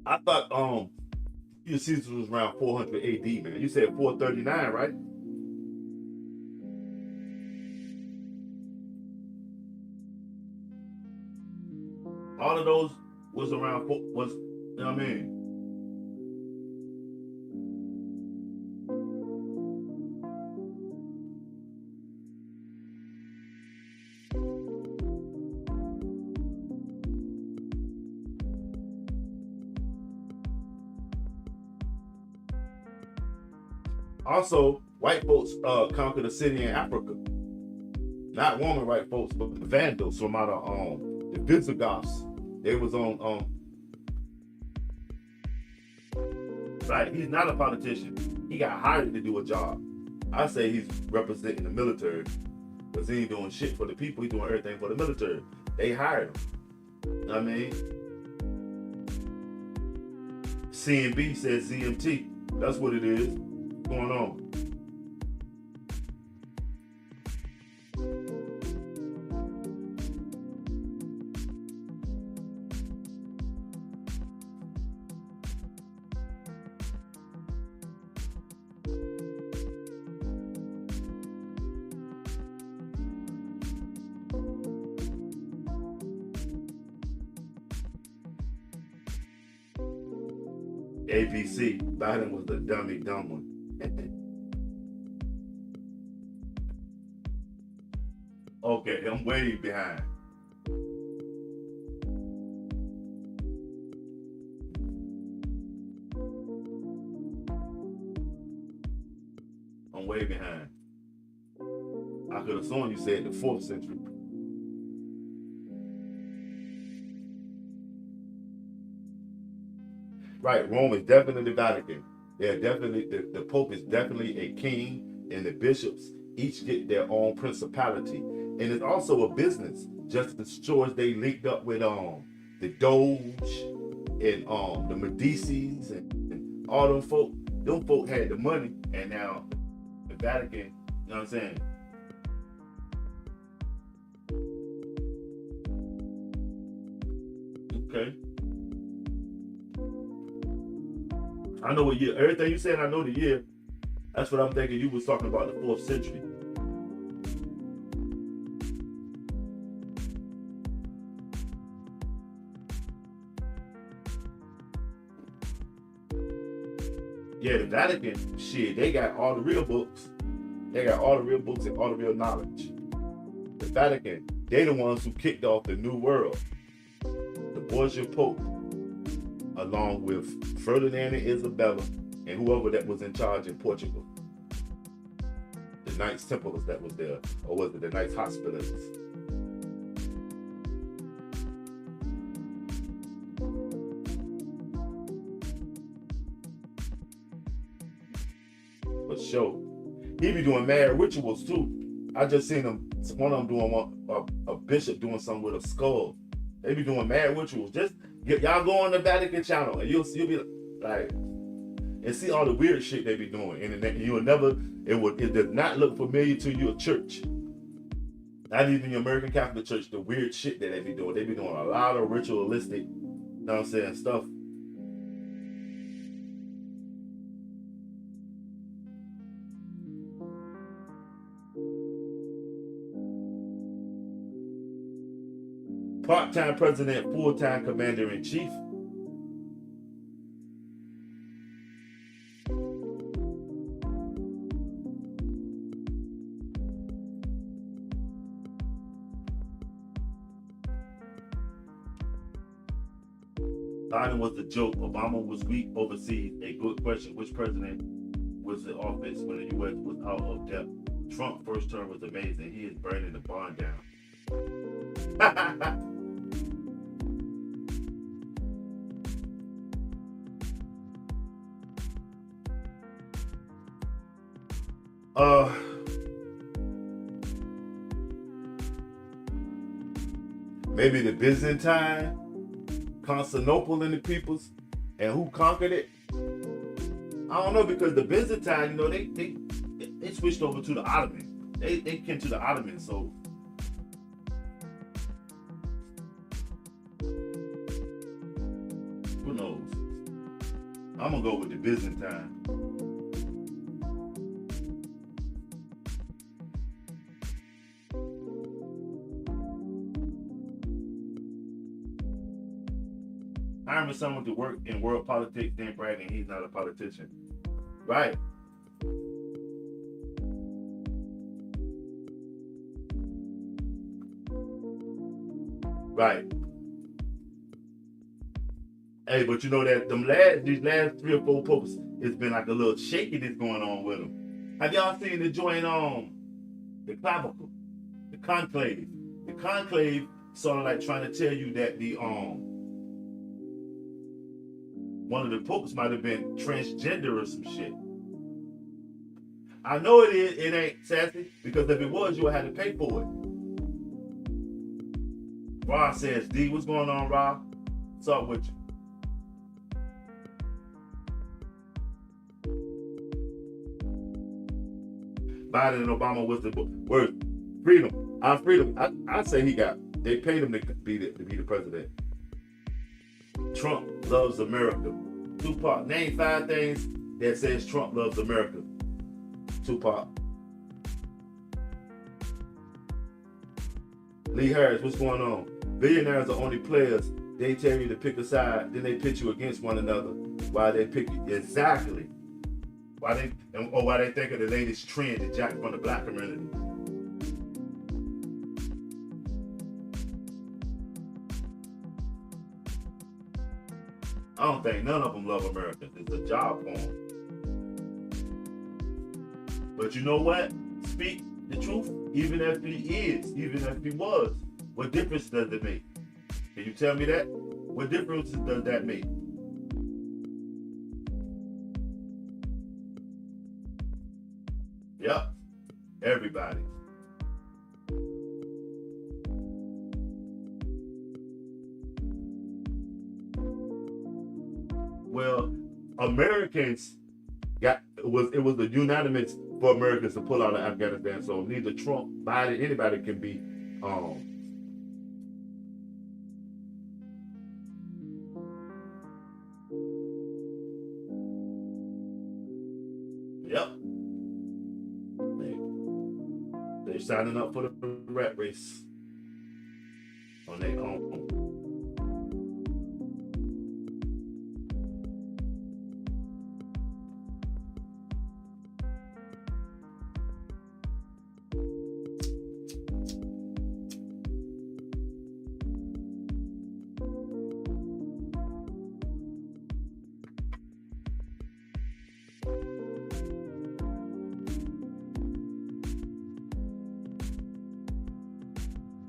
I thought Julius Caesar was around 400 AD, man. You said 439, right? All of those was around you know what I mean? Also, white folks conquered a city in Africa. Not Roman white folks, but the Vandals from out of the Visigoths. They was on right. He's not a politician. He got hired to do a job. I say he's representing the military because he ain't doing shit for the people. He's doing everything for the military. They hired him. You know what I mean? CNB says ZMT. That's what it is. What's going on? ABC. Biden was the dumb one. Okay, I'm way behind. I'm way behind. I could have sworn you said the 4th century. Right, Rome is definitely the Vatican. They're definitely the Pope is definitely a king, and the bishops each get their own principality. And it's also a business, just as sure as they linked up with the Doge and the Medicis and all them folk. Them folk had the money, and now the Vatican, you know what I'm saying? Okay. I know what year. Everything you said, I know the year. That's what I'm thinking. You was talking about the 4th century. Yeah, the Vatican, shit, they got all the real books. They got all the real books and all the real knowledge. The Vatican, they the ones who kicked off the New World. The Borgia Pope, along with Ferdinand and Isabella, and whoever that was in charge in Portugal. The Knights Templars that was there, or was it the Knights Hospitallers? For sure. He be doing mad rituals too. I just seen him. One of them doing a bishop doing something with a skull. They be doing mad rituals. Just y'all go on the Vatican channel and you'll be like, and see all the weird shit they be doing. And you'll never, it does not look familiar to your church. Not even your American Catholic Church, the weird shit that they be doing. They be doing a lot of ritualistic, you know what I'm saying, stuff. Part-time president, full-time commander-in-chief. Biden was the joke. Obama was weak overseas. A good question. Which president was in office when the U.S. was out of debt? Trump first term was amazing. He is burning the barn down. Maybe the Byzantine, Constantinople and the peoples, and who conquered it? I don't know, because the Byzantine, you know, they switched over to the Ottoman. They came to the Ottomans, so who knows? I'm gonna go with the Byzantine. Hiring someone to work in world politics, then bragging he's not a politician. Right. Right. Hey, but you know that these last 3 or 4 popes, it's been like a little shakiness going on with them. Have y'all seen the joint the clavicle, the conclave? The conclave sort of like trying to tell you that the one of the popes might have been transgender or some shit. I know it is. It ain't sassy, because if it was, you would have to pay for it. Ra says, D, what's going on, Ra? What's up with you? Biden and Obama was the word freedom. Our freedom. I say they paid him to be the president. Trump loves America. Tupac, name 5 things that says Trump loves America. Tupac. Lee Harris, what's going on? Billionaires are only players. They tell you to pick a side, then they pit you against one another. Why they pick you? Exactly. Why they think of the latest trend, the jack from the black community. I don't think none of them love America. It's a job for them. But you know what? Speak the truth. Even if he was, what difference does it make? Can you tell me that? What difference does that make? Yep. Everybody. Well, Americans it was the unanimous for Americans to pull out of Afghanistan. So neither Trump, Biden, anybody can be yep. They're signing up for the rat race on their own.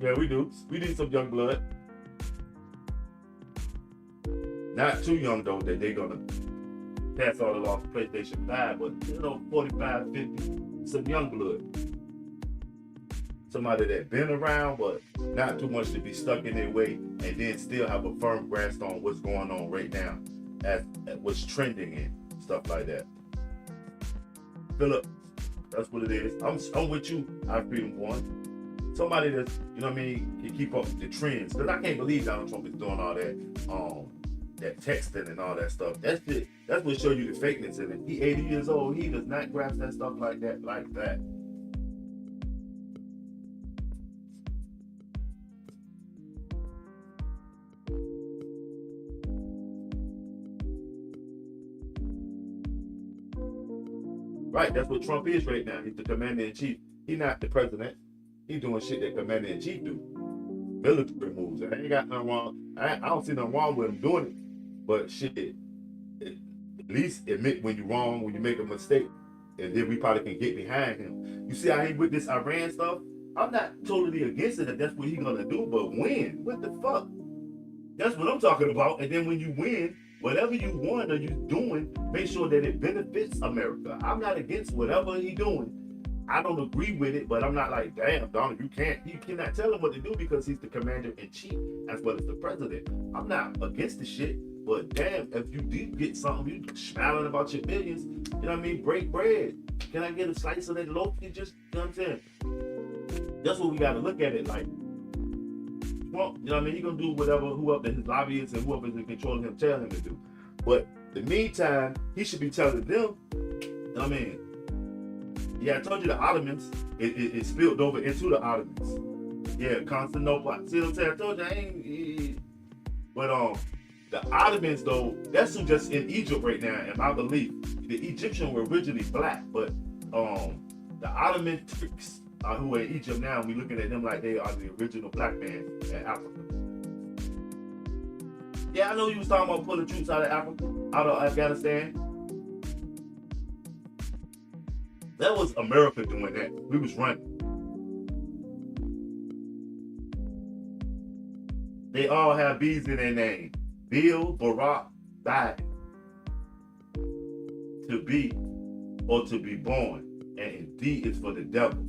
Yeah, we do. We need some young blood. Not too young, though, that they're going to pass all the laws to PlayStation 5, but, 45, 50, some young blood. Somebody that been around, but not too much to be stuck in their way, and then still have a firm grasp on what's going on right now, as what's trending and stuff like that. Philip, that's what it is. I'm with you, I Freedom One. Somebody that's, you know what I mean, can keep up with the trends. Because I can't believe Donald Trump is doing all that texting and all that stuff. That's what show you the fakeness in it. He 80 years old. He does not grasp that stuff like that. Right, that's what Trump is right now. He's the commander-in-chief. He's not the president. He's doing shit that commander-in-chief do. Military moves. I ain't got nothing wrong. I don't see nothing wrong with him doing it. But shit, at least admit when you're wrong, when you make a mistake. And then we probably can get behind him. You see how he with this Iran stuff? I'm not totally against it if that's what he's gonna do, but win. What the fuck? That's what I'm talking about. And then when you win, whatever you want or you doing, make sure that it benefits America. I'm not against whatever he's doing. I don't agree with it, but I'm not like, damn, Donald, you cannot tell him what to do because he's the commander-in-chief as well as the president. I'm not against the shit, but damn, if you do get something, you smiling about your billions, you know what I mean? Break bread. Can I get a slice of that loaf? You just, you know what I'm saying? That's what we got to look at it like. Well, you know what I mean? He's going to do whoever his lobbyists and whoever's in control of him tell him to do. But in the meantime, he should be telling them, you know what I mean? Yeah, I told you the Ottomans, it spilled over into the Ottomans. Yeah, Constantinople. See what I'm saying? I told you I ain't. But the Ottomans though, that's who just in Egypt right now, in my belief. The Egyptians were originally black, but the Ottoman Turks who are in Egypt now, we looking at them like they are the original black man in Africa. Yeah, I know you was talking about pulling troops out of Africa, out of Afghanistan. That was America doing that. We was running. They all have B's in their name. Bill, Barack, Biden. To be or to be born. And D is for the devil.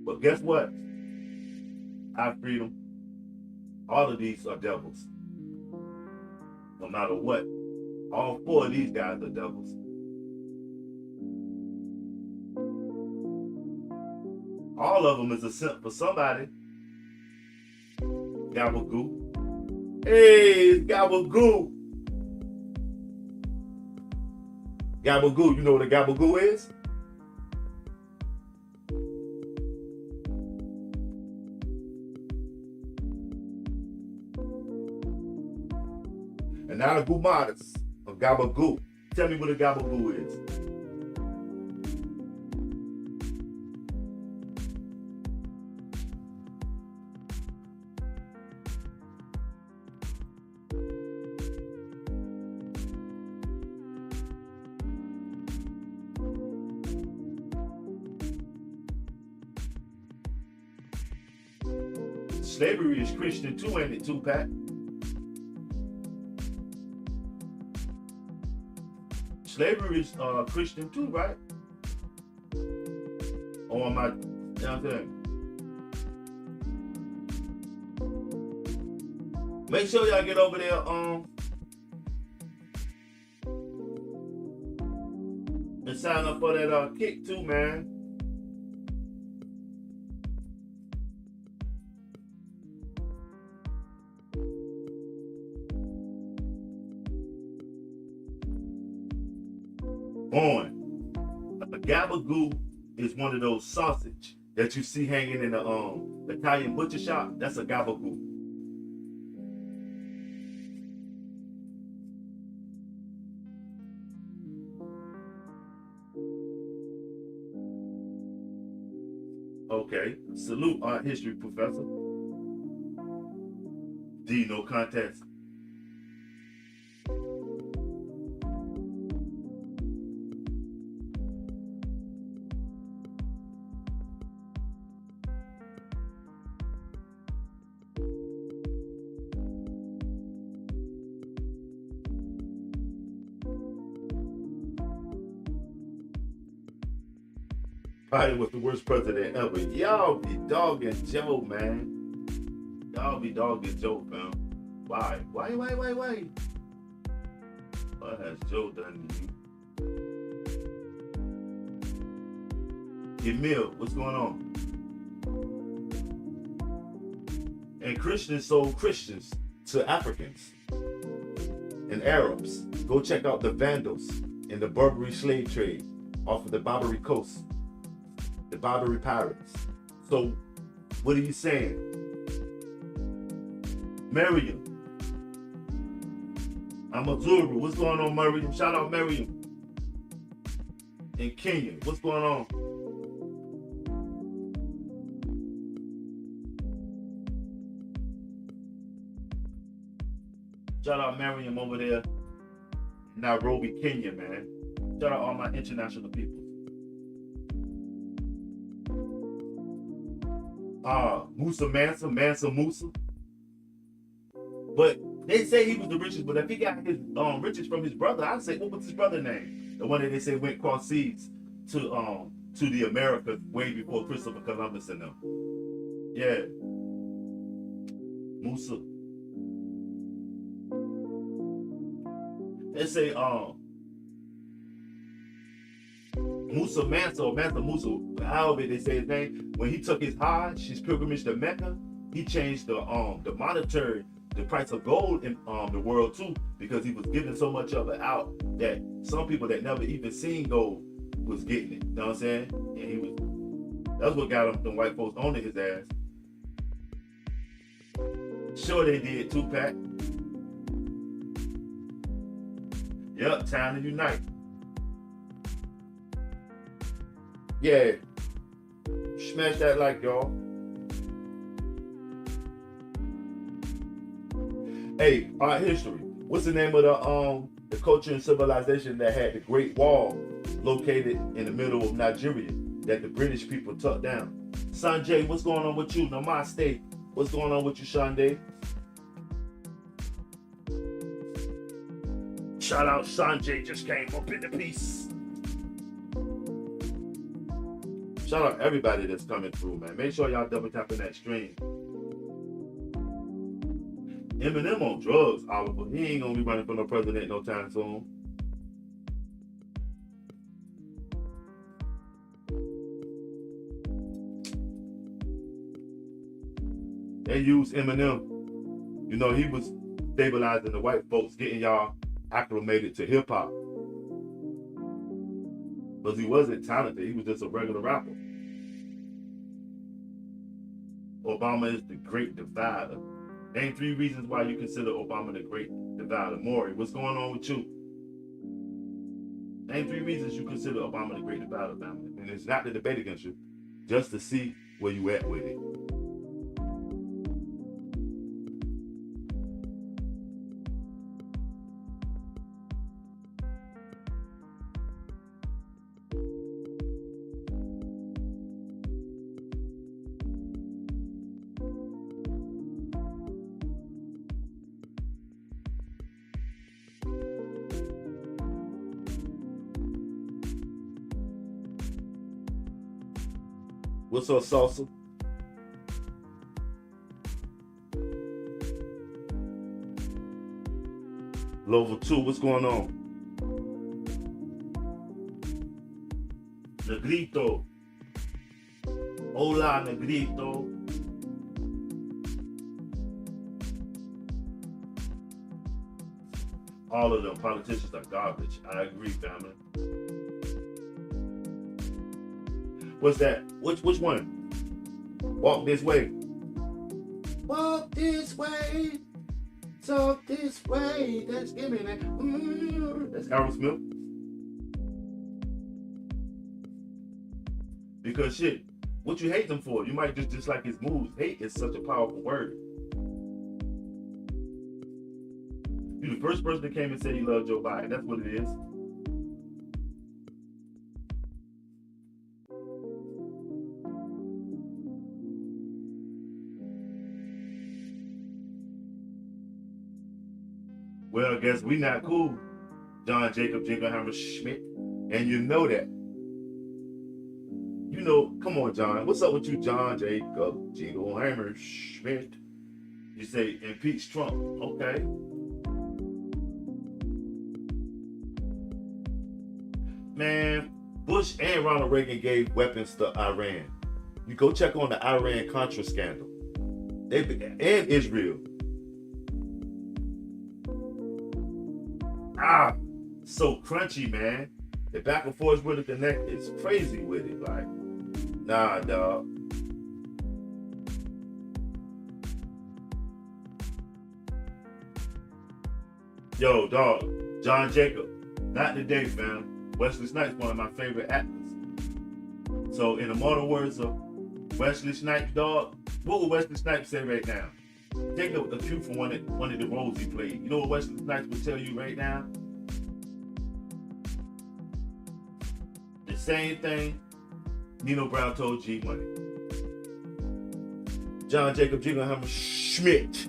But guess what? Our freedom. All of these are devils. No matter what. All four of these guys are devils. All of them is a simp for somebody. Gabagoo. Hey, it's Gabagoo. Gabagoo, you know what a Gabagoo is? And now the Gumadas of Gabagoo. Tell me what a Gabagoo is. Slavery is Christian too, ain't it, Tupac? Slavery is Christian too, right? Or am I, you know what I'm saying? Make sure y'all get over there, and sign up for that kick too, man. On. A Gabagoo is one of those sausage that you see hanging in the Italian butcher shop. That's a Gabagoo. Okay, salute art history professor. D, no contest. Biden was the worst president ever. Y'all be dogging Joe, man. Y'all be dogging Joe, fam. Why? Why? What has Joe done to you? Emil, what's going on? And Christians sold Christians to Africans and Arabs. Go check out the Vandals in the Barbary slave trade off of the Barbary coast, the Barbary pirates. So, what are you saying? Miriam, I'm a Zuru. What's going on, Miriam? Shout out Miriam. In Kenya, what's going on? Shout out Miriam over there in Nairobi, Kenya, man. Shout out all my international people. Mansa Musa. But they say he was the richest, but if he got his riches from his brother, I'd say, what was his brother's name? The one that they say went cross seas to the Americas way before Christopher Columbus and them. Yeah. Musa. They say Mansa Musa, however they say his name, when he took his his pilgrimage to Mecca, he changed the price of gold in the world too, because he was giving so much of it out that some people that never even seen gold was getting it. You know what I'm saying? And that's what got them white folks owning his ass. Sure they did too, Pat. Yep, time to unite. Yeah. Smash that like, y'all. Hey, art history. What's the name of the culture and civilization that had the Great Wall located in the middle of Nigeria that the British people took down? Sanjay, what's going on with you? Namaste. What's going on with you, Sanjay? Shout out Sanjay, just came up in the piece. Shout out everybody that's coming through, man. Make sure y'all double tapping that stream. Eminem on drugs, Oliver. He ain't gonna be running for no president no time soon. They use Eminem. You know, he was stabilizing the white folks, getting y'all acclimated to hip hop. Because he wasn't talented, he was just a regular rapper. Obama is the great divider. Name 3 reasons why you consider Obama the great divider. Maury, what's going on with you? Name 3 reasons you consider Obama the great divider, family. And it's not to debate against you, just to see where you at with it. What's up, Salsa? Level 2, what's going on? Negrito. Hola, Negrito. All of them politicians are garbage. I agree, family. What's that? Which one? Walk this way. Walk this way. Talk this way. That's give me that. That's Aerosmith. Because shit, what you hate them for? You might just dislike his moves. Hate is such a powerful word. You the first person that came and said he loved Joe Biden. That's what it is. Well, I guess we not cool, John Jacob Jingleheimer Schmidt, and you know that. You you know, come on, John. What's up with you, John Jacob Jingleheimer Schmidt? You say impeach Trump. Okay. Man, Bush and Ronald Reagan gave weapons to Iran. You go check on the Iran-Contra scandal. And Israel. So crunchy, man. The back and forth with the neck is crazy with it. Like, nah, dog. Yo, dog. John Jacob. Not today, fam. Wesley Snipes, one of my favorite actors. So, in the mortal words of Wesley Snipes, dog, what would Wesley Snipes say right now? Take a cue from one of the roles he played. You know what Wesley Snipes would tell you right now? The same thing Nino Brown told G Money. John Jacob Jingleheimer Schmidt.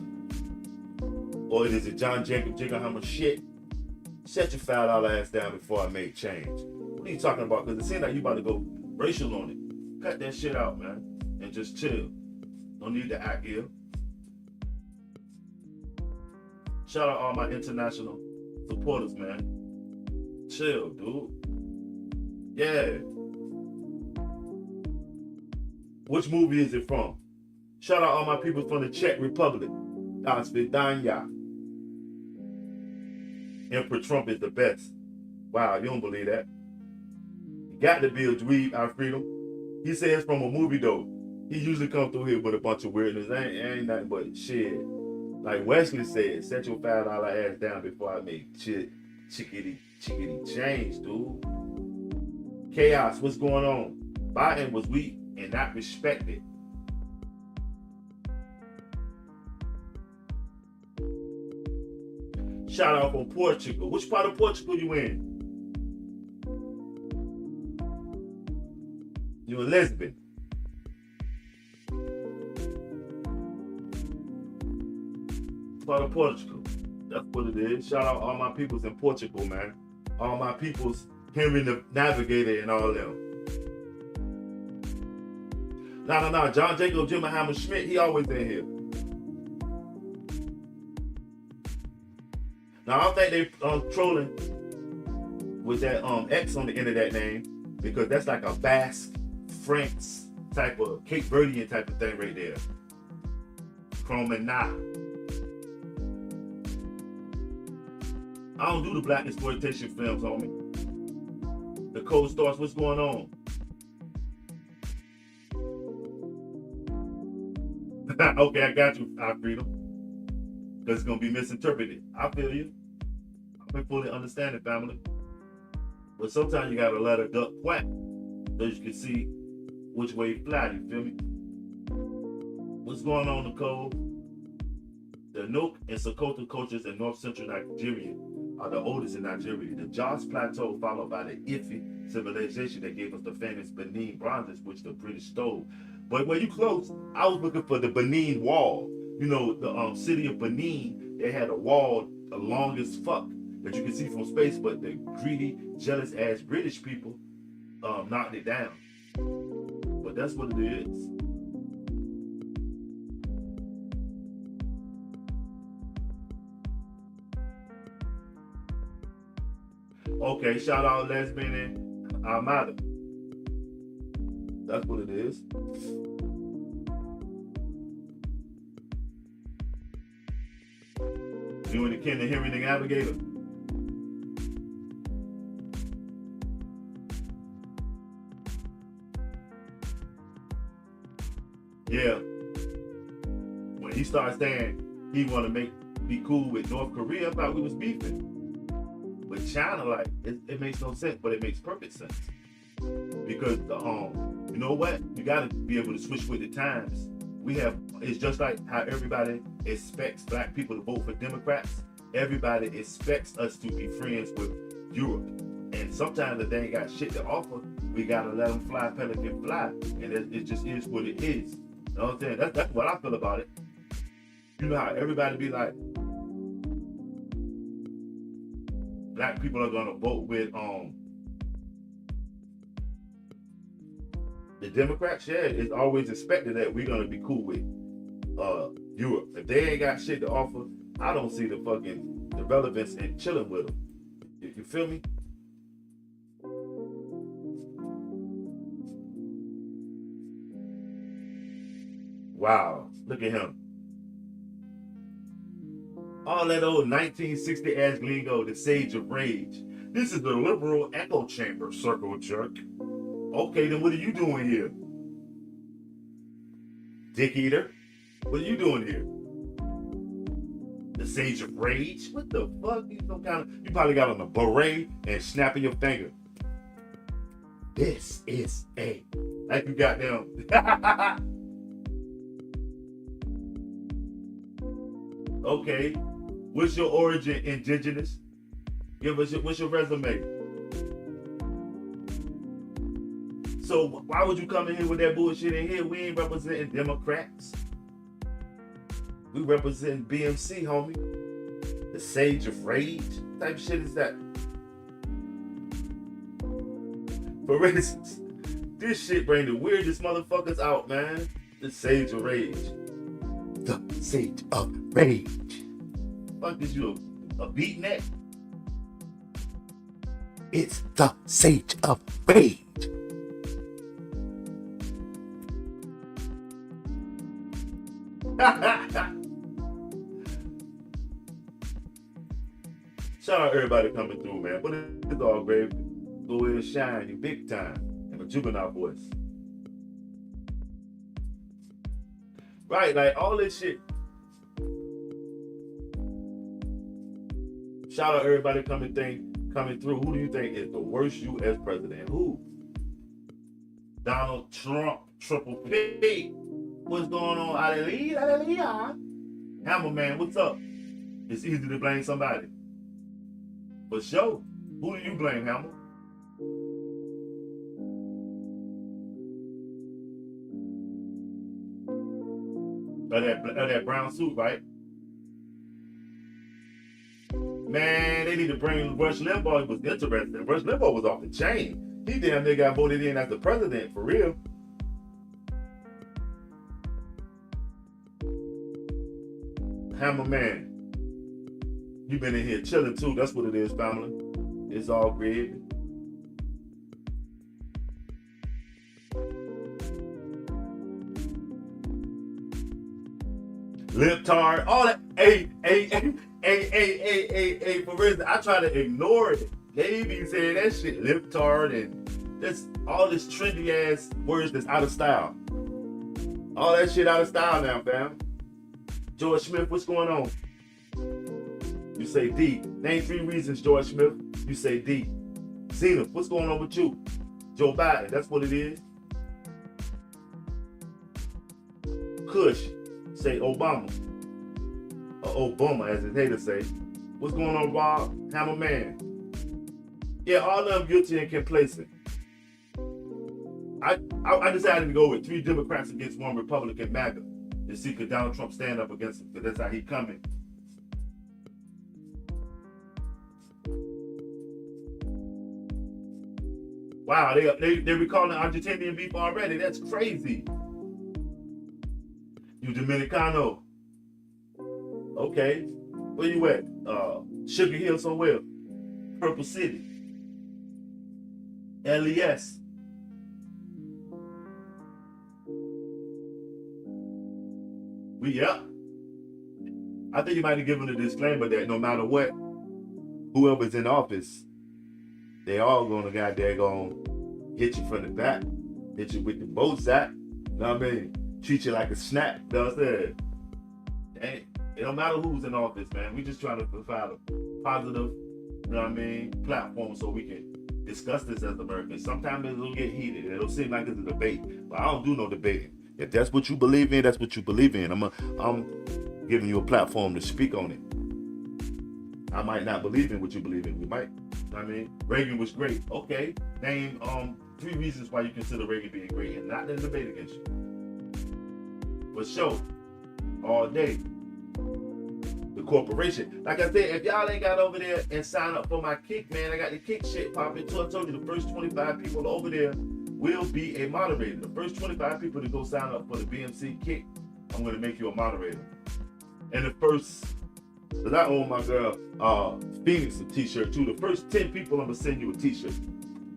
Or is it John Jacob Jingleheimer shit? Shut your $5 ass down before I make change. What are you talking about? Because it seems like you about to go racial on it. Cut that shit out, man. And just chill. Don't need to act ill. Shout out all my international supporters, man. Chill, dude. Yeah. Which movie is it from? Shout out all my people from the Czech Republic. Das Vidanya. Emperor Trump is the best. Wow, you don't believe that? You got to be a dweeb, our freedom. He says from a movie though. He usually come through here with a bunch of weirdness. Ain't nothing but shit. Like Wesley said, set your $5 ass down before I make chickity change, dude. Chaos, what's going on? Biden was weak and not respected. Shout out from Portugal. Which part of Portugal you in? You a lesbian. Part of Portugal. That's what it is. Shout out all my peoples in Portugal, man. All my peoples, Henry the Navigator and all them. No. John Jacob Jingleheimer Schmidt, he always in here. Now, I don't think they trolling with that X on the end of that name, because that's like a Basque, Franks type of, Cape Verdean type of thing right there. Cromana. I don't do the black exploitation films, homie. The Cold Stars, what's going on? Okay, I got you, our freedom. Because it's going to be misinterpreted. I feel you. I can fully understand it, family. But sometimes you got to let a duck quack so you can see which way it fly, you feel me? What's going on, Nicole? The Nook and Sokoto cultures in north central Nigeria are the oldest in Nigeria. The Jos Plateau, followed by the Ife civilization that gave us the famous Benin bronzes, which the British stole. But when you close, I was looking for the Benin Wall. You know, the city of Benin, they had a wall, the longest fuck, that you can see from space, but the greedy, jealous-ass British people knocked it down. But that's what it is. Okay, shout out Lesbian and Armada. That's what it is. You and the Ken and Henry the Navigator. Yeah. When he started saying he want to be cool with North Korea, I thought we was beefing. But China, like, it makes no sense, but it makes perfect sense. Because you know what? You gotta be able to switch with the times. It's just like how everybody expects black people to vote for Democrats. Everybody expects us to be friends with Europe. And sometimes if they ain't got shit to offer, we gotta let them fly, pelican fly. And it just is what it is. You know what I'm saying? That's what I feel about it. You know how everybody be like, black people are gonna vote with The Democrats, yeah, it's always expected that we're gonna be cool with Europe. If they ain't got shit to offer, I don't see the relevance in chilling with them. You feel me? Wow, look at him. All that old 1960 ass lingo, the sage of rage. This is the liberal echo chamber, circle jerk. Okay, then what are you doing here? Dick eater, what are you doing here? The sage of rage? What the fuck? You probably got on a beret and snapping your finger. This is a, like you got them. Okay, what's your origin, indigenous? Give us what's your resume? So why would you come in here with that bullshit in here? We ain't representing Democrats. We represent BMC, homie. The sage of rage? What type of shit is that? For instance, this shit bring the weirdest motherfuckers out, man. The sage of rage. The sage of rage. Fuck is you a beatnik? It's the sage of rage. Shout out everybody coming through, man. But it's all great. Go ahead and shine, you big time. In a juvenile voice. Right, like all this shit. Shout out everybody coming through. Who do you think is the worst U.S. president? Who? Donald Trump, Triple P. What's going on? Hallelujah. Hammerman, what's up? It's easy to blame somebody. For sure. Who do you blame, Hammer? Of that brown suit, right? Man, they need to bring Rush Limbaugh. It was interesting. Rush Limbaugh was off the chain. He damn near got voted in as the president, for real. Hammer man, you been in here chilling too. That's what it is, family. It's all gravy. Liptard, all that. Hey, for instance, I try to ignore it. They be saying that shit, liptard, and that's all this trendy ass words that's out of style. All that shit out of style now, fam. George Smith, what's going on? You say D. Name 3 reasons, George Smith. You say D. Zena, what's going on with you? Joe Biden, that's what it is. Kush, say Obama. Or Obama, as his haters say. What's going on, Rob? Hammerman. Yeah, all of them guilty and complacent. I decided to go with 3 Democrats against 1 Republican MAGA. To see could Donald Trump stand up against him, because that's how he coming. Wow, they recalling Argentinian beef already. That's crazy. You Dominicano. Okay. Where you at? Sugar Hill somewhere. Purple City. LES. Yeah. I think you might have given a disclaimer that no matter what, whoever's in office, they all gonna hit you from the back, hit you with the both side. You know what I mean? Treat you like a snack. You know what I'm saying? It don't matter who's in office, man. We just trying to provide a positive, you know what I mean, platform so we can discuss this as Americans. Sometimes it'll get heated. It'll seem like it's a debate, but I don't do no debating. If that's what you believe in, that's what you believe in. I'm giving you a platform to speak on it. I might not believe in what you believe in. We might. You know what I mean? Reagan was great. Okay. Name 3 reasons why you consider Reagan being great and not in a debate against you. For sure. All day. The corporation. Like I said, if y'all ain't got over there and sign up for my kick, man, I got the kick shit popping too. I told you the first 25 people over there will be a moderator. The first 25 people to go sign up for the BMC kick, I'm going to make you a moderator. And the first, because I owe my girl Phoenix a t-shirt too. The first 10 people, I'm going to send you a t-shirt.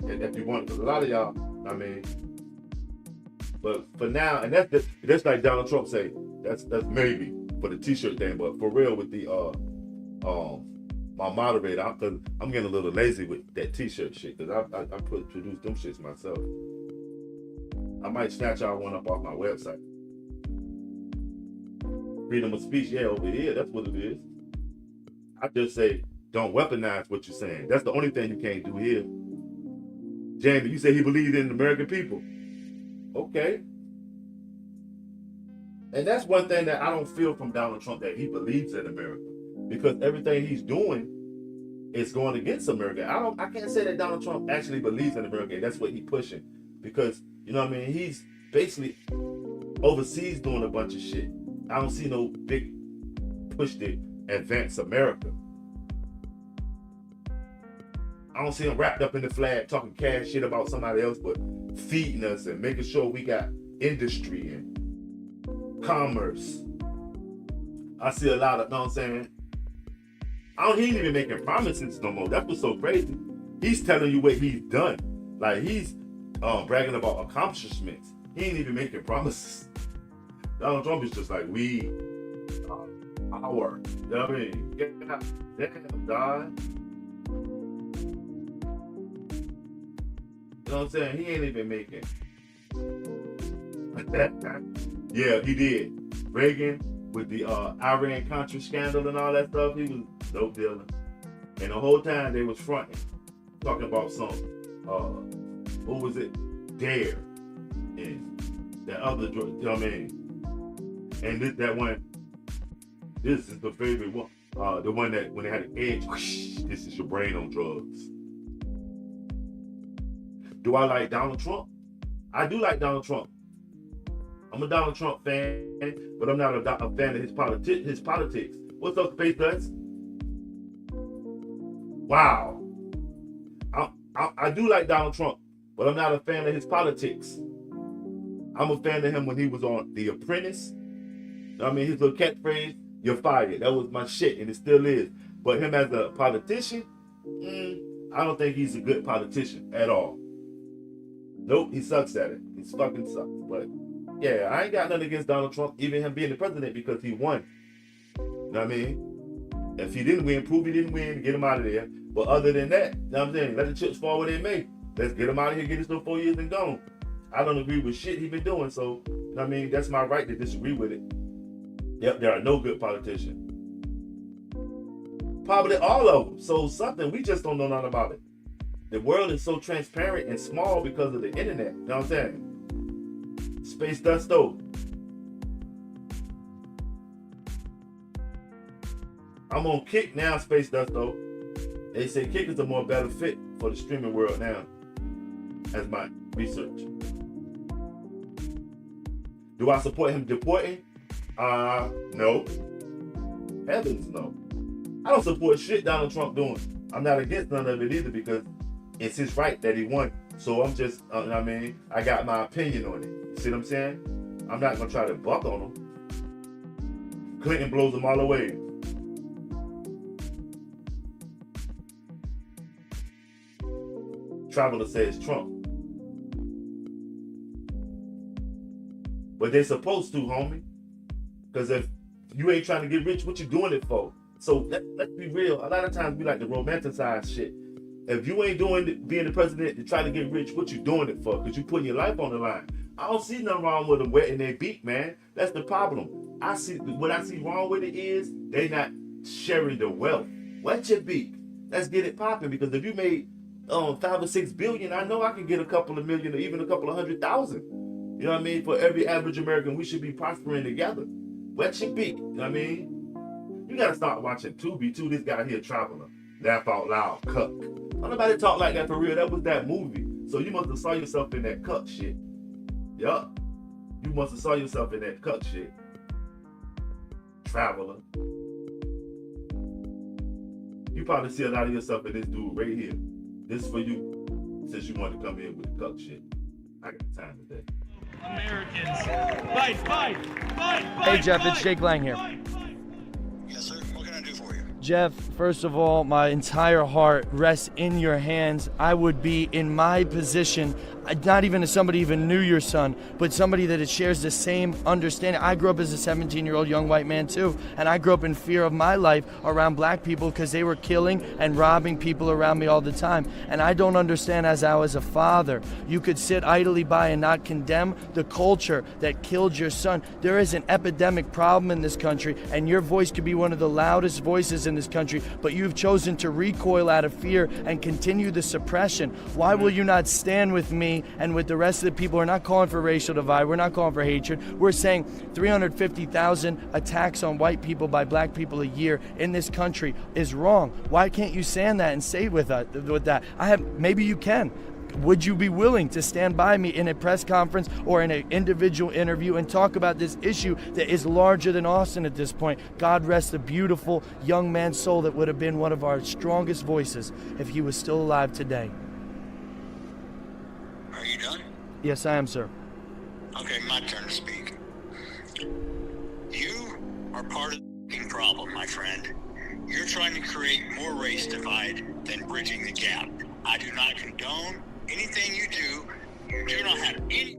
If you want, because a lot of y'all, I mean, but for now, and that's like Donald Trump say, that's maybe for the t-shirt thing, but for real with the my moderator, I'm getting a little lazy with that t-shirt shit, because I produced them shits myself. I might snatch y'all one up off my website. Freedom of speech, yeah, over here, that's what it is. I just say, don't weaponize what you're saying. That's the only thing you can't do here. Jamie, you say he believes in the American people. Okay. And that's one thing that I don't feel from Donald Trump, that he believes in America. Because everything he's doing is going against America. I can't say that Donald Trump actually believes in America, and that's what he's pushing. Because, you know what I mean, he's basically overseas doing a bunch of shit. I don't see no big push to advance America. I don't see him wrapped up in the flag talking cash shit about somebody else, but feeding us and making sure we got industry and commerce. I see a lot of, you know what I'm saying? He ain't even making promises no more. That's what's so crazy. He's telling you what he's done. Like, he's bragging about accomplishments. He ain't even making promises. Donald Trump is just like, we, our, you know what I mean? Yeah, damn, God. You know what I'm saying? He ain't even making. Yeah, he did. Reagan with the Iran-Contra scandal and all that stuff, he was dope dealing. And the whole time they was fronting, talking about some, what was it? Dare. And that other drug, you know what I mean? And that one, this is the favorite one. The one that when they had an edge, whoosh, this is your brain on drugs. Do I like Donald Trump? I do like Donald Trump. I'm a Donald Trump fan, but I'm not a fan of his politics. What's up, Space Dust? Wow. I do like Donald Trump, but I'm not a fan of his politics. I'm a fan of him when he was on The Apprentice. I mean, his little catchphrase, "You're fired." That was my shit, and it still is. But him as a politician, I don't think he's a good politician at all. Nope, he sucks at it. He fucking sucks. But yeah, I ain't got nothing against Donald Trump, even him being the president, because he won. You know what I mean? If he didn't win, prove he didn't win, get him out of there. But other than that, you know what I'm saying? Let the chips fall where they may. Let's get him out of here, get his little 4 years and gone. I don't agree with shit he been doing, so, you know what I mean? That's my right to disagree with it. Yep, there are no good politicians. Probably all of them. So something, we just don't know nothing about it. The world is so transparent and small because of the internet. You know what I'm saying? Space Dust though. I'm on Kick now, Space Dust though. They say Kick is a more better fit for the streaming world now. As my research. Do I support him deporting? No. Heavens no. I don't support shit Donald Trump doing. I'm not against none of it either because it's his right that he won. So I'm just, I mean, I got my opinion on it. See what I'm saying? I'm not going to try to buck on him. Clinton blows them all away. Traveler says Trump. But they're supposed to, homie. Because if you ain't trying to get rich, what you doing it for? So let's be real. A lot of times we like to romanticize shit. If you ain't being the president to try to get rich, what you doing it for? Because you putting your life on the line. I don't see nothing wrong with them wetting their beak, man. That's the problem. What I see wrong with it is they not sharing the wealth. Wet your beak. Let's get it popping. Because if you made 5 or 6 billion, I know I can get a couple of million or even a couple of 100,000. You know what I mean? For every average American, we should be prospering together. Wet your beak. You know what I mean? You gotta start watching Tubi too. This guy here, Traveler, laugh out loud, cuck. Don't nobody talk like that for real. That was that movie. So you must have saw yourself in that cuck shit. Yup. You must have saw yourself in that cuck shit. Traveler. You probably see a lot of yourself in this dude right here. This is for you, since you want to come in with the cuck shit. I got time today. Americans, fight. Hey Jeff, it's Jake Lang here. Yes, sir. What can I do for you? Jeff, first of all, my entire heart rests in your hands. I would be in my position, not even as somebody even knew your son, but somebody that shares the same understanding. I grew up as a 17-year-old young white man too, and I grew up in fear of my life around black people because they were killing and robbing people around me all the time. And I don't understand, as I was a father, you could sit idly by and not condemn the culture that killed your son. There is an epidemic problem in this country, and your voice could be one of the loudest voices in this country, but you've chosen to recoil out of fear and continue the suppression. Why will you not stand with me and with the rest of the people? We're not calling for racial divide. We're not calling for hatred. We're saying 350,000 attacks on white people by black people a year in this country is wrong. Why can't you stand that and say with that? Maybe you can. Would you be willing to stand by me in a press conference or in an individual interview and talk about this issue that is larger than Austin at this point? God rest the beautiful young man's soul that would have been one of our strongest voices if he was still alive today. Are you done? Yes, I am, sir. Okay, my turn to speak. You are part of the problem, my friend. You're trying to create more race divide than bridging the gap. I do not condone anything you do. You do not have any...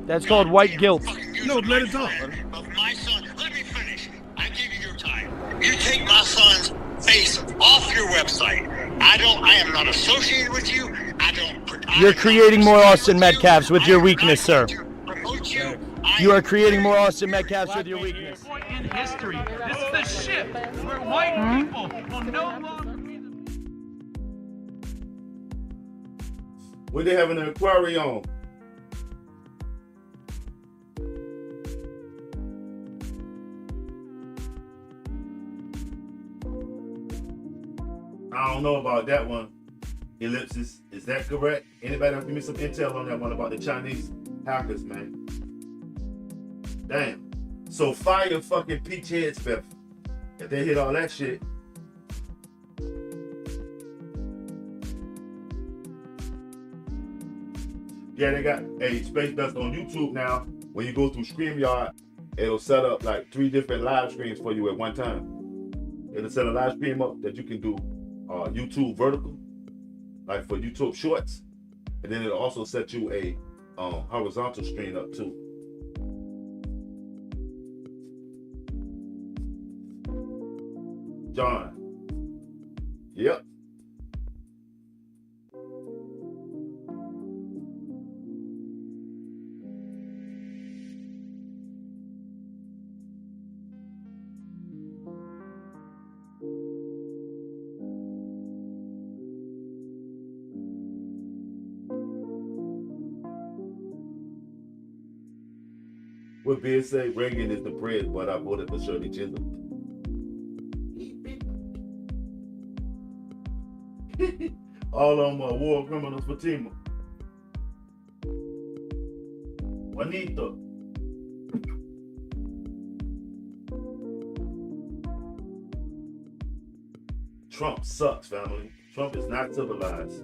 That's called white guilt. No, let it talk. Of my son. Let me finish. I gave you your time. You take my son's face off your website. I am not associated with you. You're creating more Austin Metcalfs with your weakness, sir. You are creating more Austin Metcalfs with your weakness. Point in history. This is the shift where white people will no longer be the... What they having an inquiry on? I don't know about that one. Ellipsis, is that correct? Anybody else give me some intel on that one about the Chinese hackers, man? Damn. So fire fucking peach heads, Beth. If they hit all that shit. Yeah, they got a Space Dust on YouTube now. When you go through StreamYard, it'll set up like 3 different live streams for you at one time. It'll set a live stream up that you can do YouTube vertical, like for YouTube Shorts, and then it'll also set you a horizontal stream up too. John. Yep. What Beard say? Reagan is the bread, but I voted for Shirley Chisholm. All of them are war criminals for Tima. Juanito. Trump sucks, family. Trump is not civilized.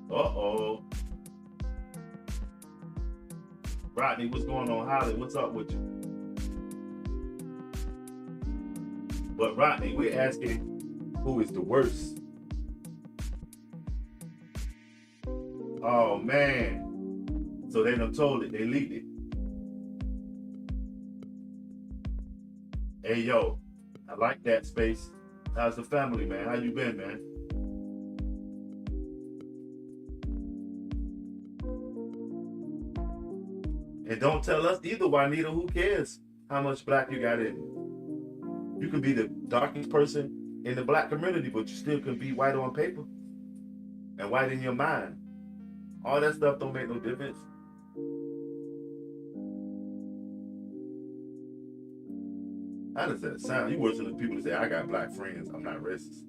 Uh-oh. Rodney, what's going on, Holly? What's up with you? But Rodney, we're asking who is the worst. Oh man. So they done told it, they leaked it. Hey yo, I like that Space. How's the family, man? How you been, man? And don't tell us either, Juanita, who cares how much black you got in you. You can be the darkest person in the black community, but you still can be white on paper and white in your mind. All that stuff don't make no difference. How does that sound? You worse than the people that say, I got black friends, I'm not racist.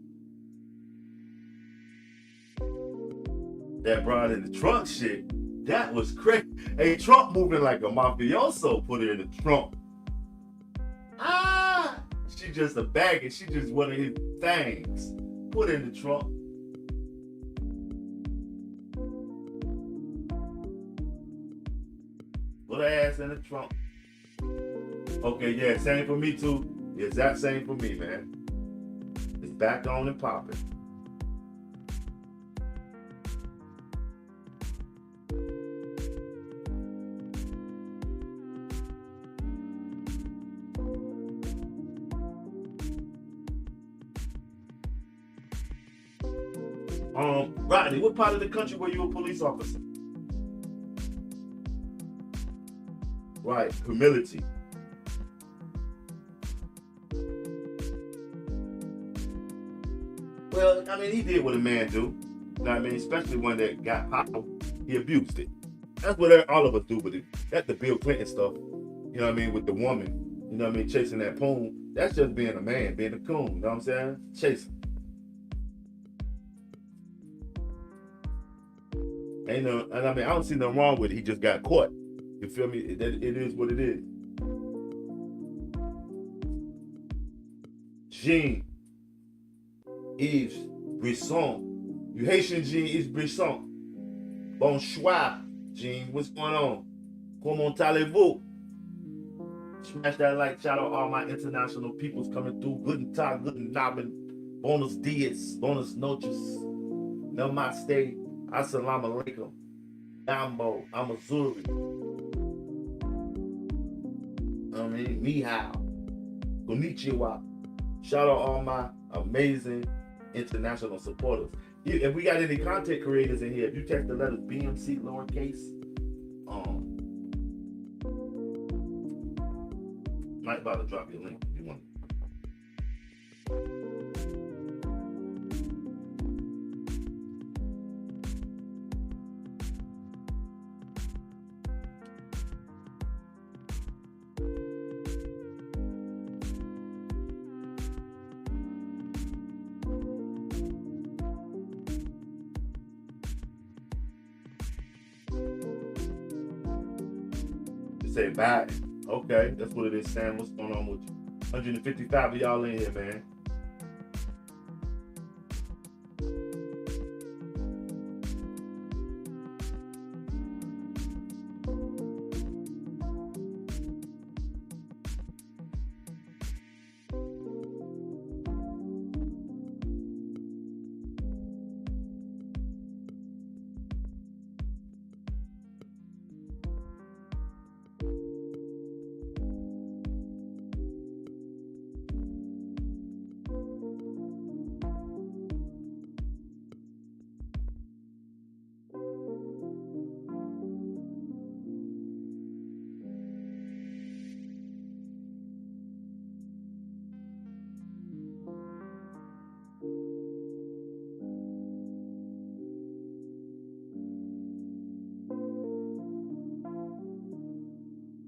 That brought in the trunk shit, that was crazy. Hey, Trump moving like a mafioso, put her in the trunk. Ah! She just a baggage, she just one of his things. Put her in the trunk. Put her ass in the trunk. Okay, yeah, same for me too. It's that same for me, man. It's back on and popping. Rodney, what part of the country were you a police officer? Right, humility. Well, I mean, he did what a man do. You know what I mean? Especially when that got power, he abused it. That's what all of us do with it. That's the Bill Clinton stuff. You know what I mean? With the woman, you know what I mean? Chasing that poem. That's just being a man, being a coon. You know what I'm saying? Chasing. Ain't no, and I mean, I don't see nothing wrong with it. He just got caught. You feel me? It is what it is. Jean Yves Brisson. You Haitian Jean Yves Brisson. Bonsoir, Jean. What's going on? Comment allez-vous? Smash that like. Shout out all my international peoples coming through. Guten Tag, guten Abend. Buenos dias, buenos noches. Namaste. Assalamu alaikum. Dambo, Amazuri. I mean, ni hao. Konnichiwa. Shout out all my amazing international supporters. If we got any content creators in here, if you text the letters BMC lowercase, might about to drop your link if you want. Say bye. Okay, that's what it is, Sam. What's going on with you? 155 of y'all in here, man.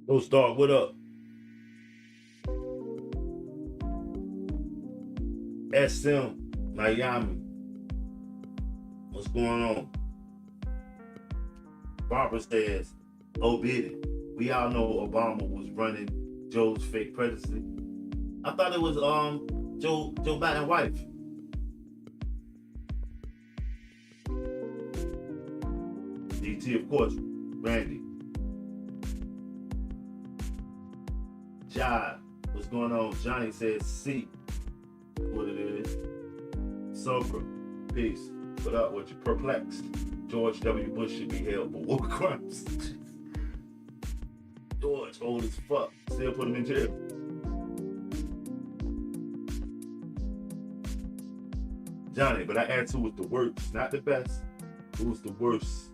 Go Star, what up? SM, Miami. What's going on? Barbara says, Obidi. We all know Obama was running Joe's fake presidency. I thought it was Joe Biden's wife. DT, of course, Randy. Jai, what's going on? Johnny says C. What it is. Sober. Peace. What up? What you perplexed? George W. Bush should be held for war crimes. George, old as fuck. Still put him in jail. Johnny, but I asked who was the worst, not the best. Who was the worst?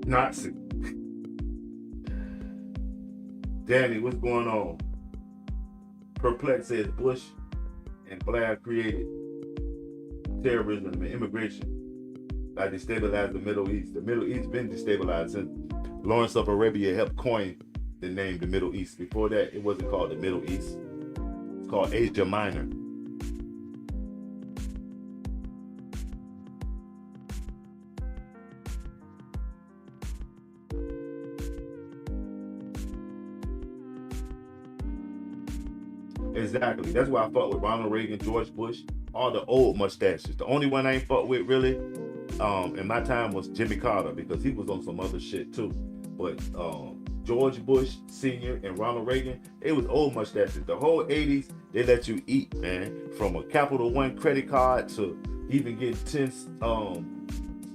Nazi. Danny, what's going on? Perplex says Bush and Blair created terrorism and immigration. I destabilized the Middle East. The Middle East been destabilized since Lawrence of Arabia helped coin the name the Middle East. Before that, it wasn't called the Middle East. It's called Asia Minor. Exactly. That's why I fuck with Ronald Reagan, George Bush, all the old mustaches. The only one I ain't fuck with really in my time was Jimmy Carter, because he was on some other shit too. But George Bush Sr. and Ronald Reagan, it was old mustaches. The whole 80s, they let you eat, man. From a Capital One credit card to even getting 10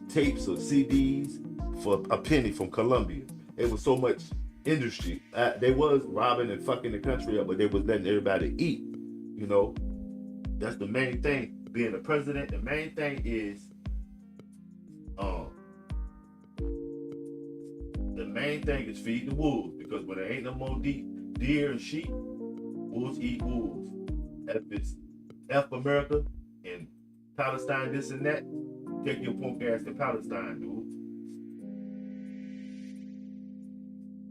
tapes or CDs for a penny from Columbia. It was so much industry. They was robbing and fucking the country up, but they was letting everybody eat. You know, that's the main thing. Being the president, the main thing is feed the wolves, because when there ain't no more deer and sheep, wolves eat wolves. If it's F America and Palestine this and that, take your punk ass to Palestine, dude.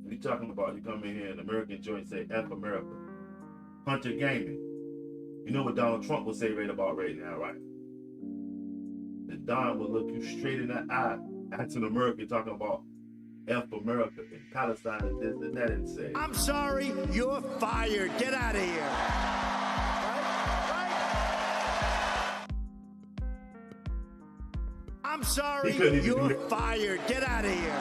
What you talking about? You come in here and American joint say F America. Hunter gaming. You know what Donald Trump will say right about right now, right? The Don will look you straight in the eye as an American talking about F America and Palestine and this and that and say, I'm sorry, you're fired. Get out of here. Right? I'm sorry, you're fired. Get out of here.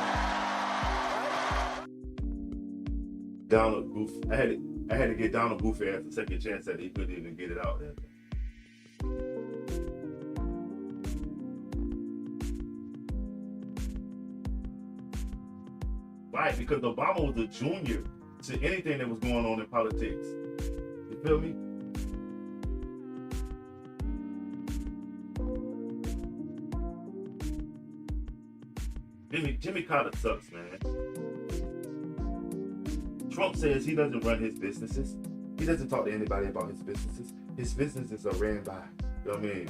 Donald Goof. I had to get Donald Goofy ass a second chance that he couldn't even get it out there. Right, because Obama was a junior to anything that was going on in politics. You feel me? Jimmy Carter sucks, man. Trump says he doesn't run his businesses. He doesn't talk to anybody about his businesses. His businesses are ran by. You know what I mean?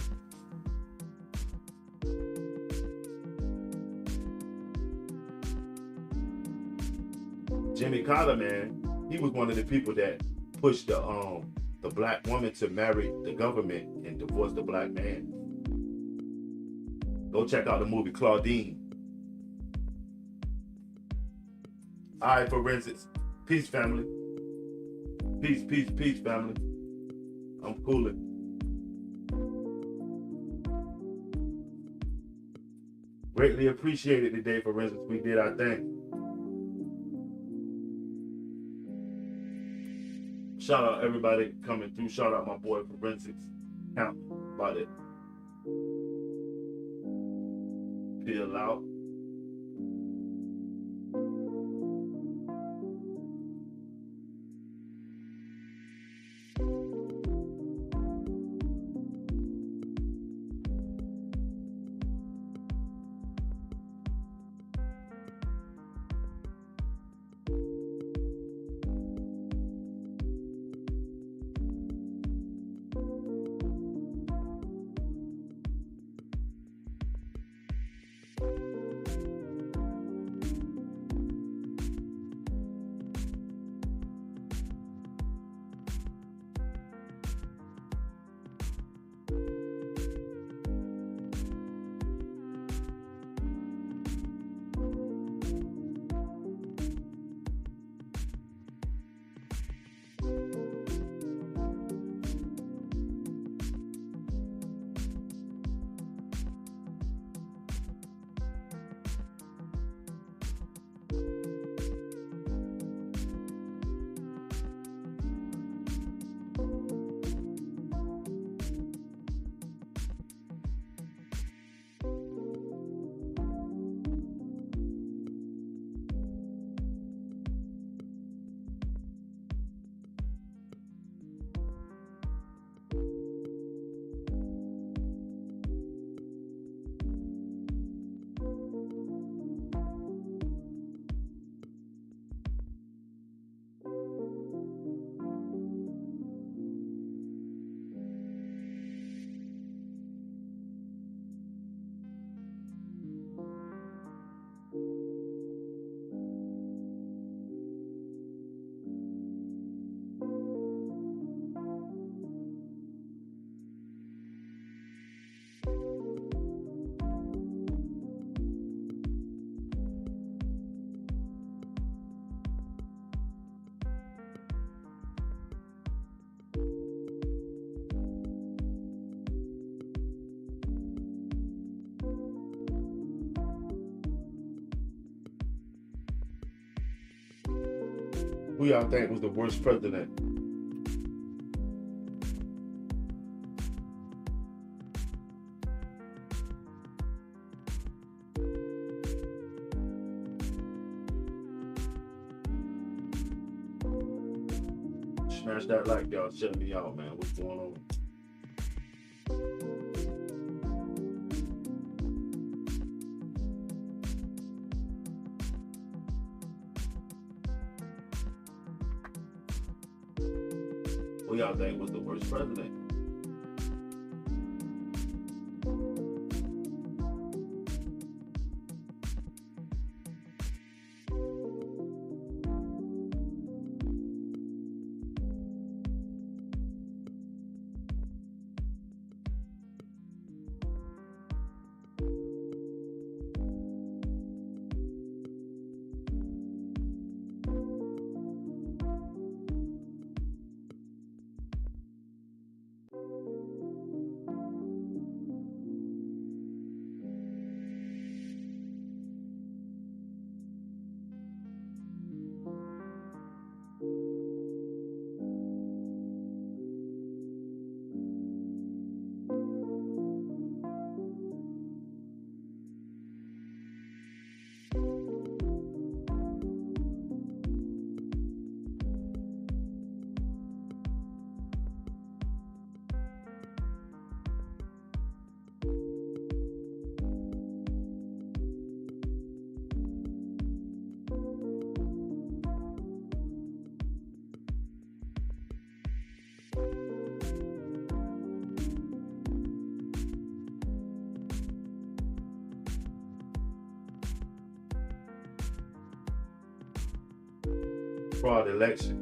Jimmy Carter, man, he was one of the people that pushed the black woman to marry the government and divorce the black man. Go check out the movie Claudine. All right, forensics. Peace, family. Peace, peace, peace, family. I'm cooling. Greatly appreciated today, forensics. We did our thing. Shout out everybody coming through. Shout out my boy Forensics. Count about it. Peel out. Who y'all think was the worst president? Smash that like, y'all. Shut me out, man. What's going on? Who y'all think was the worst president? Fraud election.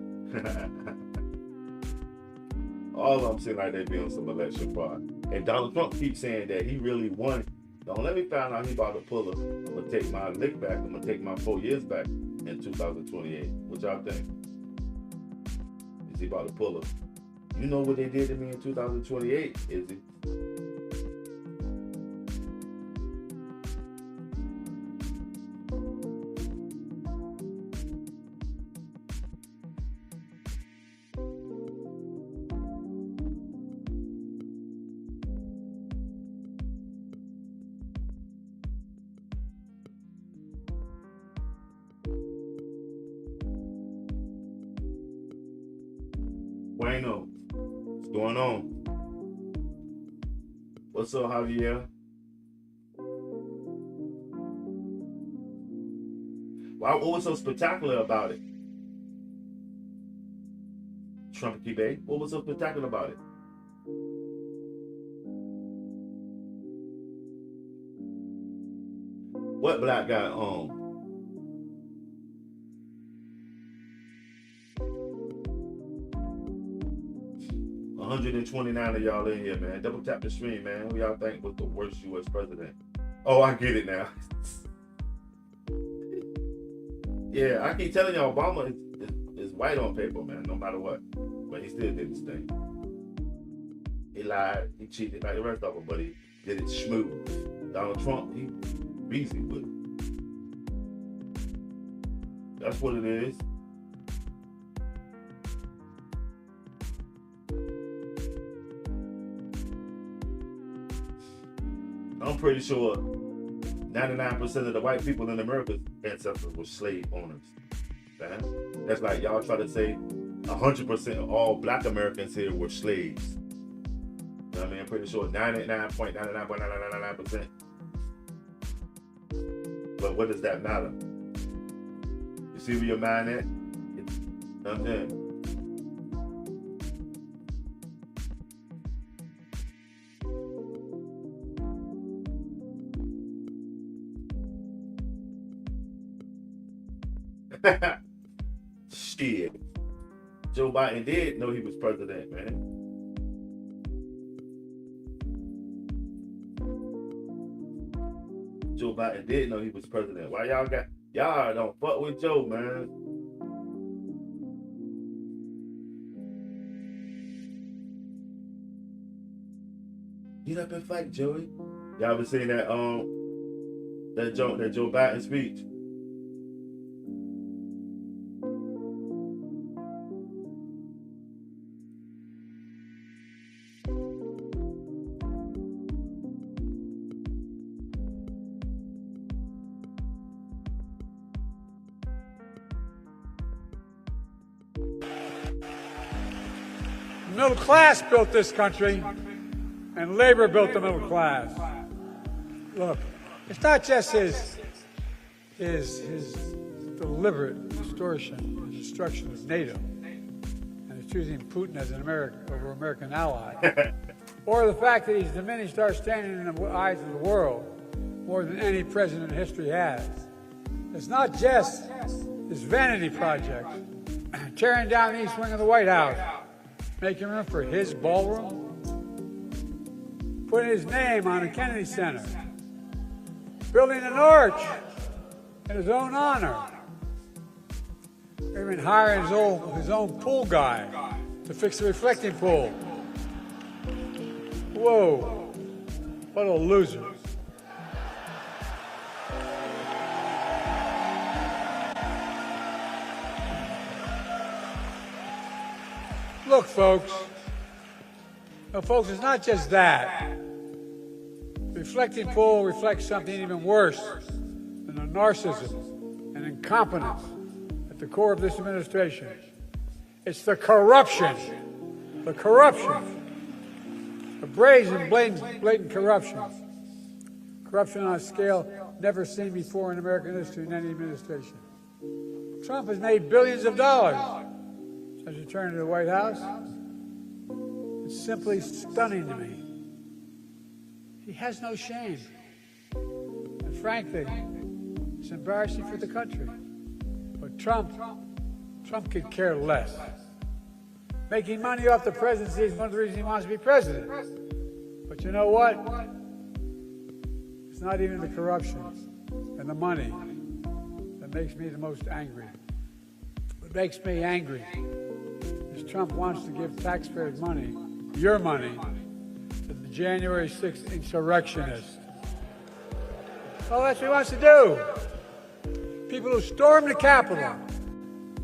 All of them seem like they be on some election fraud. And Donald Trump keeps saying that he really won. Don't let me find out he about to pull us. I'm gonna take my lick back. I'm gonna take my 4 years back in 2028. What y'all think? Is he about to pull us? You know what they did to me in 2028, is he? Bueno, what's going on? What's up, Javier? What was so spectacular about it? Trumpy Bay, what was so spectacular about it? What black guy 129 of y'all in here, man. Double tap the stream, man. Who y'all think was the worst U.S. president? Oh, I get it now. Yeah, I keep telling y'all, Obama is white on paper, man, no matter what. But he still did his thing. He lied, he cheated like the rest of them, but he did it smooth. Donald Trump, he breezy with it. That's what it is. I'm pretty sure 99% of the white people in America's ancestors were slave owners. Man. That's like y'all try to say 100% of all black Americans here were slaves. You know what I mean? I'm pretty sure 99.99.999%. But what does that matter? You see where your mind at? You know what I'm saying? Shit. Joe Biden did know he was president, man. Joe Biden did know he was president. Why y'all don't fuck with Joe, man? Get up and fight, Joey. Y'all been seeing that Joe Biden speech? middle class built this country, and labor built the middle class. Look, it's not just his deliberate distortion and destruction of NATO, and his choosing Putin as an American ally, or the fact that he's diminished our standing in the eyes of the world more than any president in history has. It's not just his vanity project, tearing down the east wing of the White House, making room for his ballroom, putting his name on the Kennedy Center, building an arch in his own honor, even hiring his own pool guy to fix the reflecting pool. Whoa, what a loser. Look, folks. No, folks, it's not just that. The reflecting pool reflects something even worse than the narcissism and incompetence at the core of this administration. It's the corruption. The corruption. The brazen, blatant corruption. Corruption on a scale never seen before in American history in any administration. Trump has made billions of dollars since returning to the White House. It's simply stunning to me. He has no shame. And frankly, it's embarrassing for the country. But Trump could care less. Making money off the presidency is one of the reasons he wants to be president. But you know what? It's not even the corruption and the money that makes me the most angry. What makes me angry is Trump wants to give taxpayers money, your money, to the January 6th insurrectionists. Oh, that's what he wants to do. People who stormed the Capitol,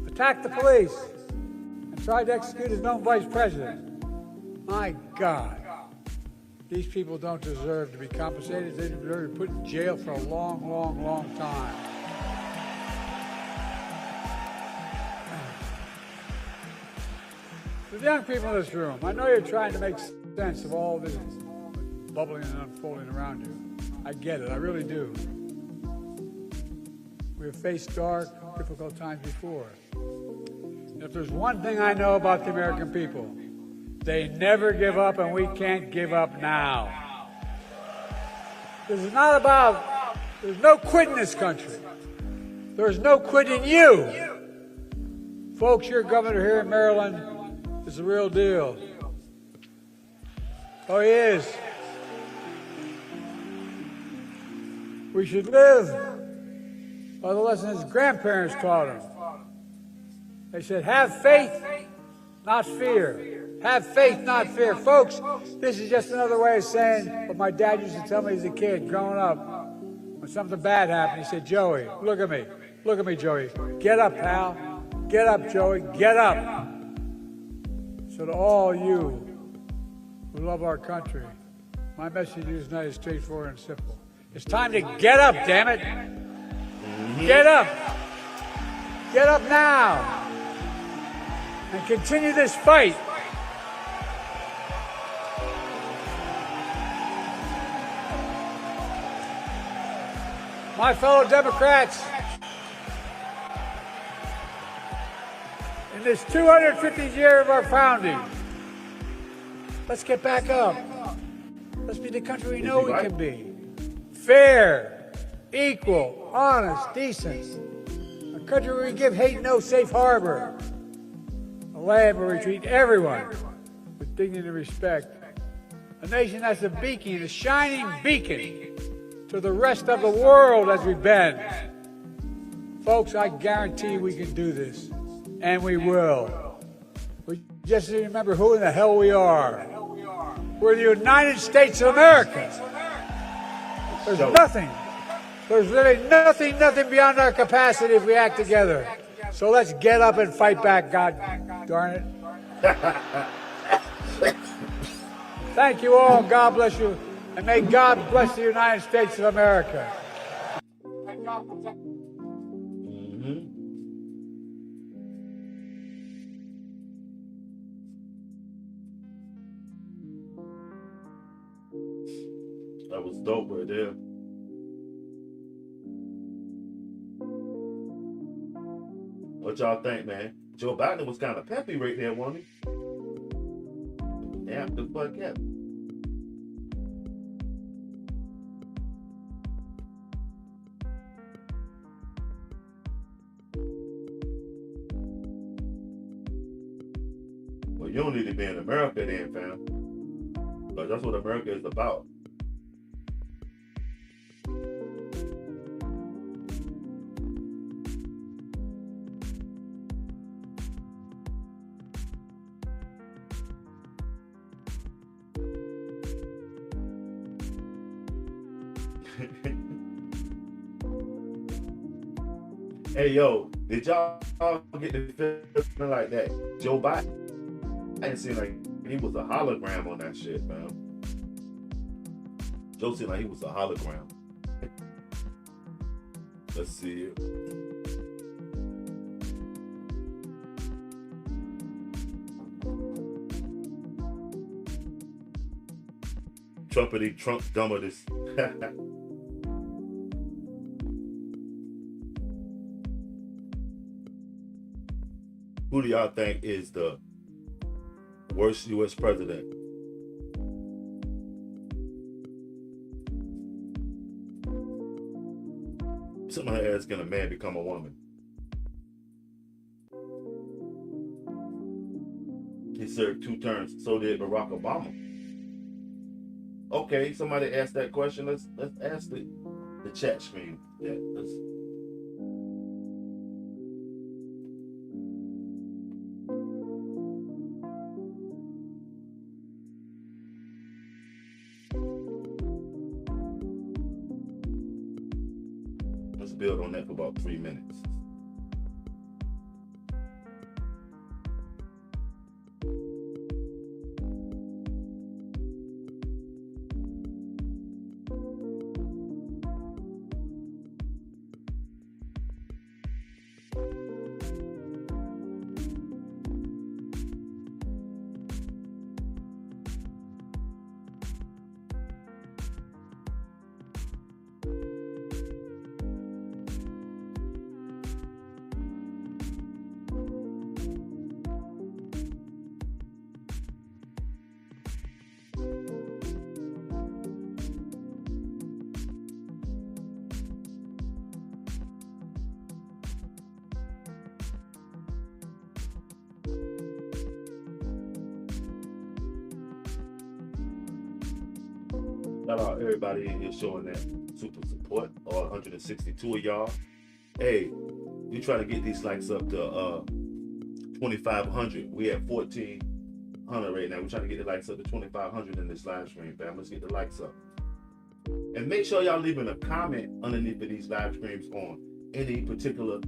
attacked the police, and tried to execute his own vice president. My God. These people don't deserve to be compensated. They deserve to be put in jail for a long, long, long time. To the young people in this room, I know you're trying to make sense of all this bubbling and unfolding around you. I get it, I really do. We have faced dark, difficult times before. And if there's one thing I know about the American people, they never give up, and we can't give up now. This is not about, there's no quit in this country. There's no quit in you. Folks, your governor here in Maryland is the real deal. Oh, he is. We should live by the lesson his grandparents taught him. They said, have faith, not fear. Have faith, not fear. Folks, this is just another way of saying what my dad used to tell me as a kid growing up. When something bad happened, he said, Joey, look at me. Look at me, Joey. Get up, pal. Get up, Joey. Get up. So to all you who love our country, my message to you is nice, straightforward, and simple. It's time to get up, damn it. Get up. Get up now. And continue this fight. My fellow Democrats, in this 250th year of our founding, let's get back up. Let's be the country we know we can be. Fair, equal, honest, decent. A country where we give hate no safe harbor. A land where we treat everyone with dignity and respect. A nation that's a beacon, a shining beacon to the rest of the world as we've been. Folks, I guarantee we can do this, and we will. We just need to remember who in the hell we are. We're the United States of America. There's nothing. There's really nothing beyond our capacity if we act together. So let's get up and fight back, God darn it. Thank you all. God bless you. And may God bless the United States of America. dope right there. What y'all think, man? Joe Biden was kind of peppy right there, wasn't he? Yeah, the fuck yeah. Well, you don't need to be in America then, fam. But that's what America is about. Hey, yo, did y'all get the feeling like that? Joe Biden, I didn't seem like he was a hologram on that shit, man. Joe seemed like he was a hologram. Let's see it. Trumpity Trump dumber this. Who do y'all think is the worst U.S. president? Somebody asked, can a man become a woman? He served 2 terms. So did Barack Obama. Okay, somebody asked that question. Let's ask the chat screen. Yeah, let's build on that for about 3 minutes. Shout out everybody in here showing that super support. All 162 of y'all. Hey, we trying to get these likes up to 2,500. We at 1,400 right now. We're trying to get the likes up to 2,500 in this live stream, fam. Let's get the likes up. And make sure y'all leaving a comment underneath of these live streams on any particular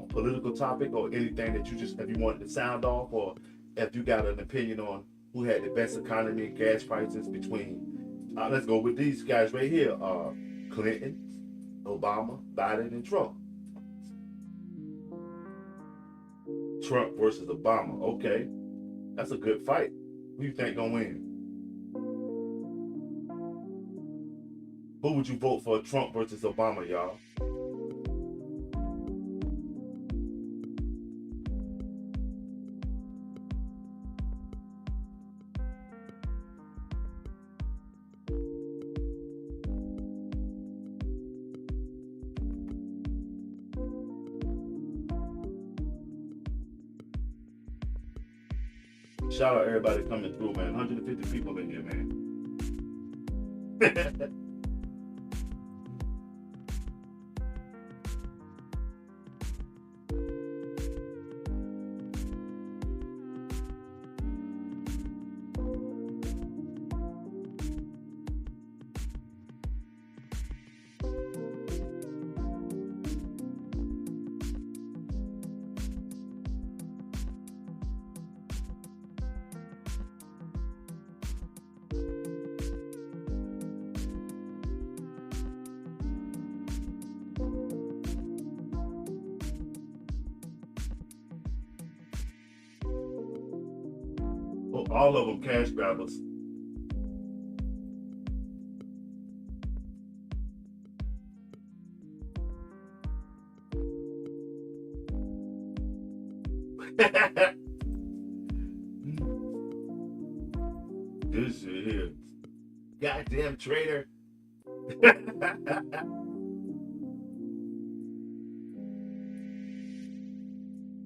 political topic or anything that if you wanted to sound off, or if you got an opinion on who had the best economy, gas prices between. Let's go with these guys right here. Clinton, Obama, Biden, and Trump. Trump versus Obama. Okay. That's a good fight. Who you think gonna win? Who would you vote for, Trump versus Obama, y'all? Shout out everybody coming through, man. 150 people in here, man. All of them cash grabbers. This shit here. Goddamn traitor.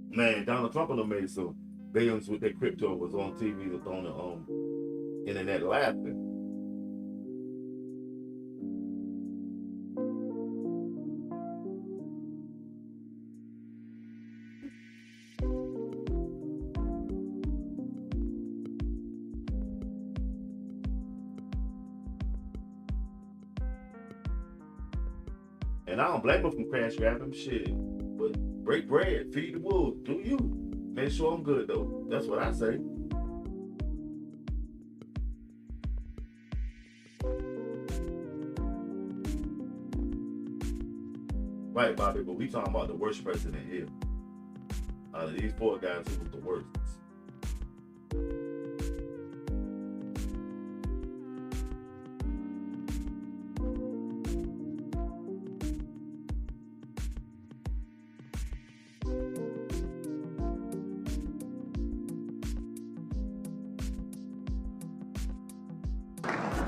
Man, Donald Trump and them made some billions with their crypto, was on TV, was on the internet laughing. And I don't blame them from crash grabbing shit. But break bread, feed the wolves, do you. Make sure I'm good though. That's what I say. Right, Bobby, but we talking about the worst president here. Out of these 4 guys, who was the worst?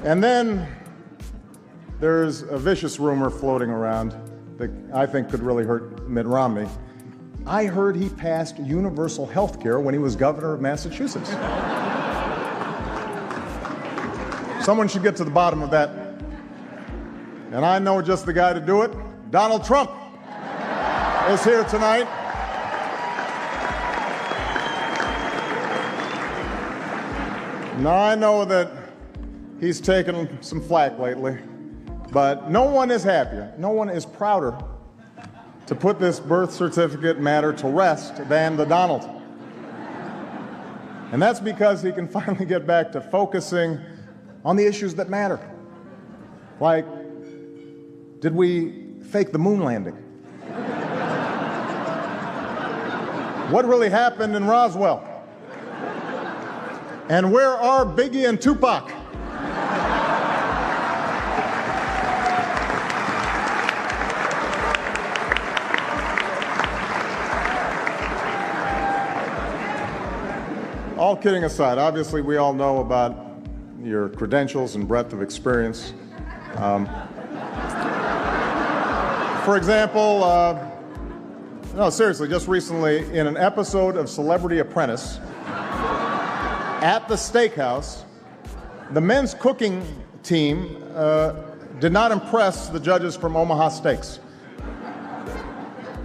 And then there's a vicious rumor floating around that I think could really hurt Mitt Romney. I heard he passed universal health care when he was governor of Massachusetts. Someone should get to the bottom of that. And I know just the guy to do it. Donald Trump is here tonight. Now, I know that he's taken some flack lately, but no one is happier, no one is prouder to put this birth certificate matter to rest than the Donald. And that's because he can finally get back to focusing on the issues that matter. Like, did we fake the moon landing? What really happened in Roswell? And where are Biggie and Tupac? All kidding aside, obviously we all know about your credentials and breadth of experience. For example, no, seriously, just recently in an episode of Celebrity Apprentice at the steakhouse, the men's cooking team did not impress the judges from Omaha Steaks.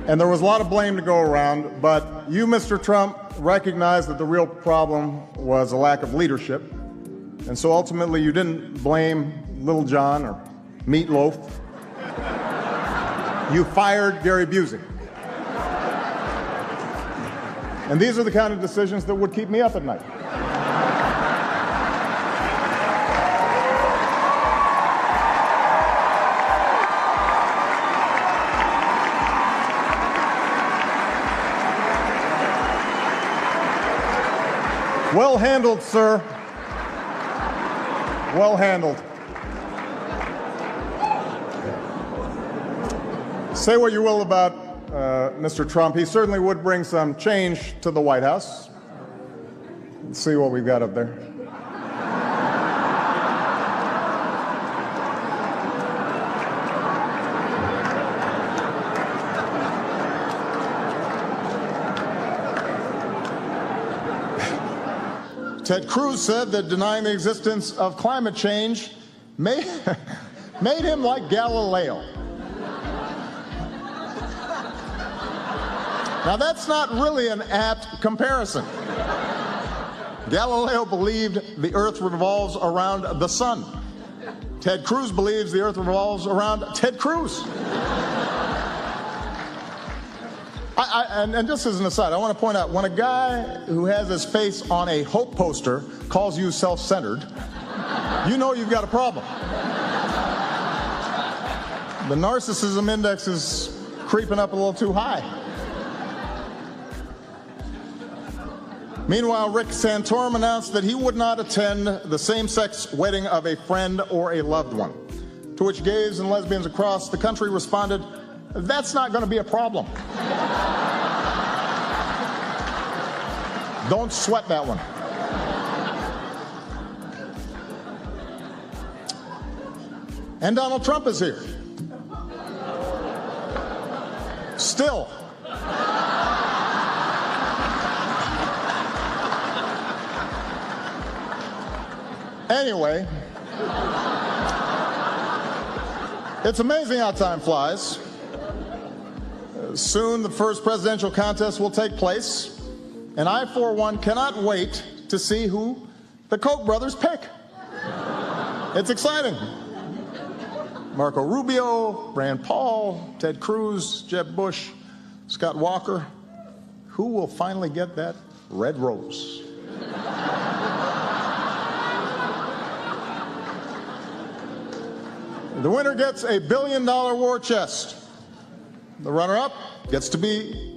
And there was a lot of blame to go around, but you, Mr. Trump, recognized that the real problem was a lack of leadership. And so ultimately you didn't blame Little John or Meatloaf. You fired Gary Busey. And these are the kind of decisions that would keep me up at night. Well handled, sir. Well handled. Say what you will about Mr. Trump. He certainly would bring some change to the White House. Let's see what we've got up there. Ted Cruz said that denying the existence of climate change made him like Galileo. Now, that's not really an apt comparison. Galileo believed the Earth revolves around the sun. Ted Cruz believes the Earth revolves around Ted Cruz. And just as an aside, I want to point out, when a guy who has his face on a hope poster calls you self-centered, you know you've got a problem. The narcissism index is creeping up a little too high. Meanwhile, Rick Santorum announced that he would not attend the same-sex wedding of a friend or a loved one, to which gays and lesbians across the country responded, "That's not going to be a problem." Don't sweat that one. And Donald Trump is here. Still. Anyway, it's amazing how time flies. Soon the first presidential contest will take place, and I, for one, cannot wait to see who the Koch brothers pick. It's exciting. Marco Rubio, Rand Paul, Ted Cruz, Jeb Bush, Scott Walker. Who will finally get that red rose? The winner gets a $1 billion war chest. The runner-up gets to be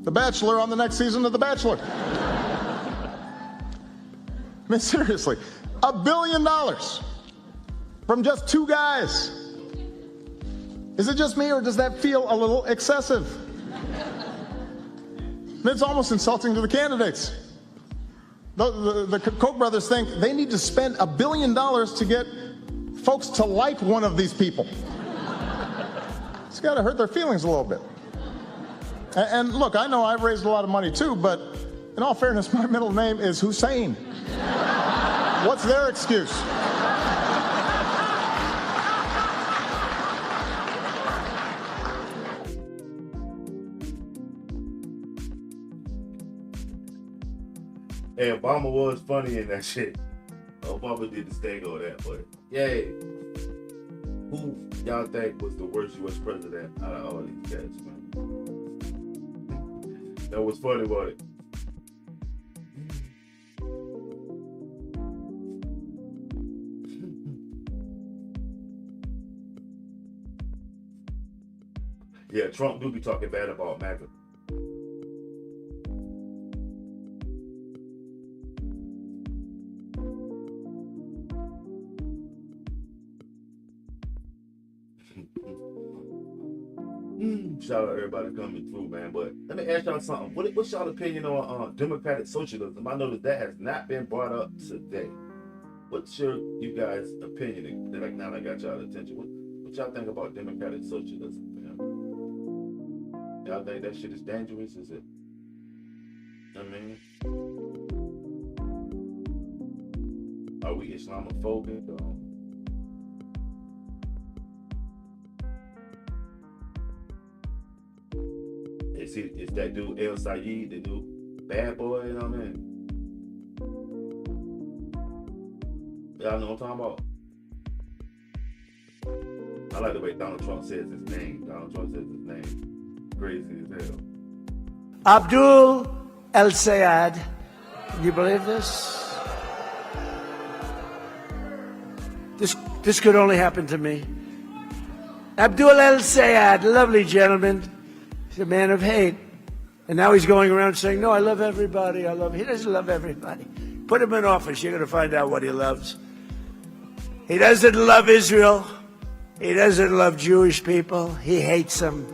the Bachelor on the next season of The Bachelor. I mean, seriously, $1 billion from just two guys. Is it just me, or does that feel a little excessive? I mean, it's almost insulting to the candidates. The Koch brothers think they need to spend $1 billion to get folks to like one of these people. It's got to hurt their feelings a little bit. And look, I know I've raised a lot of money too, but in all fairness, my middle name is Hussein. What's their excuse? Hey, Obama was funny in that shit. Obama did the stag on that, but yay. Who y'all think was the worst U.S. president out of all these cats, man? That was funny about it. Yeah, Trump do be talking bad about MAGA. Shout out to everybody coming through, man. But let me ask y'all something. What's y'all opinion on democratic socialism? I noticed that has not been brought up today. What's you guys' opinion? Like, now I got y'all's attention. What y'all think about democratic socialism, man? Y'all think that shit is dangerous? Is it? I mean, are we Islamophobic? Is that dude El Sayed, the new bad boy, you know what I mean? Y'all know what I'm talking about? I like the way Donald Trump says his name. Donald Trump says his name. Crazy as hell. Abdul El Sayed. Can you believe this? This could only happen to me. Abdul El Sayed, lovely gentleman. He's a man of hate. And now he's going around saying, no, I love everybody. He doesn't love everybody. Put him in office. You're going to find out what he loves. He doesn't love Israel. He doesn't love Jewish people. He hates them.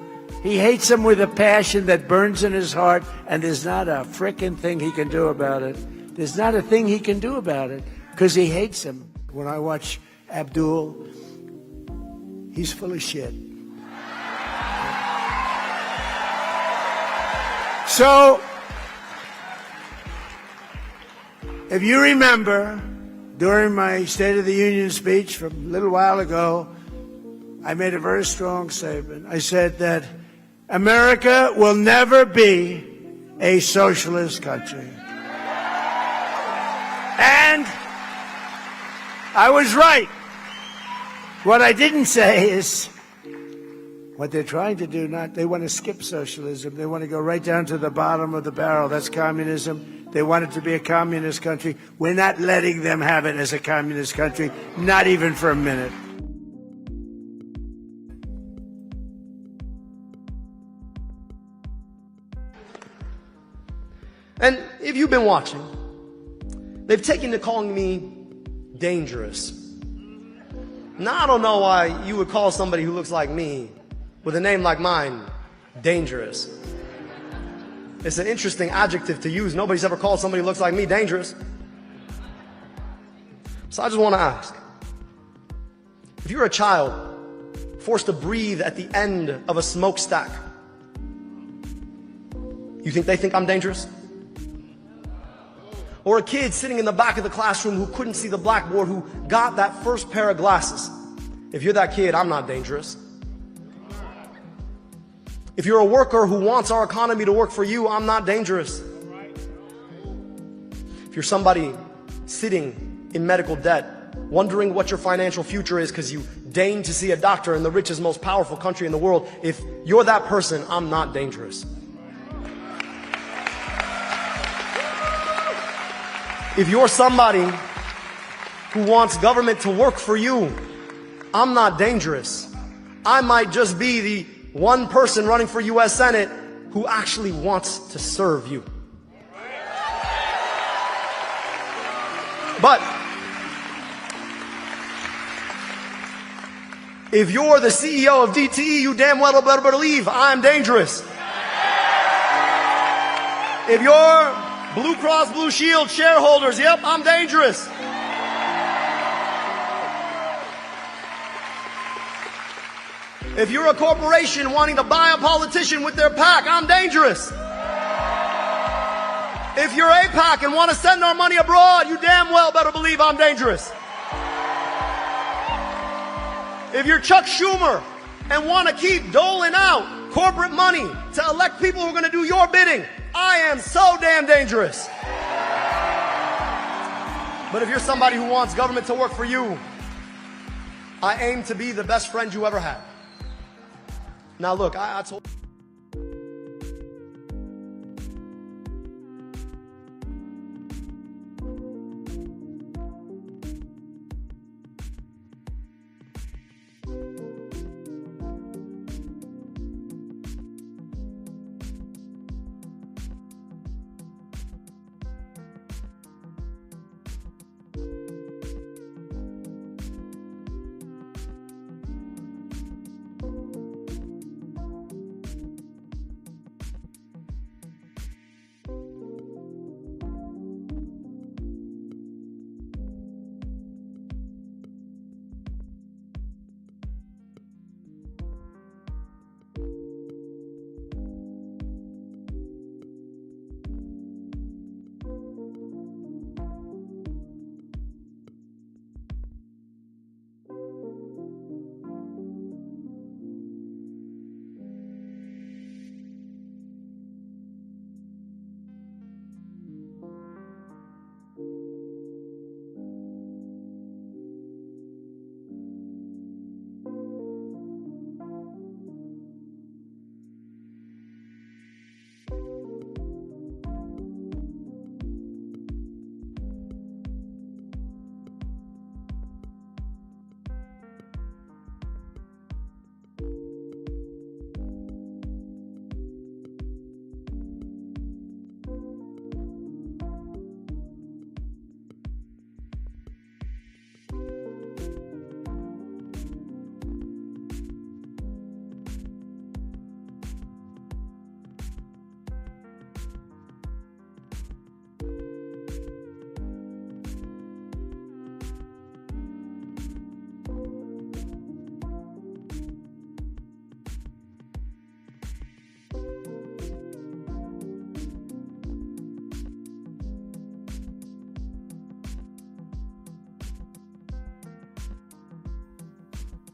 He hates them with a passion that burns in his heart. And there's not a frickin' thing he can do about it. There's not a thing he can do about it because he hates them. When I watch Abdul, he's full of shit. So, if you remember, during my State of the Union speech from a little while ago, I made a very strong statement. I said that America will never be a socialist country. And I was right. What I didn't say is, what they're trying to do, they want to skip socialism. They want to go right down to the bottom of the barrel. That's communism. They want it to be a communist country. We're not letting them have it as a communist country, not even for a minute. And if you've been watching, they've taken to calling me dangerous. Now, I don't know why you would call somebody who looks like me with a name like mine dangerous. It's an interesting adjective to use. Nobody's ever called somebody who looks like me dangerous. So I just want to ask, if you're a child forced to breathe at the end of a smokestack, you think they think I'm dangerous? Or a kid sitting in the back of the classroom who couldn't see the blackboard, who got that first pair of glasses. If you're that kid, I'm not dangerous. If you're a worker who wants our economy to work for you, I'm not dangerous. If you're somebody sitting in medical debt, wondering what your financial future is because you deign to see a doctor in the richest, most powerful country in the world, if you're that person, I'm not dangerous. If you're somebody who wants government to work for you, I'm not dangerous. I might just be the one person running for U.S. Senate who actually wants to serve you. But if you're the CEO of DTE, you damn well better believe I'm dangerous. If you're Blue Cross Blue Shield shareholders, yep, I'm dangerous. If you're a corporation wanting to buy a politician with their PAC, I'm dangerous. If you're AIPAC and want to send our money abroad, you damn well better believe I'm dangerous. If you're Chuck Schumer and want to keep doling out corporate money to elect people who are going to do your bidding, I am so damn dangerous. But if you're somebody who wants government to work for you, I aim to be the best friend you ever had. Now look, I told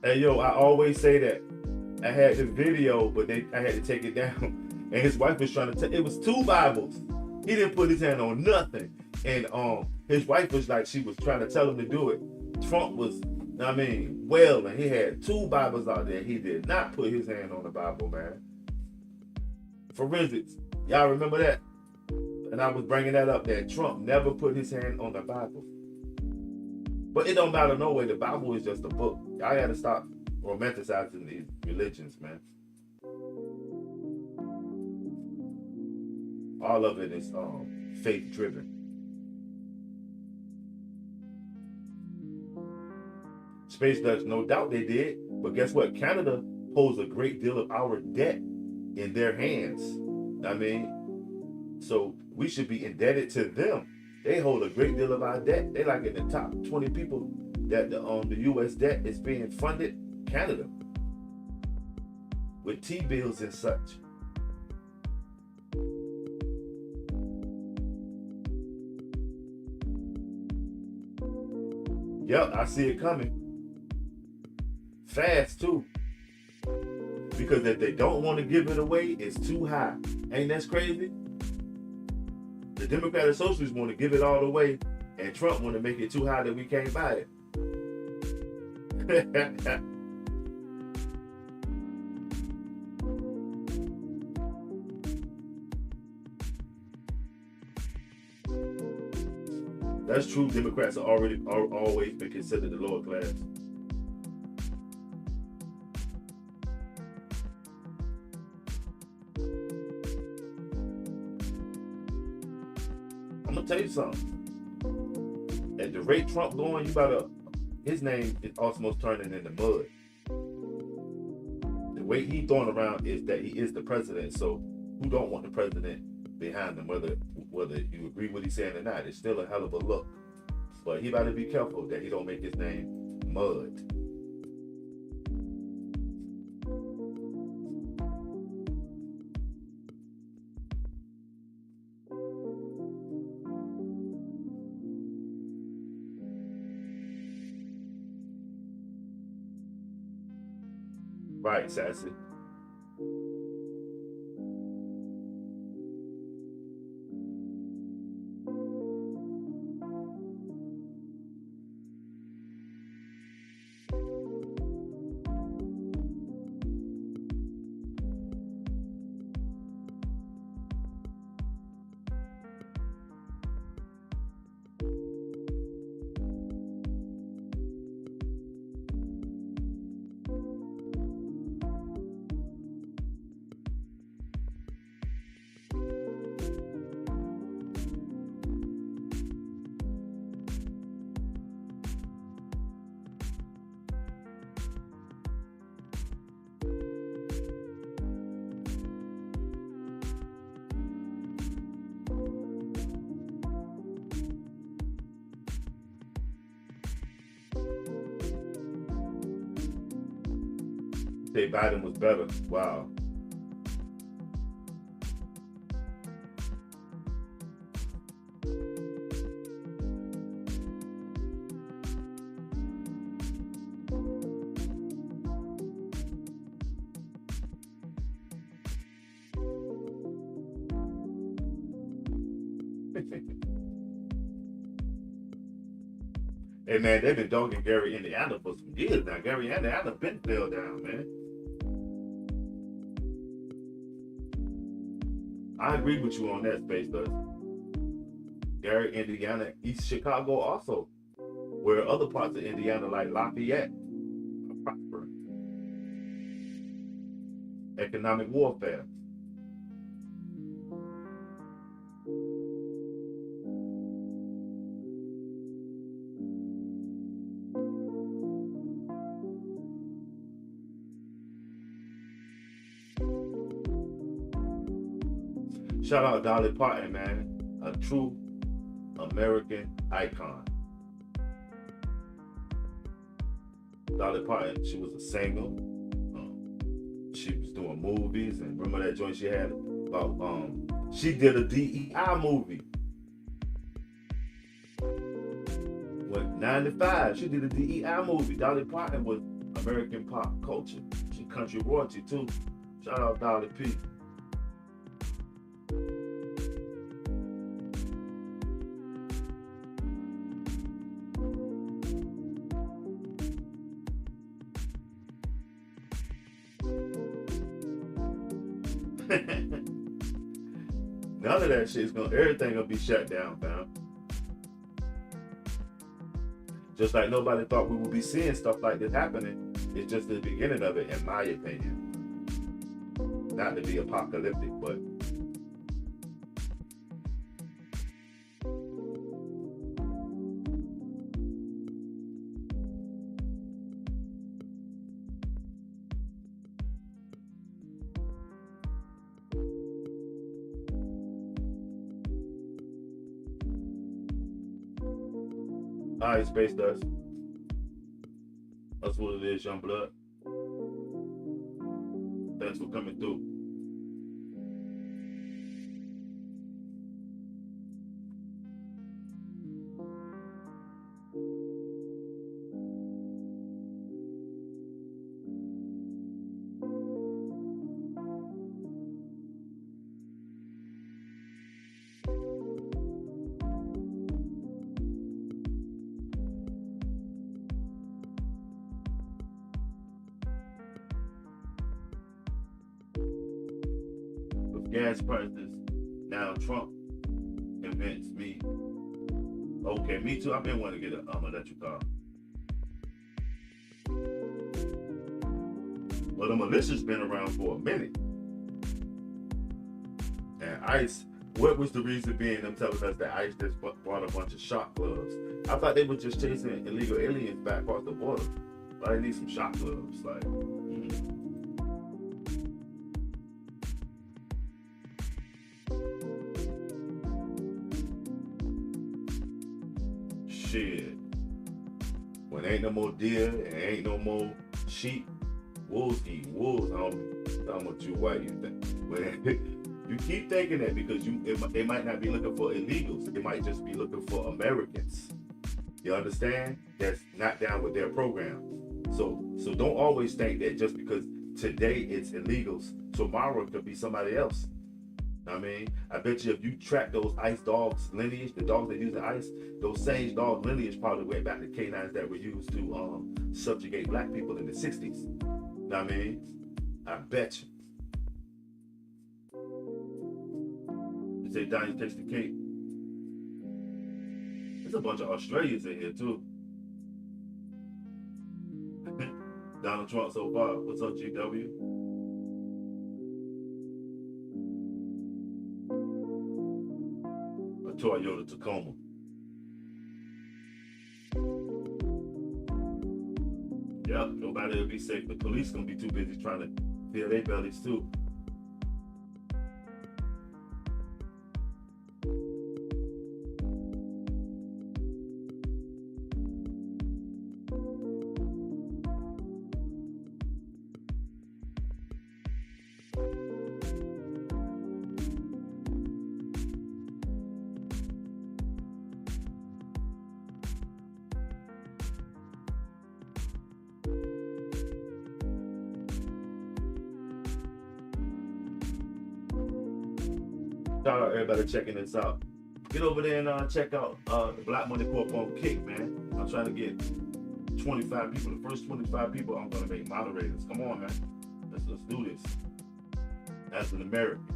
Hey, yo, I always say that I had this video, but I had to take it down. And his wife was trying to take, it was 2 Bibles. He didn't put his hand on nothing. And his wife was like, she was trying to tell him to do it. Trump was, wailing. He had 2 Bibles out there. He did not put his hand on the Bible, man. Forensics. Y'all remember that? And I was bringing that up, that Trump never put his hand on the Bible. But it don't matter no way. The Bible is just a book. Y'all gotta stop romanticizing these religions, man. All of it is faith driven. Space Dutch, no doubt they did. But guess what? Canada holds a great deal of our debt in their hands. So we should be indebted to them. They hold a great deal of our debt. They like in the top 20 people that the U.S. debt is being funded. Canada, with T-bills and such. Yep, I see it coming. Fast too. Because if they don't want to give it away, it's too high. Ain't that crazy? The Democratic Socialists want to give it all away, and Trump want to make it too high that we can't buy it. That's true. Democrats are always been considered the lower class. I'm gonna tell you something. At the rate Trump going, his name is almost turning into mud. The way he throwing around is that he is the president. So who don't want the president behind him? Whether you agree with what he's saying or not, it's still a hell of a look. But he better be careful that he don't make his name mud. Right, Sassy. Say Biden was better. Wow. Hey man, they've been dogging Gary, Indiana for some years now. Gary, Indiana been fell down, man. I agree with you on that, Space Dust. Gary, Indiana, East Chicago also, where other parts of Indiana like Lafayette are prospering. Economic warfare. Shout out Dolly Parton, man. A true American icon. Dolly Parton, she was a singer. She was doing movies, and remember that joint she had about, she did a DEI movie. When 95, she did a DEI movie. Dolly Parton was American pop culture. She country royalty too. Shout out Dolly P. None of that shit's everything gonna be shut down, fam. Just like nobody thought we would be seeing stuff like this happening. It's just the beginning of it, in my opinion. Not to be apocalyptic, but All right, Space Dust. That's what it is, young blood. Thanks for coming through. Gas prices. Now Trump convinced me. Okay, me too. I've been wanting to get an electric car. But the militia's been around for a minute. And ICE, what was the reason being them telling us that ICE just brought a bunch of shot gloves? I thought they were just chasing illegal aliens back across the border. But I need some shot gloves. Like, shit. When ain't no more deer and ain't no more sheep, wolves eat wolves. I don't know what you white you think. But you keep thinking that because they might not be looking for illegals. They might just be looking for Americans. You understand? That's not down with their program. So don't always think that just because today it's illegals, tomorrow it could be somebody else. I mean, I bet you if you track those ICE dogs lineage, the dogs they use in ICE, those same dog lineage probably went back to canines that were used to subjugate black people in the 60s. Know what I mean? I bet you. You say Donnie takes the cake. There's a bunch of Australians in here too. Donald Trump so far. What's up, GW? Toyota Tacoma. Yep, nobody will be safe. The police gonna be too busy trying to fill their bellies too. Shout out everybody checking this out. Get over there and check out the Black Money Corp on Kick, man. I'm trying to get 25 people. The first 25 people I'm gonna make moderators. Come on, man. Let's do this. As an American.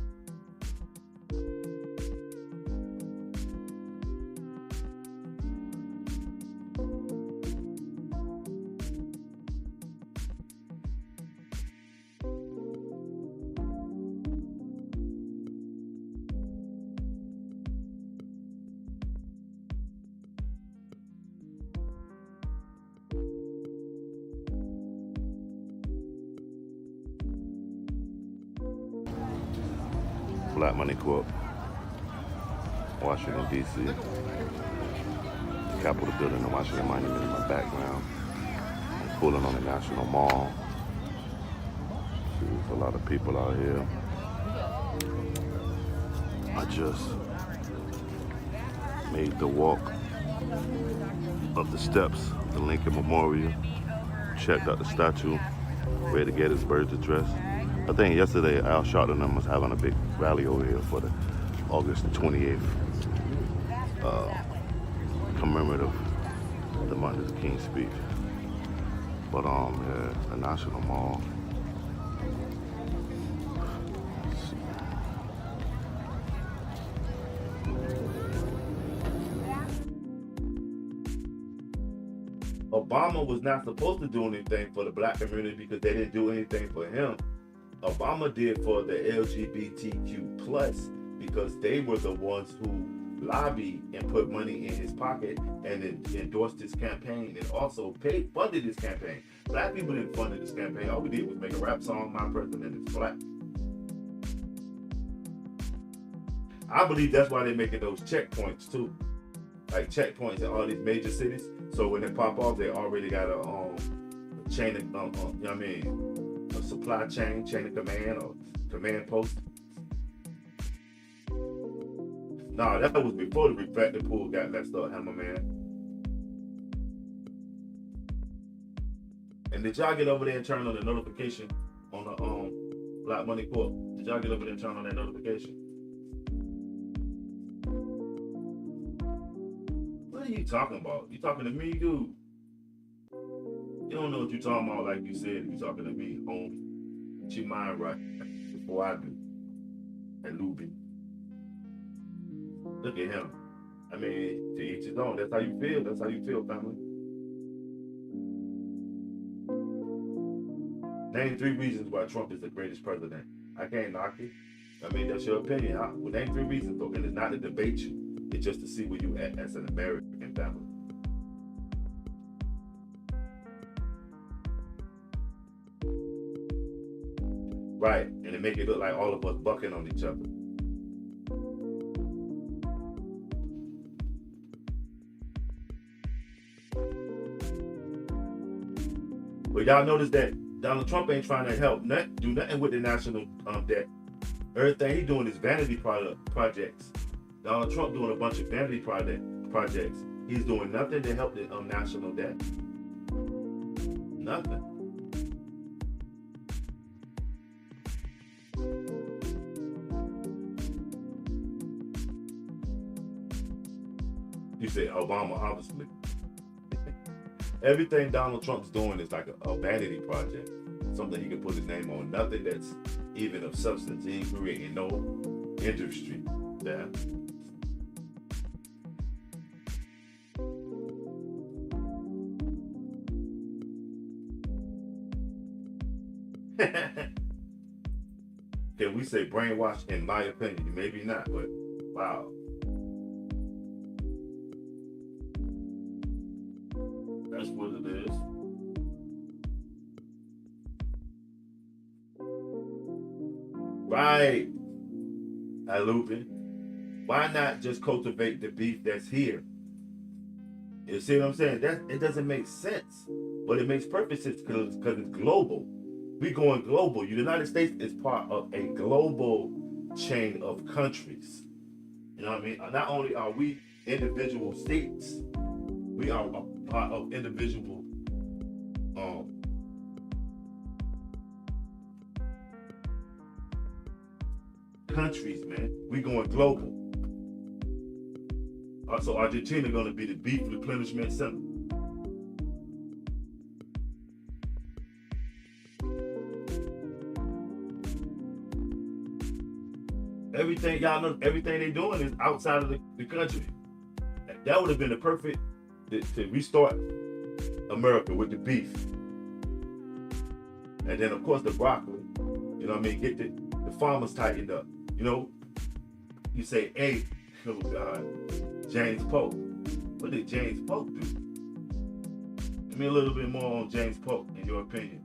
Black Money Corp, Washington, D.C. The Capitol building, the Washington Monument in my background. I'm pulling on the National Mall. There's a lot of people out here. I just made the walk up the steps of the Lincoln Memorial, checked out the statue, ready to get his Gettysburg Address. I think yesterday Al Sharpton was having a big rally over here for the August the 28th commemorative the Martin Luther King speech. But yeah, the National Mall. Obama was not supposed to do anything for the black community because they didn't do anything for him. Obama did for the LGBTQ plus because they were the ones who lobbied and put money in his pocket and endorsed his campaign and also funded his campaign. Black people didn't fund his campaign. All we did was make a rap song, My President is Black. I believe that's why they're making those checkpoints too. Like checkpoints in all these major cities. So when they pop off, they already got a chain of, you know what I mean, a supply chain of command or command post. Nah, that was before the reflector pool got messed up, Hammerman. And did y'all get over there and turn on the notification on the Black Money Corp? Did y'all get over there and turn on that notification? What are you talking about? You talking to me, dude? You don't know what you're talking about like you said. You talking to me, homie. Get your mind right before I do. And Lubin. Look at him. I mean, to each his own. That's how you feel. That's how you feel, family. Name 3 reasons why Trump is the greatest president. I can't knock it. I mean, that's your opinion. Well, name 3 reasons, though. And it's not to debate you. It's just to see where you at as an American family. Right. And it make it look like all of us bucking on each other. But y'all notice that Donald Trump ain't trying to help do nothing with the national debt. Everything he doing is vanity projects. Donald Trump doing a bunch of vanity projects. He's doing nothing to help the national debt. Nothing. You say Obama, obviously. Everything Donald Trump's doing is like a vanity project. Something he can put his name on. Nothing that's even of substance. He ain't creating no industry. Yeah. Can we say brainwashed? In my opinion, maybe not, but wow. That's what it is. Right. Lupin. Why not just cultivate the beef that's here? You see what I'm saying? It doesn't make sense. But it makes perfect sense because it's global. We're going global. The United States is part of a global chain of countries. You know what I mean? Not only are we individual states, we are a part of individual countries, man. We going global. So Argentina going to be the beef replenishment center. Everything y'all know, everything they doing is outside of the country. That would have been the perfect to restart America with the beef. And then of course the broccoli. You know what I mean? Get the farmers tightened up. You know, you say, hey, oh God, James Polk. What did James Polk do? Give me a little bit more on James Polk, in your opinion.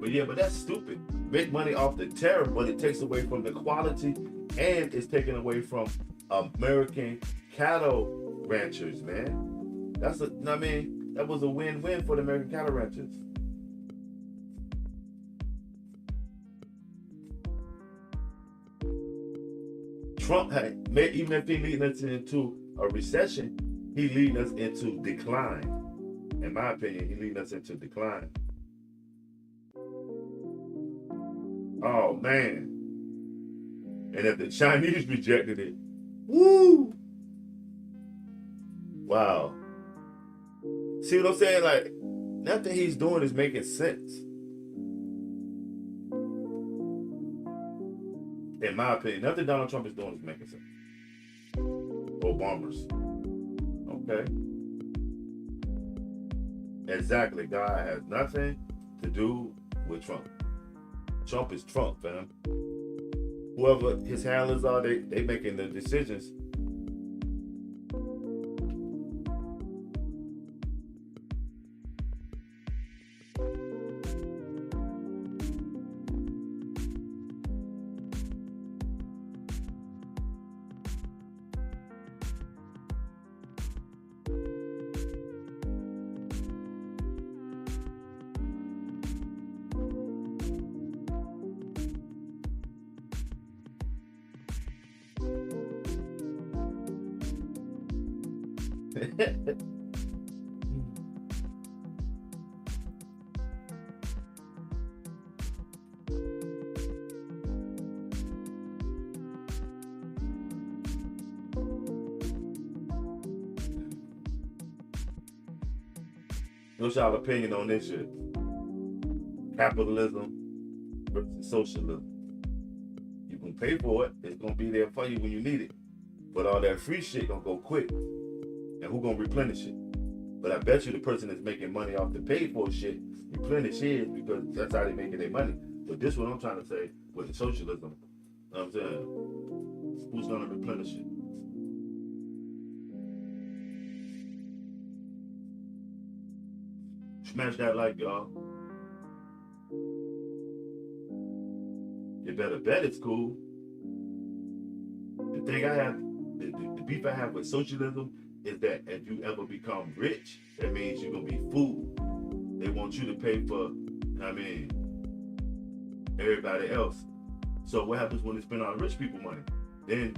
But yeah, but that's stupid. Make money off the tariff, but it takes away from the quality and it's taken away from American cattle ranchers, man. That was a win-win for the American cattle ranchers. Trump even if he leading us into a recession, he leading us into decline. In my opinion, he leading us into decline. Oh man. And if the Chinese rejected it, woo! Wow. See what I'm saying? Like, nothing he's doing is making sense. In my opinion, nothing Donald Trump is doing is making sense. Obama's. Okay. Exactly. God has nothing to do with Trump. Trump is Trump, fam. Whoever his handlers are, they making the decisions. What's y'all opinion on this shit? Capitalism versus socialism. You can pay for it. It's gonna be there for you when you need it. But all that free shit gonna go quick. And who gonna replenish it? But I bet you the person that's making money off the paid for shit replenish his because that's how they making their money. But this is what I'm trying to say with the socialism. You know what I'm saying? Who's gonna replenish it? Smash that like, y'all. You better bet it's cool. The thing I have, the beef I have with socialism is that if you ever become rich, that means you're gonna be fooled. They want you to pay for, everybody else. So what happens when they spend all the rich people money? Then,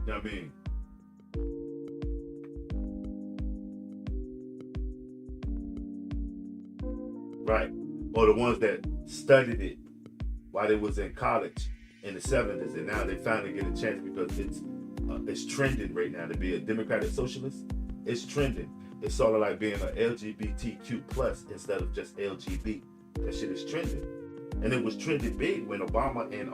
right. Or the ones that studied it while they was in college in the 70s, and now they finally get a chance because it's trending right now to be a democratic socialist. It's trending. It's sort of like being an LGBTQ plus instead of just LGB. That shit is trending. And it was trending big when Obama and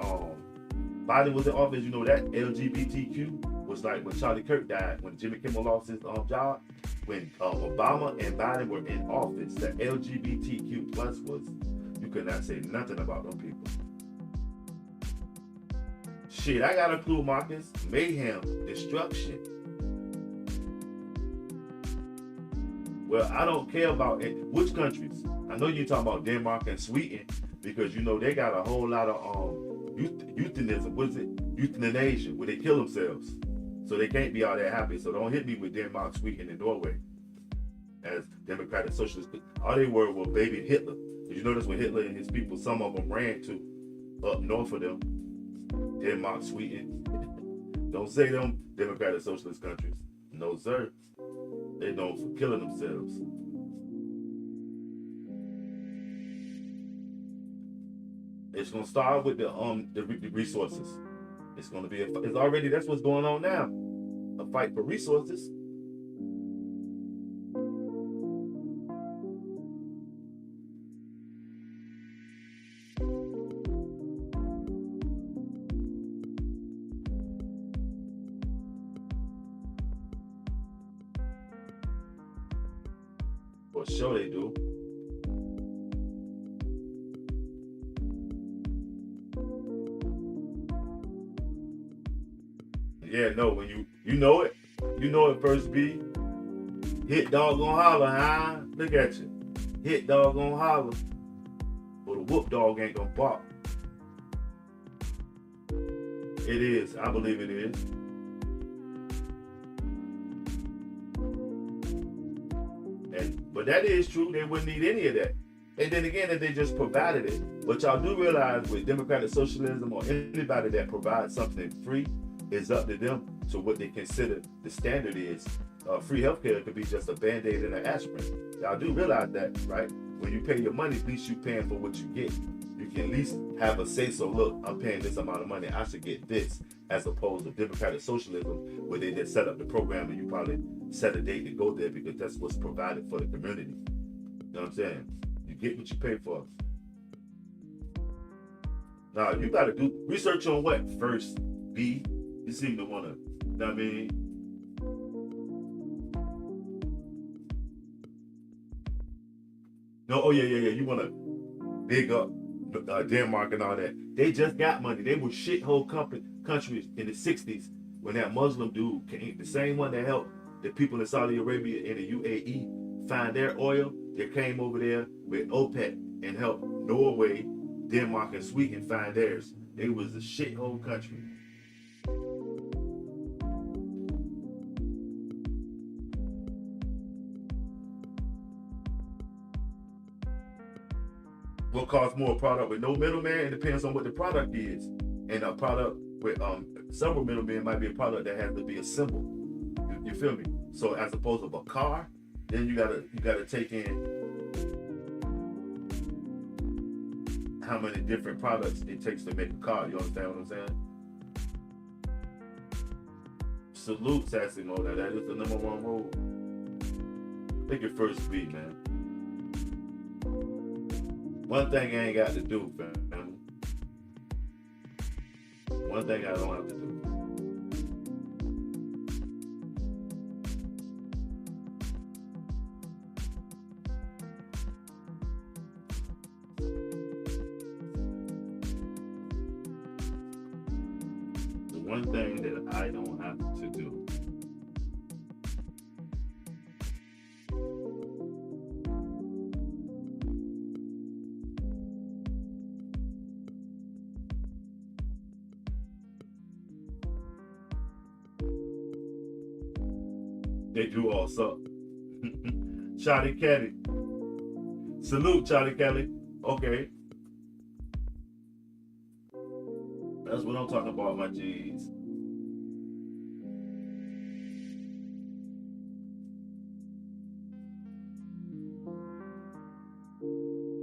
Biden was in office. You know that LGBTQ was like when Charlie Kirk died, when Jimmy Kimmel lost his job. When Obama and Biden were in office, the LGBTQ plus was, you could not say nothing about them people. Shit, I got a clue, Marcus. Mayhem, destruction. Well, I don't care about it. Which countries. I know you're talking about Denmark and Sweden because you know they got a whole lot of euthanism. What is it? Euthanasia, where they kill themselves. So they can't be all that happy. So don't hit me with Denmark, Sweden, and Norway as democratic socialists. All they were baby Hitler. Did you notice when Hitler and his people, some of them ran to up north of them, Denmark, Sweden. Don't say them democratic socialist countries. No, sir. They known for killing themselves. It's gonna start with the resources. It's gonna be it's already, that's what's going on now. A fight for resources. For sure they do. Yeah, no, when you know it first B. Hit dog gon' holler, huh? Look at you. Hit dog gon' holler. But a whoop dog ain't gonna bark. It is, I believe it is. But that is true, they wouldn't need any of that. And then again, if they just provided it. But y'all do realize with democratic socialism or anybody that provides something free, it's up to them to what they consider the standard is. Free healthcare could be just a Band-Aid and an aspirin. Y'all do realize that, right? When you pay your money, at least you paying for what you get. You can at least have a say, so look, I'm paying this amount of money, I should get this, as opposed to democratic socialism, where they just set up the program and you probably set a date to go there because that's what's provided for the community. You know what I'm saying? You get what you pay for. Now, you got to do research on what first, B? You seem to want to, you know what I mean? No, oh yeah. You want to big up Denmark and all that. They just got money. They were shithole countries in the 60s when that Muslim dude came, the same one that helped the people in Saudi Arabia and the UAE find their oil. They came over there with OPEC and helped Norway, Denmark, and Sweden find theirs. They was a shithole country. What costs more? Product with no middleman? It depends on what the product is. And a product with several middlemen might be a product that has to be assembled. You feel me? So as opposed to a car, then you gotta take in how many different products it takes to make a car. You understand what I'm saying? Salute Sassimo. That is the number one rule. Pick your first beat, man. One thing I ain't got to do, fam. One thing I don't have to do. The one thing that I don't have to do. They do all suck. Charlie Kelly. Salute, Charlie Kelly. Okay. That's what I'm talking about, my G's.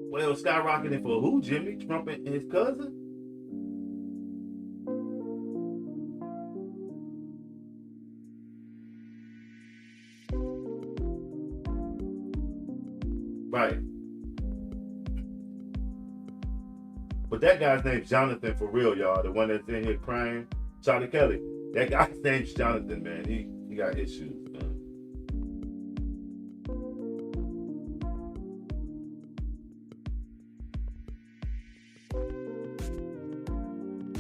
Well, skyrocketing for who, Jimmy? Trump and his cousin? Right. But that guy's name's Jonathan for real, y'all. The one that's in here crying. Charlie Kelly. That guy's name's Jonathan, man. He got issues, man.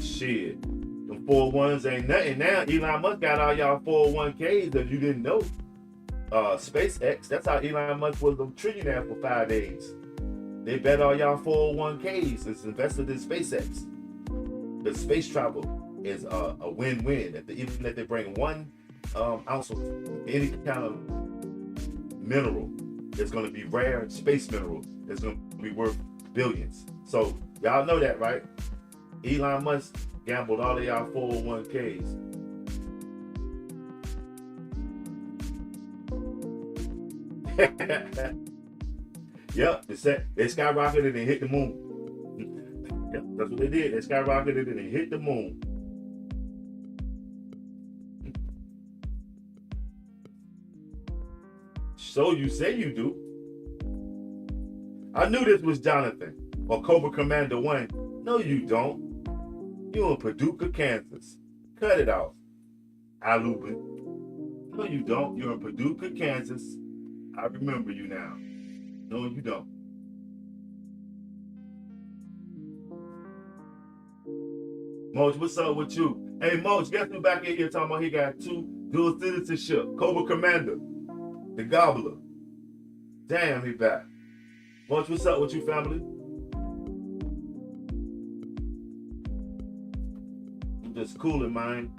Shit. Them 401s ain't nothing now. Elon Musk got all y'all 401ks if you didn't know. SpaceX, that's how Elon Musk was a trillionaire for 5 days. They bet all y'all 401ks. It's invested in SpaceX. The space travel is a win-win. Even if they bring 1 ounce of any kind of mineral, it's going to be rare space mineral. It's going to be worth billions. So y'all know that, right? Elon Musk gambled all of y'all 401ks. Yep, they skyrocketed and hit the moon. Yep, that's what they did. They skyrocketed and they hit the moon. So you say you do. I knew this was Jonathan or Cobra Commander 1. No, you don't. You're in Paducah, Kansas. Cut it out. Alubin. No, you don't. You're in Paducah, Kansas. I remember you now. No, you don't. Moch, what's up with you? Hey, Moch, guess who back in here talking about he got 2 dual citizenship? Cobra Commander. The Gobbler. Damn, he back. Moch, what's up with you, family? I'm just cooling, man.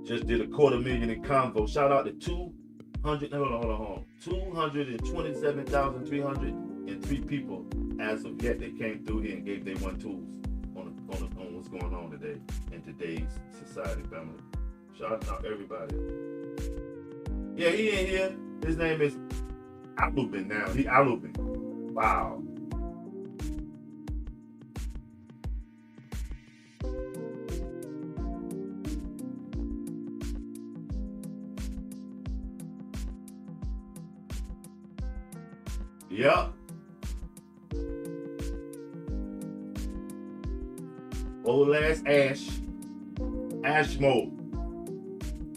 Just did a $250,000 in convo. Shout out to 227,303 people as of yet. They came through here and gave their 1 tools on what's going on today in today's society, family. Shout out everybody. Yeah, he ain't here. His name is Alubin now. He Alubin. Wow. Yup. Old ass Ash mode.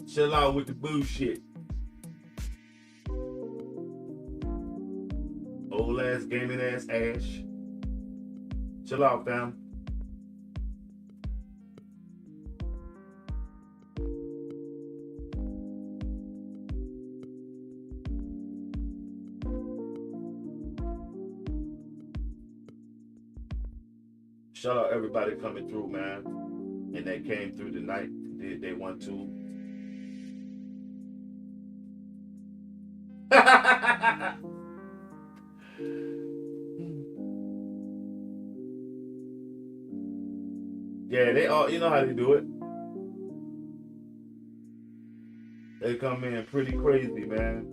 Chill out with the bullshit. Old ass gaming ass Ash. Chill out, fam. Shout out everybody coming through, man. And they came through tonight. Did they want to? Yeah, they all, you know how they do it. They come in pretty crazy, man.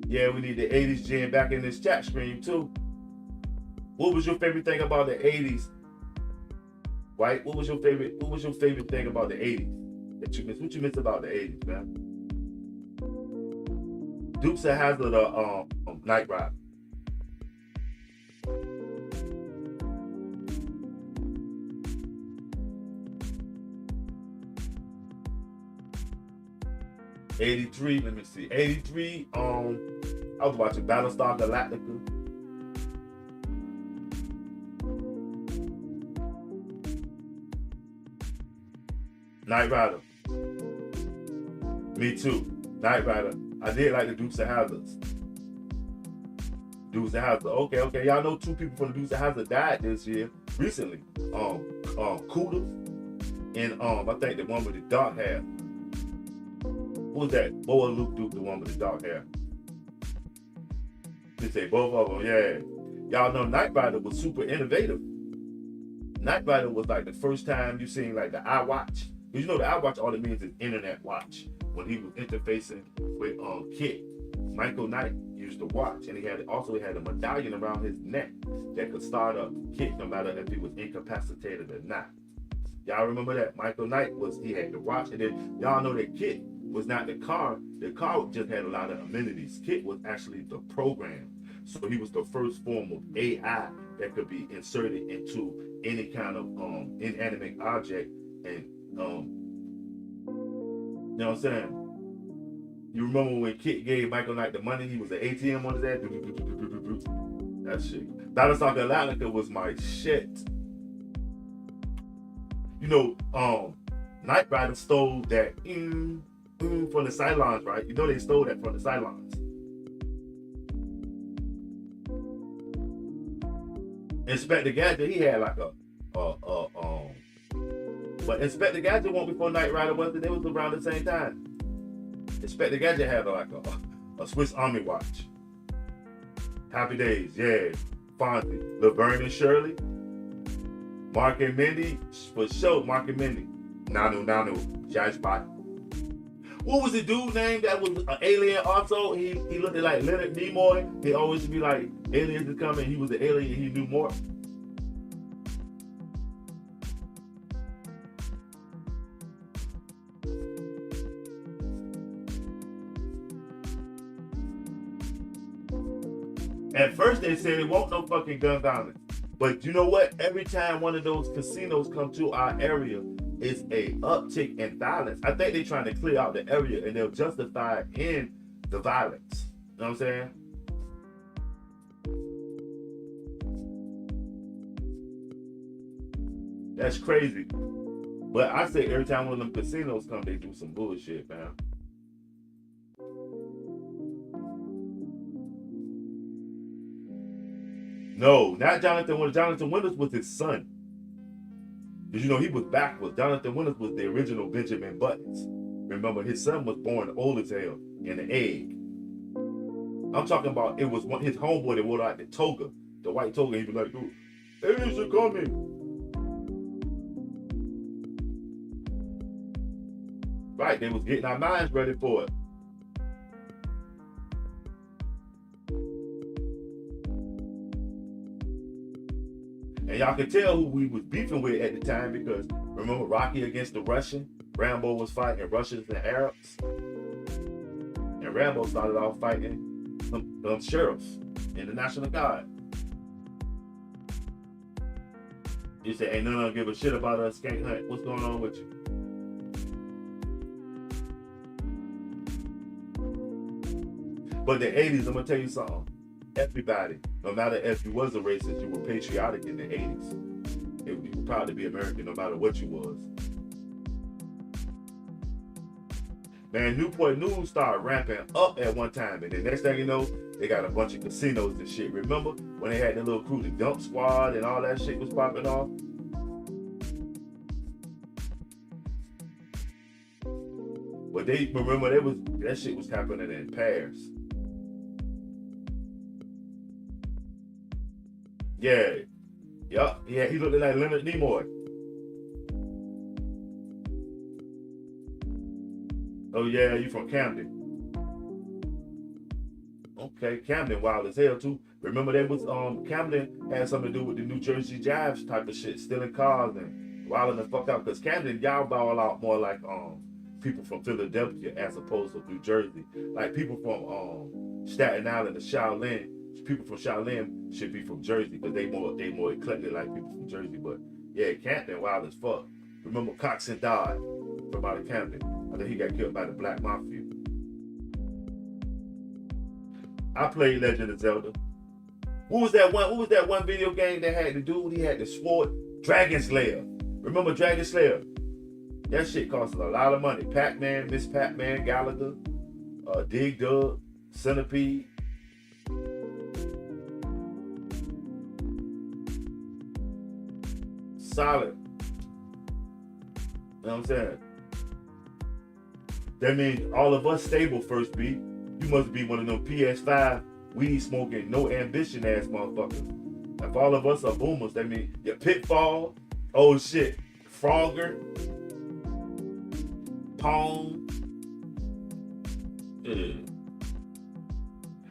Yeah, we need the 80s gen back in this chat stream too. What was your favorite thing about the 80s? Right? What was your favorite thing about the 80s that you missed? What you missed about the 80s, man? Dukes of Hazzard or Night Rider? '83, let me see. '83, I was watching Battlestar Galactica. Night Rider. Me too. Night Rider. I did like the Dukes of Hazzard. Dukes of Hazzard. Okay. Y'all know 2 people from the Dukes of Hazzard died this year, recently. Cooter and I think the one with the dark hair. Who was that? Bo or Luke Duke, the one with the dark hair. They say both of them, yeah. Y'all know Night Rider was super innovative. Night Rider was like the first time you seen like the iWatch. Because you know the iWatch, all it means is internet watch. When he was interfacing with Kit, Michael Knight used the watch, and he had a medallion around his neck that could start up Kit no matter if he was incapacitated or not. Y'all remember that? Michael Knight he had the watch, and then y'all know that Kit was not the car. The car just had a lot of amenities. Kit was actually the program. So he was the first form of AI that could be inserted into any kind of inanimate object. And you know what I'm saying? You remember when Kit gave Michael Knight the money, he was an ATM on his head? That shit. Battlestar Galactica was my shit. You know, Knight Rider stole that from the sidelines, right? You know they stole that from the sidelines. Inspector Gadget, he had like but Inspector Gadget won't before Knight Rider was it? They was around the same time. Inspector Gadget had like a Swiss Army watch. Happy Days, yeah. Fonzie, Laverne and Shirley, Mark and Mindy, for sure. Mark and Mindy, Nanu, Jai Spot. What was the dude name that was an alien also? He looked like Leonard Nimoy. He always be like, aliens is coming. He was an alien. He knew more. At first they said it won't no fucking gun violence. But you know what? Every time one of those casinos come to our area, it's a uptick in violence. I think they're trying to clear out the area and they'll justify it in the violence. You know what I'm saying? That's crazy. But I say every time one of them casinos come, they do some bullshit, man. No, not Jonathan Winters. Jonathan Winters was his son. Did you know he was backwards? Jonathan Winters was the original Benjamin Buttons. Remember, his son was born old as hell in an egg. I'm talking about it was his homeboy that wore out the toga, the white toga. He was like, "Dude, aliens are coming." Right, they was getting our minds ready for it. And y'all can tell who we was beefing with at the time because remember Rocky against the Russian? Rambo was fighting Russians and Arabs. And Rambo started off fighting some sheriffs in the National Guard. You say, ain't none of them give a shit about us, Skank Hunt. What's going on with you? But the 80s, I'm gonna tell you something. Everybody, no matter if you was a racist, you were patriotic in the 80s. You were proud to be American no matter what you was. Man, Newport News started ramping up at one time, and the next thing you know, they got a bunch of casinos and shit. Remember when they had the little crew, the Dump Squad, and all that shit was popping off? But remember that shit was happening in Paris. Yeah, Yup, yeah, he looked like Leonard Nimoy. Oh yeah, you from Camden. Okay, Camden wild as hell too. Remember that was Camden had something to do with the New Jersey Jives type of shit, stealing cars and wilding the fuck out. Cause Camden, y'all ball out more like people from Philadelphia as opposed to New Jersey. Like people from Staten Island or Shaolin, people from Shaolin should be from Jersey because they more eclectic like people from Jersey. But yeah, Camden wild as fuck. Remember Coxon died from out of Camden. I think he got killed by the Black Mafia. I played Legend of Zelda. What was that one video game that had the dude? He had the sword, Dragon Slayer. Remember Dragon Slayer? That shit cost a lot of money. Pac-Man, Miss Pac-Man, Gallagher, Dig Dug, Centipede. Solid. You know what I'm saying? That means all of us stable first beat. You must be one of them PS5 weed smoking, no ambition ass motherfuckers. If all of us are boomers, that means your Pitfall, oh shit, Frogger, Pong. Yeah.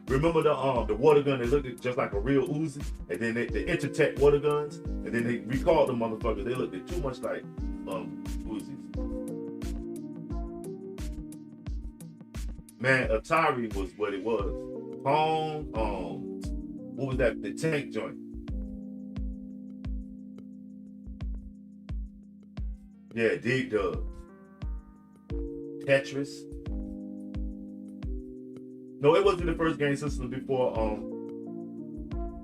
Remember the water gun that looked just like a real Uzi? And then the Intertech water guns? And then they recalled the motherfuckers. They looked too much like Uzis. Man, Atari was what it was. Pong, what was that? The tank joint. Yeah, Dig Dug. Tetris. No, it wasn't the first game system before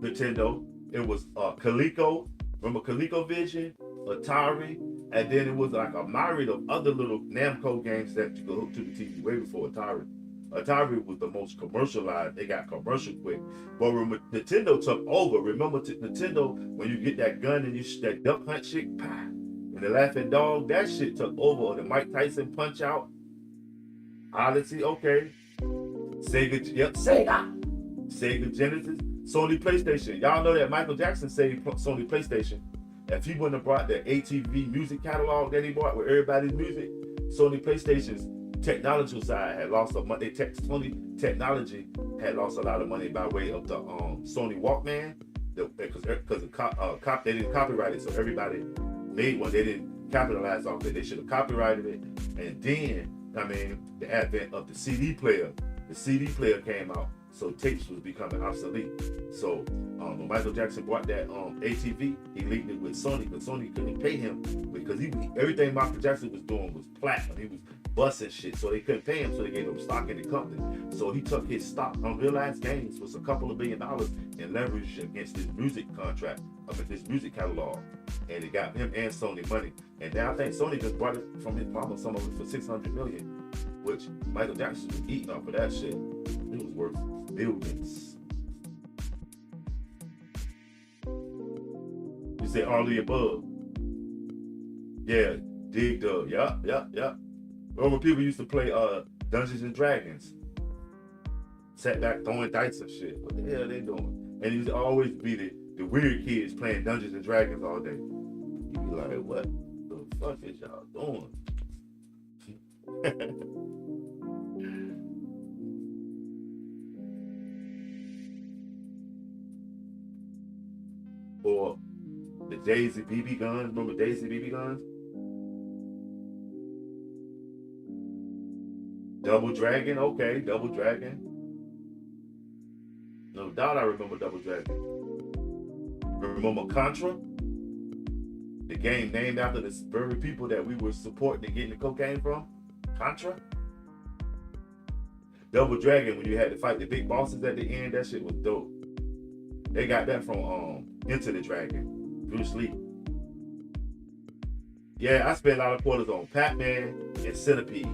Nintendo. It was Coleco. Remember ColecoVision, Atari, and then it was like a myriad of other little Namco games that you could hook to the TV way before Atari. Atari was the most commercialized. They got commercial quick. But Nintendo took over. Remember Nintendo, when you get that gun and you that duck hunt shit, pah, and the laughing dog, that shit took over. Or the Mike Tyson Punch Out. Odyssey, okay. Sega, yep, Sega Genesis. Sony PlayStation. Y'all know that Michael Jackson saved Sony PlayStation. If he wouldn't have brought the ATV music catalog that he brought with everybody's music, Sony PlayStation's technological side had lost some money. Sony technology had lost a lot of money by way of the Sony Walkman, because they didn't copyright it, so everybody made one. They didn't capitalize off it. They should have copyrighted it. And then, I mean, the advent of the CD player. The CD player came out, so tapes was becoming obsolete. So when Michael Jackson bought that ATV, he linked it with Sony, because Sony couldn't pay him because everything Michael Jackson was doing was platinum. He was busting shit, so they couldn't pay him, so they gave him stock in the company. So he took his stock, unrealized gains, was a couple of $1 billion, and leveraged against his music contract, his music catalog, and it got him and Sony money. And now I think Sony just brought it from his mama, some of it for $600 million, which Michael Jackson was eating off of that shit. It was worth billions. You say all the above. Yeah, Dig Dug. Yeah. Remember people used to play Dungeons and Dragons. Sat back throwing dice and shit. What the hell they doing? And it used to always be the weird kids playing Dungeons and Dragons all day. You be like, what the fuck is y'all doing? Or the Daisy BB guns. Remember Daisy BB guns? Double Dragon, okay, Double Dragon. No doubt I remember Double Dragon. Remember Contra? The game named after the very people that we were supporting and getting the cocaine from? Contra? Double Dragon, when you had to fight the big bosses at the end, that shit was dope. They got that from Into the Dragon, Bruce Lee. Yeah, I spent a lot of quarters on Pac-Man and Centipede.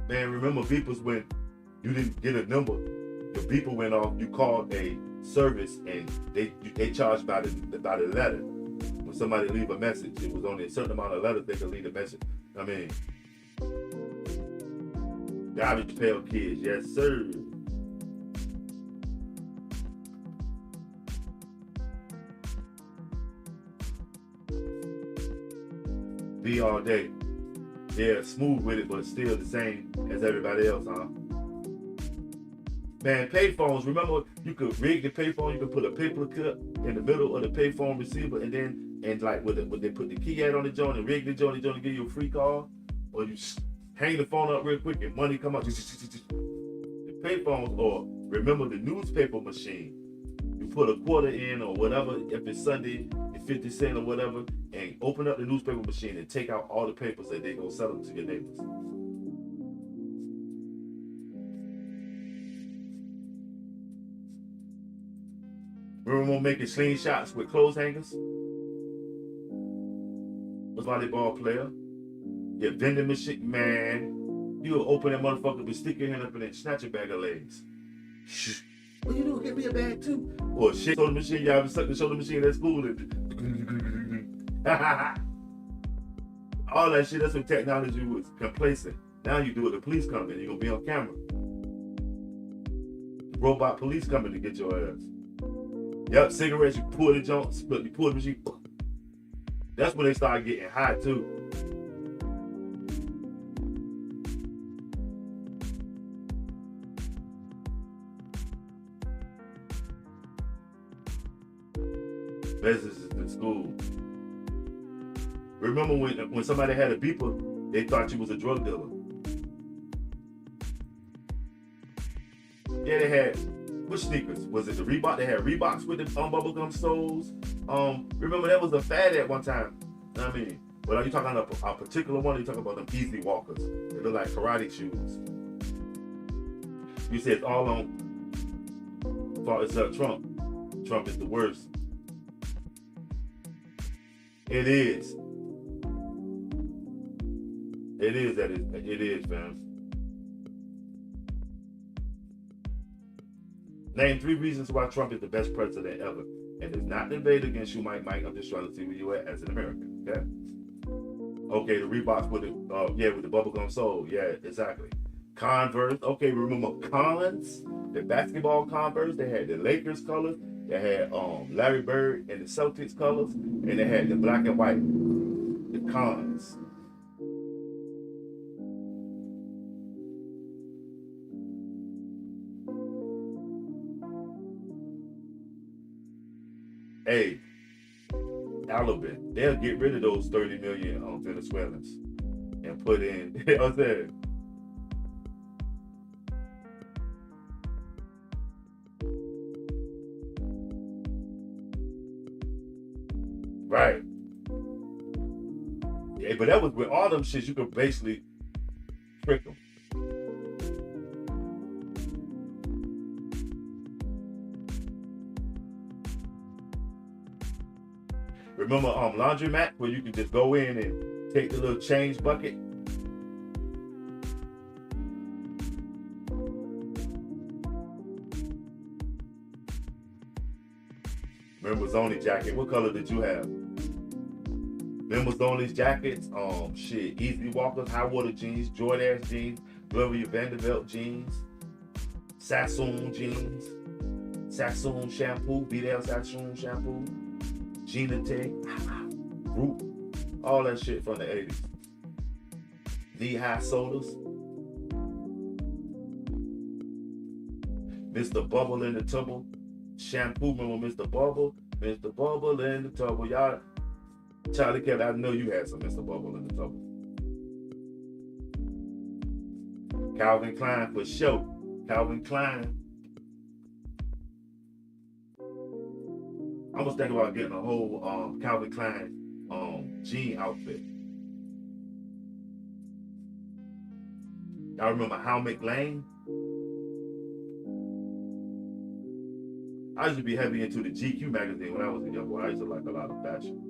Man, remember beepers when you didn't get a number, the beeper went off, you called a service and they charged by the letter. When somebody leave a message, it was only a certain amount of letters they could leave a message. I mean, garbage pail kids, yes sir. Be all day. Yeah, smooth with it, but still the same as everybody else, huh? Man, payphones, remember you could rig the payphone, you could put a paper clip in the middle of the payphone receiver and like when they put the key out on the joint and rig the joint to give you a free call, or you hang the phone up real quick and money come out. The payphones, or remember the newspaper machine. You put a quarter in or whatever, if it's Sunday, 50 cents or whatever, and open up the newspaper machine and take out all the papers that they go sell them to your neighbors. Remember making slingshots with clothes hangers? Was volleyball player. Your vending machine, man. You will open that motherfucker with stick your hand up in it and snatch a bag of legs. What you do? Get me a bag too. Or a shit soda machine. Y'all ever sucked the soda machine at school? All that shit, that's when technology was complacent. Now you do it, the police come in, you're gonna be on camera. Robot police coming to get your ass. Yep, cigarettes, you pull the joint, you pull the machine. That's when they start getting high too. Businesses in school. Remember when somebody had a beeper, they thought you was a drug dealer. Yeah, they had, which sneakers? Was it the Reebok? They had Reeboks with the bubblegum soles. Remember that was a fad at one time. I mean, but are you talking about a particular one? Or you talking about them Easy Walkers? They look like karate shoes. You said it's all on fault except Trump. Trump is the worst. It is. It is, fam. Name 3 reasons why Trump is the best president ever. And it's not debate against you, Mike. I'm just trying to see where you at as an American, okay? Okay, the Reeboks with the bubblegum sole. Yeah, exactly. Converse. Okay, remember Cons? The basketball Converse. They had the Lakers colors. They had Larry Bird and the Celtics colors. And they had the black and white. The Cons. Hey, Alabama, they'll get rid of those 30 million Venezuelans and put in, you know what I'm saying? Right. Yeah, but that was with all them shits, you could basically trick them. Remember laundromat where you can just go in and take the little change bucket? Members only jacket. What color did you have? Members only jackets. Easy Walkers, high water jeans, Jordan jeans, Gloria Vanderbilt jeans, Sassoon jeans, Sassoon shampoo, Vidal Sassoon shampoo. Gina Tay, Group, all that shit from the 80s. Knee-high sodas. Mr. Bubble in the Tubble. Shampoo, remember Mr. Bubble? Mr. Bubble in the Tubble. Y'all, Charlie Kelly, I know you had some Mr. Bubble in the Tubble. Calvin Klein for sure. Calvin Klein. I was thinking about getting a whole Calvin Klein jean outfit. Y'all remember How McLean? I used to be heavy into the GQ magazine when I was a young boy. I used to like a lot of fashion.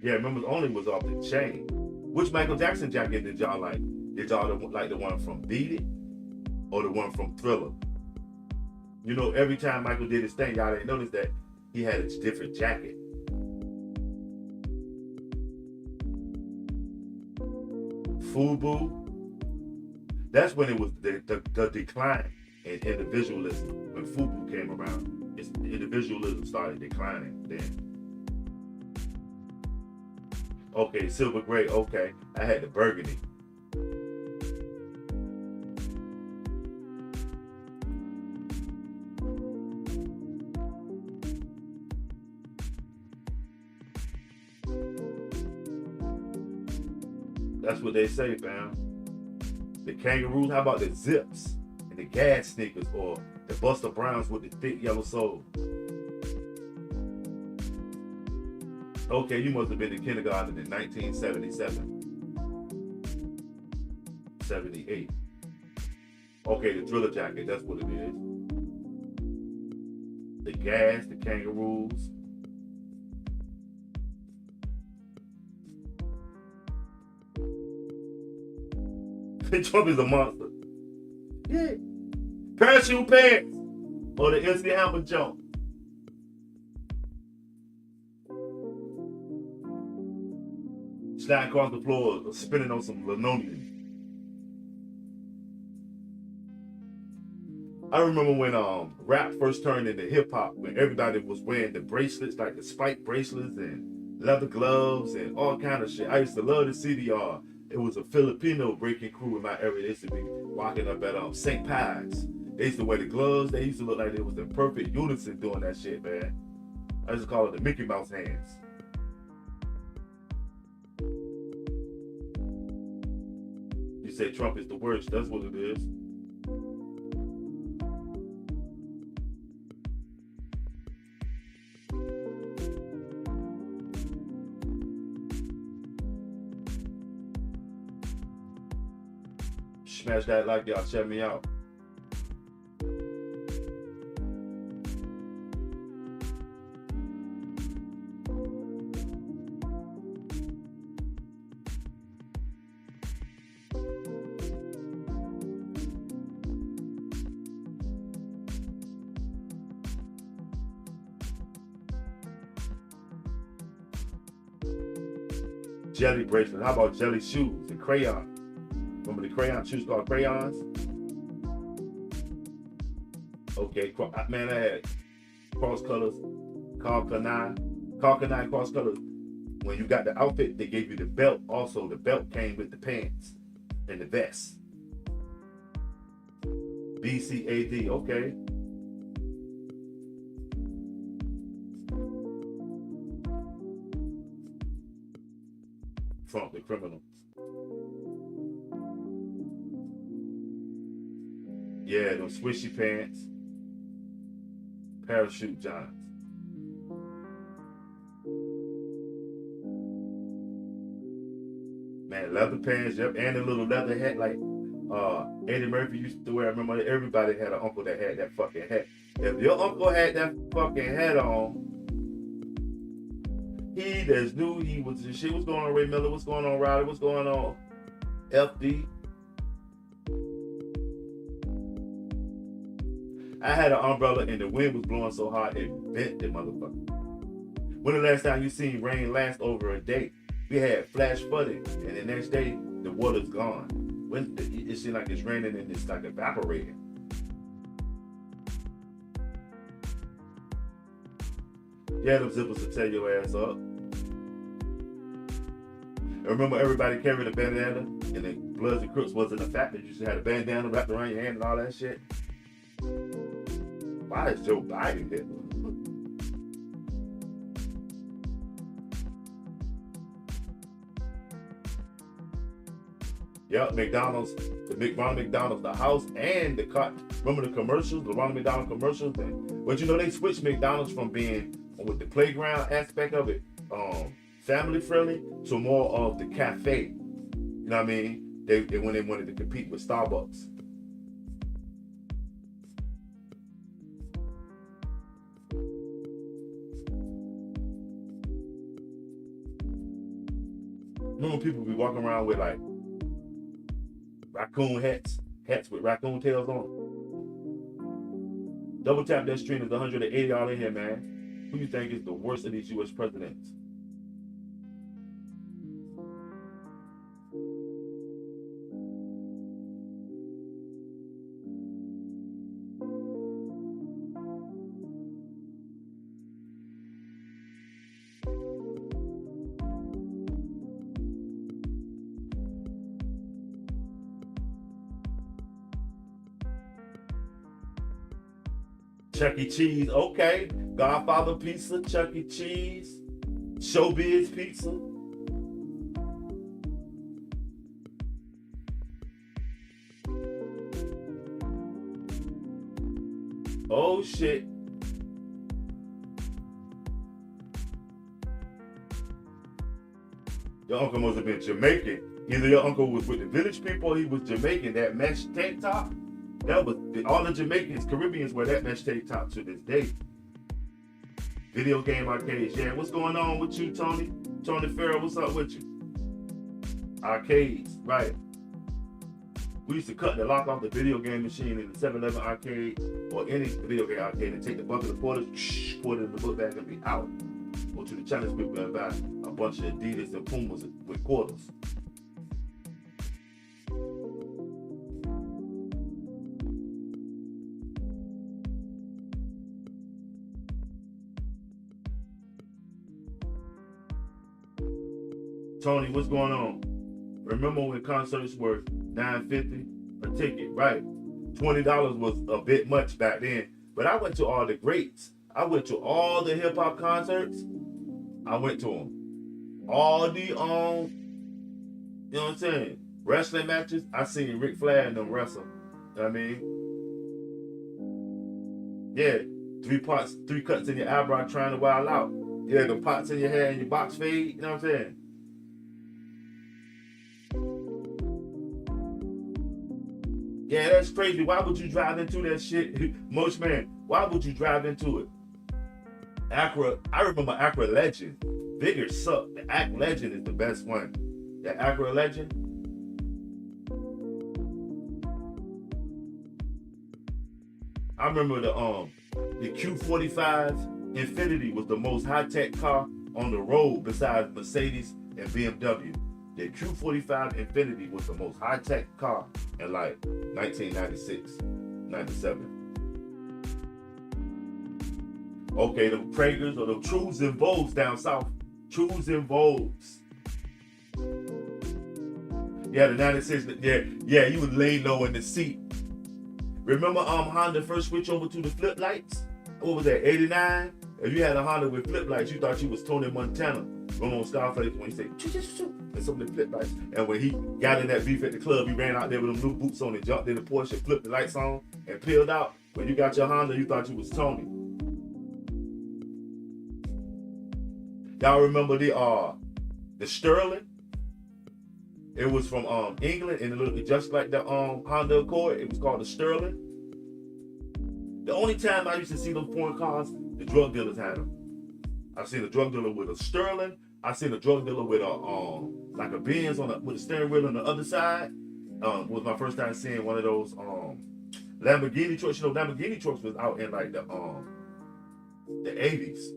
Yeah, remember Only was off the chain. Which Michael Jackson jacket did y'all like? Did y'all like the one from Beat It or the one from Thriller? You know, every time Michael did his thing, y'all didn't notice that he had a different jacket. FUBU. That's when it was the decline in individualism. When FUBU came around, individualism started declining then. Okay, silver gray. Okay, I had the burgundy. That's what they say, fam. The kangaroos, how about the zips and the gas sneakers or the Buster Browns with the thick yellow sole? Okay, you must have been in kindergarten in 1977. 78. Okay, the Thriller jacket, that's what it is. The gas, the kangaroos. Trump is a monster. Yeah. Parachute pants or the MC Hammer jump. Sliding across the floor, spinning on some linoleum. I remember when rap first turned into hip hop, when everybody was wearing the bracelets, like the spike bracelets and leather gloves and all kind of shit. I used to love the CDR. It was a Filipino breaking crew in my area. They used to be walking up at St. Pies. They used to wear the gloves. They used to look like they was in perfect unison doing that shit, man. I used to call it the Mickey Mouse hands. You say Trump is the worst. That's what it is. Smash that like, y'all. Check me out. Jelly bracelet. How about jelly shoes and crayons? Remember the crayon shoes called crayons? Okay, man, I had cross colors, Carcanine cross colors. When you got the outfit, they gave you the belt. Also, the belt came with the pants and the vest. BCAD, okay. Trump the criminal. Yeah, those swishy pants, parachute johns. Man, leather pants, yep, and a little leather hat like Eddie Murphy used to wear. I remember everybody had an uncle that had that fucking hat. If your uncle had that fucking hat on, he just knew he was the shit. What's going on, Ray Miller? What's going on, Riley? What's going on, FD? I had an umbrella and the wind was blowing so hard it bent the motherfucker. When the last time you seen rain last over a day? We had flash flooding and the next day the water's gone. When it seems like it's raining and it's like evaporating. Yeah, them zippers will tear your ass up. And remember everybody carried a bandana and the Bloods and Crips wasn't a factor. You just had a bandana wrapped around your hand and all that shit. Why is Joe Biden here? Yep, McDonald's, Ronald McDonald's, the house and the car. Remember the commercials, the Ronald McDonald commercials? But you know, they switched McDonald's from being with the playground aspect of it, family friendly, to more of the cafe. You know what I mean? They when they wanted to compete with Starbucks. Remember people be walking around with like raccoon hats with raccoon tails on them. Double tap that stream. There's 180 all in here, man. Who you think is the worst of these U.S. presidents? Chuck E. Cheese, okay. Godfather Pizza, Chuck E. Cheese, Showbiz Pizza. Oh shit. Your uncle must have been Jamaican. Either your uncle was with the village people or he was Jamaican. That mesh tank top, that was all the Jamaicans, Caribbeans wear that mesh tank top to this day. Video game arcades. Yeah, what's going on with you, Tony? Tony Farrell, what's up with you? Arcades, right. We used to cut the lock off the video game machine in the 7-Eleven arcade or any video game arcade and take the bucket of quarters, pour it in the book bag and be out. Go to the Chinese people and buy a bunch of Adidas and Pumas with quarters. Tony, what's going on? Remember when concerts were $9.50 a ticket, right? $20 was a bit much back then. But I went to all the greats. I went to all the hip hop concerts. I went to them. All the you know what I'm saying? Wrestling matches. I seen Ric Flair and them wrestle. You know what I mean? Yeah, 3 cuts in your eyebrow trying to wild out. Yeah, the pots in your hair and your box fade. You know what I'm saying? Yeah, that's crazy. Why would you drive into that shit? Most man, why would you drive into it? Acura, I remember Acura Legend. Bigger suck. The Acura Legend is the best one. The Acura Legend. I remember the Q45 Infinity was the most high-tech car on the road besides Mercedes and BMW. The Q45 Infinity was the most high-tech car in like 1996, 97. Okay, the Prager's or the Trues and Vogues down south. Trues and Vogues. Yeah, the 96, yeah, you would lay low in the seat. Remember Honda first switch over to the flip lights? What was that, 89? If you had a Honda with flip lights, you thought you was Tony Montana. Ramon Scarface when he said, choo-choo-choo, and some of the flip lights. And when he got in that beef at the club, he ran out there with them new boots on and jumped in the Porsche, flipped the lights on, and peeled out. When you got your Honda, you thought you was Tony. Y'all remember the Sterling? It was from England, and it looked just like the Honda Accord. It was called the Sterling. The only time I used to see those foreign cars, the drug dealers had them. I've seen a drug dealer with a Sterling. I've seen a drug dealer with a like a Benz with a steering wheel on the other side. Was my first time seeing one of those Lamborghini trucks. You know, Lamborghini trucks was out in like the 80s.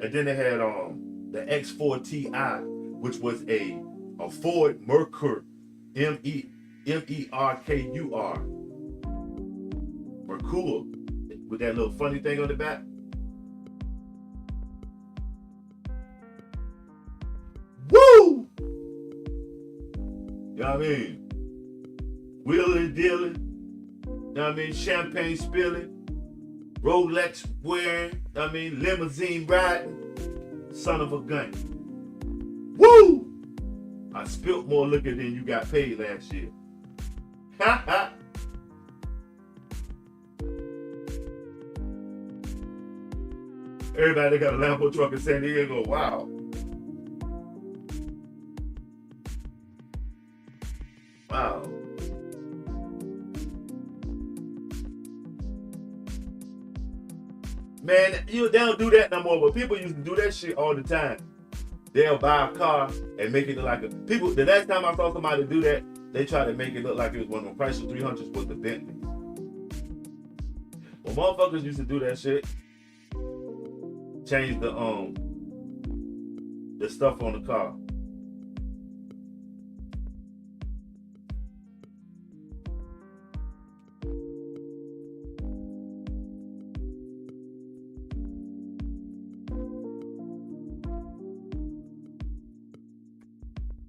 And then they had the X4 Ti, which was a Ford Merkur, M-E-R-K-U-R. Merkur, with that little funny thing on the back. Woo! You know what I mean? Wheeling, dealing. You know what I mean? Champagne spilling. Rolex wearing. You know what I mean? Limousine riding. Son of a gun. Woo! I spilt more liquor than you got paid last year. Ha ha! Everybody got a Lambo truck in San Diego. Wow. Wow. Man, they don't do that no more, but people used to do that shit all the time. They'll buy a car and make it look like the last time I saw somebody do that, they tried to make it look like it was one of them Chrysler 300s was the Bentley. Well, motherfuckers used to do that shit. Change the stuff on the car.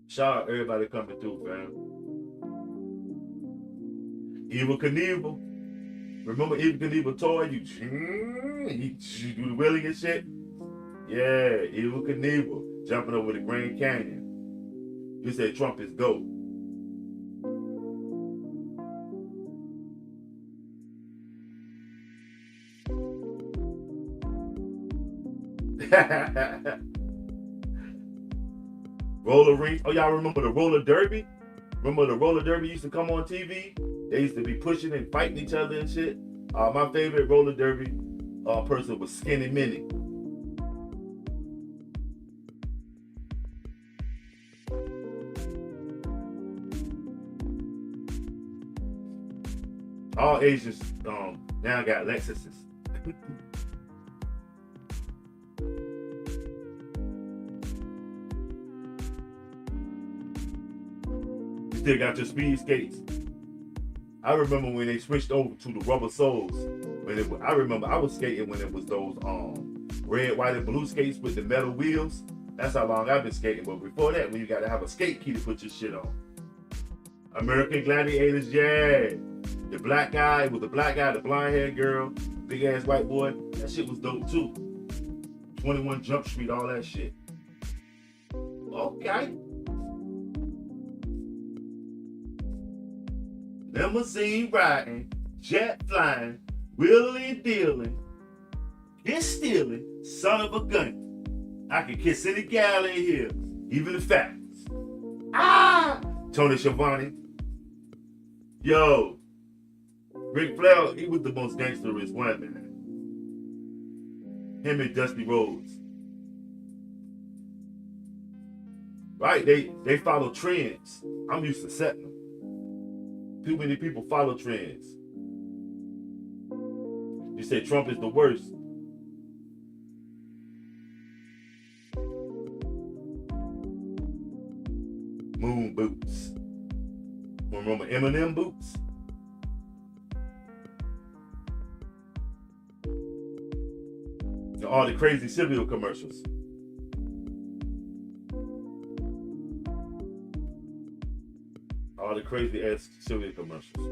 Shout out everybody coming through, fam. Evil Knievel. Remember Evil Knievel toy? You do the wheeling and shit? Yeah, Evil Knievel jumping over the Grand Canyon. You said Trump is GOAT. Roller rink. Oh, y'all remember the roller derby? Remember the roller derby used to come on TV? They used to be pushing and fighting each other and shit. My favorite roller derby person was Skinny Minnie. All Asians now got Lexuses. You still got your speed skates. I remember when they switched over to the rubber soles. I remember I was skating when it was those red, white, and blue skates with the metal wheels. That's how long I've been skating. But before that, when you got to have a skate key to put your shit on. American Gladiators, yeah. The black guy with the black guy, the blonde haired girl, big ass white boy. That shit was dope too. 21 Jump Street, all that shit. Okay. Limousine riding, jet flying, wheeling and dealing, kiss stealing, son of a gun. I can kiss any gal in here, even the fat ones. Ah! Tony Schiavone. Yo, Ric Flair, he was the most gangsterist one, man. Him and Dusty Rhodes. Right, they follow trends. I'm used to setting them. Too many people follow trends. You say Trump is the worst. Moon boots. Remember Eminem boots? All the crazy cereal commercials. All the crazy ass cereal commercials.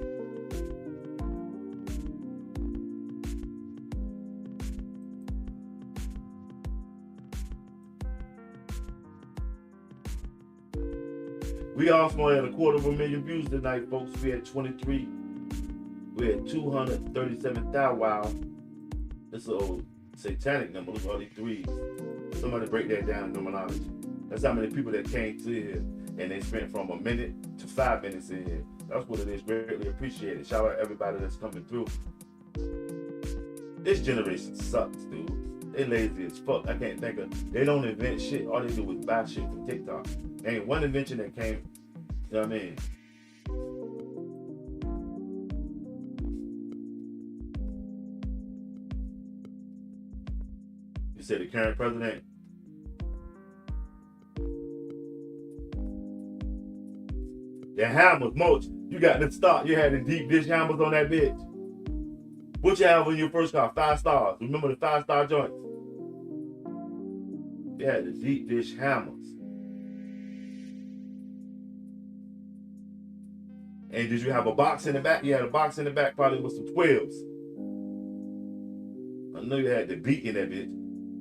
We also had 250,000 views tonight, folks. We had 23. We had 237,000. Wow. That's an old satanic number. Look at all these threes. Somebody break that down in numerology. That's how many people that came to here and they spent from a minute to 5 minutes in here. That's what it is. Greatly appreciated. Shout out everybody that's coming through. This generation sucks, dude. They lazy as fuck. I can't think of. They don't invent shit. All they do is buy shit from TikTok. There ain't one invention that came. You know what I mean? You said the current president. The hammers, Moach. You got the stock. You had the deep dish hammers on that bitch. What you have in your first car? 5 stars. Remember the 5-star joints? You had the deep dish hammers. And did you have a box in the back? You had a box in the back probably with some 12s. I know you had the beat in that bitch.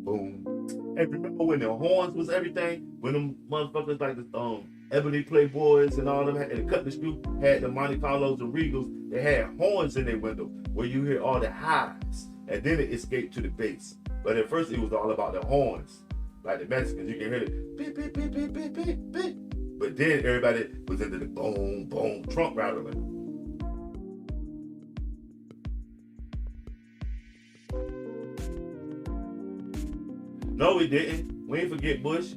Boom. Hey, remember when the horns was everything? When them motherfuckers like the Ebony Playboys and all them had the cut the screw, had the Monte Carlos and Regals, they had horns in their window where you hear all the highs. And then it escaped to the bass. But at first it was all about the horns. Like the Mexicans, you can hear it beep, beep, beep, beep, beep, beep, beep. But then everybody was into the boom, boom, trunk rattling. No, we didn't. We ain't forget Bush.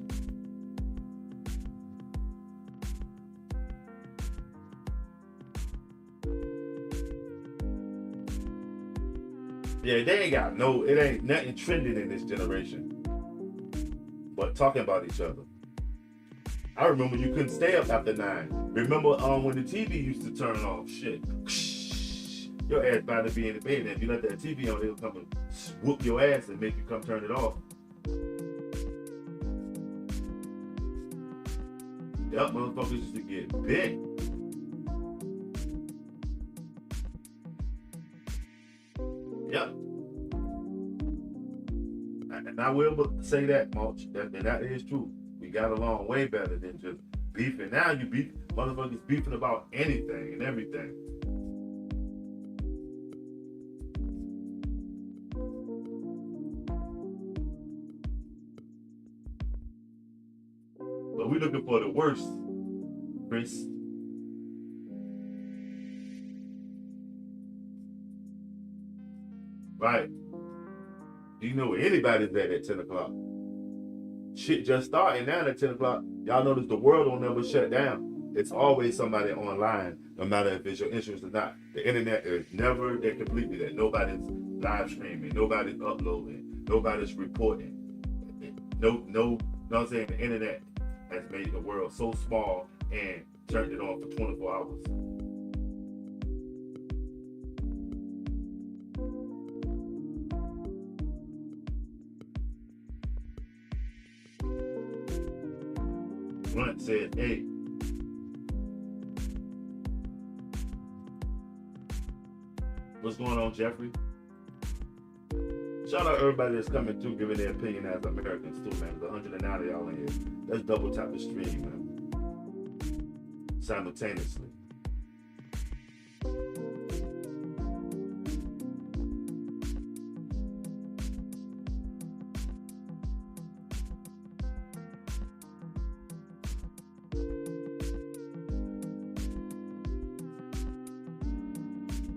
Yeah, they ain't got it ain't nothing trending in this generation. But talking about each other. I remember you couldn't stay up after 9. Remember when the TV used to turn off? Shit. Your ass about to be in the bed, and if you let that TV on, it'll come and whoop your ass and make you come turn it off. Yup, motherfuckers used to get big. Yep. And I will say that, Mulch, and that is true. We got along way better than just beefing. Now you beef, motherfuckers beefing about anything and everything. But we looking for the worst, Chris. Right. Do you know where anybody's at 10 o'clock? Shit just starting now at 10 o'clock. Y'all notice the world don't never shut down. It's always somebody online, no matter if it's your interest or not. The internet is never that completely that nobody's live streaming, nobody's uploading, nobody's reporting. No, know what I'm saying? The internet has made the world so small and turned it on for 24 hours. Blunt said, hey, what's going on, Jeffrey? Shout out everybody that's coming through, giving their opinion as Americans too, man. There's 109 of y'all in here. Let's double tap the stream, man. Simultaneously.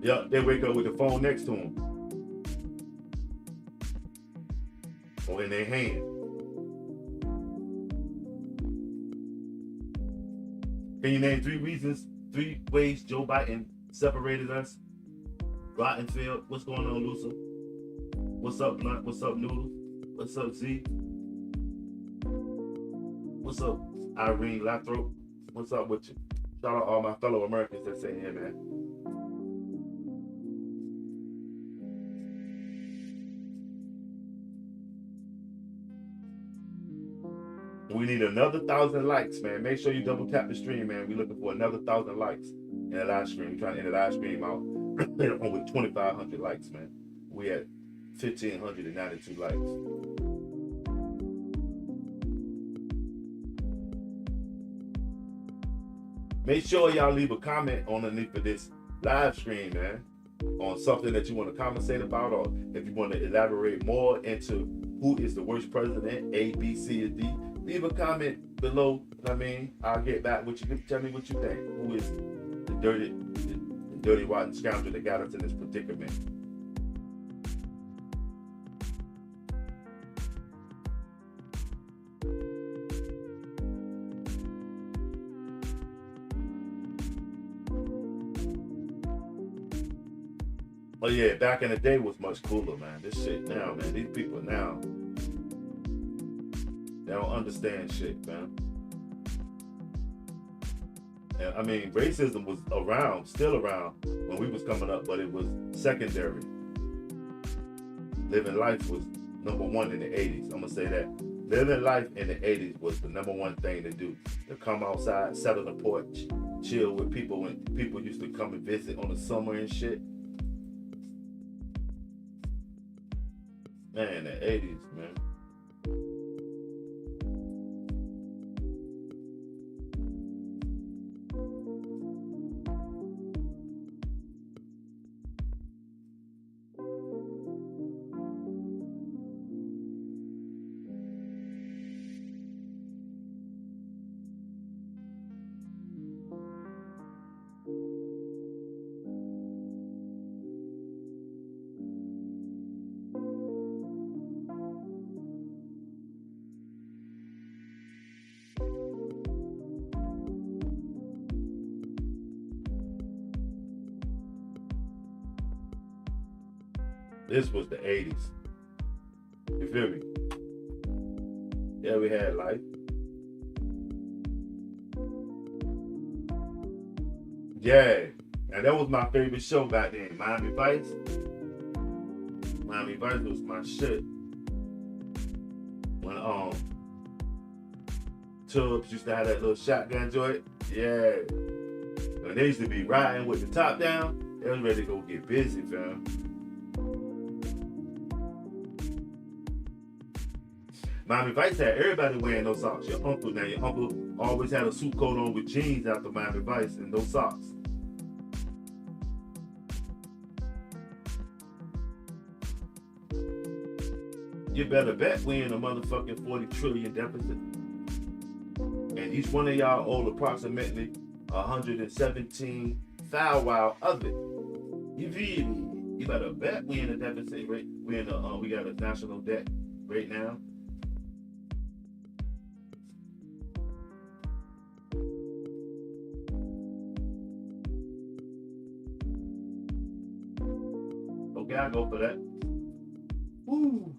Yup, they wake up with the phone next to them. Or in their hand. Can you name 3 ways Joe Biden separated us? Rottenfield, what's going on, Lucy? What's up, Blunt? What's up, Noodle? What's up, Z? What's up, Irene Lathrop? What's up with you? Shout out all my fellow Americans that's in here, man. We need another 1,000 likes, man. Make sure you double tap the stream, man. We're looking for another 1,000 likes in the live stream. We're trying to end the live stream out with 2,500 likes, man. We at 1,592 likes. Make sure y'all leave a comment underneath of this live stream, man, on something that you want to conversate about, or if you want to elaborate more into who is the worst president, A, B, C, or D. Leave a comment below. I mean, I'll get back with you. Tell me what you think. Who is the dirty, rotten scoundrel that got us in this predicament? Oh yeah, back in the day was much cooler, man. This shit now, man. These people now, they don't understand shit, man. And, I mean, racism was around, still around when we was coming up, but it was secondary. Living life was number one in the 80s. I'm gonna say that. Living life in the 80s was the number one thing to do. To come outside, sit on the porch, chill with people when people used to come and visit on the summer and shit. Man, the 80s, man. This was the 80s. You feel me? Yeah, we had life. Yeah. And that was my favorite show back then. Miami Vice. Miami Vice was my shit. When Tubbs used to have that little shotgun joint. Yeah. When they used to be riding with the top down, they was ready to go get busy, fam. Miami Vice had everybody wearing those socks. Your uncle always had a suit coat on with jeans after Miami Vice and those socks. You better bet we in a motherfucking 40 trillion deficit. And each one of y'all owe approximately 117 thou of it. You feel me? You better bet we in a deficit rate. We got a national debt right now. Okay, I'll go for that. Woo.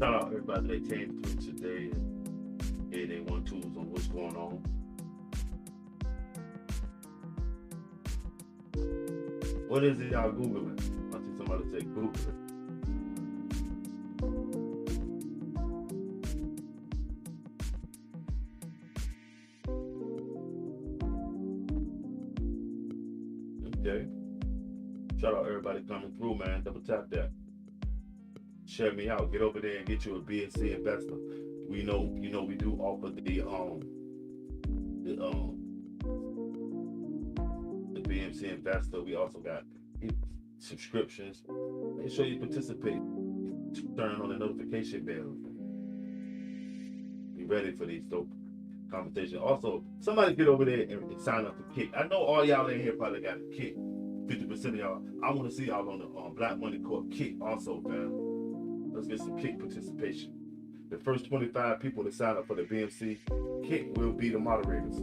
Shout out everybody that came through today and gave their 1-2s on what's going on. What is it y'all Googling? I see somebody say Google it. Okay. Shout out everybody coming through, man. Double tap that. Share me out. Get over there and get you a BNC investor. We know, we do offer the BMC investor. We also got subscriptions. Make sure you participate. Turn on the notification bell. Be ready for these dope conversations. Also, somebody get over there and sign up for Kick. I know all y'all in here probably got a Kick. 50% of y'all. I want to see y'all on the Black Money Corp Kick also, man. Let's get some Kick participation. The first 25 people to sign up for the BMC Kick will be the moderators.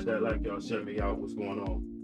smash that like, y'all. Shut me out. What's going on?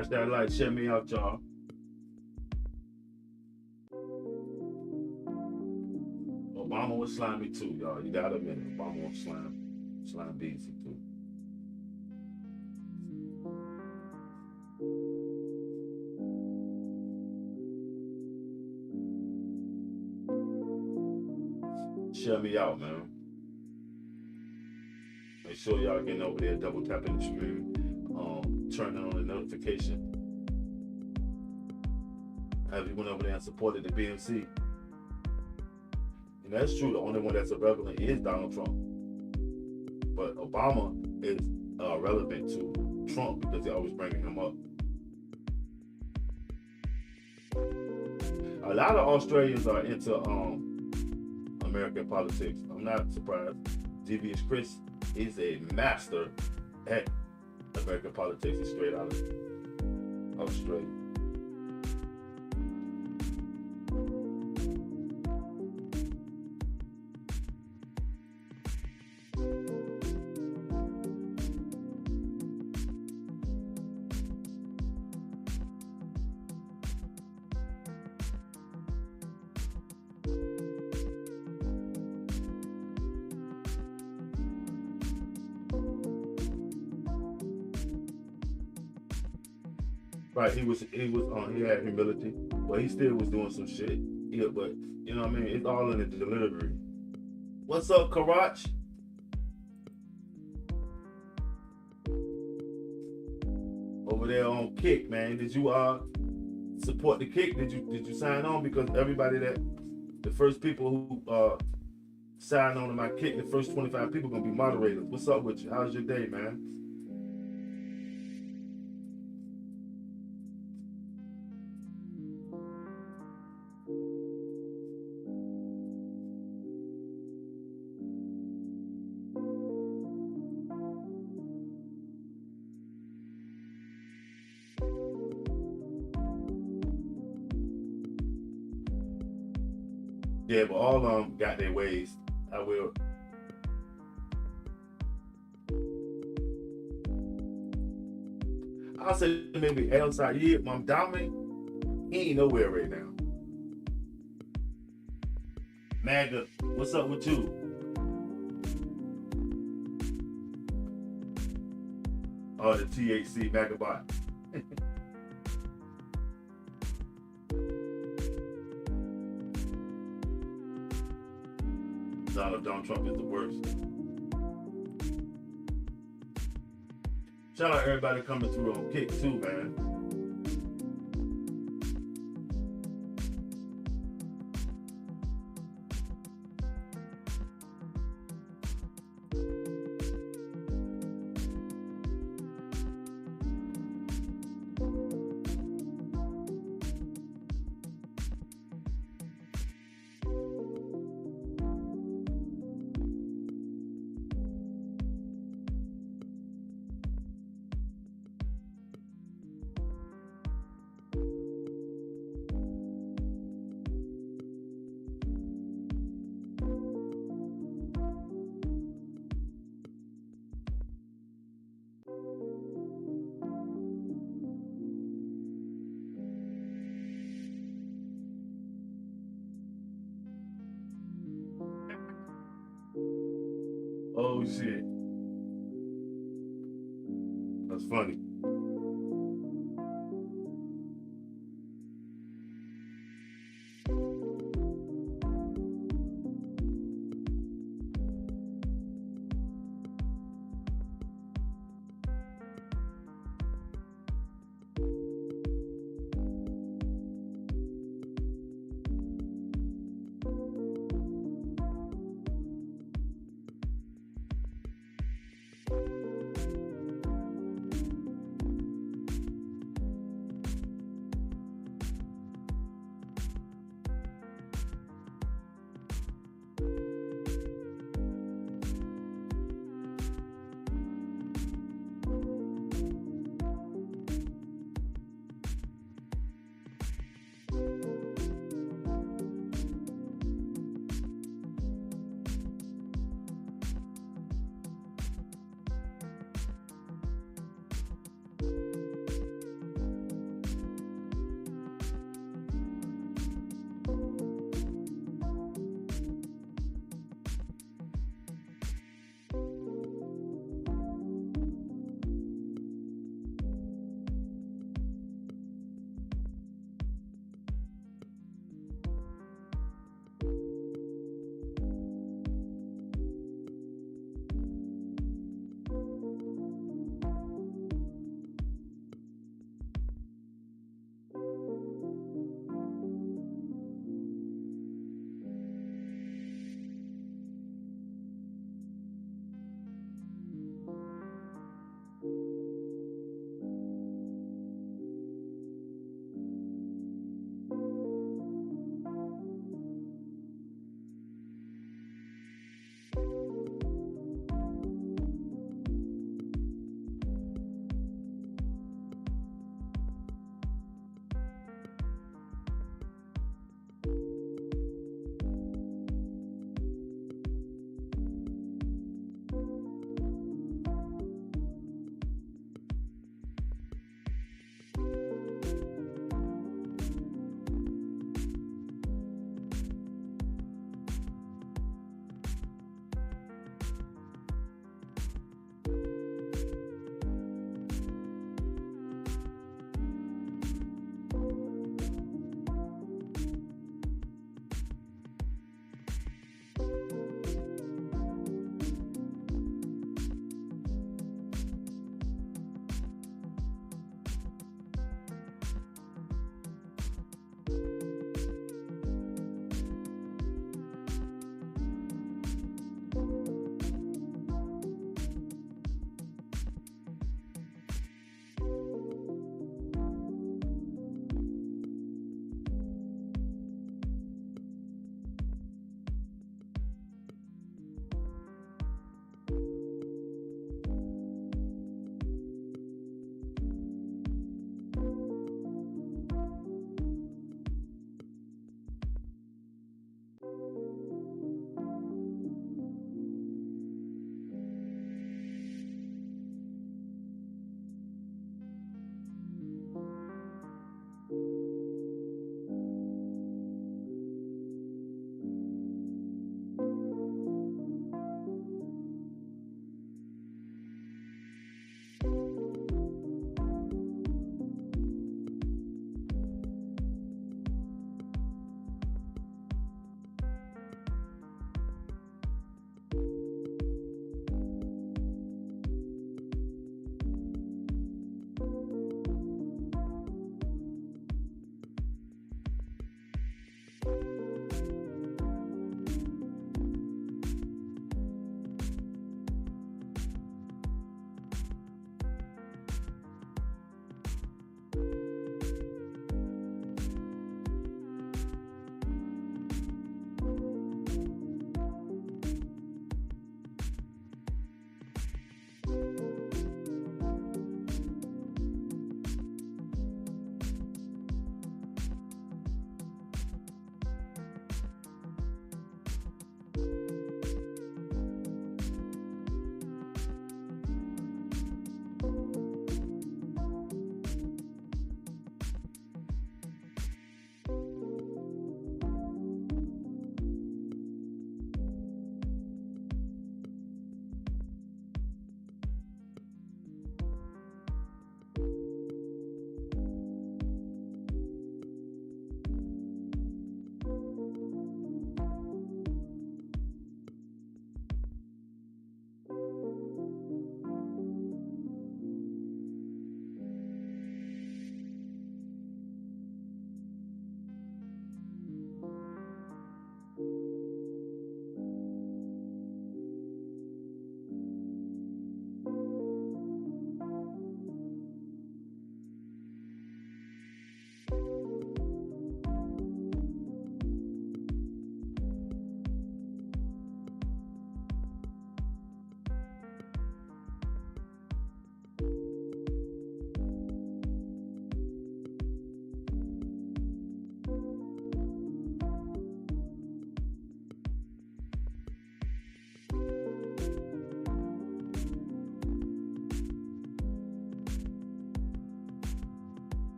Smash that like, share me out, y'all. Obama was slimy too, y'all. You gotta admit it. Obama was slime beasy too. Share me out, man. Make sure y'all getting over there, double tapping the stream, turning on the notification. Have you went over there and supported the BMC? And that's true. The only one that's irrelevant is Donald Trump. But Obama is relevant to Trump because they're always bringing him up. A lot of Australians are into American politics. I'm not surprised. Devious Chris is a master at American politics. He's straight out of Australia. Right, he had humility, but he still was doing some shit. Yeah, but you know what I mean? It's all in the delivery. What's up, Karach? Over there on Kick, man. Did you support the Kick? Did you sign on? Because everybody the first people who sign on to my Kick, the first 25 people gonna be moderators. What's up with you? How's your day, man? Yeah, but all of them got their ways. I will. I'll say maybe El Sayed, Mamdami, he ain't nowhere right now. MAGA, what's up with you? Oh, the THC MAGA bot. Donald Trump is the worst. Shout out everybody coming through on Kick too, man. Oh shit. That's funny.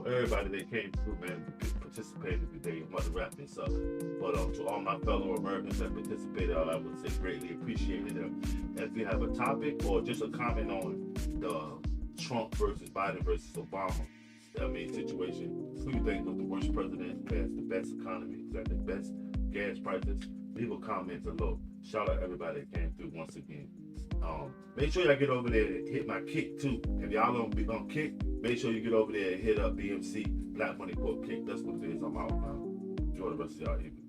everybody that came through, man, participated today. I'm about to wrap this up. But to all my fellow Americans that participated, I would say greatly appreciated them. If you have a topic or just a comment on the Trump versus Biden versus Obama, situation, who you think was the worst president, has the best economy, got the best gas prices, leave a comment below. Shout out everybody that came through once again. Make sure y'all get over there and hit my Kick too. If y'all don't be on Kick, make sure you get over there and hit up BMC Black Money Quote Kick. That's what it is. I'm out now. Enjoy the rest of y'all evening.